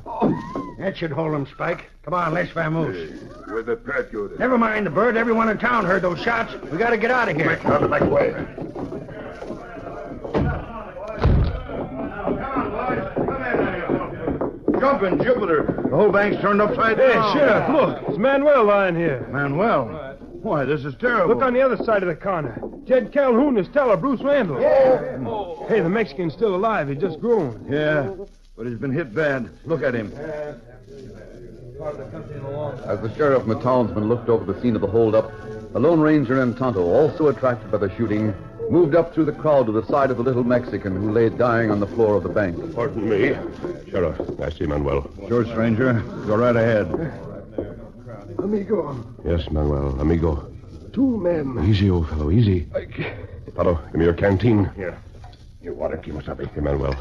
Oh. That should hold him, Spike. Come on, let's vamoose. Hey, where'd that Parrot go to? Never mind the bird. Everyone in town heard those shots. We gotta get out of here. Out of my way. Jumping Jupiter. The whole bank's turned upside down. Hey, Sheriff, look. It's Manuel lying here. Manuel? Why, this is terrible. Look on the other side of the corner. Jed Calhoun is teller Bruce Randall. Oh. Hey, the Mexican's still alive. He just groaned. Yeah, but he's been hit bad. Look at him. As the sheriff and the townsman looked over the scene of the holdup, the Lone Ranger and Tonto, also attracted by the shooting, moved up through the crowd to the side of the little Mexican who lay dying on the floor of the bank. Pardon me. Sheriff, I see Manuel. Sure, stranger. Go right ahead. Amigo. Yes, Manuel. Amigo. 2 men. Easy, old fellow, easy. Paro, give me your canteen. Here. Your water, Kimosabe. Here, Manuel.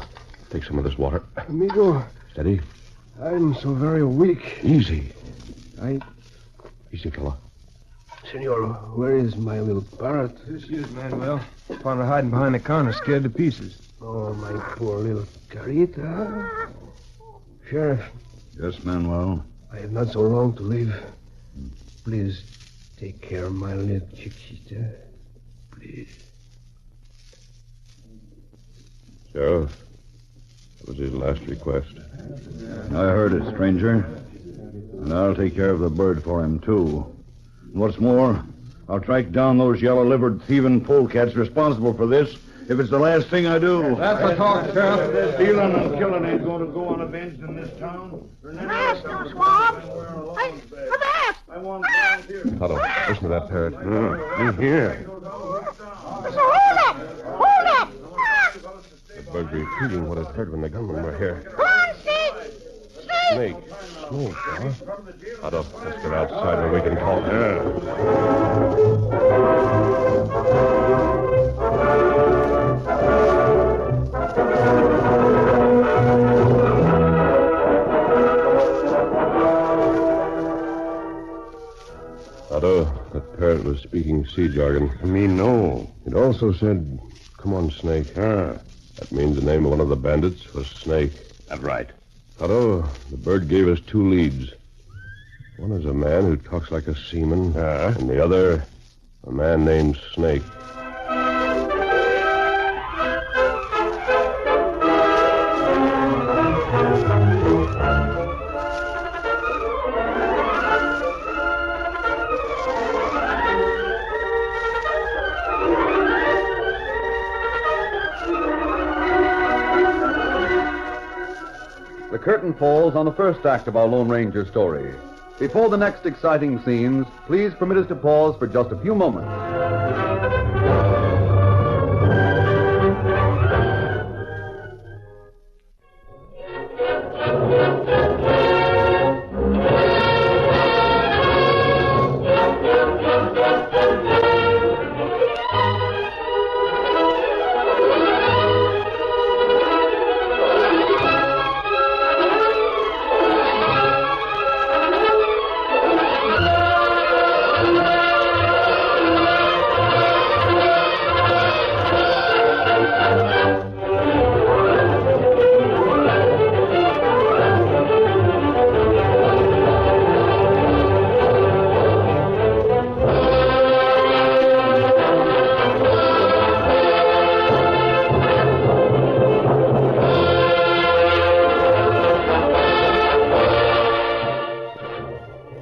Take some of this water. Amigo, Steady. I'm so very weak. Easy. I... Easy, fella. Senor, where is my little parrot? Here she is, Manuel. Found her hiding behind the counter, scared to pieces. Oh, my poor little Carita. Sheriff. Yes, Manuel. I have not so long to live. Please take care of my little Chiquita. Please. Sheriff, that was his last request. I heard it, stranger. And I'll take care of the bird for him, too. And what's more, I'll track down those yellow-livered thieving polecats responsible for this if it's the last thing I do. That's the talk, Sheriff. Stealing and killing ain't going to go unavenged in this town. Blast you, swab! Avast! I want volunteers. Paro, listen to that parrot. You hear? So hold up! Hold up! The bird repeating what it heard when the gunmen were here. Come on, Snake! Snake. Snake, huh? Paro, let's get outside where we can talk. Paro, that parrot was speaking sea jargon. Me no. It also said, come on, Snake. That means the name of one of the bandits was Snake. That's right. Paro, the bird gave us 2 leads. One is a man who talks like a seaman, and the other, a man named Snake. The curtain falls on the first act of our Lone Ranger story. Before the next exciting scenes, please permit us to pause for just a few moments.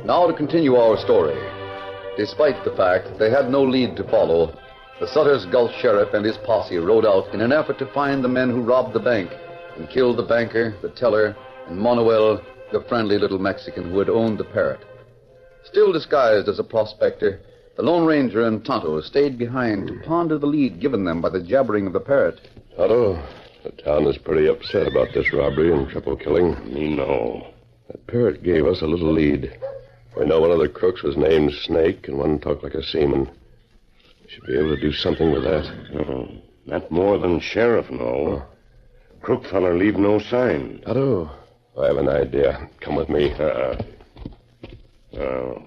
Now to continue our story. Despite the fact they had no lead to follow, the Sutter's Gulch Sheriff and his posse rode out in an effort to find the men who robbed the bank and killed the banker, the teller, and Manuel, the friendly little Mexican who had owned the Parrot. Still disguised as a prospector, the Lone Ranger and Tonto stayed behind to ponder the lead given them by the jabbering of the Parrot. Tonto, the town is pretty upset about this robbery and triple killing. Me know. That Parrot gave us a little lead. We know one of the crooks was named Snake, and one talked like a seaman. We should be able to do something with that. Not more than sheriff know. Crook feller leave no sign. Tonto, I have an idea. Come with me.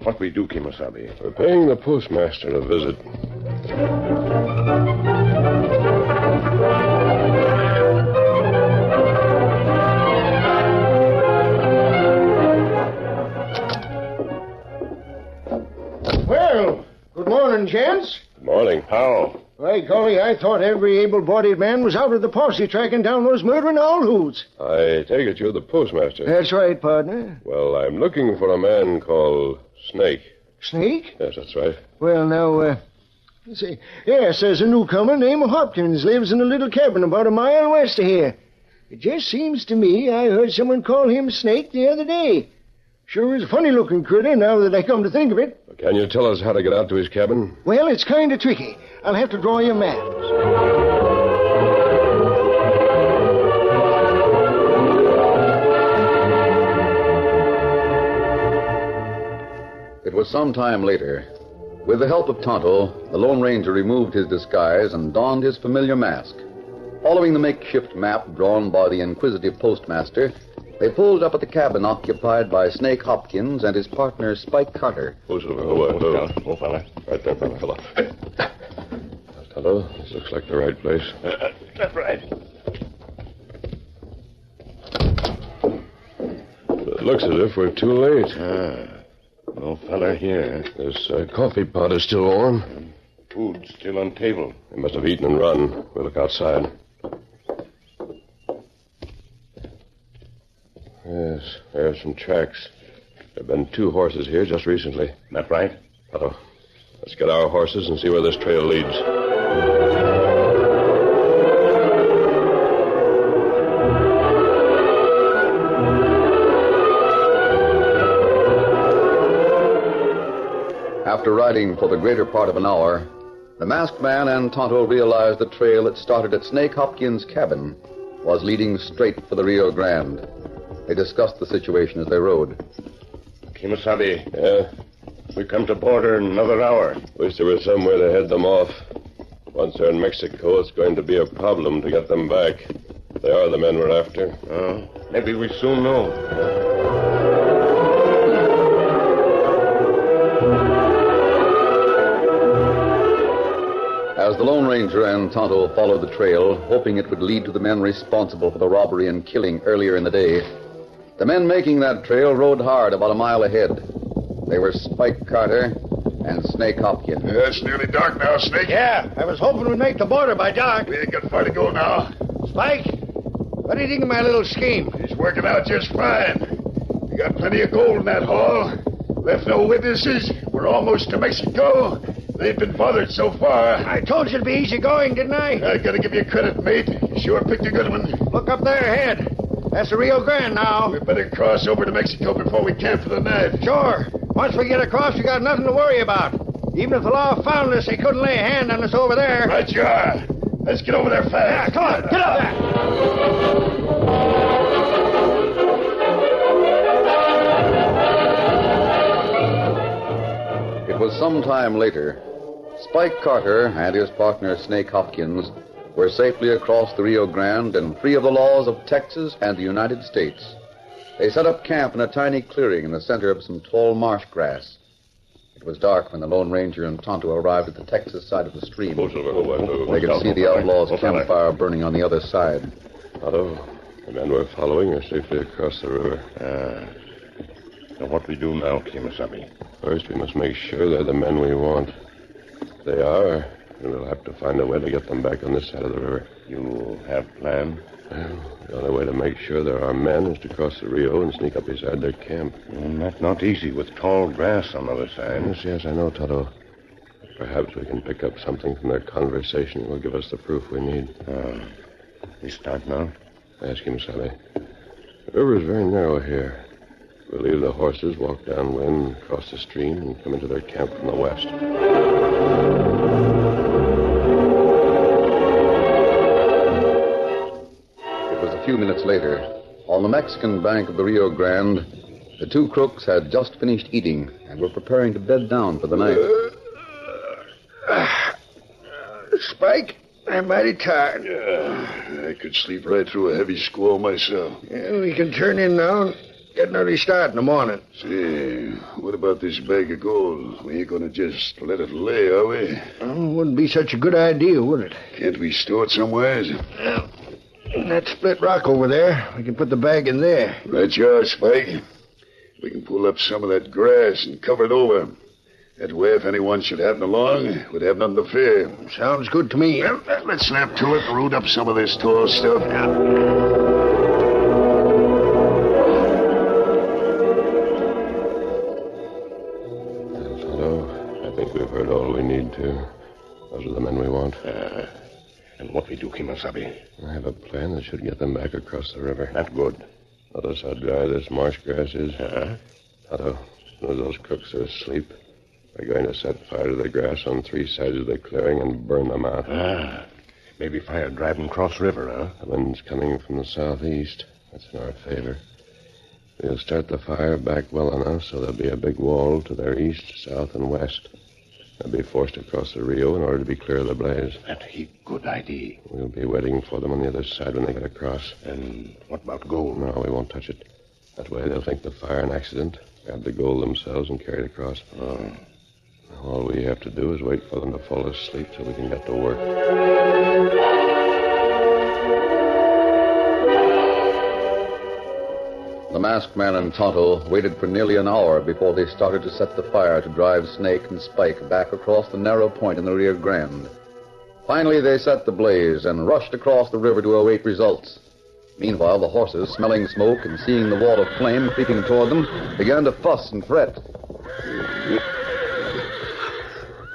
What we do, Kimosabe? We're paying the postmaster a visit. Well, good morning, gents. Good morning. How? By golly, I thought every able-bodied man was out of the posse tracking down those murdering old hoots. I take it you're the postmaster. That's right, partner. Well, I'm looking for a man called Snake. Snake? Yes, that's right. Well, now, let's see. Yes, there's a newcomer named Hopkins lives in a little cabin about a mile west of here. It just seems to me I heard someone call him Snake the other day. Sure is a funny-looking critter now that I come to think of it. Can you tell us how to get out to his cabin? Well, it's kind of tricky. I'll have to draw you maps. It was some time later. With the help of Tonto, the Lone Ranger removed his disguise and donned his familiar mask. Following the makeshift map drawn by the inquisitive postmaster, they pulled up at the cabin occupied by Snake Hopkins and his partner, Spike Carter. Oh, fella. Right there, fella. Tonto, this looks like the right place. That's right. It looks as if we're too late. No fella here. This coffee pot is still warm. Food's still on table. They must have eaten and run. We'll look outside. Yes, there are some tracks. There have been 2 horses here just recently. That right? Tonto, let's get our horses and see where this trail leads. After riding for the greater part of an hour, the masked man and Tonto realized the trail that started at Snake Hopkins' cabin was leading straight for the Rio Grande. They discussed the situation as they rode. Kimasabi. Yeah? We come to border in another hour. Wish there was somewhere to head them off. Once they're in Mexico, it's going to be a problem to get them back. They are the men we're after. Oh, maybe we soon know. As the Lone Ranger and Tonto followed the trail, hoping it would lead to the men responsible for the robbery and killing earlier in the day, the men making that trail rode hard about a mile ahead. They were Spike Carter and Snake Hopkins. Yeah, it's nearly dark now, Snake. Yeah, I was hoping we'd make the border by dark. We ain't got far to go now. Spike, what do you think of my little scheme? It's working out just fine. We got plenty of gold in that haul. Left no witnesses. We're almost to Mexico. They ain't been bothered so far. I told you it'd be easy going, didn't I? I gotta give you credit, mate. You sure picked a good one. Look up there ahead. That's the Rio Grande now. We better cross over to Mexico before we camp for the night. Sure. Once we get across, we got nothing to worry about. Even if the law found us, they couldn't lay a hand on us over there. Right you are. Let's get over there fast. Yeah, come on. Get up there. It was some time later. Spike Carter and his partner, Snake Hopkins, were safely across the Rio Grande and free of the laws of Texas and the United States. They set up camp in a tiny clearing in the center of some tall marsh grass. It was dark when the Lone Ranger and Tonto arrived at the Texas side of the stream. They could see the outlaws' campfire burning on the other side. Tonto, the men we're following are safely across the river. Now what we do now, Kimasabi? First, we must make sure they're the men we want. If they are, then we'll have to find a way to get them back on this side of the river. You have plan? Well, the only way to make sure they're our men is to cross the Rio and sneak up beside their camp. That's not easy with tall grass on the other side. Yes, I know, Tonto. Perhaps we can pick up something from their conversation that will give us the proof we need. We start now? Ask him, Sally. The river is very narrow here. We'll leave the horses, walk downwind, cross the stream, and come into their camp from the west. It was a few minutes later. On the Mexican bank of the Rio Grande, the 2 crooks had just finished eating and were preparing to bed down for the night. Spike, I'm mighty tired. Yeah, I could sleep right through a heavy squall myself. Yeah, we can turn in now and get an early start in the morning. Say, what about this bag of gold? We ain't gonna just let it lay, are we? Oh, wouldn't be such a good idea, would it? Can't we store it somewhere? Well, in that split rock over there, we can put the bag in there. Right you are, Spike. We can pull up some of that grass and cover it over. That way, if anyone should happen along, we'd have nothing to fear. Sounds good to me. Well, let's snap to it and root up some of this tall stuff. I think we've heard all we need to. Those are the men we want. And what we do, Kimasabi? I have a plan that should get them back across the river. That's good. Notice how dry this marsh grass is. Otto, as soon as those crooks are asleep, we're going to set fire to the grass on 3 sides of the clearing and burn them out. Maybe fire driving across river, huh? The wind's coming from the southeast. That's in our favor. We'll start the fire back well enough so there'll be a big wall to their east, south, and west. They'll be forced across the Rio in order to be clear of the blaze. That's a heap good idea. We'll be waiting for them on the other side when they get across. And what about gold? No, we won't touch it. That way they'll think the fire an accident, grab the gold themselves, and carry it across. Oh. All we have to do is wait for them to fall asleep so we can get to work. The masked man and Tonto waited for nearly an hour before they started to set the fire to drive Snake and Spike back across the narrow point in the Rio Grande. Finally, they set the blaze and rushed across the river to await results. Meanwhile, the horses, smelling smoke and seeing the wall of flame creeping toward them, began to fuss and fret.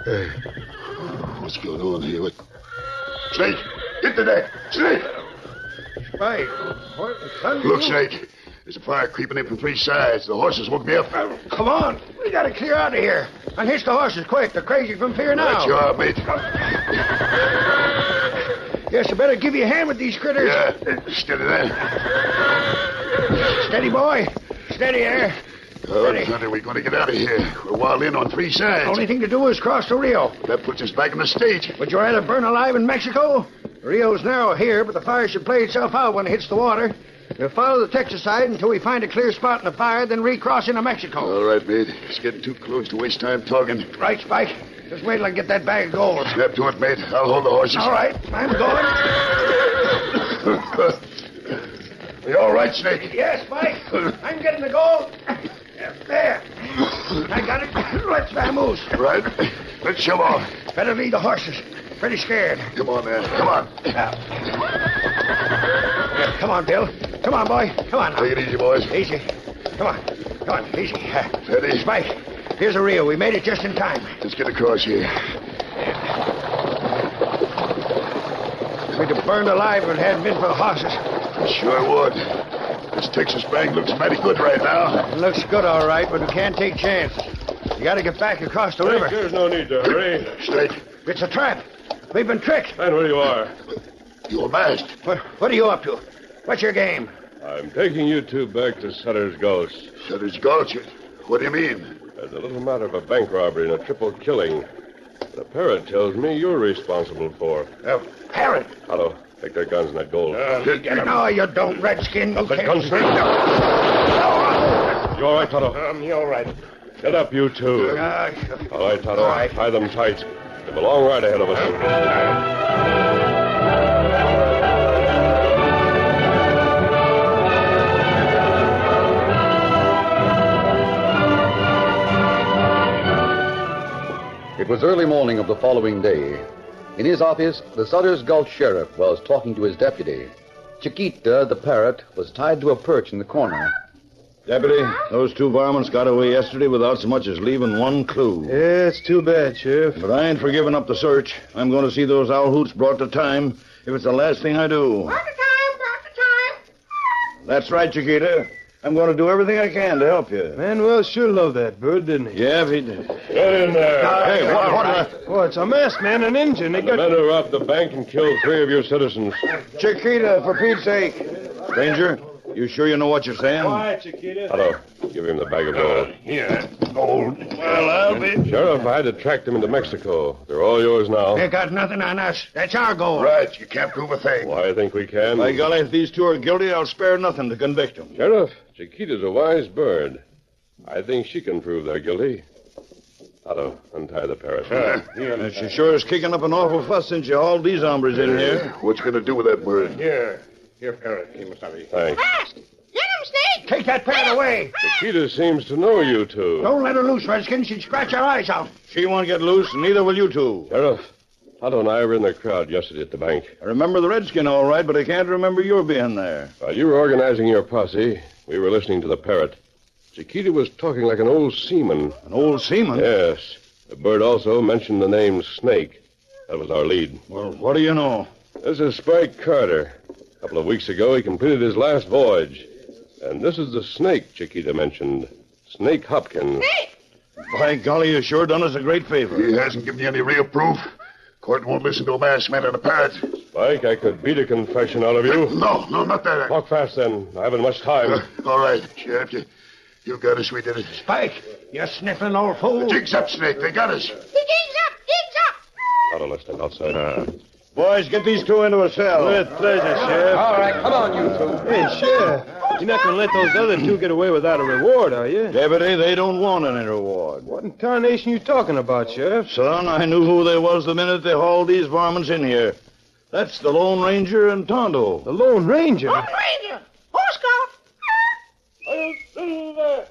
Hey, what's going on here? Snake, get to that! Snake! Spike, what the thunder? Look, Snake. There's a fire creeping in from 3 sides. The horses woke me up. Come on. We got to clear out of here. Unhitch the horses quick. They're crazy from fear now. That's your mate. Yes, I better give you a hand with these critters. Yeah, steady there. Steady, boy. Steady there. Oh, Thunder, we're going to get out of here. We're walled in on 3 sides. The only thing to do is cross the Rio. That puts us back in the state. Would you rather burn alive in Mexico? The Rio's narrow here, but the fire should play itself out when it hits the water. We'll follow the Texas side until we find a clear spot in the fire, then recross into Mexico. All right, mate. It's getting too close to waste time talking. Right, Spike. Just wait till I get that bag of gold. Snap to it, mate. I'll hold the horses. All right. I'm going. You all right, Snake? Yes, Spike. I'm getting the gold. There. I got it. Let's vamoose. Right. Let's shove off. Better lead the horses. Pretty scared. Come on, man. Come on. Come on, Bill. Come on, boy. Come on. Take it easy, boys. Easy. Come on. Come on. Easy. Steady. Spike, here's a Rio. We made it just in time. Let's get across here. We'd have burned alive if it hadn't been for the horses. Sure would. This Texas bank looks mighty good right now. It looks good, all right, but we can't take chances. You got to get back across the river. There's no need to hurry. Snake. It's a trap. We've been tricked. And where you are? You're masked. What are you up to? What's your game? I'm taking you 2 back to Sutter's Gulch. Sutter's Gulch? What do you mean? There's a little matter of a bank robbery and a triple killing. The Parrot tells me you're responsible for. Parrot? Otto, take their guns and that gold. No, you don't, Redskin. Up that gun, Snake. You all right, Toto? You all right? Get up, you 2. All right, Toto. All right. Tie them tight. We have a long ride ahead of us. It was early morning of the following day. In his office, the Sutter's Gulch sheriff was talking to his deputy. Chiquita, the Parrot, was tied to a perch in the corner. Deputy, those 2 varmints got away yesterday without so much as leaving 1 clue. Yeah, it's too bad, Sheriff. But I ain't for giving up the search. I'm going to see those owl hoots brought to time if it's the last thing I do. Brought to time. That's right, Chiquita. I'm going to do everything I can to help you. Manuel sure loved that bird, didn't he? Yeah, he did. Get in there. Hey, what? Oh, it's a masked man, an Injun. The men who robbed the bank and killed 3 of your citizens. Chiquita, for Pete's sake. Stranger, you sure you know what you're saying? Quiet, Chiquita. Otto, give him the bag of gold. Here. Gold. Well, I'll be... Sheriff, I had to track them into Mexico. They're all yours now. They got nothing on us. That's our gold. Right. You can't prove a thing. Why, I think we can. By golly, if these 2 are guilty, I'll spare nothing to convict them. Sheriff, Chiquita's a wise bird. I think she can prove they're guilty. Otto, untie the Parrot. She sure is kicking up an awful fuss since you hauled these hombres in here. What's going to do with that bird? Here, Parrot. Thanks. Fast. Get him, Snake. Take that Parrot away. Chiquita seems to know you 2. Don't let her loose, Redskin. She'd scratch our eyes out. She won't get loose, and neither will you 2. Sheriff, Otto and I were in the crowd yesterday at the bank. I remember the Redskin all right, but I can't remember your being there. While you were organizing your posse, we were listening to the Parrot. Chiquita was talking like an old seaman. An old seaman? Yes. The bird also mentioned the name Snake. That was our lead. Well, what do you know? This is Spike Carter. A couple of weeks ago, he completed his last voyage. And this is the snake Chiquita mentioned. Snake Hopkins. Hey! By golly, you sure done us a great favor. He hasn't given you any real proof. Court won't listen to a masked man in a parrot. Spike, I could beat a confession out of you. No, not that. Talk fast, then. I haven't much time. All right, Sheriff, you got us. We did it. Spike, you sniffling old fool. Jig's up, Snake. They got us. The dig's up! Dig's up! Hold on, let's stand outside. Boys, get these two into a cell. With pleasure, Sheriff. All right, come on, you two. Hey, Sheriff, you're not going to let those other two get away without a reward, are you? Deputy, they don't want any reward. What in tarnation you talking about, Sheriff? Son, I knew who they was the minute they hauled these varmints in here. That's the Lone Ranger and Tonto. The Lone Ranger? Lone Ranger! Horse cough! I'll Silver!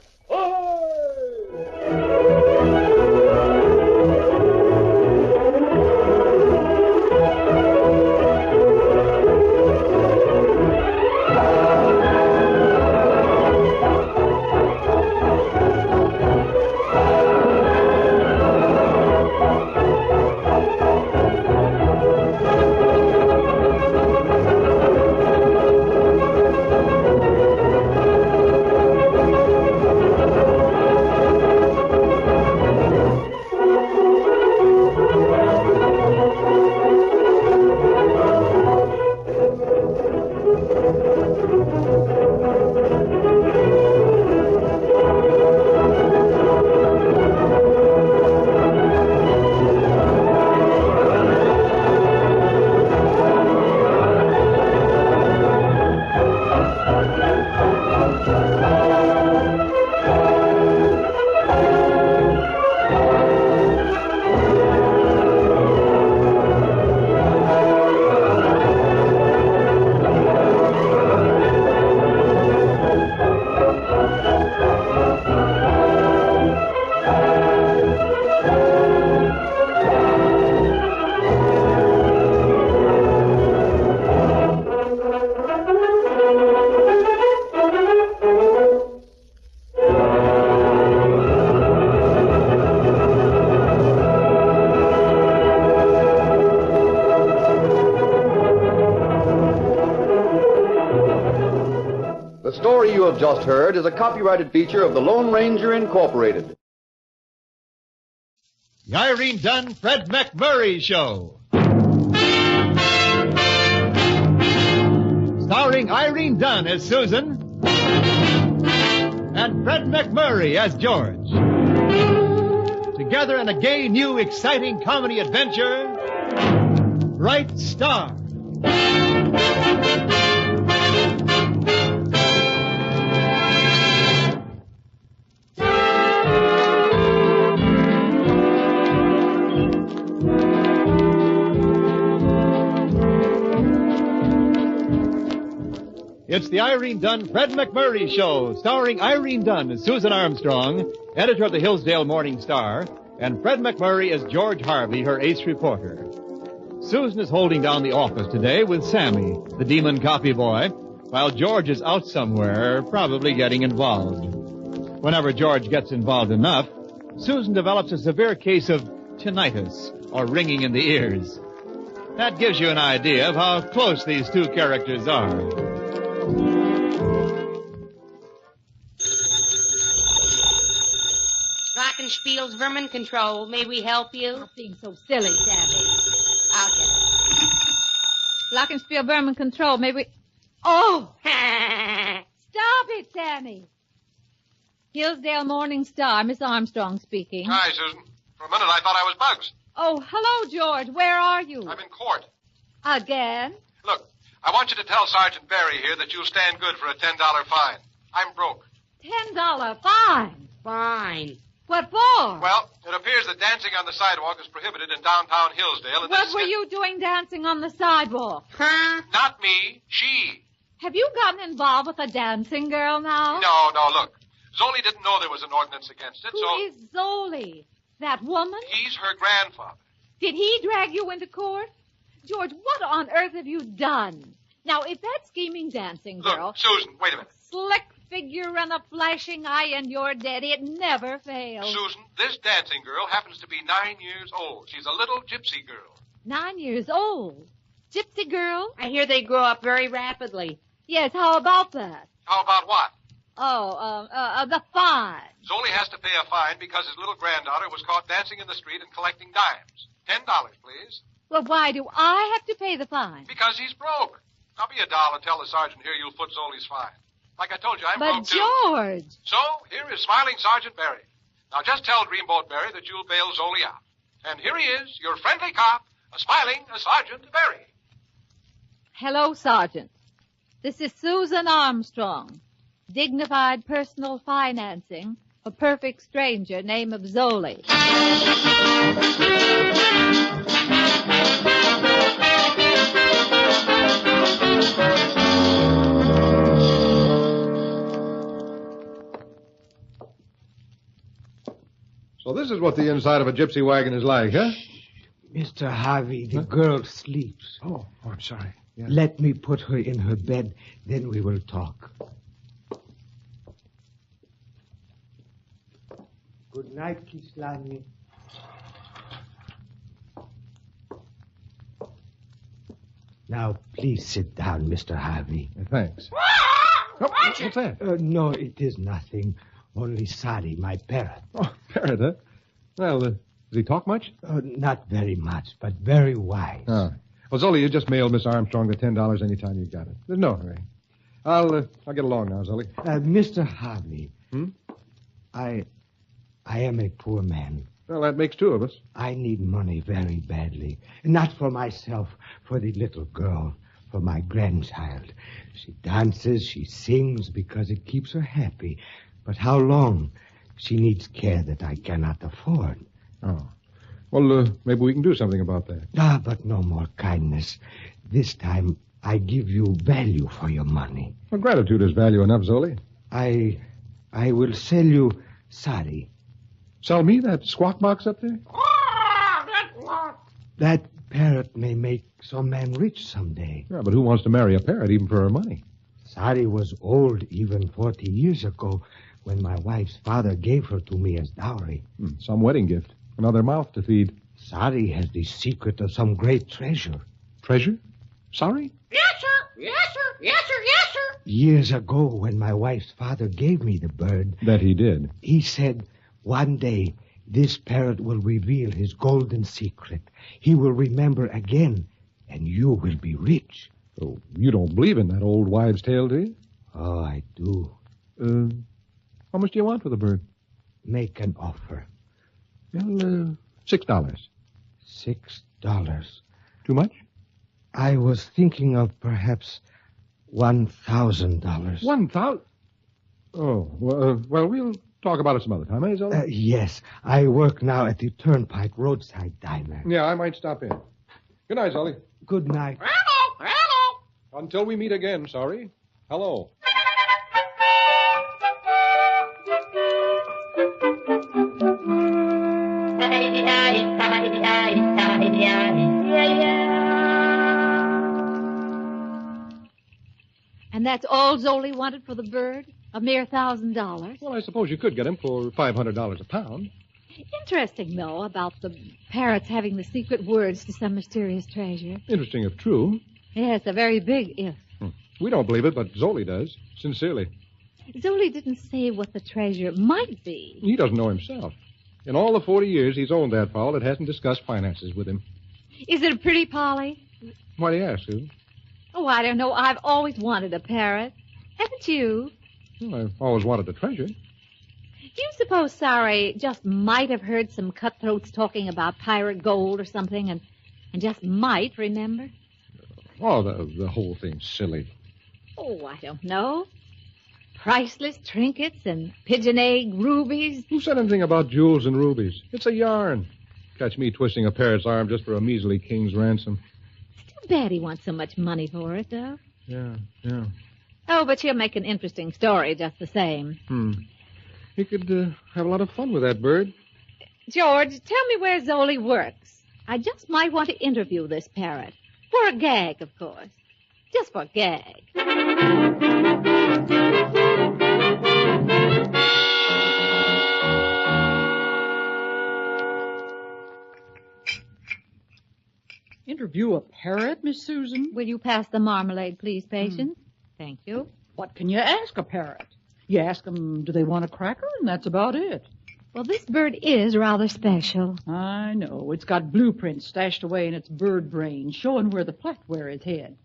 The story you have just heard is a copyrighted feature of the Lone Ranger Incorporated. The Irene Dunne, Fred MacMurray Show. Starring Irene Dunne as Susan and Fred MacMurray as George. Together in a gay, new, exciting comedy adventure, Bright Star. It's the Irene Dunne, Fred MacMurray Show, starring Irene Dunne as Susan Armstrong, editor of the Hillsdale Morning Star, and Fred MacMurray as George Harvey, her ace reporter. Susan is holding down the office today with Sammy, the demon copy boy, while George is out somewhere, probably getting involved. Whenever George gets involved enough, Susan develops a severe case of tinnitus, or ringing in the ears. That gives you an idea of how close these two characters are. Glockenspiel's Vermin Control. May we help you? Not being so silly, Sammy. I'll get it. Glockenspiel Vermin Control. May we... Oh! Stop it, Sammy. Hillsdale Morning Star. Miss Armstrong speaking. Hi, Susan. For a minute, I thought I was Bugs. Oh, hello, George. Where are you? I'm in court. Again? Look, I want you to tell Sergeant Barry here that you'll stand good for a $10 fine. I'm broke. $10 fine? Fine. What for? Well, it appears that dancing on the sidewalk is prohibited in downtown Hillsdale. And What were you doing dancing on the sidewalk? Huh? Not me. She. Have you gotten involved with a dancing girl now? No, look. Zoli didn't know there was an ordinance against it, Who is Zoli? That woman? He's her grandfather. Did he drag you into court? George, what on earth have you done? Now, if that scheming dancing girl... Look, Susan, wait a minute. Slick figure and a flashing eye and you're dead, it never fails. Susan, this dancing girl happens to be 9 years old. She's a little gypsy girl. 9 years old? Gypsy girl? I hear they grow up very rapidly. Yes, how about that? How about what? The fine. Zoli has to pay a fine because his little granddaughter was caught dancing in the street and collecting dimes. $10, please. Well, why do I have to pay the fine? Because he's broke. Now be a doll and tell the sergeant here you'll foot Zoli's fine. Like I told you, I'm broke, too. But, George... So, here is smiling Sergeant Barry. Now just tell Dreamboat Barry that you'll bail Zoli out. And here he is, your friendly cop, a smiling Sergeant Barry. Hello, Sergeant. This is Susan Armstrong. Dignified personal financing. A perfect stranger, name of Zoli. So this is what the inside of a gypsy wagon is like, huh? Mr. Harvey, the girl sleeps. Oh, I'm sorry. Yeah. Let me put her in her bed, then we will talk. Good night, Kislani. Now, please sit down, Mr. Harvey. Thanks. Oh, what's that? No, it is nothing. Only Sally, my parrot. Oh, parrot, huh? Well, does he talk much? Not very much, but very wise. Oh. Well, Zoli, you just mailed Miss Armstrong the $10 anytime you got it. There's no hurry. I'll get along now, Zoli. Mr. Harvey. I am a poor man. Well, that makes two of us. I need money very badly. Not for myself, for the little girl, for my grandchild. She dances, she sings because it keeps her happy. But how long? She needs care that I cannot afford. Oh. Well, maybe we can do something about that. But no more kindness. This time, I give you value for your money. Well, gratitude is value enough, Zoli. I will sell you Sari. Sell me that squawk box up there? That parrot may make some man rich someday. Yeah, but who wants to marry a parrot even for her money? Sari was old even 40 years ago when my wife's father gave her to me as dowry. Some wedding gift. Another mouth to feed. Sari has the secret of some great treasure. Treasure? Sorry? Yes, sir. Yes, sir. Yes, sir. Yes, sir. Years ago, when my wife's father gave me the bird... That he did? He said, one day, this parrot will reveal his golden secret. He will remember again, and you will be rich. Oh, you don't believe in that old wives' tale, do you? Oh, I do. How much do you want for the bird? Make an offer. Well, $6. $6. Too much? I was thinking of perhaps $1,000. $1,000? Oh, well, we'll talk about it some other time, eh, Zola? Yes. I work now at the Turnpike roadside diner. Yeah, I might stop in. Good night, Zolly. Good night. Hello. Until we meet again, sorry. Hello. And that's all Zoli wanted for the bird? A mere $1,000? Well, I suppose you could get him for $500 a pound. Interesting, though, about the parrots having the secret words to some mysterious treasure. Interesting if true. Yes, a very big if. We don't believe it, but Zoli does. Sincerely. Zoli didn't say what the treasure might be. He doesn't know himself. In all the 40 years he's owned that fowl, it hasn't discussed finances with him. Is it a pretty Polly? Why do you ask, Susan? Oh, I don't know. I've always wanted a parrot. Haven't you? Well, I've always wanted a treasure. Do you suppose Sari just might have heard some cutthroats talking about pirate gold or something and just might remember? Oh, the whole thing's silly. Oh, I don't know. Priceless trinkets and pigeon egg rubies. Who said anything about jewels and rubies? It's a yarn. Catch me twisting a parrot's arm just for a measly king's ransom. Too bad he wants so much money for it, though. Yeah. Oh, but she'll make an interesting story just the same. You could have a lot of fun with that bird. George, tell me where Zoli works. I just might want to interview this parrot. For a gag, of course. Just for a gag. Interview a parrot, Miss Susan? Will you pass the marmalade, please, patient? Thank you. What can you ask a parrot? You ask them, do they want a cracker, and that's about it. Well, this bird is rather special. I know. It's got blueprints stashed away in its bird brain, showing where the flatware is hid.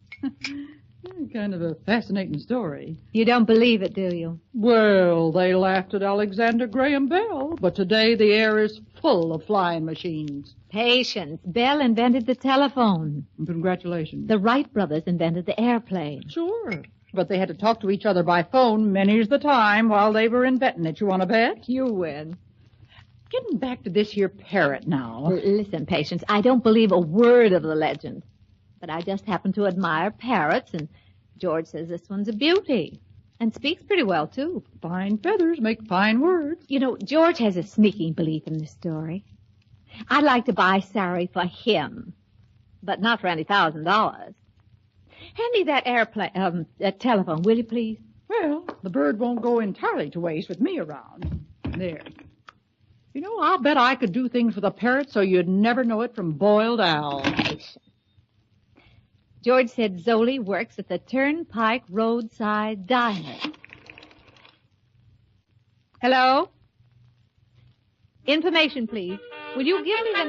Kind of a fascinating story. You don't believe it, do you? Well, they laughed at Alexander Graham Bell, but today the air is full of flying machines. Patience. Bell invented the telephone. Congratulations. The Wright brothers invented the airplane. Sure. But they had to talk to each other by phone many's the time while they were inventing it. You want to bet? You win. Getting back to this here parrot now. Listen, Patience, I don't believe a word of the legend. But I just happen to admire parrots, and George says this one's a beauty. And speaks pretty well, too. Fine feathers make fine words. You know, George has a sneaking belief in this story. I'd like to buy Sari for him, but not for any $1,000. Hand me that airplane, that telephone, will you, please? Well, the bird won't go entirely to waste with me around. There. You know, I'll bet I could do things with a parrot so you'd never know it from boiled owl. George said Zoli works at the Turnpike Roadside Diner. Hello? Information, please. Will you give me the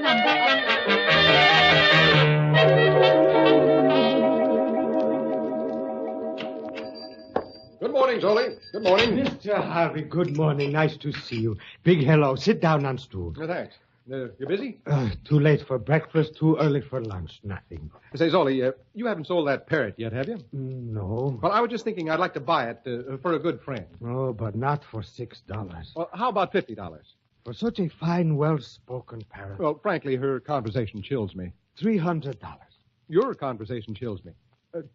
Good morning, Zoli. Good morning. Mr. Harvey, good morning. Nice to see you. Big hello. Sit down on stool. Thanks. You busy? Too late for breakfast, too early for lunch. Nothing. Say, Zoli, you haven't sold that parrot yet, have you? No. Well, I was just thinking I'd like to buy it for a good friend. Oh, but not for $6. Well, how about $50? For such a fine, well-spoken parrot. Well, frankly, her conversation chills me. $300. Your conversation chills me.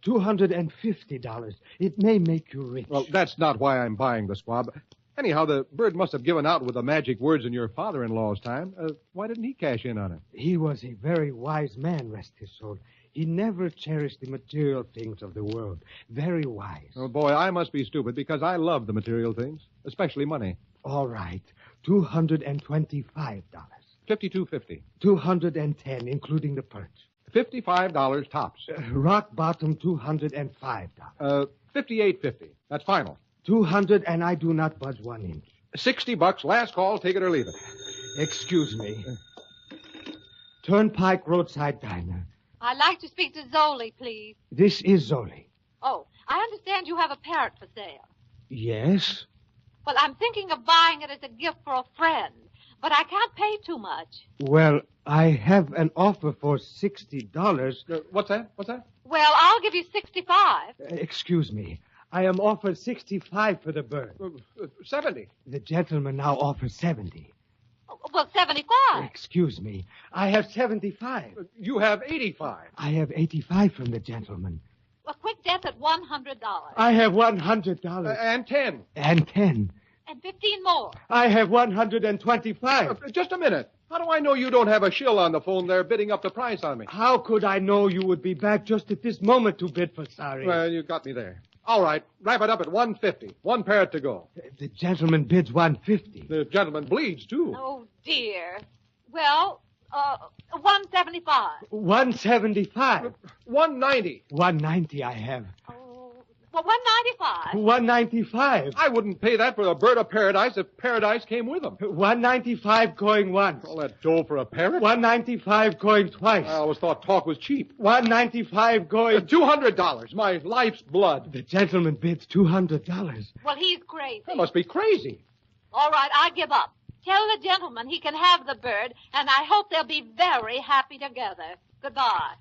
$250. It may make you rich. Well, that's not why I'm buying the squab. Anyhow, the bird must have given out with the magic words in your father-in-law's time. Why didn't he cash in on it? He was a very wise man, rest his soul. He never cherished the material things of the world. Very wise. Oh, boy, I must be stupid because I love the material things, especially money. All right. $225. $52.50. $210, including the perch. $55 tops. Rock bottom, $205. $58.50. That's final. 200, and I do not budge 1 inch. $60, last call, take it or leave it. Excuse me. Turnpike Roadside Diner. I'd like to speak to Zoli, please. This is Zoli. Oh, I understand you have a parrot for sale. Yes? Well, I'm thinking of buying it as a gift for a friend, but I can't pay too much. Well, I have an offer for $60. What's that? Well, I'll give you $65. Excuse me. I am offered $65 for the bird. 70. The gentleman now offers $70. Well, $75. Excuse me. I have $75. You have $85. I have $85 from the gentleman. A quick death at $100. I have $100. And 10. And 10. And 15 more. I have $125. Just a minute. How do I know you don't have a shill on the phone there bidding up the price on me? How could I know you would be back just at this moment to bid for Sari? Well, you got me there. All right, wrap it up at $150. 1 parrot to go. The gentleman bids $150. The gentleman bleeds, too. Oh, dear. Well, $175. $175. $190. $190 I have. Well, $195. $195. I wouldn't pay that for a bird of paradise if paradise came with them. $195 going once. All that dough for a parrot? $195 going twice. I always thought talk was cheap. $195 going... $200. My life's blood. The gentleman bids $200. Well, he's crazy. That must be crazy. All right, I give up. Tell the gentleman he can have the bird, and I hope they'll be very happy together. Goodbye.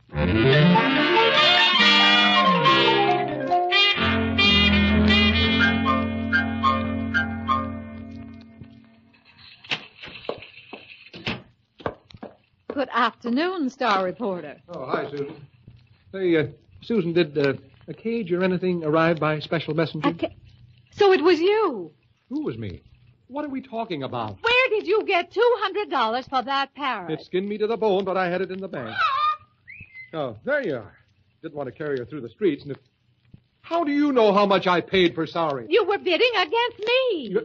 Good afternoon, Star Reporter. Oh, hi, Susan. Say, Susan, did a cage or anything arrive by special messenger? So it was you. Who was me? What are we talking about? Where did you get $200 for that parrot? It skinned me to the bone, but I had it in the bank. Oh, there you are. Didn't want to carry her through the streets, and how do you know how much I paid for Sari? You were bidding against me.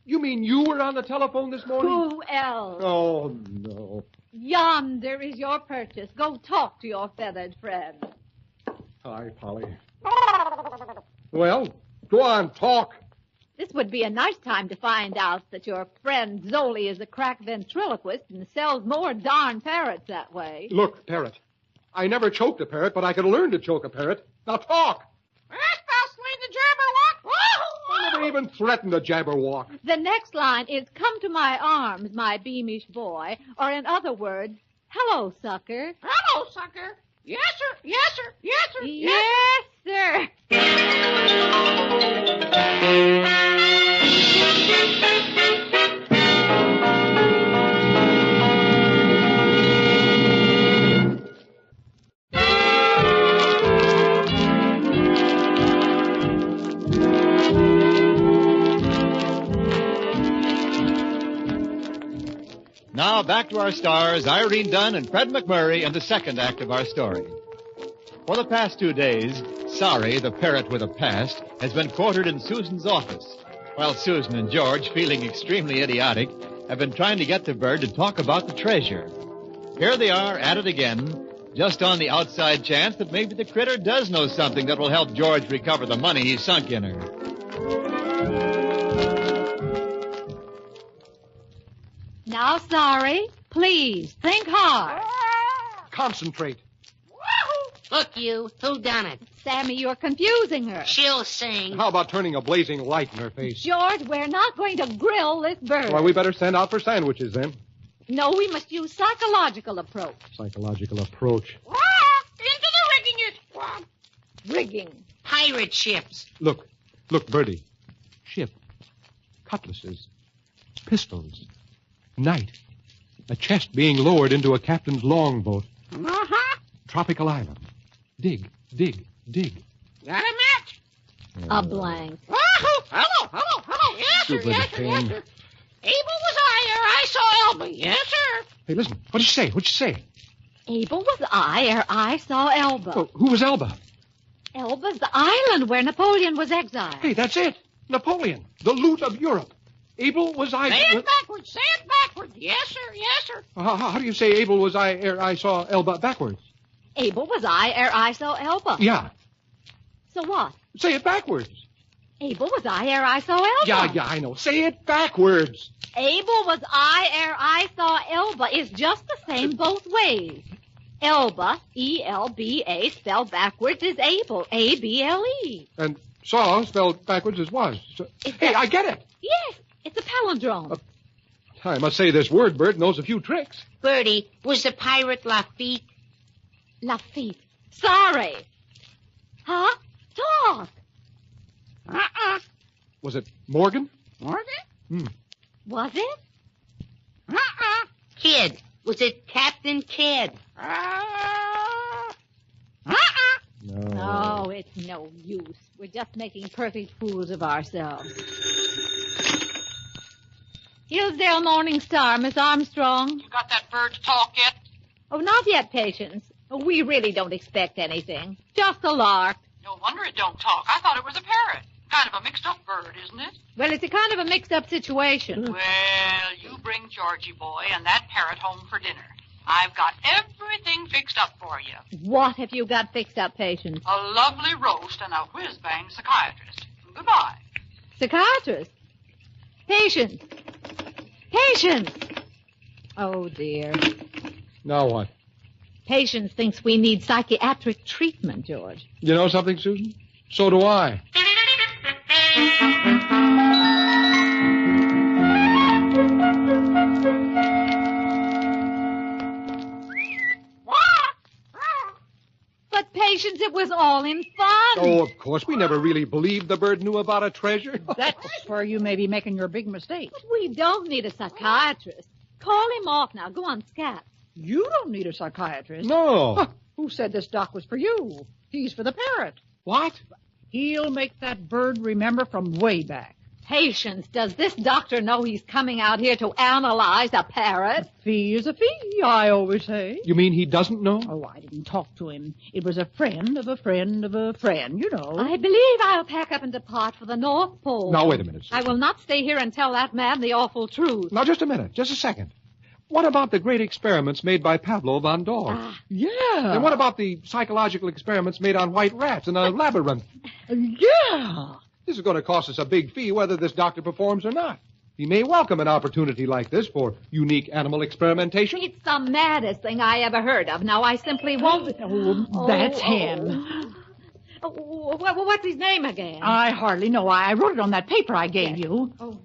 You mean you were on the telephone this morning? Who else? Oh, no. Yonder is your purchase. Go talk to your feathered friend. Hi, Polly. Well, go on, talk. This would be a nice time to find out that your friend Zoli is a crack ventriloquist and sells more darn parrots that way. Look, Parrot. I never choked a parrot, but I could learn to choke a parrot. Now talk. I never even threatened a jabberwock. The next line is, come to my arms, my beamish boy. Or in other words, hello, sucker. Hello, sucker. Yes, sir. Yes, sir. Yes, sir. Yes, sir. Now back to our stars, Irene Dunne and Fred MacMurray, in the second act of our story. For the past 2 days, Sorry, the parrot with a past, has been quartered in Susan's office, while Susan and George, feeling extremely idiotic, have been trying to get the bird to talk about the treasure. Here they are at it again, just on the outside chance that maybe the critter does know something that will help George recover the money he sunk in her. Now, Sorry, please, think hard. Concentrate. Look, you. Who done it? Sammy, you're confusing her. She'll sing. How about turning a blazing light in her face? George, we're not going to grill this bird. Why, we better send out for sandwiches then. No, we must use psychological approach. Psychological approach. Into the rigging it. Rigging. Pirate ships. Look, Birdie. Ship. Cutlasses. Pistols. Night. A chest being lowered into a captain's longboat. Uh-huh. Tropical island. Dig. Got a match? A blank. Hello. Yes, sir. Super Yes, sir. pain. Yes, sir. Abel was I saw Elba. Yes, sir. Hey, listen. What'd you say? Abel was I ere I saw Elba. Oh, who was Elba? Elba's the island where Napoleon was exiled. Hey, that's it. Napoleon. The loot of Europe. Abel was I... Say it backwards. Yes, sir. How do you say Abel was I ere I saw Elba backwards? Abel was I ere I saw Elba. Yeah. So what? Say it backwards. Abel was I ere I saw Elba. Yeah, I know. Say it backwards. Abel was I ere I saw Elba is just the same both ways. Elba, E-L-B-A, spelled backwards is Abel, A-B-L-E. And saw spelled backwards is was. So, hey, I get it. Yes, it's a palindrome. I must say this word bird knows a few tricks. Bertie, was the pirate Lafitte? Lafitte. Sorry. Huh? Talk. Was it Morgan? Was it? Kidd. Was it Captain Kidd? No, it's no use. We're just making perfect fools of ourselves. Hillsdale Morning Star, Miss Armstrong. You got that bird to talk yet? Oh, not yet, Patience. We really don't expect anything. Just a lark. No wonder it don't talk. I thought it was a parrot. Kind of a mixed-up bird, isn't it? Well, it's a kind of a mixed-up situation. Well, you bring Georgie boy and that parrot home for dinner. I've got everything fixed up for you. What have you got fixed up, Patience? A lovely roast and a whiz-bang psychiatrist. Goodbye. Psychiatrist? Patience. Oh, dear. Now what? Patience thinks we need psychiatric treatment, George. You know something, Susan? So do I. But, Patience, it was all in fun. Oh, of course. We never really believed the bird knew about a treasure. That's where you may be making your big mistake. But we don't need a psychiatrist. Call him off now. Go on, scat. You don't need a psychiatrist. No. Huh, who said this doc was for you? He's for the parrot. What? He'll make that bird remember from way back. Patience, does this doctor know he's coming out here to analyze a parrot? A fee is a fee, I always say. You mean he doesn't know? Oh, I didn't talk to him. It was a friend of a friend of a friend, you know. I believe I'll pack up and depart for the North Pole. Now, wait a minute, Susan. I will not stay here and tell that man the awful truth. Now, just a minute. Just a second. What about the great experiments made by Pavlov on dogs? Yeah. And what about the psychological experiments made on white rats in a labyrinth? Yeah. This is going to cost us a big fee whether this doctor performs or not. He may welcome an opportunity like this for unique animal experimentation. It's the maddest thing I ever heard of. Now, I simply won't... Oh, that's him. What's his name again? I hardly know. I wrote it on that paper I gave you. Oh,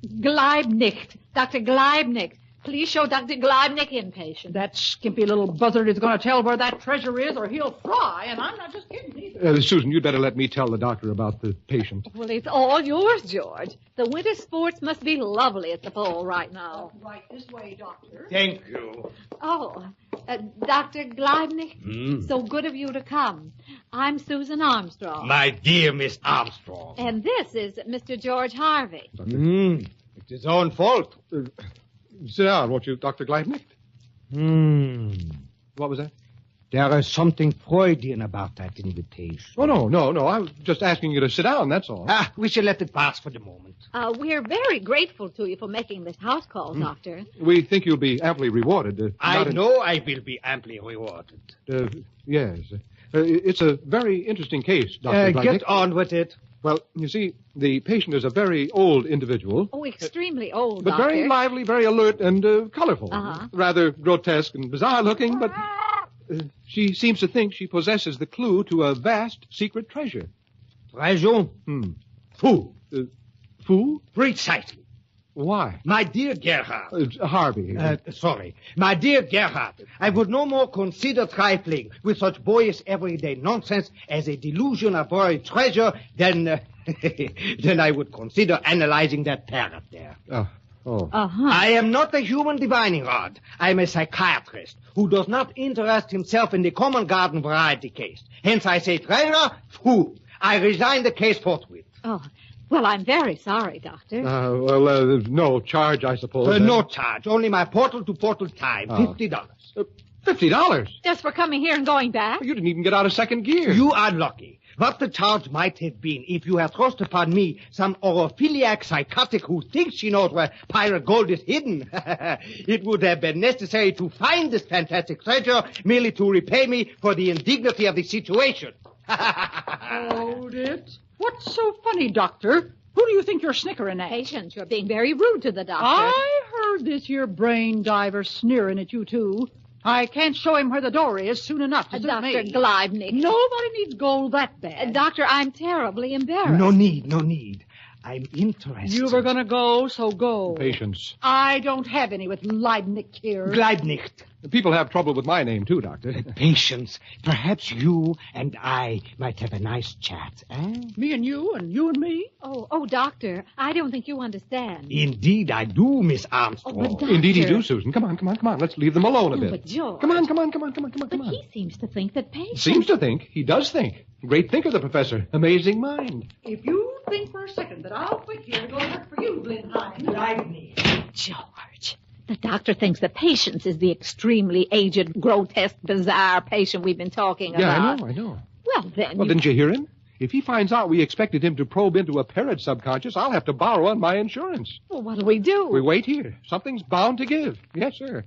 Gleibnicht. Dr. Gleibnicht. Please show Dr. Gleibnicht in, patient. That skimpy little buzzard is going to tell where that treasure is or he'll fry, and I'm not just kidding either. Susan, you'd better let me tell the doctor about the patient. Well, it's all yours, George. The winter sports must be lovely at the Pole right now. Right this way, Doctor. Thank you. Oh, Dr. Gleibnicht, so good of you to come. I'm Susan Armstrong. My dear Miss Armstrong. And this is Mr. George Harvey. It's his own fault. Sit down, won't you, Dr. Gleibnicht? What was that? There is something Freudian about that invitation. Oh, no. I was just asking you to sit down, that's all. We shall let it pass for the moment. We're very grateful to you for making this house call, Doctor. We think you'll be amply rewarded. I know I will be amply rewarded. Yes. It's a very interesting case, Dr. Gleibnicht. Get on with it. Well, you see, the patient is a very old individual. Oh, extremely old, but Doctor. Very lively, very alert, and colorful. Rather grotesque and bizarre looking, but she seems to think she possesses the clue to a vast secret treasure. Treasure? Foo. Foo? Precisely. Why? My dear Gerhard. Harvey. Sorry. My dear Gerhard, I would no more consider trifling with such boyish everyday nonsense as a delusion of buried treasure than I would consider analyzing that parrot there. I am not a human divining rod. I am a psychiatrist who does not interest himself in the common garden variety case. Hence I say treasure, foo. I resign the case forthwith. Oh. Well, I'm very sorry, Doctor. There's no charge, I suppose. No charge. Only my portal-to-portal time. $50. $50? Just for coming here and going back? You didn't even get out of second gear. You are lucky. What the charge might have been if you had thrust upon me some orophiliac psychotic who thinks she knows where pirate gold is hidden. It would have been necessary to find this fantastic treasure merely to repay me for the indignity of the situation. Hold it. What's so funny, Doctor? Who do you think you're snickering at? Patient, you're being very rude to the doctor. I heard this here brain diver sneering at you, too. I can't show him where the door is soon enough to Dr. me. Gleibnicht. Nobody needs gold that bad. Doctor, I'm terribly embarrassed. No need. I'm interested. You were going to go, so go. Patience. I don't have any with Leibnicht here. Gleibnicht. People have trouble with my name, too, Doctor. Patience. Perhaps you and I might have a nice chat, eh? Me and you and me? Oh, Doctor, I don't think you understand. Indeed I do, Miss Armstrong. But Doctor... Indeed you do, Susan. Come on. Let's leave them alone a bit. But George... Come on. But he seems to think that Patience... Seems to think. He does think. Great thinker, the professor. Amazing mind. If you think for a second that I'll quit here to go work for you, Blindheim... Leibnicht. George... The doctor thinks that Patience is the extremely aged, grotesque, bizarre patient we've been talking about. Yeah, I know. Well, then... Well, didn't you hear him? If he finds out we expected him to probe into a parrot's subconscious, I'll have to borrow on my insurance. Well, what do we do? We wait here. Something's bound to give. Yes, sir.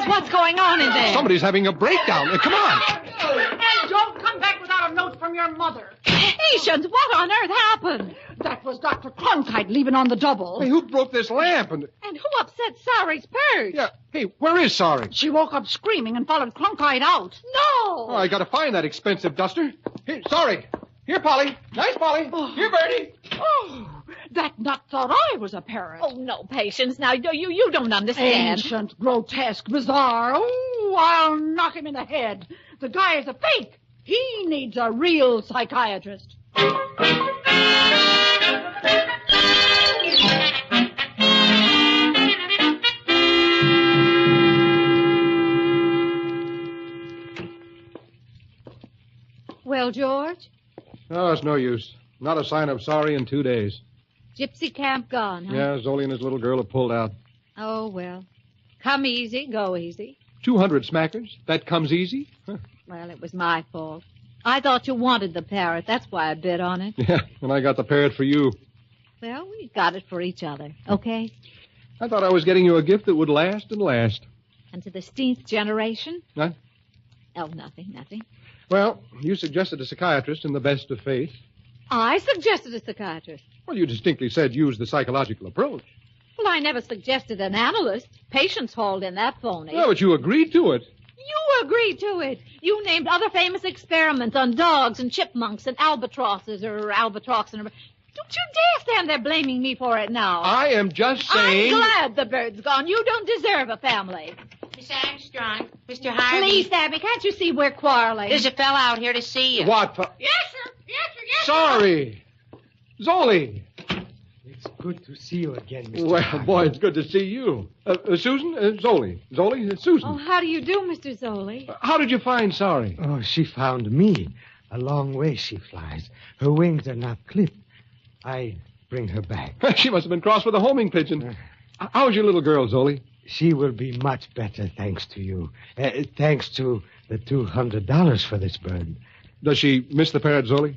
What's going on in there? Somebody's having a breakdown. Come on. And don't come back without a note from your mother. Patience, what on earth happened? That was Dr. Cronkite leaving on the double. Hey, who broke this lamp? And who upset Sari's perch? Yeah. Hey, where is Sari? She woke up screaming and followed Cronkite out. No! Oh, I gotta find that expensive duster. Here, Sari. Here, Polly. Nice, Polly. Here, Bertie. Oh, that nut thought I was a parrot. Oh, no, Patience. Now, you don't understand. Ancient, grotesque, bizarre. Oh, I'll knock him in the head. The guy is a fake. He needs a real psychiatrist. Well, George? Oh, it's no use. Not a sign of Sari in 2 days. Gypsy camp gone, huh? Yeah, Zoli and his little girl have pulled out. Oh, well. Come easy, go easy. 200 smackers. That comes easy? Huh. Well, it was my fault. I thought you wanted the parrot. That's why I bid on it. Yeah, and I got the parrot for you. Well, we got it for each other, okay? I thought I was getting you a gift that would last and last. And to the 16th generation? What? Oh, nothing. Well, you suggested a psychiatrist in the best of faith. I suggested a psychiatrist. Well, you distinctly said use the psychological approach. Well, I never suggested an analyst. Patients hauled in that phony. Yeah, but you agreed to it. You agreed to it. You named other famous experiments on dogs and chipmunks and albatrosses or albatroxen. Don't you dare stand there blaming me for it now. I am just saying... I'm glad the bird's gone. You don't deserve a family. Miss Armstrong, Mr. Harvey. Please, Abby, can't you see we're quarreling? There's a fella out here to see you. What? Yes, sir. Sorry. Zoli. It's good to see you again, Mr. Well, Harvey. boy, it's good to see you. Susan? Zoli. Zoli, it's Susan. Oh, how do you do, Mr. Zoli? How did you find Sorry? Oh, she found me. A long way she flies. Her wings are not clipped. I bring her back. She must have been crossed with a homing pigeon. How's your little girl, Zoli? She will be much better, thanks to you. Thanks to the $200 for this bird. Does she miss the parrot, Zoli?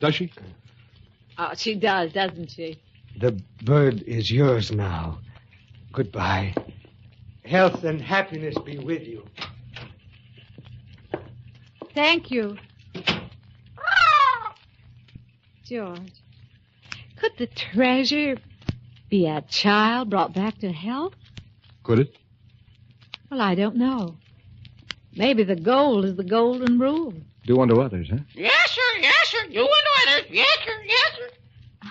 Does she? Oh, she does, doesn't she? The bird is yours now. Goodbye. Health and happiness be with you. Thank you. George, could the treasure be a child brought back to health? Could it? Well, I don't know. Maybe the gold is the golden rule. Do unto others, huh? Yes, sir. You and others. Yes, sir.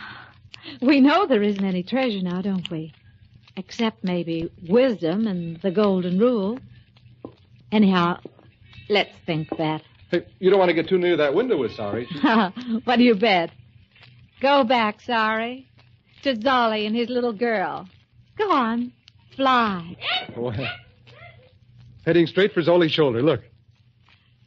We know there isn't any treasure now, don't we? Except maybe wisdom and the golden rule. Anyhow, let's think that. Hey, you don't want to get too near that window with Sorry. What do you bet? Go back, Sorry, to Zolly and his little girl. Go on, fly. Well, heading straight for Zoli's shoulder. Look.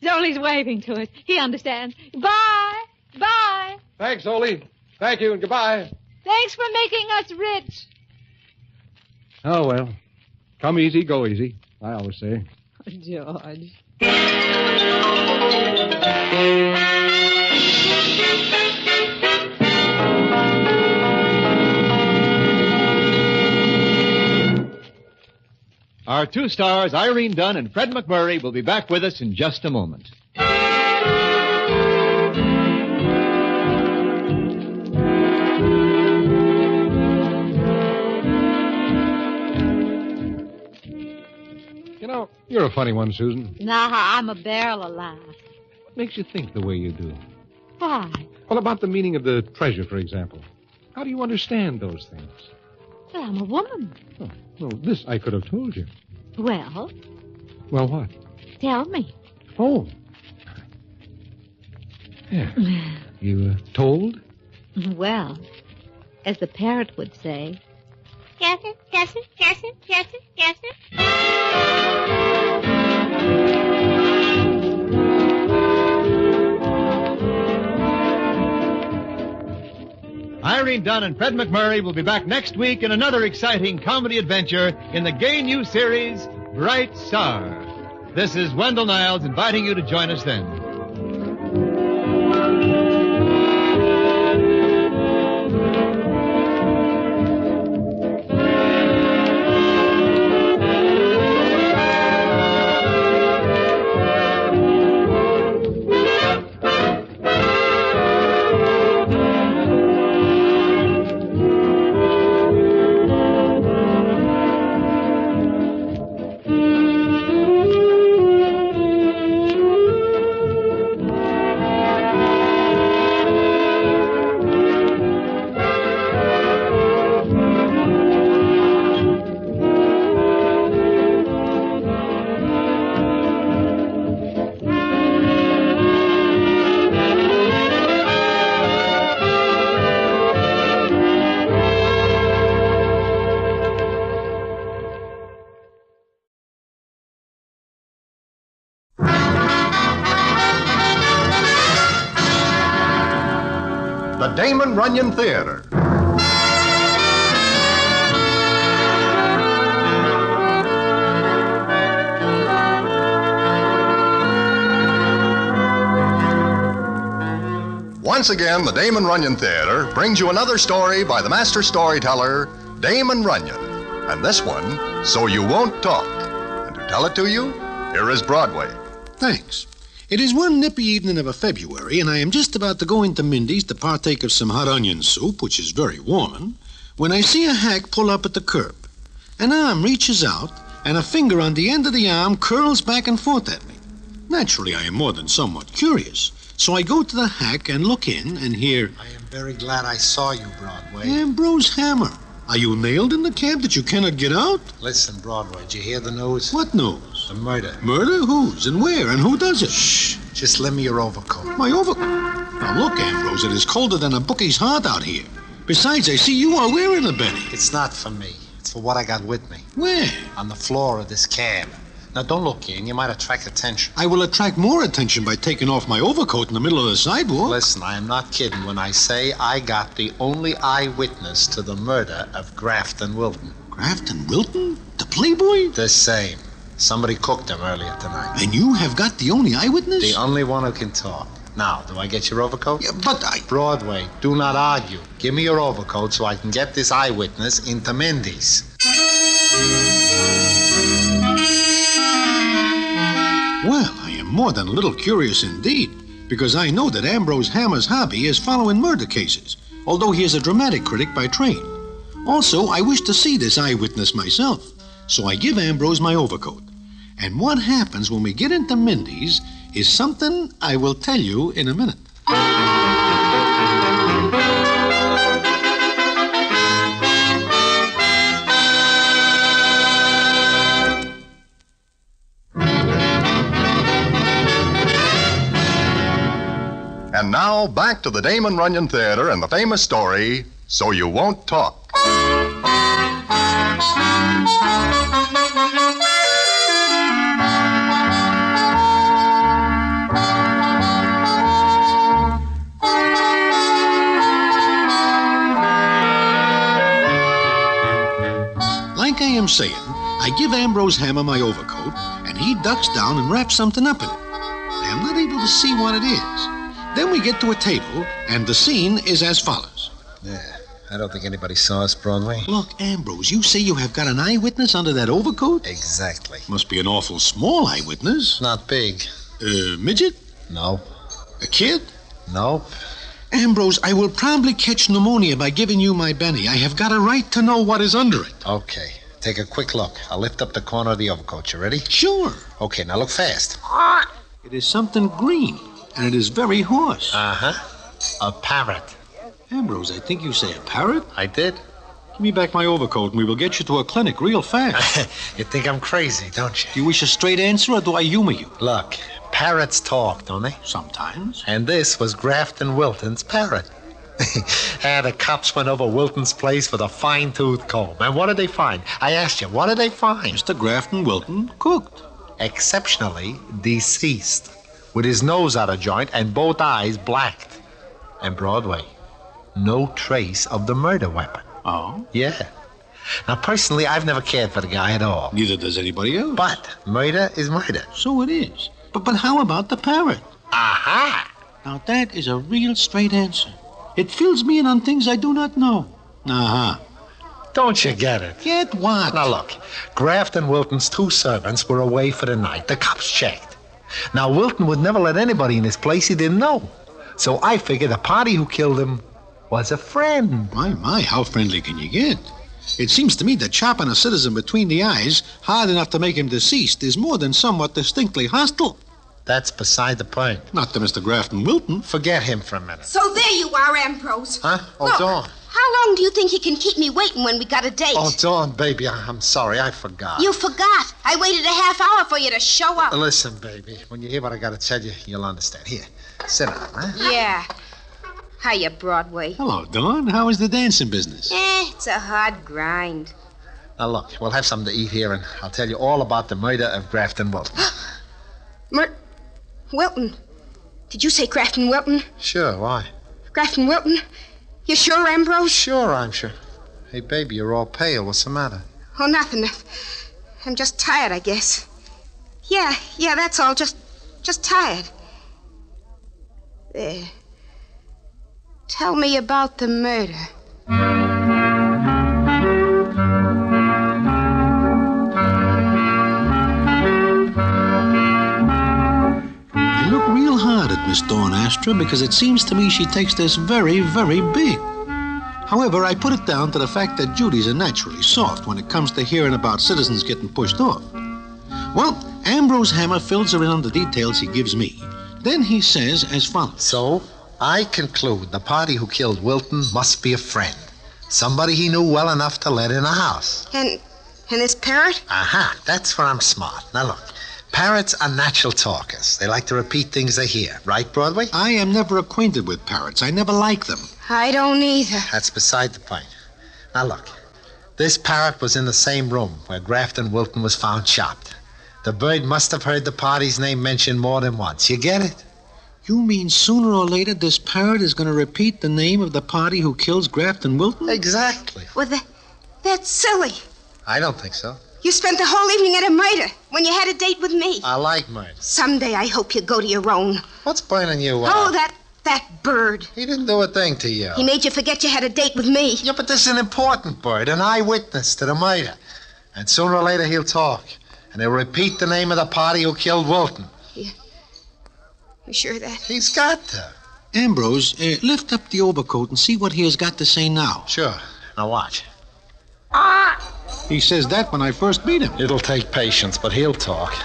Zolly's waving to us. He understands. Bye. Bye. Thanks, Zoli. Thank you and goodbye. Thanks for making us rich. Oh, well. Come easy, go easy, I always say. Oh, George. Our two stars, Irene Dunne and Fred MacMurray, will be back with us in just a moment. You know, you're a funny one, Susan. Nah, I'm a barrel of laughs. What makes you think the way you do? Why? Well, about the meaning of the treasure, for example. How do you understand those things? Well, I'm a woman. Oh, well, this I could have told you. Well, Well, what? tell me. Oh. Yeah. You told? Well, as the parrot would say. Yes, sir. Irene Dunne and Fred MacMurray will be back next week in another exciting comedy adventure in the gay new series, Bright Star. This is Wendell Niles inviting you to join us then. The Damon Runyon Theater. Once again, the Damon Runyon Theater brings you another story by the master storyteller, Damon Runyon. And this one, So You Won't Talk. And to tell it to you, here is Broadway. Thanks. It is one nippy evening of a February, and I am just about to go into Mindy's to partake of some hot onion soup, which is very warming, when I see a hack pull up at the curb. An arm reaches out, and a finger on the end of the arm curls back and forth at me. Naturally, I am more than somewhat curious, so I go to the hack and look in and hear, I am very glad I saw you, Broadway. Ambrose Hammer. Are you nailed in the cab that you cannot get out? Listen, Broadway, did you hear the news? What news? The murder. Murder? Whose and where and who does it? Shh. Just lend me your overcoat. My overcoat? Now look, Ambrose, it is colder than a bookie's heart out here. Besides, I see you are wearing a Benny. It's not for me. It's for what I got with me. Where? On the floor of this cab. Now, don't look in. You might attract attention. I will attract more attention by taking off my overcoat in the middle of the sidewalk. Listen, I am not kidding when I say I got the only eyewitness to the murder of Grafton Wilton. Grafton Wilton? The playboy? The same. Somebody cooked him earlier tonight. And you have got the only eyewitness? The only one who can talk. Now, do I get your overcoat? Yeah, but I... Broadway, do not argue. Give me your overcoat so I can get this eyewitness into Mindy's. Well, I am more than a little curious indeed, because I know that Ambrose Hammer's hobby is following murder cases, although he is a dramatic critic by trade. Also, I wish to see this eyewitness myself, so I give Ambrose my overcoat. And what happens when we get into Mindy's is something I will tell you in a minute. And now, back to the Damon Runyon Theater and the famous story, So You Won't Talk. Like I am saying, I give Ambrose Hammer my overcoat, and he ducks down and wraps something up in it. I am not able to see what it is. Then we get to a table, and the scene is as follows. Yeah, I don't think anybody saw us, Broadway. Look, Ambrose, you say you have got an eyewitness under that overcoat? Exactly. Must be an awful small eyewitness. Not big. Midget? Nope. A kid? Nope. Ambrose, I will probably catch pneumonia by giving you my Benny. I have got a right to know what is under it. Okay. Take a quick look. I'll lift up the corner of the overcoat. You ready? Sure. Okay, now look fast. It is something green, and it is very hoarse. Uh-huh. A parrot. Ambrose, I think you say a parrot? I did. Give me back my overcoat, and we will get you to a clinic real fast. You think I'm crazy, don't you? Do you wish a straight answer, or do I humor you? Look, parrots talk, don't they? Sometimes. And this was Grafton Wilton's parrot. The cops went over Wilton's place with a fine-tooth comb. And what did they find? I asked you, what did they find? Mr. Grafton Wilton cooked. Exceptionally deceased. With his nose out of joint and both eyes blacked. And Broadway, no trace of the murder weapon. Oh? Yeah. Now, personally, I've never cared for the guy at all. Neither does anybody else. But murder is murder. So it is. But how about the parrot? Aha! Now, that is a real straight answer. It fills me in on things I do not know. Uh-huh. Don't you get it? Get what? Now, look. Grafton Wilton's 2 servants were away for the night. The cops checked. Now, Wilton would never let anybody in his place he didn't know. So I figured the party who killed him was a friend. My, how friendly can you get? It seems to me that chopping a citizen between the eyes hard enough to make him deceased is more than somewhat distinctly hostile. That's beside the point. Not to Mr. Grafton Wilton. Forget him for a minute. So there you are, Ambrose. Huh? Oh, Look, Dawn. How long do you think you can keep me waiting when we got a date? Oh, Dawn, baby, I'm sorry. I forgot. You forgot. I waited a half hour for you to show up. Listen, baby, when you hear what I got to tell you, you'll understand. Here, sit down, huh? Yeah. Hiya, Broadway. Hello, Dawn. How is the dancing business? It's a hard grind. Now, look, we'll have something to eat here, and I'll tell you all about the murder of Grafton Wilton. Wilton. Did you say Grafton Wilton? Sure, why? Grafton Wilton? You sure, Ambrose? Sure, I'm sure. Hey, baby, you're all pale. What's the matter? Oh, nothing. I'm just tired, I guess. Yeah, that's all. Just tired. There. Tell me about the murder. I look real hard at Miss Dawn Astra because it seems to me she takes this very, very big. However, I put it down to the fact that Judy's are naturally soft when it comes to hearing about citizens getting pushed off. Well, Ambrose Hammer fills her in on the details he gives me. Then he says as follows. So, I conclude the party who killed Wilton must be a friend. Somebody he knew well enough to let in a house. And this parrot? Aha, that's where I'm smart. Now look, parrots are natural talkers. They like to repeat things they hear. Right, Broadway? I am never acquainted with parrots. I never like them. I don't either. That's beside the point. Now look, this parrot was in the same room where Grafton Wilton was found chopped. The bird must have heard the party's name mentioned more than once. You get it? You mean sooner or later this parrot is going to repeat the name of the party who kills Grafton Wilton? Exactly. Well, that's silly. I don't think so. You spent the whole evening at a murder when you had a date with me. I like murder. Someday I hope you go to your own. What's burning you up? Oh, that bird. He didn't do a thing to you. He made you forget you had a date with me. Yeah, but this is an important bird, an eyewitness to the murder. And sooner or later he'll talk. And he'll repeat the name of the party who killed Wilton. Yeah. You sure of that? He's got to. Ambrose, lift up the overcoat and see what he has got to say now. Sure. Now watch. He says that when I first meet him. It'll take patience, but he'll talk.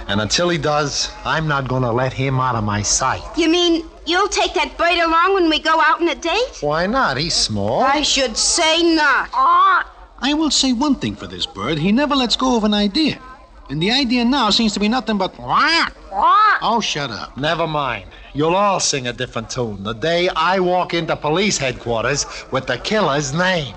And until he does, I'm not going to let him out of my sight. You mean you'll take that bird along when we go out on a date? Why not? He's small. I should say not. I will say one thing for this bird. He never lets go of an idea. And the idea now seems to be nothing but... Oh, shut up. Never mind. You'll all sing a different tune the day I walk into police headquarters with the killer's name.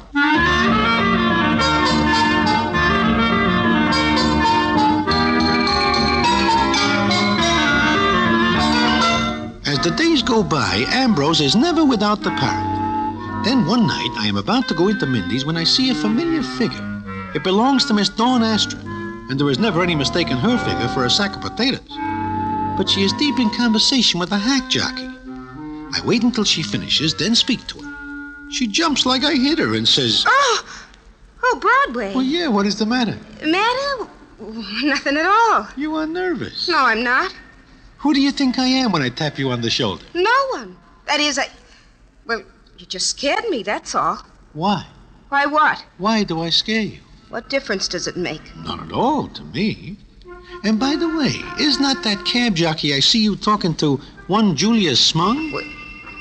As the days go by, Ambrose is never without the parrot. Then one night, I am about to go into Mindy's when I see a familiar figure. It belongs to Miss Dawn Astra, and there is never any mistaking her figure for a sack of potatoes. But she is deep in conversation with a hack jockey. I wait until she finishes, then speak to her. She jumps like I hit her and says... Oh, Broadway. Well, yeah, what is the matter? Matter? Nothing at all. You are nervous. No, I'm not. Who do you think I am when I tap you on the shoulder? No one. That is, Well, you just scared me, that's all. Why? Why what? Why do I scare you? What difference does it make? None at all to me. And by the way, is not that cab jockey I see you talking to one Julius Smung? Well,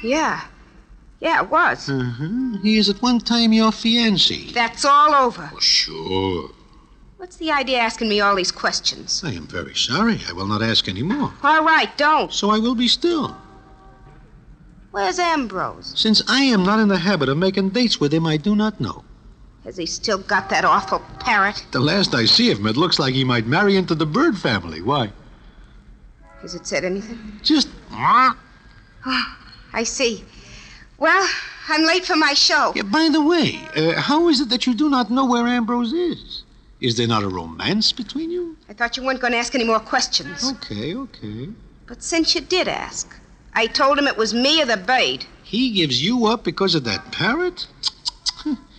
yeah. Yeah, it was. He is at one time your fiancé. That's all over. Oh, sure. What's the idea asking me all these questions? I am very sorry. I will not ask any more. All right, don't. So I will be still. Where's Ambrose? Since I am not in the habit of making dates with him, I do not know. Has he still got that awful parrot? The last I see of him, it looks like he might marry into the bird family. Why? Has it said anything? Just... Oh, I see. Well, I'm late for my show. Yeah, by the way, how is it that you do not know where Ambrose is? Is there not a romance between you? I thought you weren't going to ask any more questions. Okay. But since you did ask, I told him it was me or the bird. He gives you up because of that parrot?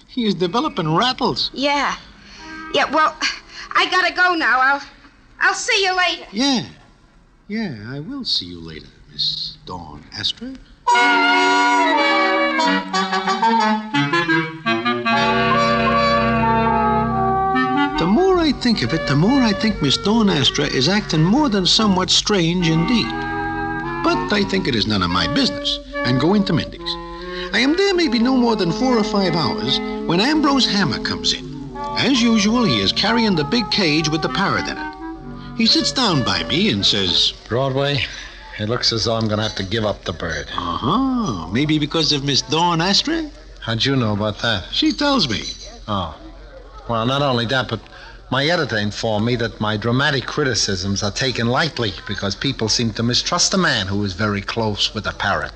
He is developing rattles. Yeah, well, I gotta go now. I'll see you later. Yeah, I will see you later, Miss Dawn Astra. The more I think of it, the more I think Miss Dawn Astra is acting more than somewhat strange indeed. But I think it is none of my business, and go into Mindy's. I am there maybe no more than 4 or 5 hours when Ambrose Hammer comes in. As usual, he is carrying the big cage with the parrot in it. He sits down by me and says, Broadway, it looks as though I'm going to have to give up the bird. Maybe because of Miss Dawn Astra? How'd you know about that? She tells me. Oh. Well, not only that, but my editor informed me that my dramatic criticisms are taken lightly because people seem to mistrust a man who is very close with a parrot.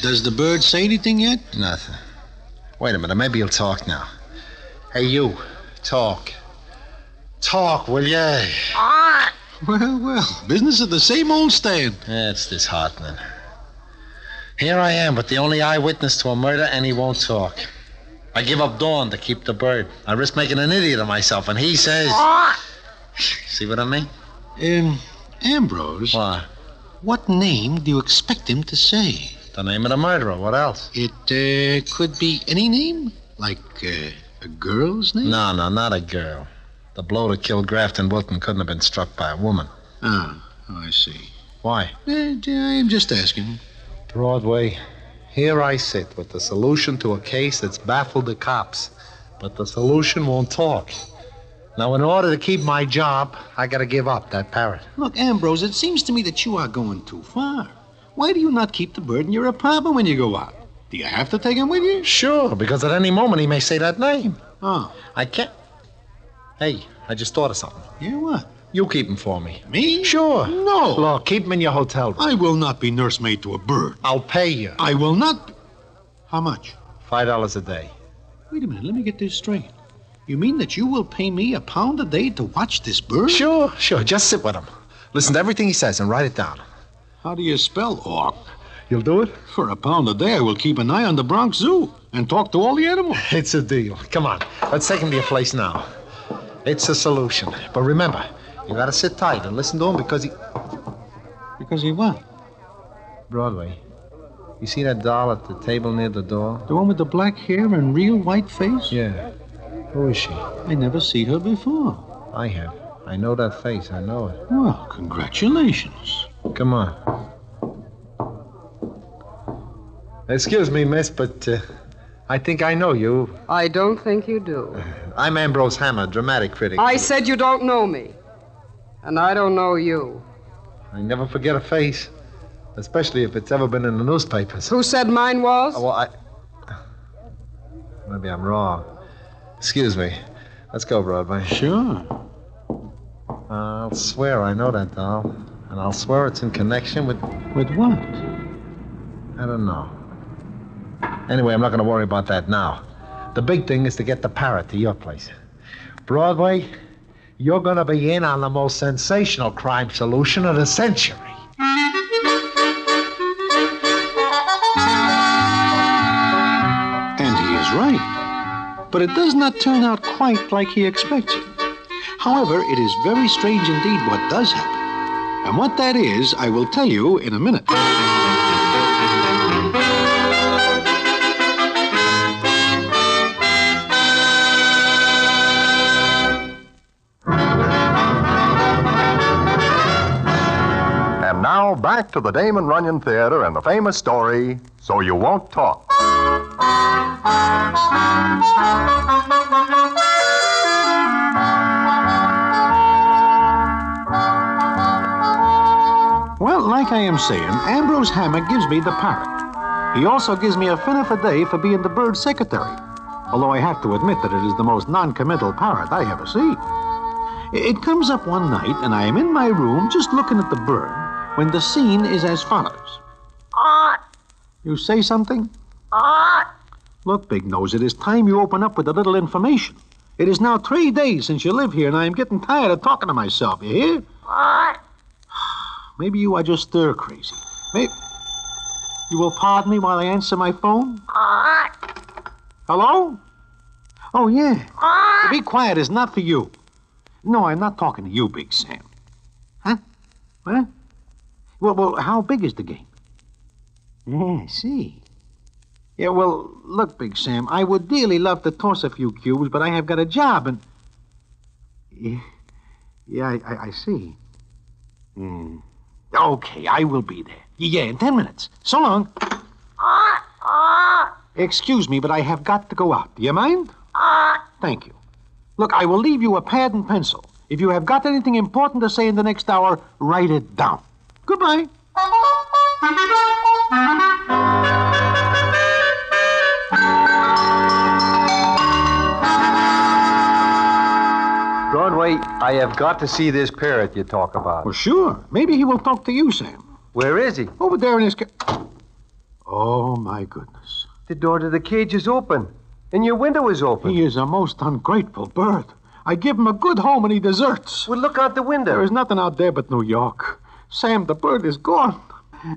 Does the bird say anything yet? Nothing. Wait a minute, maybe he'll talk now. Hey, you, talk. Talk, will ya? Well, business at the same old stand. That's disheartening. Here I am, but the only eyewitness to a murder, and he won't talk. I give up Dawn to keep the bird. I risk making an idiot of myself, and he says... See what I mean? Ambrose. What name do you expect him to say? The name of the murderer. What else? It could be any name? Like a girl's name? No, not a girl. The blow to kill Grafton Wilton couldn't have been struck by a woman. Oh, I see. Why? I'm just asking. Broadway, here I sit with the solution to a case that's baffled the cops. But the solution won't talk. Now, in order to keep my job, I gotta give up that parrot. Look, Ambrose, it seems to me that you are going too far. Why do you not keep the bird in your apartment when you go out? Do you have to take him with you? Sure, because at any moment he may say that name. Oh. I can't... Hey, I just thought of something. Yeah, what? You keep him for me. Me? Sure. No. Look, keep him in your hotel room. I will not be nursemaid to a bird. I'll pay you. I will not... How much? $5 a day. Wait a minute, let me get this straight. You mean that you will pay me £1 a day to watch this bird? Sure. Just sit with him. Listen to everything he says and write it down. How do you spell orc? You'll do it? For £1 a day, I will keep an eye on the Bronx Zoo and talk to all the animals. It's a deal. Come on, let's take him to your place now. It's a solution. But remember, you gotta sit tight and listen to him because he... Because he what? Broadway, you see that doll at the table near the door? The one with the black hair and real white face? Yeah. Who is she? I never seen her before. I have. I know that face. I know it. Well, congratulations. Come on. Excuse me, miss, but I think I know you. I don't think you do. I'm Ambrose Hammer, dramatic critic. I said you don't know me. And I don't know you. I never forget a face, especially if it's ever been in the newspapers. Who said mine was? Well, maybe I'm wrong. Excuse me. Let's go, Broadway. Sure. I'll swear I know that doll. And I'll swear it's in connection with... With what? I don't know. Anyway, I'm not going to worry about that now. The big thing is to get the parrot to your place. Broadway, you're going to be in on the most sensational crime solution of the century. And he is right. But it does not turn out quite like he expects it. However, it is very strange indeed what does happen. And what that is, I will tell you in a minute. And now, back to the Damon Runyon Theater and the famous story, So You Won't Talk. Well, like I am saying, Ambrose Hammer gives me the parrot. He also gives me $1 a day for being the bird's secretary. Although I have to admit that it is the most non-committal parrot I ever see. It comes up one night, and I am in my room just looking at the bird, when the scene is as follows. You say something? Look, Big Nose, it is time you open up with a little information. It is now 3 days since you live here, and I am getting tired of talking to myself, you hear? Maybe you are just stir crazy. Maybe... You will pardon me while I answer my phone? Hello? Oh, yeah. Be quiet is not for you. No, I'm not talking to you, Big Sam. Huh? What? Well, how big is the game? Yeah, I see. Yeah, well, look, Big Sam, I would dearly love to toss a few cubes, but I have got a job and... Yeah, I see. Okay, I will be there. Yeah, in 10 minutes. So long. Excuse me, but I have got to go out. Do you mind? Thank you. Look, I will leave you a pad and pencil. If you have got anything important to say in the next hour, write it down. Goodbye. Broadway, I have got to see this parrot you talk about. Well, sure. Maybe he will talk to you, Sam. Where is he? Over there in his... Oh, my goodness. The door to the cage is open, and your window is open. He is a most ungrateful bird. I give him a good home, and he deserts. Well, look out the window. There is nothing out there but New York. Sam, the bird is gone.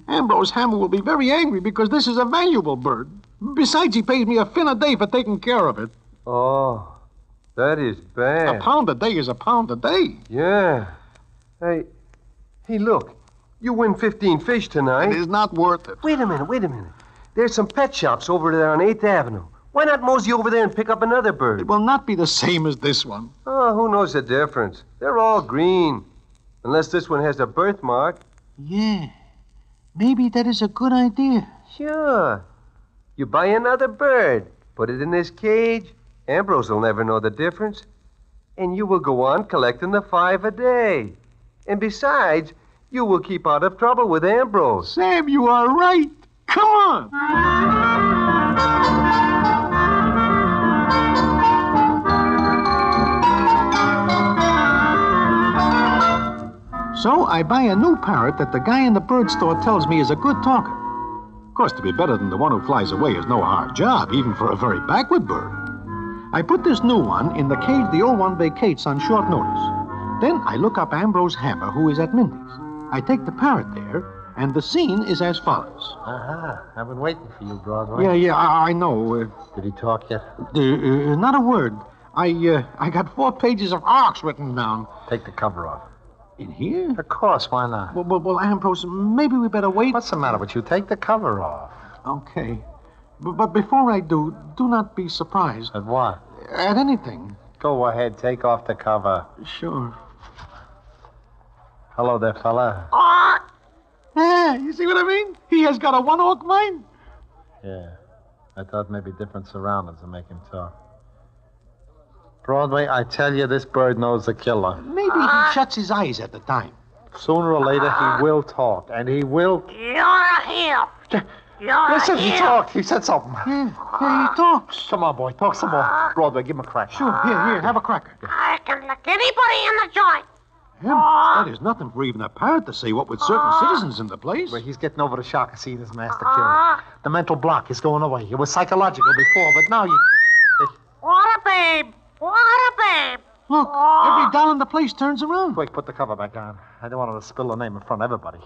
Ambrose Hammer will be very angry because this is a valuable bird. Besides, he pays me $1 a day for taking care of it. Oh, that is bad. £1 a day is £1 a day. Yeah. Hey, look. You win 15 fish tonight. It is not worth it. Wait a minute. There's some pet shops over there on 8th Avenue. Why not mosey over there and pick up another bird? It will not be the same as this one. Oh, who knows the difference? They're all green. Unless this one has a birthmark. Yeah. Maybe that is a good idea. Sure. You buy another bird, put it in this cage. Ambrose will never know the difference. And you will go on collecting the 5 a day. And besides, you will keep out of trouble with Ambrose. Sam, you are right. Come on. So I buy a new parrot that the guy in the bird store tells me is a good talker. Of course, to be better than the one who flies away is no hard job, even for a very backward bird. I put this new one in the cage the old one vacates on short notice. Then I look up Ambrose Hammer, who is at Mindy's. I take the parrot there, and the scene is as follows. I've been waiting for you, Broadway. Yeah, I know. Did he talk yet? Not a word. I got 4 pages of arcs written down. Take the cover off. In here? Of course, why not? Well, Ambrose, maybe we better wait. What's the matter with you? Take the cover off. Okay. But before I do not be surprised. At what? At anything. Go ahead, take off the cover. Sure. Hello there, fella. Yeah, you see what I mean? He has got a one-hawk mind. Yeah. I thought maybe different surroundings would make him talk. Broadway, I tell you, this bird knows the killer. Maybe he shuts his eyes at the time. Sooner or later, he will talk, and he will... You're here. Listen, he talked. He said something. Yeah, he talks. Come on, boy, talk some more. Broadway, give him a cracker. Sure, here, have a cracker. I can lick anybody in the joint. That is nothing for even a parrot to say, what with certain citizens in the place. Well, he's getting over the shock of seeing his master killed. The mental block is going away. It was psychological before, but now you... What a babe. What a babe. Look, every doll in the place turns around. Quick, put the cover back on. I don't want him to spill the name in front of everybody.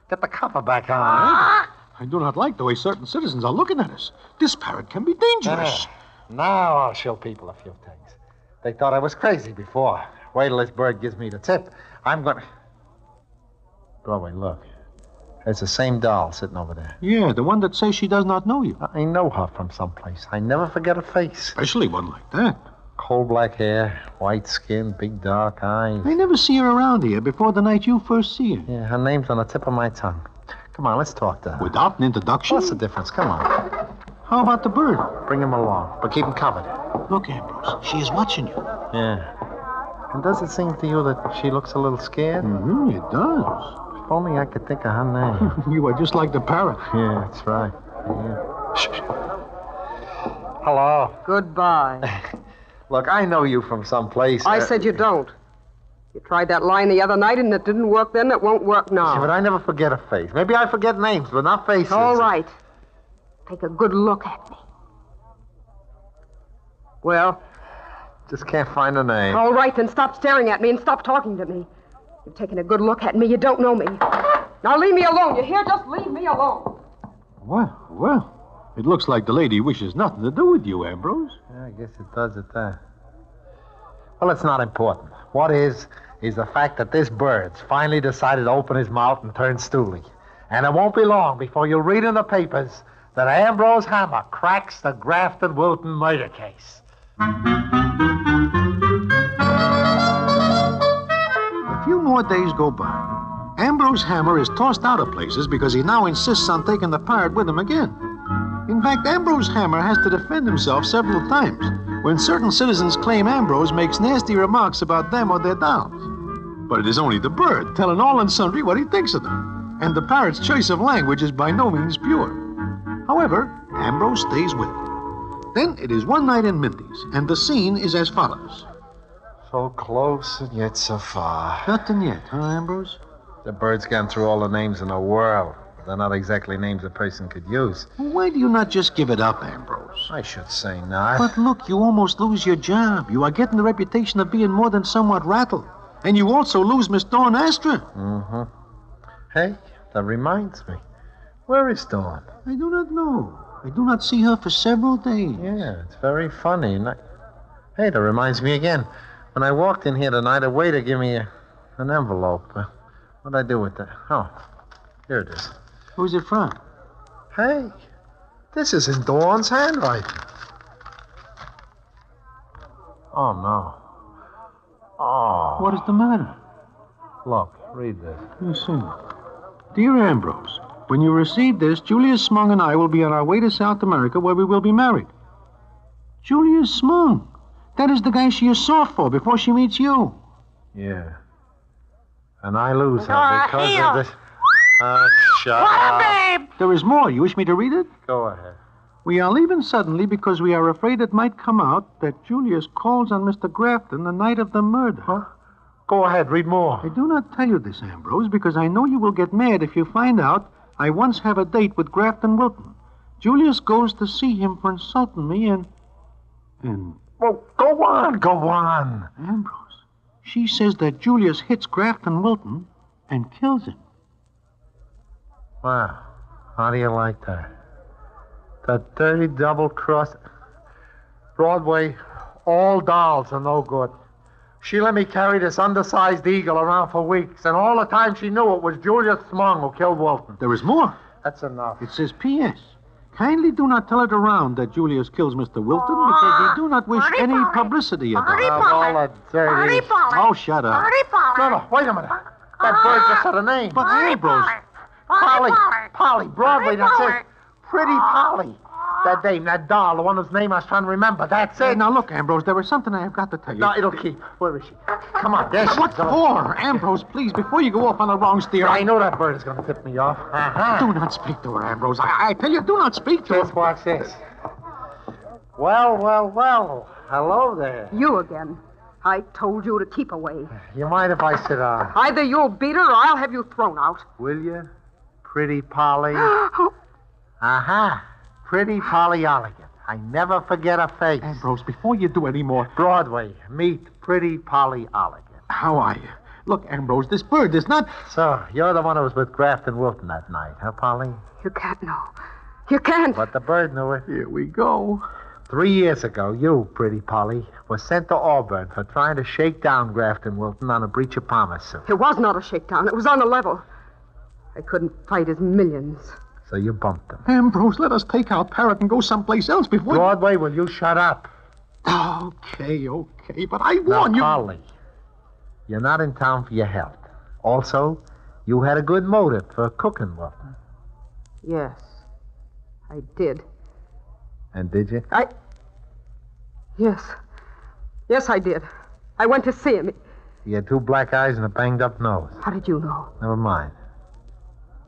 Get the cover back on. I do not like the way certain citizens are looking at us. This parrot can be dangerous. Now I'll show people a few things. They thought I was crazy before. Wait till this bird gives me the tip. I'm going to... Broadway, look. There's the same doll sitting over there. Yeah, the one that says she does not know you. I know her from someplace. I never forget her face. Especially one like that. Coal black hair, white skin, big dark eyes. I never see her around here before the night you first see her. Yeah, her name's on the tip of my tongue. Come on, let's talk to her. Without an introduction? What's the difference? Come on. How about the bird? Bring him along, but keep him covered. Look, Ambrose, she is watching you. Yeah. And does it seem to you that she looks a little scared? Mm-hmm, it does. If only I could think of her name. You are just like the parrot. Yeah, that's right. Yeah. Shh. Hello. Goodbye. Look, I know you from someplace. I said you don't. You tried that line the other night, and it didn't work then. It won't work now. Yeah, but I never forget a face. Maybe I forget names, but not faces. All right. Take a good look at me. Well? Just can't find a name. All right, then stop staring at me and stop talking to me. You've taken a good look at me. You don't know me. Now leave me alone. You hear? Just leave me alone. Well. It looks like the lady wishes nothing to do with you, Ambrose. Yeah, I guess it does at that. Well, it's not important. What is the fact that this bird's finally decided to open his mouth and turn stooly. And it won't be long before you'll read in the papers that Ambrose Hammer cracks the Grafton Wilton murder case. A few more days go by. Ambrose Hammer is tossed out of places because he now insists on taking the parrot with him again. In fact, Ambrose Hammer has to defend himself several times when certain citizens claim Ambrose makes nasty remarks about them or their dolls. But it is only the bird telling all and sundry what he thinks of them, and the parrot's choice of language is by no means pure. However, Ambrose stays with it. Then it is one night in Mindy's, and the scene is as follows. So close and yet so far. Nothing yet, huh, Ambrose? The bird's gone through all the names in the world. They're not exactly names a person could use. Why do you not just give it up, Ambrose? I should say not. But look, you almost lose your job. You are getting the reputation of being more than somewhat rattled. And you also lose Miss Dawn Astra. Mm-hmm. Hey, that reminds me. Where is Dawn? I do not know. I do not see her for several days. Yeah, it's very funny. Hey, that reminds me again. When I walked in here tonight, a waiter gave me an envelope. What'd I do with that? Oh, here it is. Who's it from? Hey, this is in Dawn's handwriting. Oh, no. Oh. What is the matter? Look, read this. Listen. Dear Ambrose, when you receive this, Julius Smung and I will be on our way to South America where we will be married. Julius Smung. That is the guy she is soft for before she meets you. Yeah. And I lose her because of this. Shut up. Babe! There is more. You wish me to read it? Go ahead. We are leaving suddenly because we are afraid it might come out that Julius calls on Mr. Grafton the night of the murder. Huh? Go ahead, read more. I do not tell you this, Ambrose, because I know you will get mad if you find out I once have a date with Grafton Wilton. Julius goes to see him for insulting me and... Well, go on. Ambrose, she says that Julius hits Grafton Wilton and kills him. Wow. How do you like that? That dirty double-cross... Broadway, all dolls are no good. She let me carry this undersized eagle around for weeks, and all the time she knew it was Julius Smung who killed Wilton. There is more. That's enough. It says P.S. Kindly do not tell it around that Julius kills Mr. Wilton because we do not wish any publicity about it. All that dirty... Oh, shut up. No, wait a minute. That bird just said a name. But Ambrose... Polly, Broadway, that's it. Pretty Polly. That dame, that doll, the one whose name I was trying to remember. That's it. Now, look, Ambrose, there is something I have got to tell you. No, it'll keep. Where is she? Come on, there she is. What for? Ambrose, please, before you go off on the wrong steer... I know that bird is going to tip me off. Do not speak to her, Ambrose. I tell you, do not speak to her. Just watch this. Well. Hello there. You again. I told you to keep away. You mind if I sit down? Either you'll beat her or I'll have you thrown out. Will you? Pretty Polly. Pretty Polly Olligan. I never forget her face. Ambrose, before you do any more... Broadway, meet Pretty Polly Olligan. How are you? Look, Ambrose, this bird is not... So, you're the one who was with Grafton Wilton that night, huh, Polly? You can't know. You can't. But the bird knew it. Here we go. 3 years ago, you, Pretty Polly, was sent to Auburn for trying to shake down Grafton Wilton on a breach of promise suit. It was not a shakedown. It was on a level. I couldn't fight his millions. So you bumped him. Ambrose, let us take our Parrot and go someplace else before... Broadway, will you shut up? Okay, but I warn you... Polly, you're not in town for your health. Also, you had a good motive for cooking Wilton. Yes, I did. And did you? Yes, I did. I went to see him. He had 2 black eyes and a banged-up nose. How did you know? Never mind.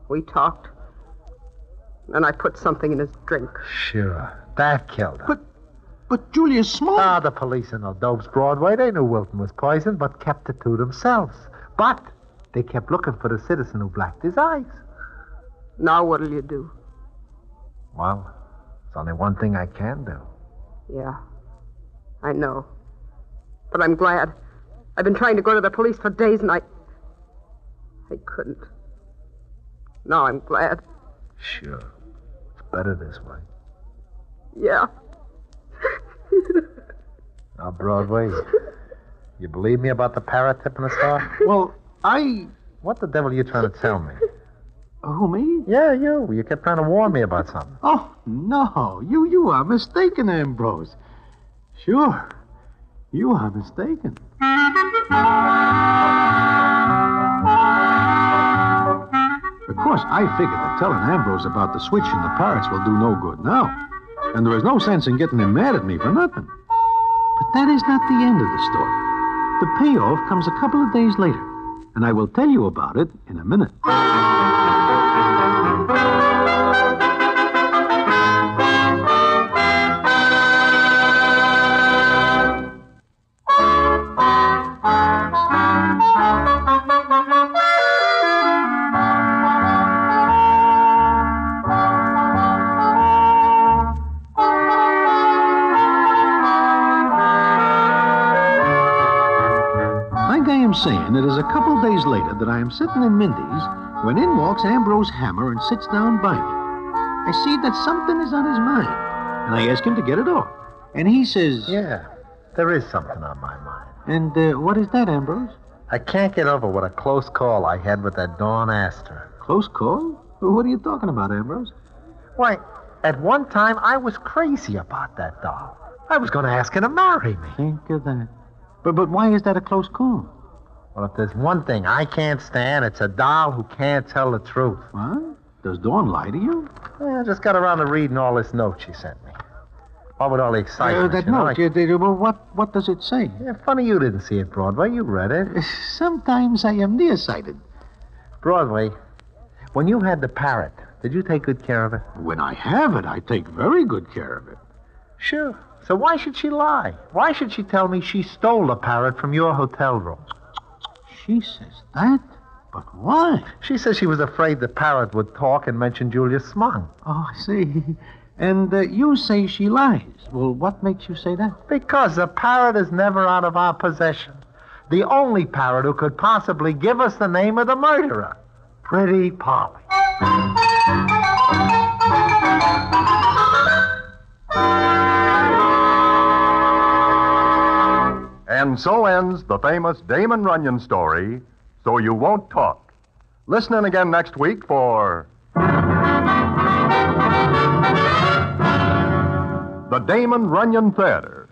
We talked. And I put something in his drink. Sure. That killed him. But Julius Small... The police are no dopes, Broadway. They knew Wilton was poisoned, but kept it to themselves. But they kept looking for the citizen who blacked his eyes. Now what'll you do? Well, there's only one thing I can do. Yeah, I know. But I'm glad. I've been trying to go to the police for days, and I couldn't. Now I'm glad. Sure. It's better this way. Yeah. Now, Broadway, you believe me about the parrot tipping the star? Well, What the devil are you trying to tell me? Who, me? Yeah, you. You kept trying to warn me about something. Oh, no. You are mistaken, Ambrose. Sure. You are mistaken. Of course, I figured that telling Ambrose about the switch and the parrots will do no good now. And there is no sense in getting him mad at me for nothing. But that is not the end of the story. The payoff comes a couple of days later, and I will tell you about it in a minute. Saying it is a couple days later that I am sitting in Mindy's when in walks Ambrose Hammer and sits down by me. I see that something is on his mind, and I ask him to get it off. And he says... Yeah, there is something on my mind. And what is that, Ambrose? I can't get over what a close call I had with that Dawn Astor. Close call? What are you talking about, Ambrose? Why, at one time I was crazy about that doll. I was going to ask her to marry me. Think of that. But why is that a close call? Well, if there's one thing I can't stand, it's a doll who can't tell the truth. What? Does Dawn lie to you? I just got around to reading all this note she sent me. What with all the excitement? That note? Well, what does it say? Yeah, funny you didn't see it, Broadway. You read it. Sometimes I am nearsighted. Broadway, when you had the parrot, did you take good care of it? When I have it, I take very good care of it. Sure. So why should she lie? Why should she tell me she stole the parrot from your hotel room? She says that? But why? She says she was afraid the parrot would talk and mention Julius Smung. Oh, I see. And you say she lies. Well, what makes you say that? Because the parrot is never out of our possession. The only parrot who could possibly give us the name of the murderer. Pretty Polly. And so ends the famous Damon Runyon story, So You Won't Talk. Listen in again next week for... The Damon Runyon Theater.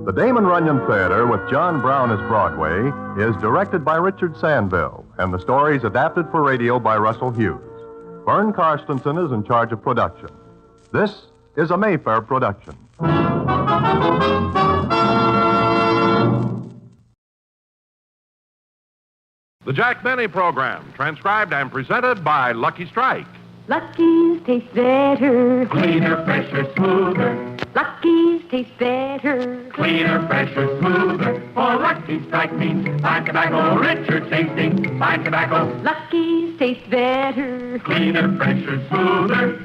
The Damon Runyon Theater, with John Brown as Broadway, is directed by Richard Sandville, and the story is adapted for radio by Russell Hughes. Vern Karstensen is in charge of production. This is a Mayfair production. The Jack Benny Program, transcribed and presented by Lucky Strike. Lucky's taste better. Cleaner, fresher, smoother. Lucky's taste better. Cleaner, fresher, smoother. For Lucky Strike means fine tobacco, richer tasting, fine tobacco. Lucky's taste better. Cleaner, fresher, smoother.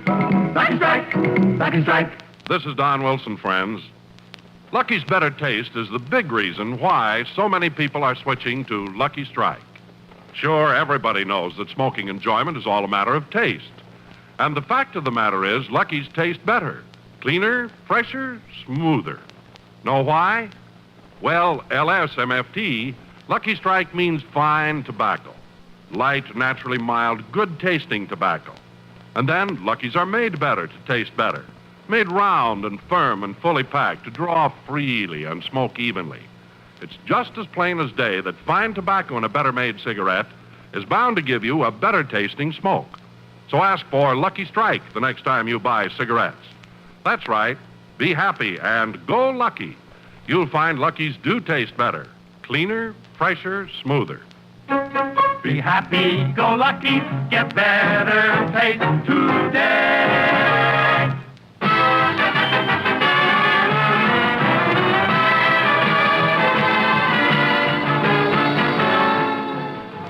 Lucky Strike, Lucky Strike. This is Don Wilson, friends. Lucky's better taste is the big reason why so many people are switching to Lucky Strike. Sure, everybody knows that smoking enjoyment is all a matter of taste. And the fact of the matter is, Lucky's taste better. Cleaner, fresher, smoother. Know why? Well, LSMFT, Lucky Strike means fine tobacco. Light, naturally mild, good-tasting tobacco. And then, Lucky's are made better to taste better. Made round and firm and fully packed to draw freely and smoke evenly. It's just as plain as day that fine tobacco in a better-made cigarette is bound to give you a better-tasting smoke. So ask for Lucky Strike the next time you buy cigarettes. That's right. Be happy and go Lucky. You'll find Lucky's do taste better. Cleaner, fresher, smoother. Be happy, go Lucky, get better taste today.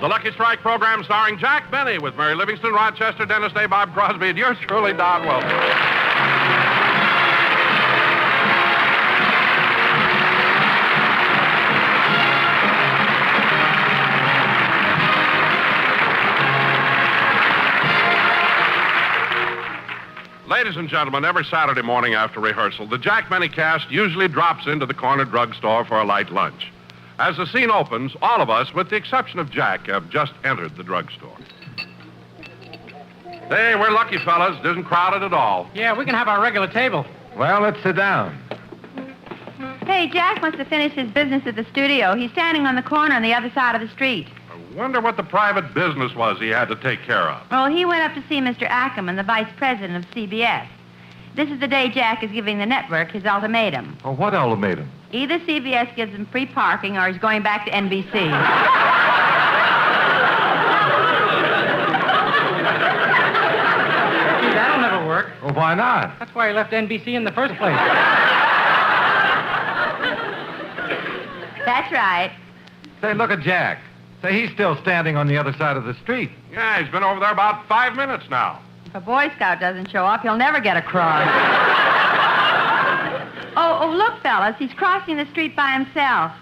The Lucky Strike program starring Jack Benny with Mary Livingston, Rochester, Dennis Day, Bob Crosby, and yours truly, Don Wilson. Ladies and gentlemen, every Saturday morning after rehearsal, the Jack Benny cast usually drops into the corner drugstore for a light lunch. As the scene opens, all of us, with the exception of Jack, have just entered the drugstore. Hey, we're lucky, fellas. It isn't crowded at all. Yeah, we can have our regular table. Well, let's sit down. Hey, Jack must have finished his business at the studio. He's standing on the corner on the other side of the street. I wonder what the private business was he had to take care of. Well, he went up to see Mr. Ackerman, the vice president of CBS. This is the day Jack is giving the network his ultimatum. Oh, what ultimatum? Either CBS gives him free parking or he's going back to NBC. Gee, that'll never work. Well, why not? That's why he left NBC in the first place. That's right. Say, look at Jack. Say, he's still standing on the other side of the street. Yeah, he's been over there about 5 minutes now. If a Boy Scout doesn't show up, he'll never get across. Oh, look, fellas, he's crossing the street by himself.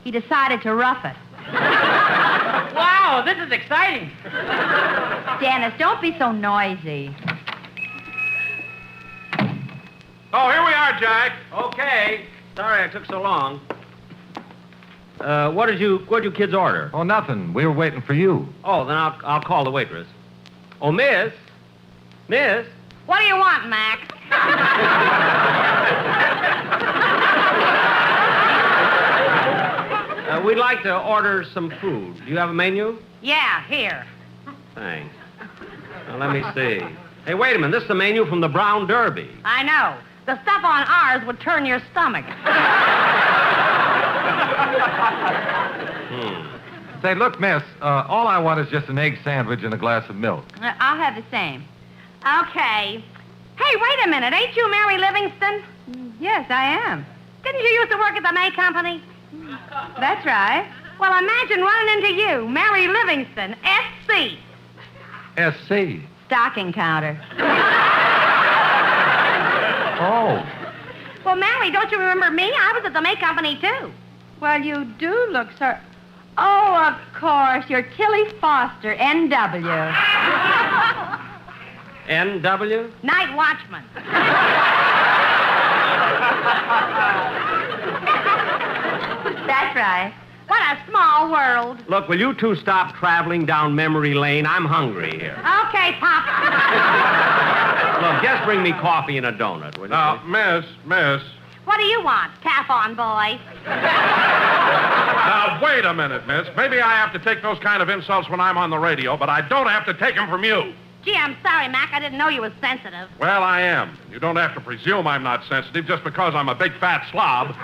He decided to rough it. Wow, this is exciting. Dennis, don't be so noisy. Oh, here we are, Jack. Okay. Sorry I took so long. What'd you kids order? Oh, nothing. We were waiting for you. Oh, then I'll call the waitress. Oh, Miss? What do you want, Mac? We'd like to order some food. Do you have a menu? Yeah, here. Thanks. Now, let me see. Hey, wait a minute. This is the menu from the Brown Derby. I know. The stuff on ours would turn your stomach. Say, look, miss, all I want is just an egg sandwich and a glass of milk. I'll have the same. Okay. Hey, wait a minute. Ain't you Mary Livingston? Yes, I am. Didn't you used to work at the May Company? That's right. Well, imagine running into you, Mary Livingston, S.C. S.C. Stocking counter. Oh. Well, Mary, don't you remember me? I was at the May Company, too. Well, you do look so... Oh, of course. You're Tilly Foster, N.W. N.W.? Night watchman. That's right. What a small world. Look, will you two stop traveling down memory lane? I'm hungry here. Okay, Pop. Look, just bring me coffee and a donut, will you? Now, miss. What do you want, calf on boy? Now, wait a minute, miss. Maybe I have to take those kind of insults when I'm on the radio, but I don't have to take them from you. Gee, I'm sorry, Mac. I didn't know you was sensitive. Well, I am. You don't have to presume I'm not sensitive just because I'm a big fat slob.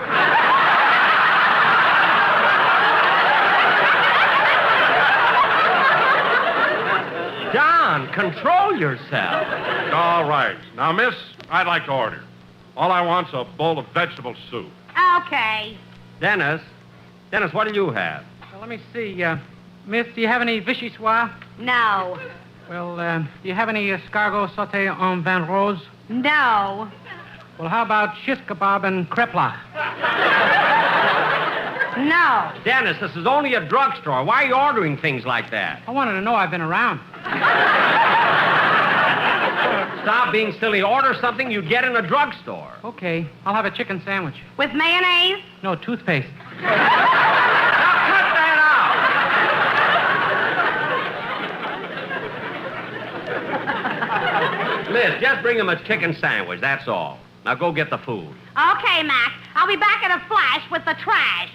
Don, control yourself. All right. Now, miss, I'd like to order. All I want's a bowl of vegetable soup. Okay. Dennis, what do you have? Well, let me see. Miss, do you have any vichyssoise? No. Well, do you have any escargot sauté en vin rose? No. Well, how about shish kebab and crepla? No. Dennis, this is only a drugstore. Why are you ordering things like that? I wanted to know I've been around. Stop being silly. Order something you'd get in a drugstore. Okay, I'll have a chicken sandwich. With mayonnaise? No, toothpaste. Miss, just bring him a chicken sandwich, that's all. Now go get the food. Okay, Mac. I'll be back in a flash with the trash.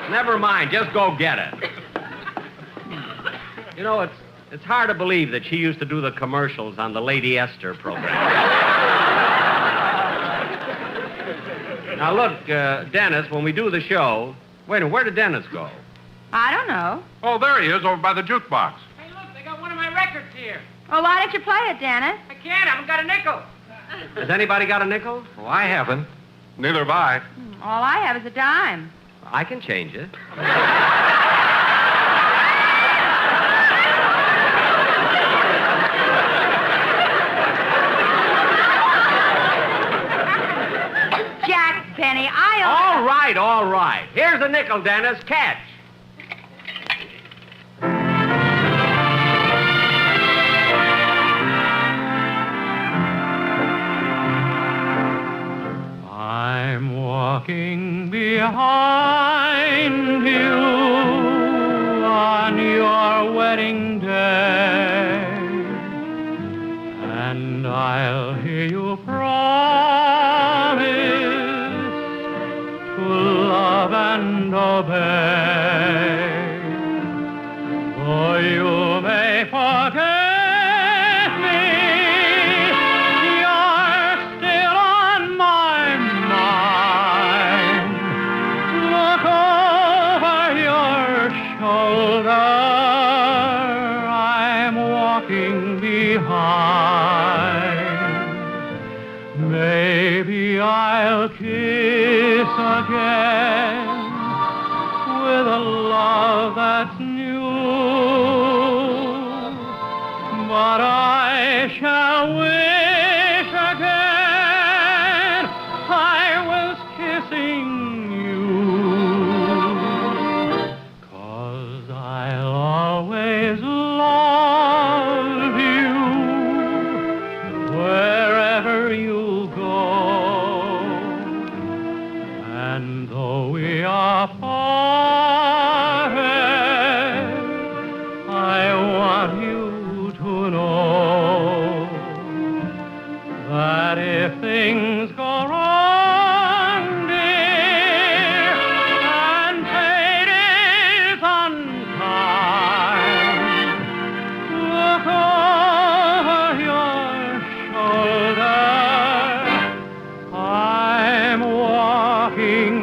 Never mind, just go get it. You know, it's hard to believe that she used to do the commercials on the Lady Esther program. Now, look, Dennis, when we do the show... Wait a minute, where did Dennis go? I don't know. Oh, there he is, over by the jukebox. Hey, look, they got one of my records here. Well, why don't you play it, Dennis? I can't. I haven't got a nickel. Has anybody got a nickel? Oh, I haven't. Neither have I. All I have is a dime. I can change it. Jack Penny, All right. Here's a nickel, Dennis. Catch. I'm walking behind you on your wedding day, and I'll hear you promise to love and obey. For you may forget me, you're still on my mind. Look over your shoulder, I'm walking behind. Maybe I'll kiss again with a love that's new. but I shall wish again I was kissing you, 'cause I'll always love you wherever you go. And though we are parted, I want you to know that if things go wrong, dear, and fate is unkind, look over your shoulder. I'm walking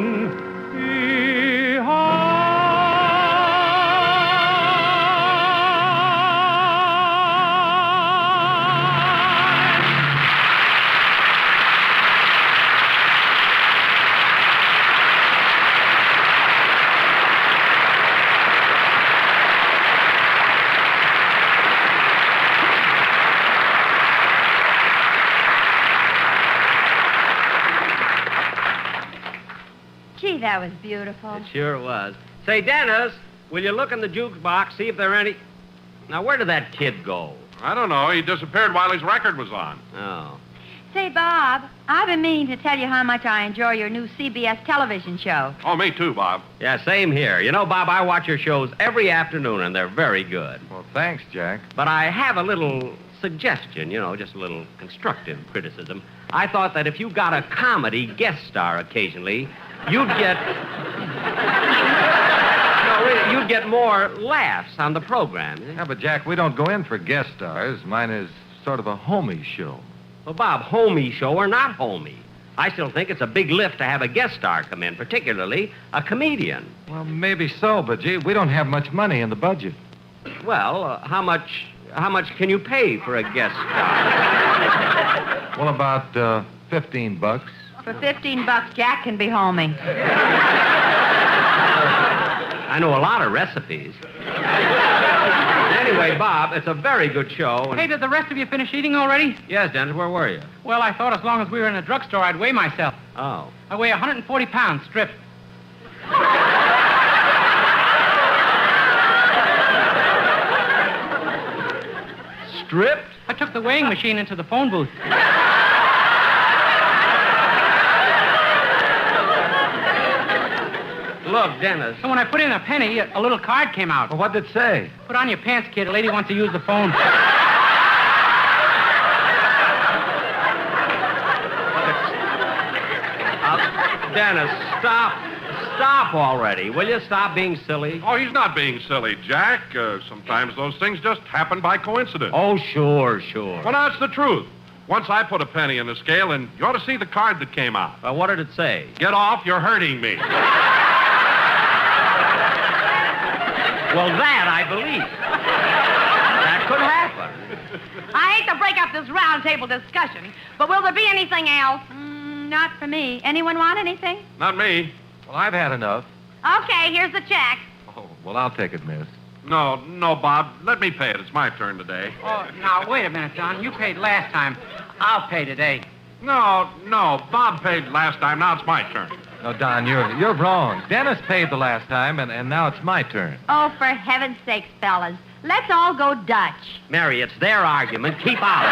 Gee, that was beautiful. It sure was. Say, Dennis, will you look in the jukebox, see if there are any... Now, where did that kid go? I don't know. He disappeared while his record was on. Oh. Say, Bob, I've been meaning to tell you how much I enjoy your new CBS television show. Oh, me too, Bob. Yeah, same here. You know, Bob, I watch your shows every afternoon, and they're very good. Well, thanks, Jack. But I have a little suggestion, just a little constructive criticism. I thought that if you got a comedy guest star occasionally, you'd get... you'd get more laughs on the program. Yeah, but, Jack, we don't go in for guest stars. Mine is sort of a homey show. Well, Bob, homey show or not homey, I still think it's a big lift to have a guest star come in, particularly a comedian. Well, maybe so, but, gee, we don't have much money in the budget. Well, how much can you pay for a guest star? Well, about $15. For $15, Jack can be homey. I know a lot of recipes. Anyway, Bob, it's a very good show. Hey, did the rest of you finish eating already? Yes, Dennis, where were you? Well, I thought as long as we were in a drugstore, I'd weigh myself. Oh. I weigh 140 pounds, stripped. Stripped? I took the weighing machine into the phone booth. Look, Dennis. So when I put in a penny, a little card came out. Well, what did it say? Put on your pants, kid. A lady wants to use the phone. Dennis, stop already. Will you stop being silly? Oh, he's not being silly, Jack. Sometimes those things just happen by coincidence. Oh, sure. Well, that's the truth. Once I put a penny in the scale, and you ought to see the card that came out. Well, what did it say? Get off, you're hurting me. Well, that I believe. That could happen. I hate to break up this round table discussion, but will there be anything else? Not for me. Anyone want anything? Not me. Well, I've had enough. Okay, here's the check. Oh, well, I'll take it, miss. No, Bob. Let me pay it. It's my turn today. Oh, now, wait a minute, Don. You paid last time. I'll pay today. No. Bob paid last time. Now it's my turn. No, Don, you're wrong. Dennis paid the last time, and now it's my turn. Oh, for heaven's sakes, fellas. Let's all go Dutch. Mary, it's their argument. Keep out.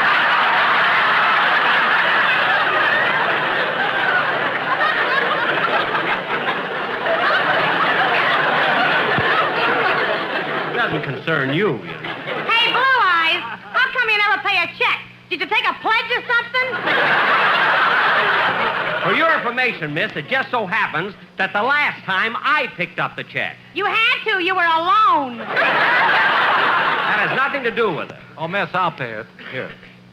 Doesn't concern you. Hey, Blue Eyes, how come you never pay a check? Did you take a pledge or something? For your information, miss, it just so happens that the last time I picked up the check. You had to. You were alone. That has nothing to do with it. Oh, miss, I'll pay it. Here,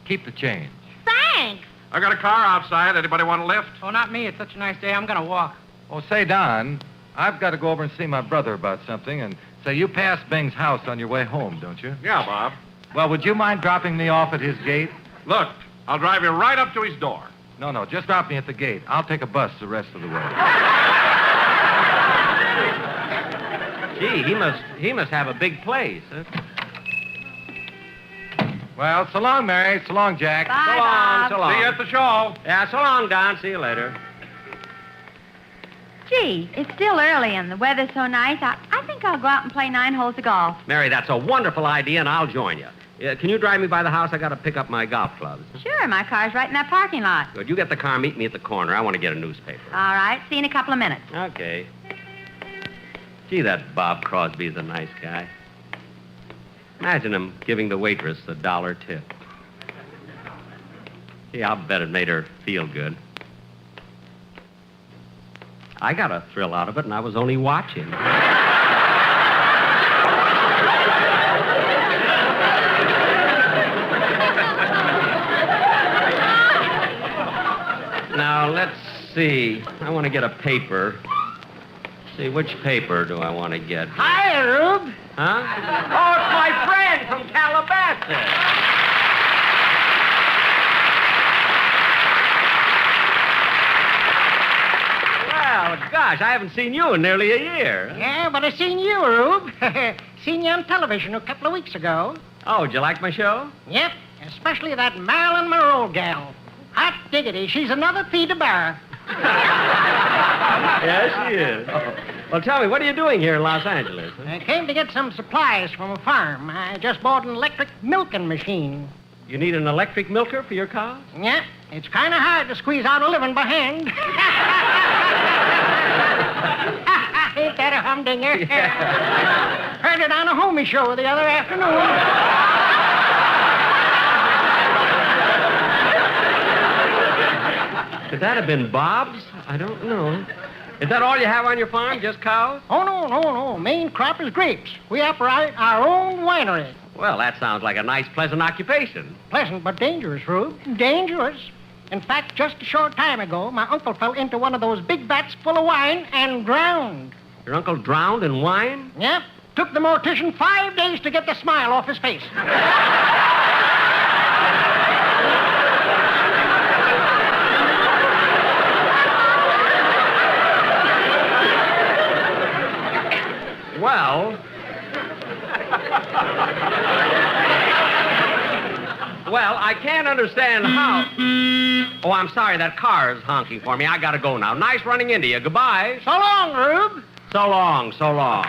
keep the change. Thanks. I got a car outside. Anybody want a lift? Oh, not me. It's such a nice day. I'm going to walk. Oh, say, Don, I've got to go over and see my brother about something, and say you pass Bing's house on your way home, don't you? Yeah, Bob. Well, would you mind dropping me off at his gate? Look, I'll drive you right up to his door. No, just drop me at the gate. I'll take a bus the rest of the way. Gee, he must have a big place. Huh? Well, so long, Mary. So long, Jack. Bye, So long, Bob. so long. See you at the show. Yeah, so long, Don. See you later. Gee, it's still early and the weather's so nice. I think I'll go out and play 9 holes of golf. Mary, that's a wonderful idea, and I'll join you. Can you drive me by the house? I got to pick up my golf clubs. Sure, my car's right in that parking lot. Good. You get the car, meet me at the corner. I want to get a newspaper. All right, see you in a couple of minutes. Okay. Gee, that Bob Crosby's a nice guy. Imagine him giving the waitress a $1 tip. Gee, I'll bet it made her feel good. I got a thrill out of it, and I was only watching. Now, let's see. I want to get a paper. See, which paper do I want to get? Hi, Rube. Huh? Oh, it's my friend from Calabasas. Well, gosh, I haven't seen you in nearly a year. Yeah, but I seen you, Rube. Seen you on television a couple of weeks ago. Oh, did you like my show? Yep, especially that Marilyn Monroe gal. Hot diggity, she's another fee to bear. Yes, she is. Well, tell me, what are you doing here in Los Angeles? I came to get some supplies from a farm. I just bought an electric milking machine. You need an electric milker for your cows? Yep, it's kind of hard to squeeze out a living by hand. Ain't that a humdinger? Yeah. Heard it on a homie show the other afternoon. Could that have been Bob's? I don't know. Is that all you have on your farm, just cows? Oh, no. Main crop is grapes. We operate our own winery. Well, that sounds like a nice, pleasant occupation. Pleasant but dangerous, Rube. Dangerous. In fact, just a short time ago, my uncle fell into one of those big vats full of wine and drowned. Your uncle drowned in wine? Yep. Took the mortician 5 days to get the smile off his face. Well, I can't understand how... Oh, I'm sorry, that car is honking for me. I gotta go now. Nice running into you. Goodbye. So long, Rube. So long, so long.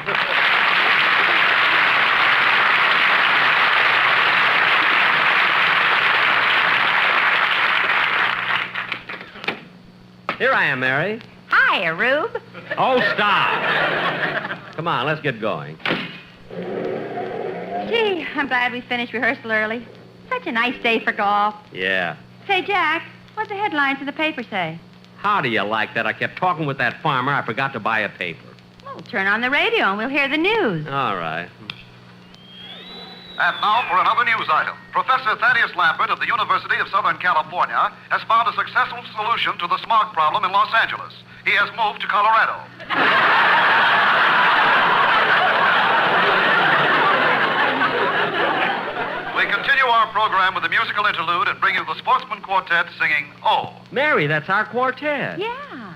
Here I am, Mary. Hiya, Rube. Oh, stop. Come on, let's get going. Gee, I'm glad we finished rehearsal early. Such a nice day for golf. Yeah. Say, Jack, what the headlines in the paper say? How do you like that? I kept talking with that farmer. I forgot to buy a paper. Well, turn on the radio and we'll hear the news. All right. And now for another news item. Professor Thaddeus Lambert of the University of Southern California has found a successful solution to the smog problem in Los Angeles. He has moved to Colorado. We continue our program with a musical interlude and bring you the Sportsman Quartet singing Oh. Mary, that's our quartet. Yeah.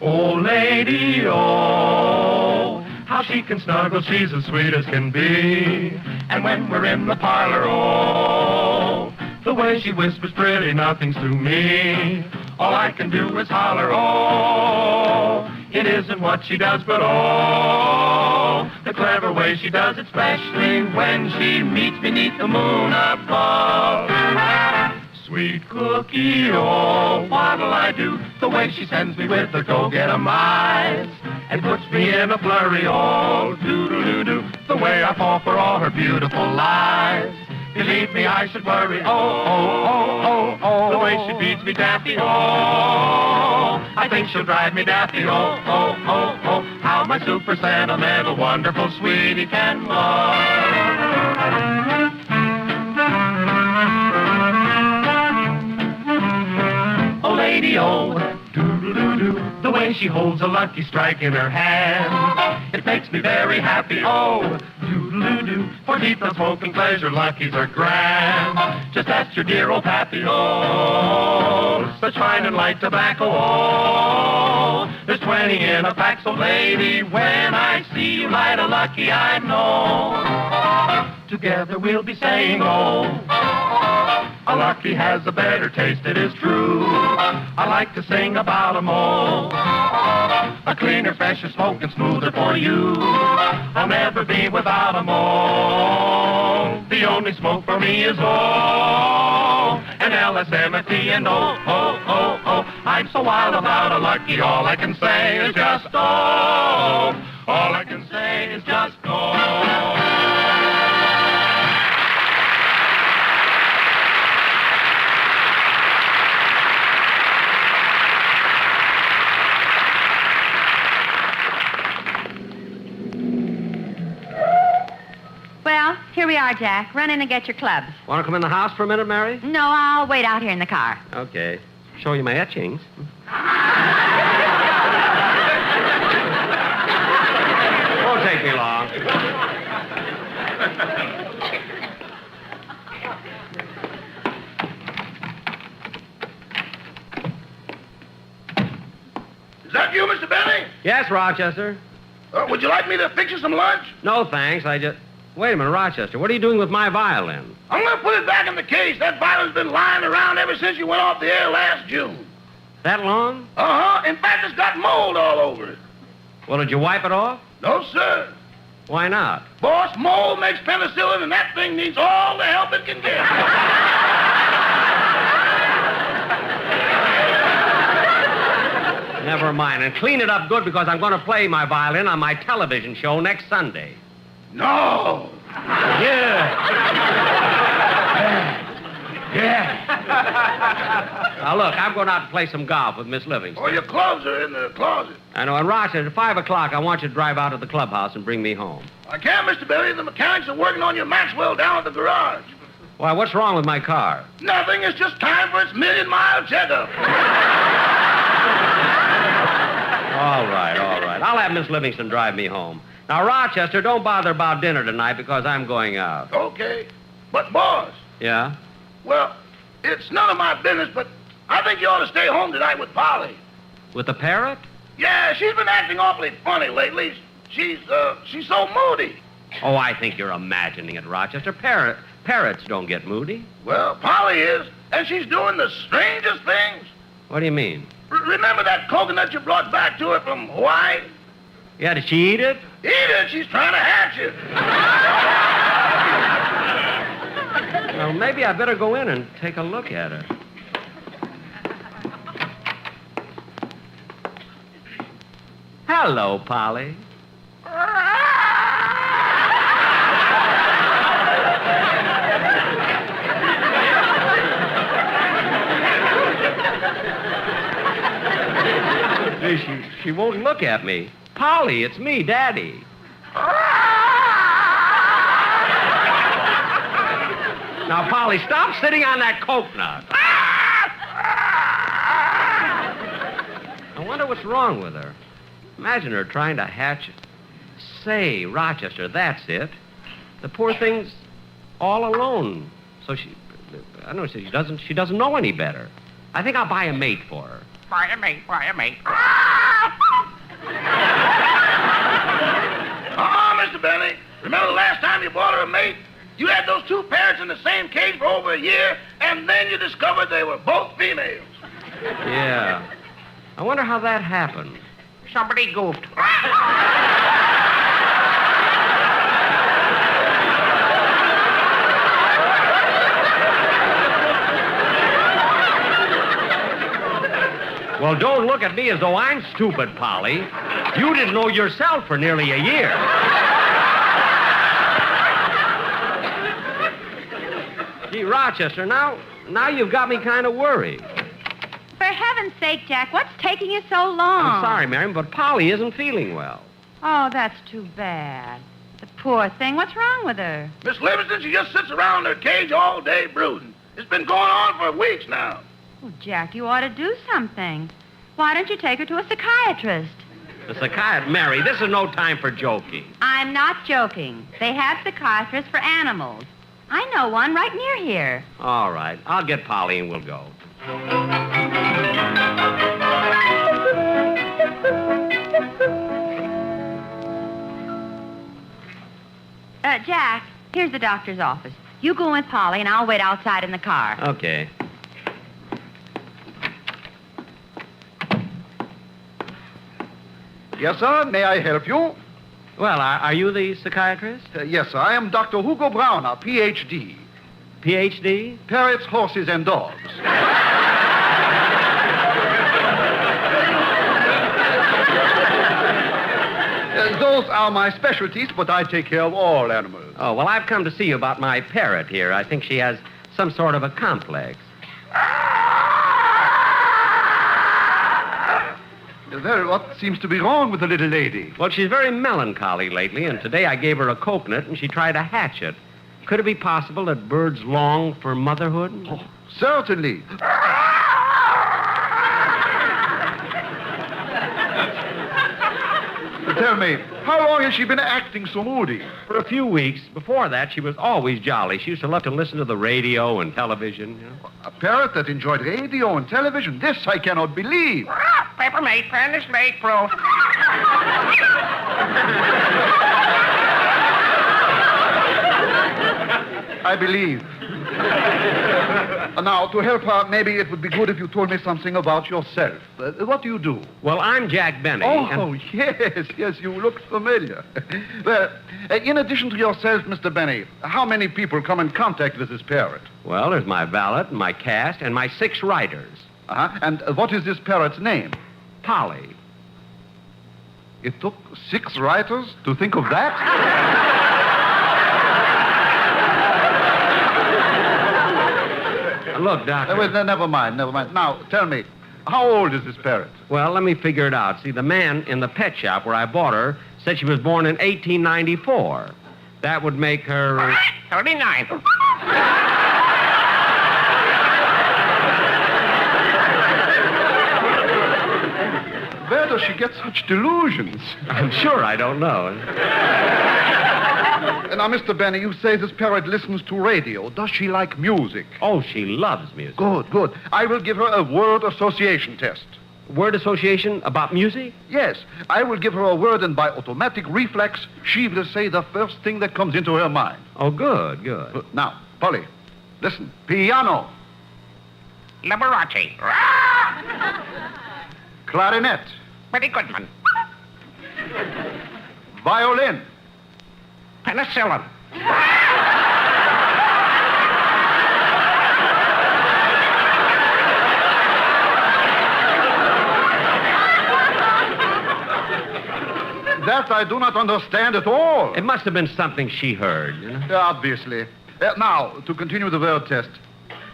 Oh, lady, oh, how she can snuggle, she's as sweet as can be. And when we're in the parlor, oh, the way she whispers pretty nothings to me. All I can do is holler, oh, it isn't what she does, but oh, the clever way she does it, especially when she meets beneath the moon above. Sweet cookie, oh, what'll I do? The way she sends me with the go-get-em eyes and puts me in a flurry, oh, doo-doo-doo-doo. The way I fall for all her beautiful lies. Believe me, I should worry, oh. The way she feeds me daffy, oh. I think she'll drive me daffy, oh. How my super sentimental, wonderful sweetie can love. Oh, lady, oh, doo-doo-doo-doo. The way she holds a lucky strike in her hand, it makes me very happy, oh, doo toodle-oo-doo. For deep the smoking pleasure, Lucky's are grand. Just ask your dear old pappy, oh, such fine and light tobacco, oh. There's 20 in a pack, so lady, when I see you light a Lucky, I know. Together we'll be saying, oh, a Lucky has a better taste, it is true. I like to sing about 'em all. A cleaner, fresher, smoking smoother for you. I'll never be without 'em all. The only smoke for me is oh, an LSMT and oh. I'm so wild about a Lucky, all I can say is just oh. All I can say is just oh. Well, here we are, Jack. Run in and get your clubs. Want to come in the house for a minute, Mary? No, I'll wait out here in the car. Okay. Show you my etchings. Won't take me long. Is that you, Mr. Benny? Yes, Rochester. Would you like me to fix you some lunch? No, thanks. Wait a minute, Rochester. What are you doing with my violin? I'm going to put it back in the case. That violin's been lying around ever since you went off the air last June. That long? Uh-huh. In fact, it's got mold all over it. Well, did you wipe it off? No, sir. Why not? Boss, mold makes penicillin, and that thing needs all the help it can get. Never mind. And clean it up good because I'm going to play my violin on my television show next Sunday. No. Yeah. Now, look, I'm going out to play some golf with Miss Livingston. Oh, your clothes are in the closet. I know. And Rochester, at 5 o'clock, I want you to drive out to the clubhouse and bring me home. I can't, Mr. Benny. The mechanics are working on your Maxwell down at the garage. Why, what's wrong with my car? Nothing. It's just time for its million-mile checkup. All right. I'll have Miss Livingston drive me home. Now, Rochester, don't bother about dinner tonight because I'm going out. Okay. But, boss. Yeah? Well, it's none of my business, but I think you ought to stay home tonight with Polly. With the parrot? Yeah, she's been acting awfully funny lately. She's so moody. Oh, I think you're imagining it, Rochester. Parrots don't get moody. Well, Polly is, and she's doing the strangest things. What do you mean? Remember that coconut you brought back to her from Hawaii? Yeah, did she eat it? Eat it? She's trying to hatch it. Well, maybe I better go in and take a look at her. Hello, Polly. She won't look at me. Polly, it's me, Daddy. Now, Polly, stop sitting on that coconut. I wonder what's wrong with her. Imagine her trying to hatch. Say, Rochester, that's it. The poor thing's all alone. So she doesn't know any better. I think I'll buy a mate for her. Buy a mate. Mr. Benny. Remember the last time you bought her a mate? You had those two parrots in the same cage for over a year, and then you discovered they were both females. Yeah. I wonder how that happened. Somebody goofed. Well, don't look at me as though I'm stupid, Polly. You didn't know yourself for nearly a year. Gee, Rochester, now you've got me kind of worried. For heaven's sake, Jack, what's taking you so long? I'm sorry, Mary, but Polly isn't feeling well. Oh, that's too bad. The poor thing. What's wrong with her? Miss Livingston, she just sits around in her cage all day brooding. It's been going on for weeks now. Oh, Jack, you ought to do something. Why don't you take her to a psychiatrist? The psychiatrist. Mary, this is no time for joking. I'm not joking. They have psychiatrists for animals. I know one right near here. All right. I'll get Polly and we'll go. Jack, here's the doctor's office. You go with Polly, and I'll wait outside in the car. Okay. Yes, sir. May I help you? Well, are you the psychiatrist? Yes, sir. I am Dr. Hugo Browner, Ph.D. Ph.D.? Parrots, horses, and dogs. Those are my specialties, but I take care of all animals. Oh, well, I've come to see you about my parrot here. I think she has some sort of a complex. Well, what seems to be wrong with the little lady? Well, she's very melancholy lately, and today I gave her a coconut, and she tried to hatch it. Could it be possible that birds long for motherhood? Oh, certainly. Tell me, how long has she been acting so moody? For a few weeks. Before that, she was always jolly. She used to love to listen to the radio and television. You know? A parrot that enjoyed radio and television? This I cannot believe. Peppermint, pen is late, proof. I believe. Now, to help her, maybe it would be good if you told me something about yourself. What do you do? Well, I'm Jack Benny. Oh, yes, you look familiar. Well, in addition to yourself, Mr. Benny, how many people come in contact with this parrot? Well, there's my valet, my cast, and my 6 writers. Uh-huh. And what is this parrot's name? Polly. It took 6 writers to think of that? Look, Doctor. Never mind. Now, tell me, how old is this parrot? Well, let me figure it out. See, the man in the pet shop where I bought her said she was born in 1894. That would make her... 39. Where does she get such delusions? I'm sure I don't know. Now, Mr. Benny, you say this parrot listens to radio. Does she like music? Oh, she loves music. Good. I will give her a word association test. Word association about music? Yes. I will give her a word, and by automatic reflex, she will say the first thing that comes into her mind. Oh, good. Now, Polly, listen. Piano. Liberace. Clarinet. Very good one. Violin. Penicillin. That I do not understand at all. It must have been something she heard, you know? Obviously. Now, to continue the word test.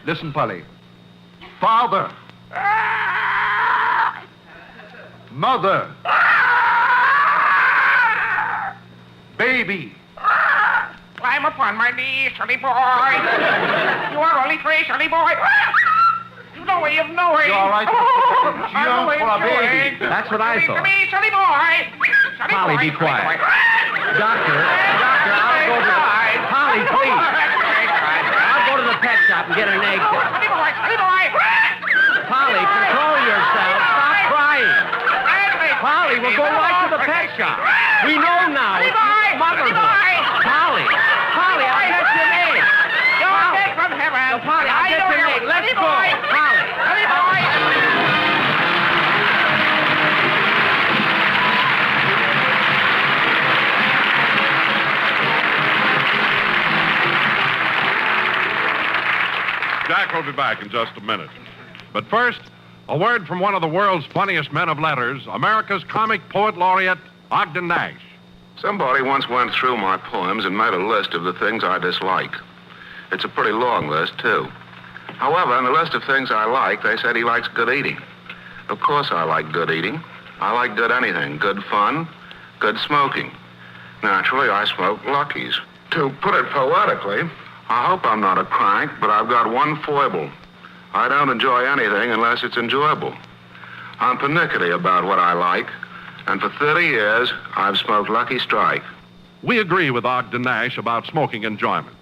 Listen, Polly. Father. Mother. Baby. Climb upon my knee, silly boy. You are only 3, silly boy. No way of knowing. You're all right. No way for of a baby. knowing. That's what I thought. Me, silly boy. Polly, be quiet. Doctor, I'll go to... Polly, please. I'll go to the pet shop and get an egg. Silly boy. Polly, control yourself. Stop crying. Polly, we'll go right to the pet shop. We know now. It's motherhood. Polly, I'll get your name. You're dead from heaven. No, Polly, I'll get your name. Let's go. Polly. Jack will be back in just a minute. But first, a word from one of the world's funniest men of letters, America's comic poet laureate, Ogden Nash. Somebody once went through my poems and made a list of the things I dislike. It's a pretty long list, too. However, on the list of things I like, they said he likes good eating. Of course I like good eating. I like good anything, good fun, good smoking. Naturally, I smoke Luckies. To put it poetically, I hope I'm not a crank, but I've got one foible. I don't enjoy anything unless it's enjoyable. I'm pernickety about what I like, And for 30 years, I've smoked Lucky Strike. We agree with Ogden Nash about smoking enjoyment.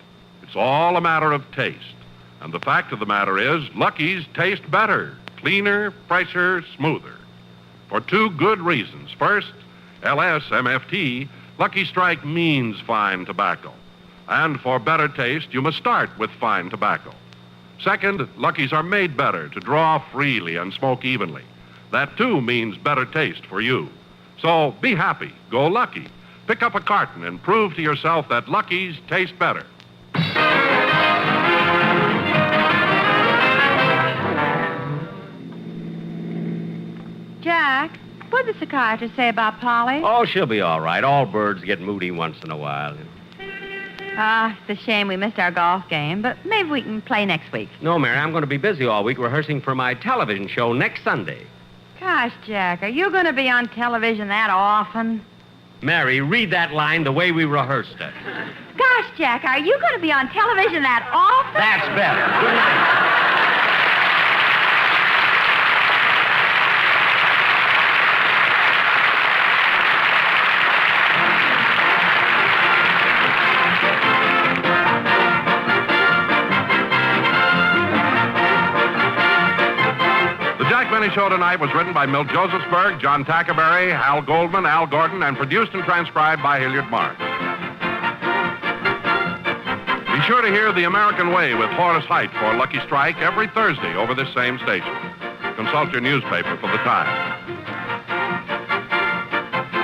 It's all a matter of taste. And the fact of the matter is, Lucky's taste better, cleaner, fresher, smoother. For two good reasons. First, LSMFT, Lucky Strike means fine tobacco. And for better taste, you must start with fine tobacco. Second, Luckies are made better to draw freely and smoke evenly. That, too, means better taste for you. So be happy. Go Lucky. Pick up a carton and prove to yourself that Luckies taste better. Jack, what did the psychiatrist say about Polly? Oh, she'll be all right. All birds get moody once in a while. It's a shame we missed our golf game, but maybe we can play next week. No, Mary, I'm going to be busy all week rehearsing for my television show next Sunday. Gosh, Jack, are you going to be on television that often? Mary, read that line the way we rehearsed it. Gosh, Jack, are you going to be on television that often? That's better. Good night. Show tonight was written by Milt Josephsberg, John Tackerberry, Hal Goldman, Al Gordon, and produced and transcribed by Hilliard Marks. Be sure to hear The American Way with Horace Heidt for Lucky Strike every Thursday over this same station. Consult your newspaper for the time.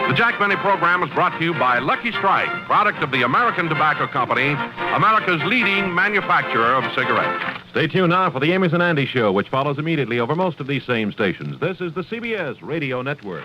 The Jack Benny program is brought to you by Lucky Strike, product of the American Tobacco Company, America's leading manufacturer of cigarettes. Stay tuned now for the Amos and Andy Show, which follows immediately over most of these same stations. This is the CBS Radio Network.